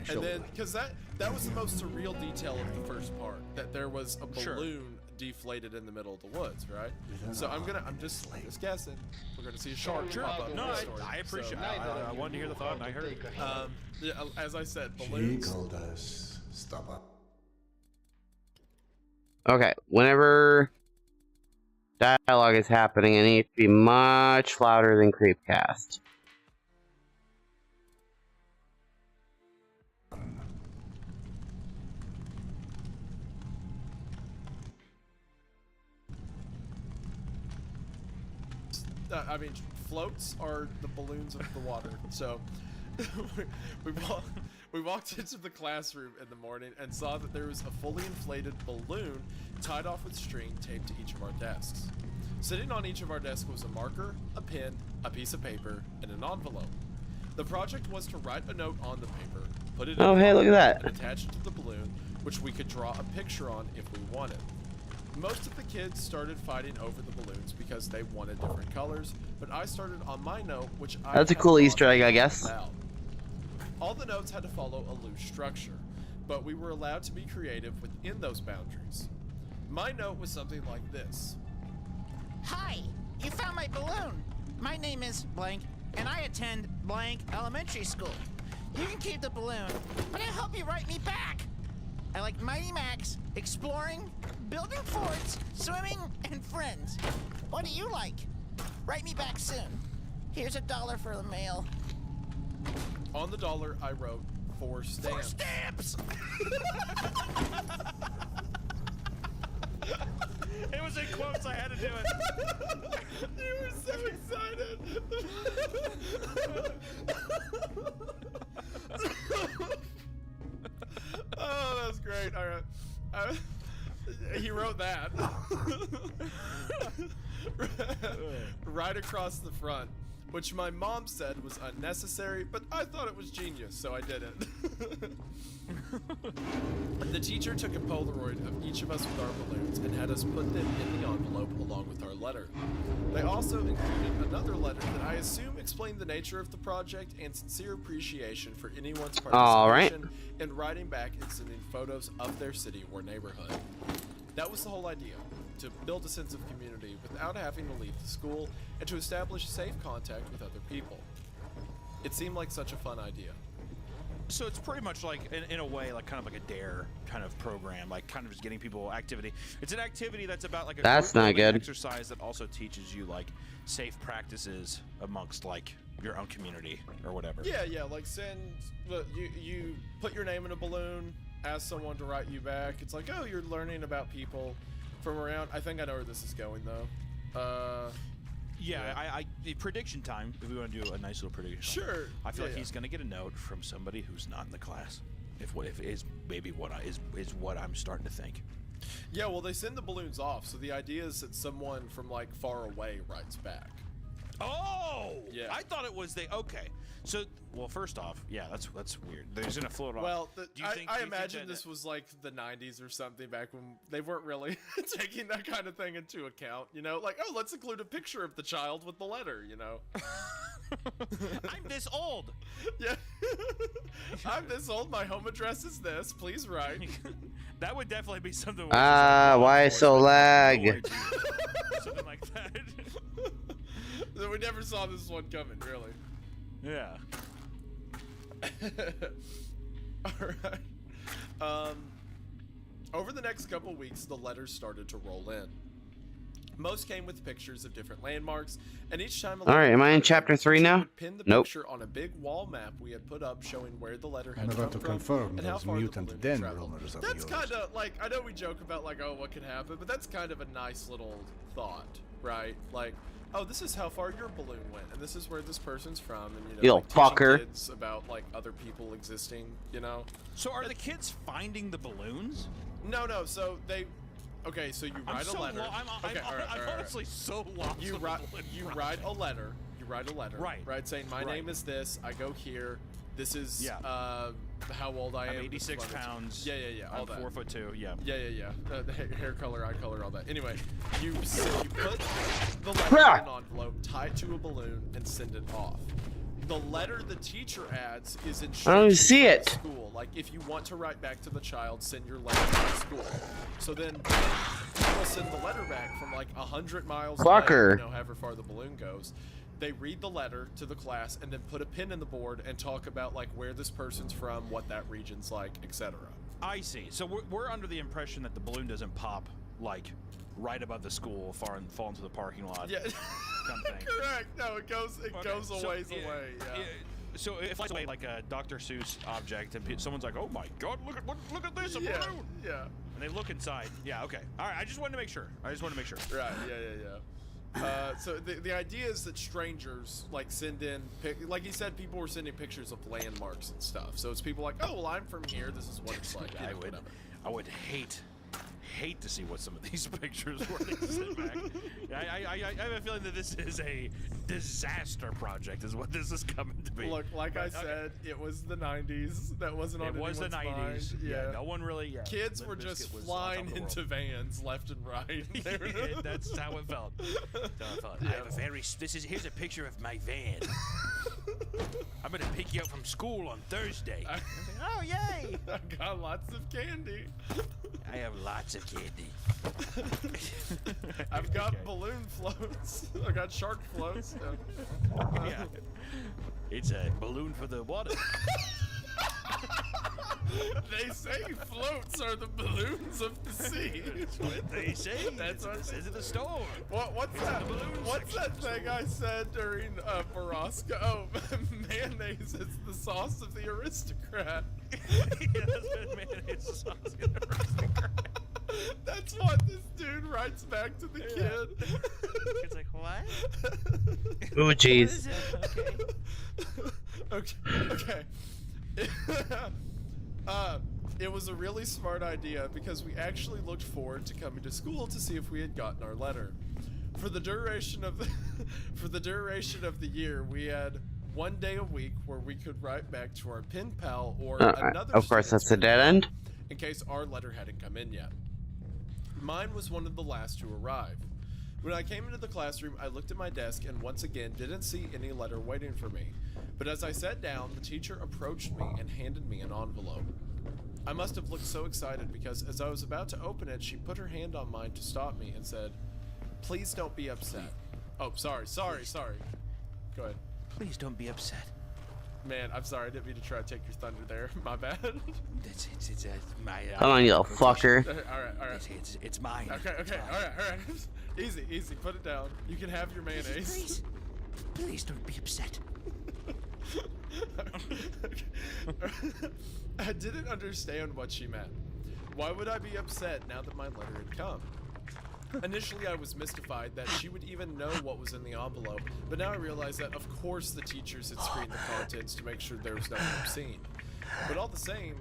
[SPEAKER 9] And then, because that was the most surreal detail of the first part, that there was a balloon deflated in the middle of the woods, right? So I'm just guessing. We're gonna see a shark pop up.
[SPEAKER 2] No,
[SPEAKER 9] in the story.
[SPEAKER 2] I appreciate it. I wanted to hear the thought, and I heard it.
[SPEAKER 9] Yeah, as I said,
[SPEAKER 7] She
[SPEAKER 9] balloons.
[SPEAKER 7] called us. Stop up.
[SPEAKER 4] Okay, whenever dialogue is happening, it needs to be much louder than Creepcast.
[SPEAKER 9] I mean, floats are the balloons of the water. So we walked into the classroom in the morning and saw that there was a fully inflated balloon tied off with string taped to each of our desks. Sitting on each of our desks was a marker, a pen, a piece of paper, and an envelope. The project was to write a note on the paper, put it in
[SPEAKER 4] Oh, hey, look at that.
[SPEAKER 9] and attach it to the balloon, which we could draw a picture on if we wanted. Most of the kids started fighting over the balloons because they wanted different colors, but I started on my note, which I
[SPEAKER 4] That's a
[SPEAKER 9] had
[SPEAKER 4] cool
[SPEAKER 9] drawn
[SPEAKER 4] Easter egg, I guess.
[SPEAKER 9] out. All the notes had to follow a loose structure, but we were allowed to be creative within those boundaries. My note was something like this.
[SPEAKER 10] Hi, you found my balloon. My name is blank, and I attend blank elementary school. You can keep the balloon, but I hope you write me back. I like Mighty Max, exploring, building forts, swimming, and friends. What do you like? Write me back soon. Here's $1 for the mail.
[SPEAKER 9] On the dollar, I wrote 4 stamps.
[SPEAKER 10] 4 stamps!
[SPEAKER 2] It was in quotes. I had to do it.
[SPEAKER 9] You were so excited. Oh, that's great. All right. He wrote that. Right across the front, which my mom said was unnecessary, but I thought it was genius, so I did it. The teacher took a Polaroid of each of us with our balloons and had us put them in the envelope along with our letter. They also included another letter that I assume explained the nature of the project and sincere appreciation for anyone's participation in writing back and sending photos of their city or neighborhood. That was the whole idea. to build a sense of community without having to leave the school, and to establish safe contact with other people. It seemed like such a fun idea.
[SPEAKER 2] So it's pretty much like, in a way, like kind of like a DARE kind of program, like kind of just getting people activity. It's an activity that's about like a
[SPEAKER 4] that's not good
[SPEAKER 2] exercise that also teaches you like safe practices amongst like your own community or whatever.
[SPEAKER 9] Yeah, like you put your name in a balloon, ask someone to write you back. It's like, oh, you're learning about people from around. I think I know where this is going though.
[SPEAKER 2] Yeah, the prediction time, if we want to do a nice little prediction.
[SPEAKER 9] Sure.
[SPEAKER 2] I feel like he's going to get a note from somebody who's not in the class. If is maybe what I'm starting to think.
[SPEAKER 9] Yeah, well, they send the balloons off, so the idea is that someone from like far away writes back.
[SPEAKER 2] Oh!
[SPEAKER 9] Yeah.
[SPEAKER 2] I thought it was okay. So, well, first off, yeah, that's weird. They're just gonna float off.
[SPEAKER 9] Well, I imagine this was like the 90s or something, back when they weren't really taking that kind of thing into account, you know? Like, oh, let's include a picture of the child with the letter, you know?
[SPEAKER 2] I'm this old.
[SPEAKER 9] Yeah. I'm this old. My home address is this. Please write.
[SPEAKER 2] That would definitely be something.
[SPEAKER 4] Why so lag?
[SPEAKER 2] Something like that.
[SPEAKER 9] We never saw this one coming, really.
[SPEAKER 2] Yeah.
[SPEAKER 9] Alright. Over the next couple weeks, the letters started to roll in. Most came with pictures of different landmarks, and each time
[SPEAKER 4] Alright, am I in chapter 3 now?
[SPEAKER 9] Pinned the
[SPEAKER 4] Nope.
[SPEAKER 9] picture on a big wall map we had put up showing where the letter had
[SPEAKER 21] I'm about to
[SPEAKER 9] come from
[SPEAKER 21] confirm
[SPEAKER 9] and how
[SPEAKER 21] those
[SPEAKER 9] far the
[SPEAKER 21] mutant
[SPEAKER 9] balloon
[SPEAKER 21] den
[SPEAKER 9] traveled.
[SPEAKER 21] rumors of
[SPEAKER 9] That's
[SPEAKER 21] yours.
[SPEAKER 9] kind of like, I know we joke about like, oh, what could happen, but that's kind of a nice little thought, right? Like, oh, this is how far your balloon went, and this is where this person's from, and you know, like, teaching
[SPEAKER 4] fucker.
[SPEAKER 9] kids about like other people existing, you know.
[SPEAKER 2] So are the kids finding the balloons?
[SPEAKER 9] No. So they. Okay, so you write a letter.
[SPEAKER 2] I'm honestly so lost.
[SPEAKER 9] You write a letter. You write a letter. Right. Saying my name is this. I go here. This is how old I am.
[SPEAKER 2] I'm 86 pounds.
[SPEAKER 9] Yeah. All
[SPEAKER 2] I'm
[SPEAKER 9] that.
[SPEAKER 2] 4'2". Yeah.
[SPEAKER 9] Yeah. Hair color, eye color, all that. Anyway, you put the letter in an envelope, tie it to a balloon, and send it off. The letter the teacher adds is
[SPEAKER 4] I don't even see it.
[SPEAKER 9] School. Like, if you want to write back to the child, send your letter to the school. So then people send the letter back from like 100 miles away, you know, however far the balloon goes. They read the letter to the class and then put a pin in the board and talk about like where this person's from, what that region's like, etc.
[SPEAKER 2] I see. So we're under the impression that the balloon doesn't pop like right above the school, fall into the parking lot.
[SPEAKER 9] Yeah.
[SPEAKER 2] Kind of thing.
[SPEAKER 9] Correct. No, it goes a ways away. Yeah.
[SPEAKER 2] So it flies away like a Dr. Seuss object, and someone's like, "Oh my God, look at this, a balloon!"
[SPEAKER 9] Yeah.
[SPEAKER 2] And they look inside. Yeah. Okay. All right. I just wanted to make sure. Right.
[SPEAKER 9] Yeah. So the idea is that strangers like send in, like he said, people were sending pictures of landmarks and stuff. So it's people like, oh well, I'm from here. This is what it's like.
[SPEAKER 2] I would hate to see what some of these pictures were they sent back. I have a feeling that this is a disaster project, is what this is coming to be.
[SPEAKER 9] Look, like I said, it was the 90s. That wasn't on anyone's mind.
[SPEAKER 2] It was the 90s. Yeah, no one really. Yeah,
[SPEAKER 9] kids were just flying into vans left and right.
[SPEAKER 2] That's how it felt. I have a very. Here's a picture of my van. I'm gonna pick you up from school on Thursday.
[SPEAKER 9] Oh yay! I got lots of candy.
[SPEAKER 2] I have lots of candy.
[SPEAKER 9] I've got balloon floats. I got shark floats.
[SPEAKER 2] Yeah. It's a balloon for the water.
[SPEAKER 9] They say floats are the balloons of the sea.
[SPEAKER 2] That's what they say. That's what it says in the store.
[SPEAKER 9] What's that thing I said during Baraska? Oh, mayonnaise is the sauce of the aristocrat.
[SPEAKER 2] Yeah, that's what mayonnaise is sauce of the aristocrat.
[SPEAKER 9] That's what this dude writes back to the kid.
[SPEAKER 2] It's like, what?
[SPEAKER 4] Oh, jeez.
[SPEAKER 9] Okay. It was a really smart idea because we actually looked forward to coming to school to see if we had gotten our letter. For the duration of the year, we had 1 day a week where we could write back to our pen pal or another.
[SPEAKER 4] Of course, that's a dead end.
[SPEAKER 9] In case our letter hadn't come in yet. Mine was one of the last to arrive. When I came into the classroom, I looked at my desk and once again didn't see any letter waiting for me. But as I sat down, the teacher approached me and handed me an envelope. I must have looked so excited because as I was about to open it, she put her hand on mine to stop me and said, "Please don't be upset." Oh, sorry. Go ahead.
[SPEAKER 2] Please don't be upset.
[SPEAKER 9] Man, I'm sorry. I didn't mean to try to take your thunder there. My bad.
[SPEAKER 2] It's my.
[SPEAKER 4] Come on, you little fucker.
[SPEAKER 9] All right.
[SPEAKER 2] It's mine.
[SPEAKER 9] Okay. All right. Easy. Put it down. You can have your mayonnaise.
[SPEAKER 2] Please don't be upset.
[SPEAKER 9] I didn't understand what she meant. Why would I be upset now that my letter had come? Initially, I was mystified that she would even know what was in the envelope, but now I realize that, of course, the teachers had screened the contents to make sure there was nothing obscene. But all the same,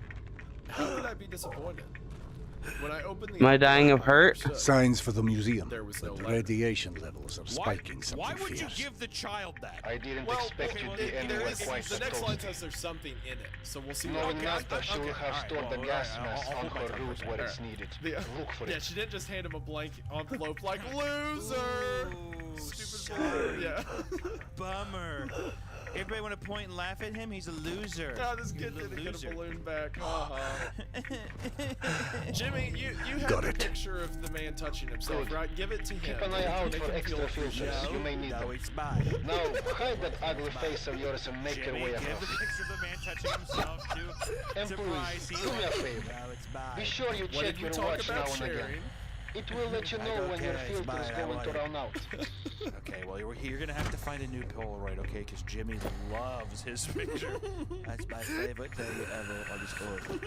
[SPEAKER 9] how could I be disappointed? When I opened the
[SPEAKER 4] Am I dying of hurt?
[SPEAKER 7] Signs for the museum.
[SPEAKER 9] There was no
[SPEAKER 7] The
[SPEAKER 9] letter.
[SPEAKER 7] radiation levels are spiking something
[SPEAKER 2] Why would
[SPEAKER 7] fierce.
[SPEAKER 2] you give the child that?
[SPEAKER 6] I didn't
[SPEAKER 9] Well,
[SPEAKER 6] expect you to be anywhere quite
[SPEAKER 9] the
[SPEAKER 6] so
[SPEAKER 9] next
[SPEAKER 6] close.
[SPEAKER 9] line says there's something in it, so we'll see.
[SPEAKER 6] Knowing
[SPEAKER 9] what
[SPEAKER 6] that, she will have stored the gas mask
[SPEAKER 9] I'll
[SPEAKER 6] on
[SPEAKER 9] hold my
[SPEAKER 6] her
[SPEAKER 9] tongue
[SPEAKER 6] route
[SPEAKER 9] for a
[SPEAKER 6] where
[SPEAKER 9] second.
[SPEAKER 6] it's needed.
[SPEAKER 9] Yeah.
[SPEAKER 6] Look for
[SPEAKER 9] Yeah,
[SPEAKER 6] it.
[SPEAKER 9] she didn't just hand him a blank envelope like loser. Stupid balloon. Yeah.
[SPEAKER 2] Bummer. Everybody want to point and laugh at him? He's a loser.
[SPEAKER 9] Oh, this kid didn't get a balloon back. Jimmy, you have
[SPEAKER 7] Got
[SPEAKER 9] the
[SPEAKER 7] it.
[SPEAKER 9] picture of the man touching himself,
[SPEAKER 6] Good.
[SPEAKER 9] right? Give it to him.
[SPEAKER 6] Keep an eye out
[SPEAKER 9] Make
[SPEAKER 6] for
[SPEAKER 9] him
[SPEAKER 6] extra
[SPEAKER 9] feel
[SPEAKER 6] filters.
[SPEAKER 9] appreciated.
[SPEAKER 6] You may need them.
[SPEAKER 2] it's mine.
[SPEAKER 6] Now, hide that ugly face of yours and make your
[SPEAKER 2] Jimmy,
[SPEAKER 6] way
[SPEAKER 2] give the
[SPEAKER 6] across.
[SPEAKER 2] picture of the man touching himself to
[SPEAKER 6] And
[SPEAKER 2] surprise
[SPEAKER 6] please,
[SPEAKER 2] you.
[SPEAKER 6] do me a favor.
[SPEAKER 2] Now it's mine.
[SPEAKER 6] Be sure you
[SPEAKER 9] What
[SPEAKER 6] check
[SPEAKER 9] did we
[SPEAKER 6] your
[SPEAKER 9] talk
[SPEAKER 6] watch now
[SPEAKER 9] about
[SPEAKER 6] and
[SPEAKER 9] sharing?
[SPEAKER 6] again. It will let you know when your
[SPEAKER 2] it's
[SPEAKER 6] filter is
[SPEAKER 2] mine, I
[SPEAKER 6] going
[SPEAKER 2] want
[SPEAKER 6] to
[SPEAKER 2] it.
[SPEAKER 6] run out.
[SPEAKER 2] Okay, well, you're going to have to find a new Polaroid, okay? Because Jimmy loves his picture. That's my favorite thing ever on this earth.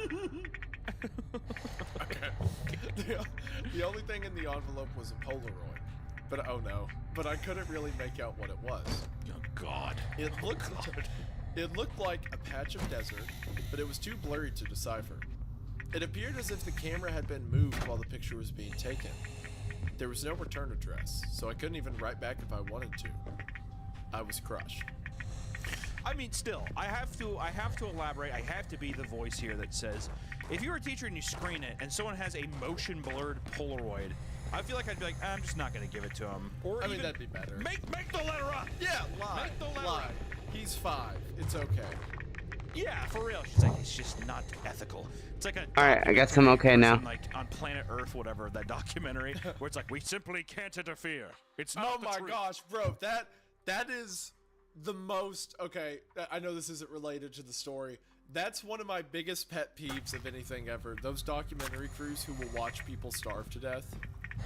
[SPEAKER 9] Okay. The only thing in the envelope was a Polaroid. But oh no. But I couldn't really make out what it was.
[SPEAKER 2] Oh, God.
[SPEAKER 9] It looked like a patch of desert, but it was too blurry to decipher. It appeared as if the camera had been moved while the picture was being taken. There was no return address, so I couldn't even write back if I wanted to. I was crushed.
[SPEAKER 2] I mean, still, I have to elaborate. I have to be the voice here that says, if you're a teacher and you screen it and someone has a motion blurred Polaroid, I feel like I'd be like, I'm just not going to give it to him. Or
[SPEAKER 9] I mean, that'd be better.
[SPEAKER 2] Make the letter up.
[SPEAKER 9] Yeah, lie.
[SPEAKER 2] Make the letter
[SPEAKER 9] Lie.
[SPEAKER 2] up.
[SPEAKER 9] He's 5. It's okay.
[SPEAKER 2] Yeah, for real. She's like, it's just not ethical. It's like a
[SPEAKER 4] Alright, I guess I'm okay now.
[SPEAKER 2] like on Planet Earth, whatever, that documentary, where it's like, we simply can't interfere. It's not
[SPEAKER 9] Oh
[SPEAKER 2] the
[SPEAKER 9] my
[SPEAKER 2] truth.
[SPEAKER 9] gosh, bro, that is the most, okay, I know this isn't related to the story. That's one of my biggest pet peeves of anything ever. Those documentary crews who will watch people starve to death.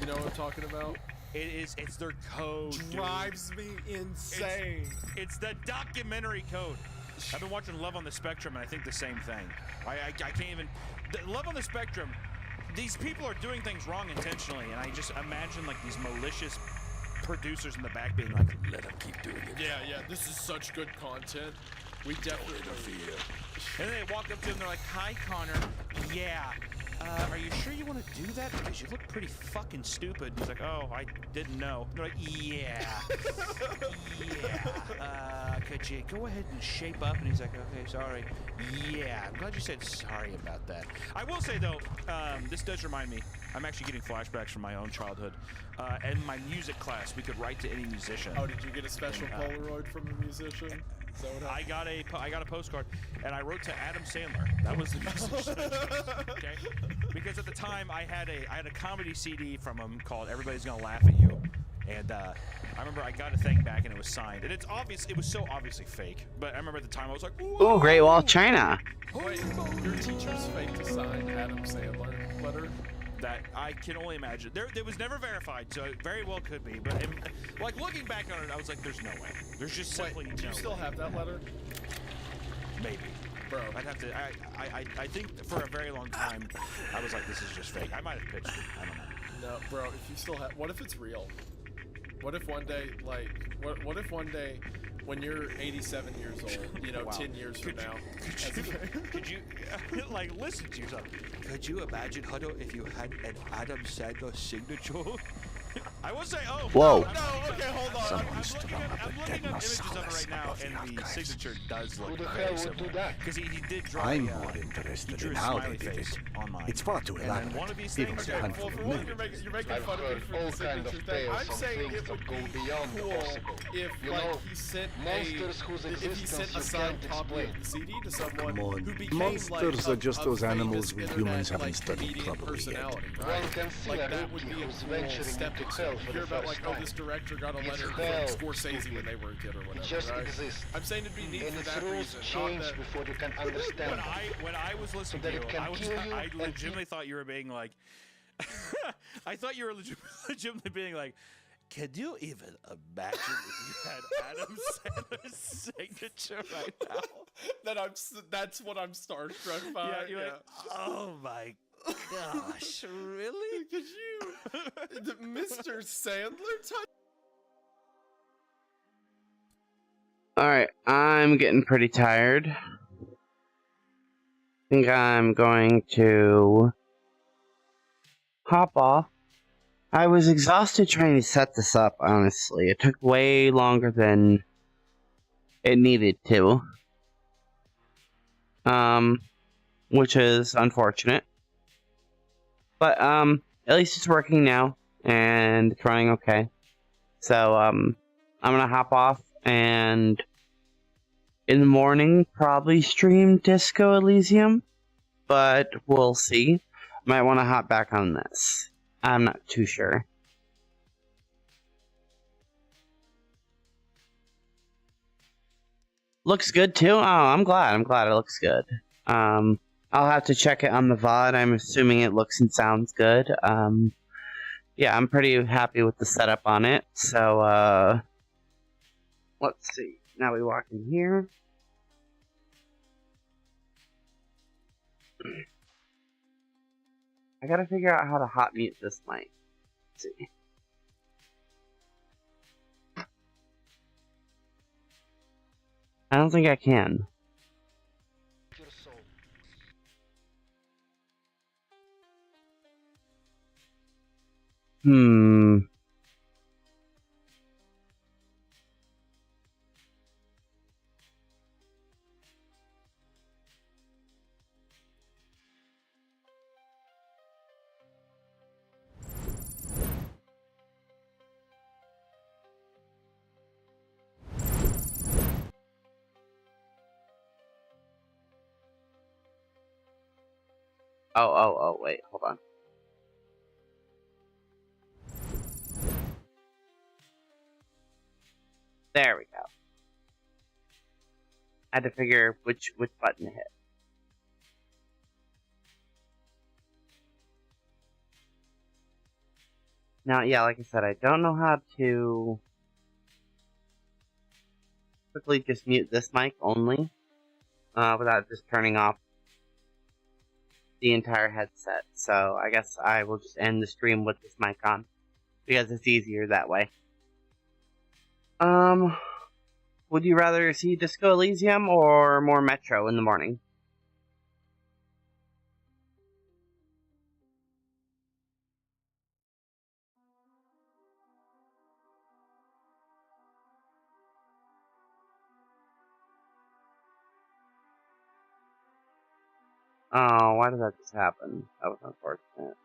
[SPEAKER 9] You know what I'm talking about?
[SPEAKER 2] It's their code.
[SPEAKER 9] Drives me insane.
[SPEAKER 2] It's the documentary code. I've been watching Love on the Spectrum, and I think the same thing. I can't even... Love on the Spectrum, these people are doing things wrong intentionally, and I just imagine, like, these malicious producers in the back being like, let them keep doing it.
[SPEAKER 9] Yeah, this is such good content. We definitely
[SPEAKER 2] interfere. And then they walk up to him, and they're like, hi, Connor. Yeah. Are you sure you want to do that? Because you look pretty fucking stupid. And he's like, oh, I didn't know. They're like, yeah. Could you go ahead and shape up? And he's like, okay, sorry. Yeah, I'm glad you said sorry about that. I will say, though, this does remind me, I'm actually getting flashbacks from my own childhood. In my music class, we could write to any musician.
[SPEAKER 9] Oh, did you get a special Polaroid from a musician? Is that what happened?
[SPEAKER 2] I got a postcard, and I wrote to Adam Sandler. That was the musician. Okay, because at the time I had a comedy CD from him called "Everybody's Gonna Laugh at You," and I remember I got a thing back and it was signed, and it was so obviously fake. But I remember at the time I was like,
[SPEAKER 4] Ooh, Great Wall of China.
[SPEAKER 9] Wait, your teacher's fake to sign Adam Sandler letter?
[SPEAKER 2] That I can only imagine. It was never verified, so it very well could be. But like looking back on it, I was like, "There's no way. There's just simply no."
[SPEAKER 9] Do you still
[SPEAKER 2] way.
[SPEAKER 9] have that letter?
[SPEAKER 2] Maybe,
[SPEAKER 9] bro.
[SPEAKER 2] I'd have to. I think for a very long time, I was like, "This is just fake." I might have pitched it. I don't know.
[SPEAKER 9] No, bro. If you still have, what if it's real? What if one day, what if one day, when you're 87 years old, you know,
[SPEAKER 2] Wow.
[SPEAKER 9] 10 years from now,
[SPEAKER 2] could you like listen to yourself? Could you imagine, Huddle, if you had an Adam Sandler signature? I will say, oh,
[SPEAKER 4] Whoa.
[SPEAKER 2] no, okay, hold on. I'm looking up images of it right now, and the signature does look very similar. Because he did draw
[SPEAKER 7] I'm more interested in how they did it. It's far too elaborate.
[SPEAKER 2] one of these
[SPEAKER 7] Even
[SPEAKER 2] things,
[SPEAKER 7] a handful of
[SPEAKER 9] You're making fun of me for the signature thing. I'm saying it would be cool if, like, he sent a signed copy of the CD to someone
[SPEAKER 7] Come on.
[SPEAKER 9] who became
[SPEAKER 7] Monsters
[SPEAKER 9] like
[SPEAKER 7] are just those animals we humans haven't studied
[SPEAKER 9] comedian
[SPEAKER 7] properly yet.
[SPEAKER 9] personality, right? Like that would be a cool stepping stone. You hear about like, oh, this director got a letter from Scorsese when they were a kid or whatever, right? I'm saying it'd be neat for that reason. Not that
[SPEAKER 6] before you can understand.
[SPEAKER 2] When I was listening to you, I legitimately thought you were being like, I thought you were legitimately being like, can you even imagine if you had Adam Sandler's signature right now?
[SPEAKER 9] That's what I'm starstruck by.
[SPEAKER 2] Yeah, you're like, oh my gosh, really?
[SPEAKER 9] Could you, Mr. Sandler type?
[SPEAKER 4] Alright, I'm getting pretty tired. I think I'm going to hop off. I was exhausted trying to set this up, honestly. It took way longer than it needed to. Which is unfortunate. But, at least it's working now, and it's running okay. So, I'm gonna hop off, and in the morning, probably stream Disco Elysium, but we'll see. Might want to hop back on this. I'm not too sure. Looks good too? Oh, I'm glad it looks good. I'll have to check it on the VOD. I'm assuming it looks and sounds good. Yeah, I'm pretty happy with the setup on it. So, let's see. Now we walk in here. I gotta figure out how to hot mute this mic. Let's see. I don't think I can. Oh, wait, hold on. There we go. I had to figure which button to hit. Now, yeah, like I said, I don't know how to quickly just mute this mic only, without just turning off the entire headset. So I guess I will just end the stream with this mic on, because it's easier that way. Would you rather see Disco Elysium or more Metro in the morning? Oh, why did that just happen? That was unfortunate.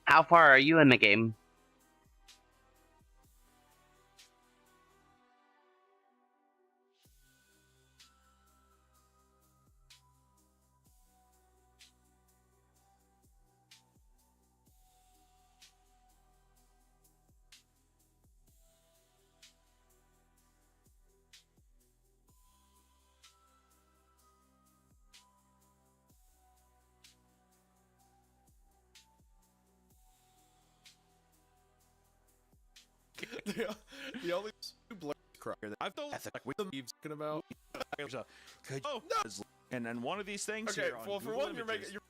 [SPEAKER 4] How far are you in the game?
[SPEAKER 9] The only blur Christ. I've told with the Eve's talking about.
[SPEAKER 2] Oh, no. And then one of these things.
[SPEAKER 9] Okay,
[SPEAKER 2] here on
[SPEAKER 9] well, for
[SPEAKER 2] Google
[SPEAKER 9] one, you're
[SPEAKER 2] Images-
[SPEAKER 9] making.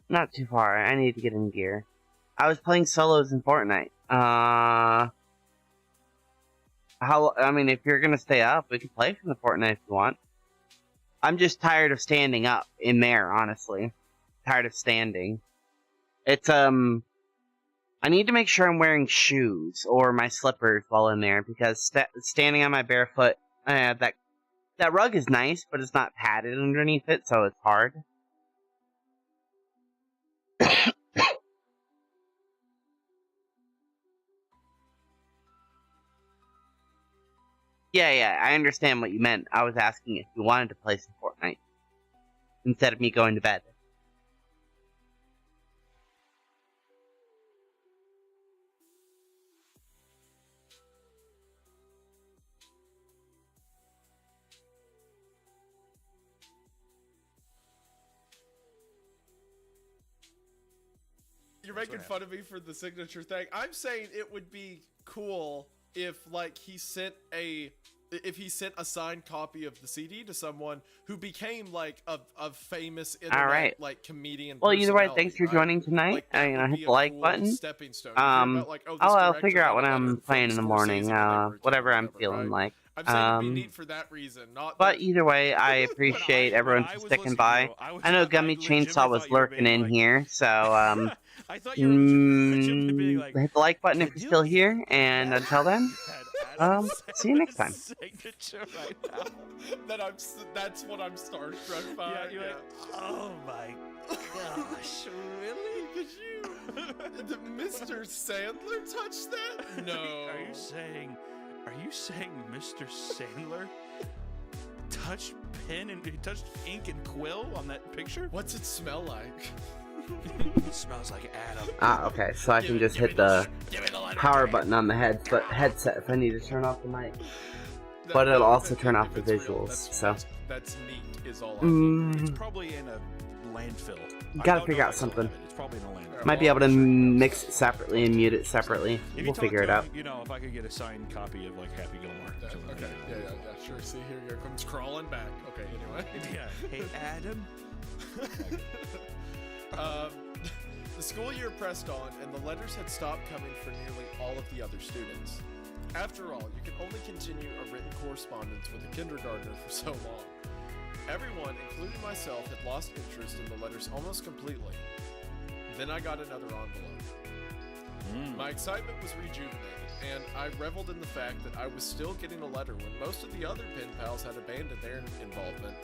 [SPEAKER 4] Not too far. I need to get in gear. I was playing solos in Fortnite. I mean, if you're gonna stay up, we can play from the Fortnite if you want. I'm just tired of standing up in there, honestly. Tired of standing. It's, I need to make sure I'm wearing shoes or my slippers while in there, because standing on my barefoot, that rug is nice, but it's not padded underneath it, so it's hard. Yeah, I understand what you meant. I was asking if you wanted to play some Fortnite instead of me going to bed.
[SPEAKER 9] You're making fun of me for the signature thing. I'm saying it would be cool if, like, he sent a signed copy of the CD to someone who became like a famous internet like comedian.
[SPEAKER 4] Well, either way, thanks for joining tonight. I hit the like button.
[SPEAKER 9] Stepping stone. Like,
[SPEAKER 4] I'll figure out what I'm playing in the morning. Whatever I'm feeling like.
[SPEAKER 9] I'm saying it'd be neat for that reason, not.
[SPEAKER 4] But either way, I appreciate everyone for sticking by. I know Gummy Chainsaw was lurking in here, so
[SPEAKER 2] I thought you were being like,
[SPEAKER 4] hit the like button if you're still here, and until then, see you next time.
[SPEAKER 9] That's what I'm starstruck by.
[SPEAKER 2] Yeah, you're like, oh my gosh, really?
[SPEAKER 9] Did you? Did Mr. Sandler touch that? No.
[SPEAKER 2] Are you saying Mr. Sandler touched pen and he touched ink and quill on that picture?
[SPEAKER 9] What's it smell like?
[SPEAKER 2] It smells like Adam.
[SPEAKER 4] Okay, so I can just hit the power button on the headset if I need to turn off the mic. But it'll also turn off the visuals, so.
[SPEAKER 9] That's neat, is all
[SPEAKER 2] It's probably in a landfill.
[SPEAKER 4] Gotta figure out something.
[SPEAKER 2] It's probably in a landfill.
[SPEAKER 4] Might be able to mix it separately and mute it separately. We'll figure it out.
[SPEAKER 2] You know, if I could get a signed copy of like Happy Gilmore.
[SPEAKER 9] Okay, yeah, sure. See, here comes crawling back. Okay, anyway.
[SPEAKER 2] Yeah. Hey, Adam.
[SPEAKER 9] The school year pressed on, and the letters had stopped coming for nearly all of the other students. After all, you can only continue a written correspondence with a kindergartner for so long. Everyone, including myself, had lost interest in the letters almost completely. Then I got another envelope. My excitement was rejuvenated, and I reveled in the fact that I was still getting a letter when most of the other pen pals had abandoned their involvement.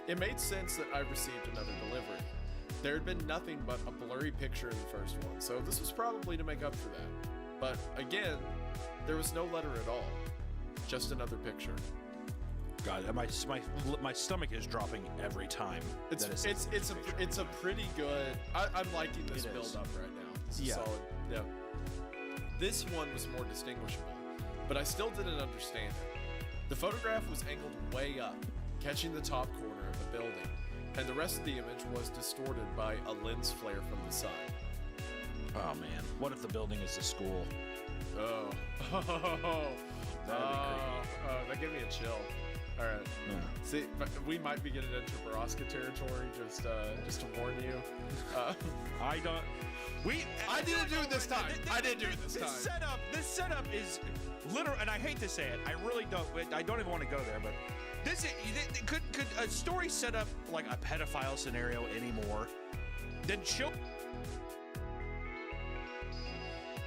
[SPEAKER 9] It made sense that I received another delivery. There had been nothing but a blurry picture in the first one, so this was probably to make up for that. But again, there was no letter at all. Just another picture.
[SPEAKER 2] God, my stomach is dropping every time.
[SPEAKER 9] It's a pretty good. I'm liking this build up right now. This is solid. Yeah. This one was more distinguishable, but I still didn't understand it. The photograph was angled way up, catching the top corner of the building, and the rest of the image was distorted by a lens flare from the side.
[SPEAKER 2] Oh man, what if the building is the school?
[SPEAKER 9] Oh.
[SPEAKER 2] That'd be creepy.
[SPEAKER 9] That gave me a chill. All right.
[SPEAKER 2] Yeah.
[SPEAKER 9] See, we might be getting into Baraska territory. Just to warn you.
[SPEAKER 2] I don't.
[SPEAKER 9] I didn't do it this time. I didn't do it this time.
[SPEAKER 2] This setup is literal, and I hate to say it. I really don't. I don't even want to go there, but this could a story set up like a pedophile scenario anymore? Then show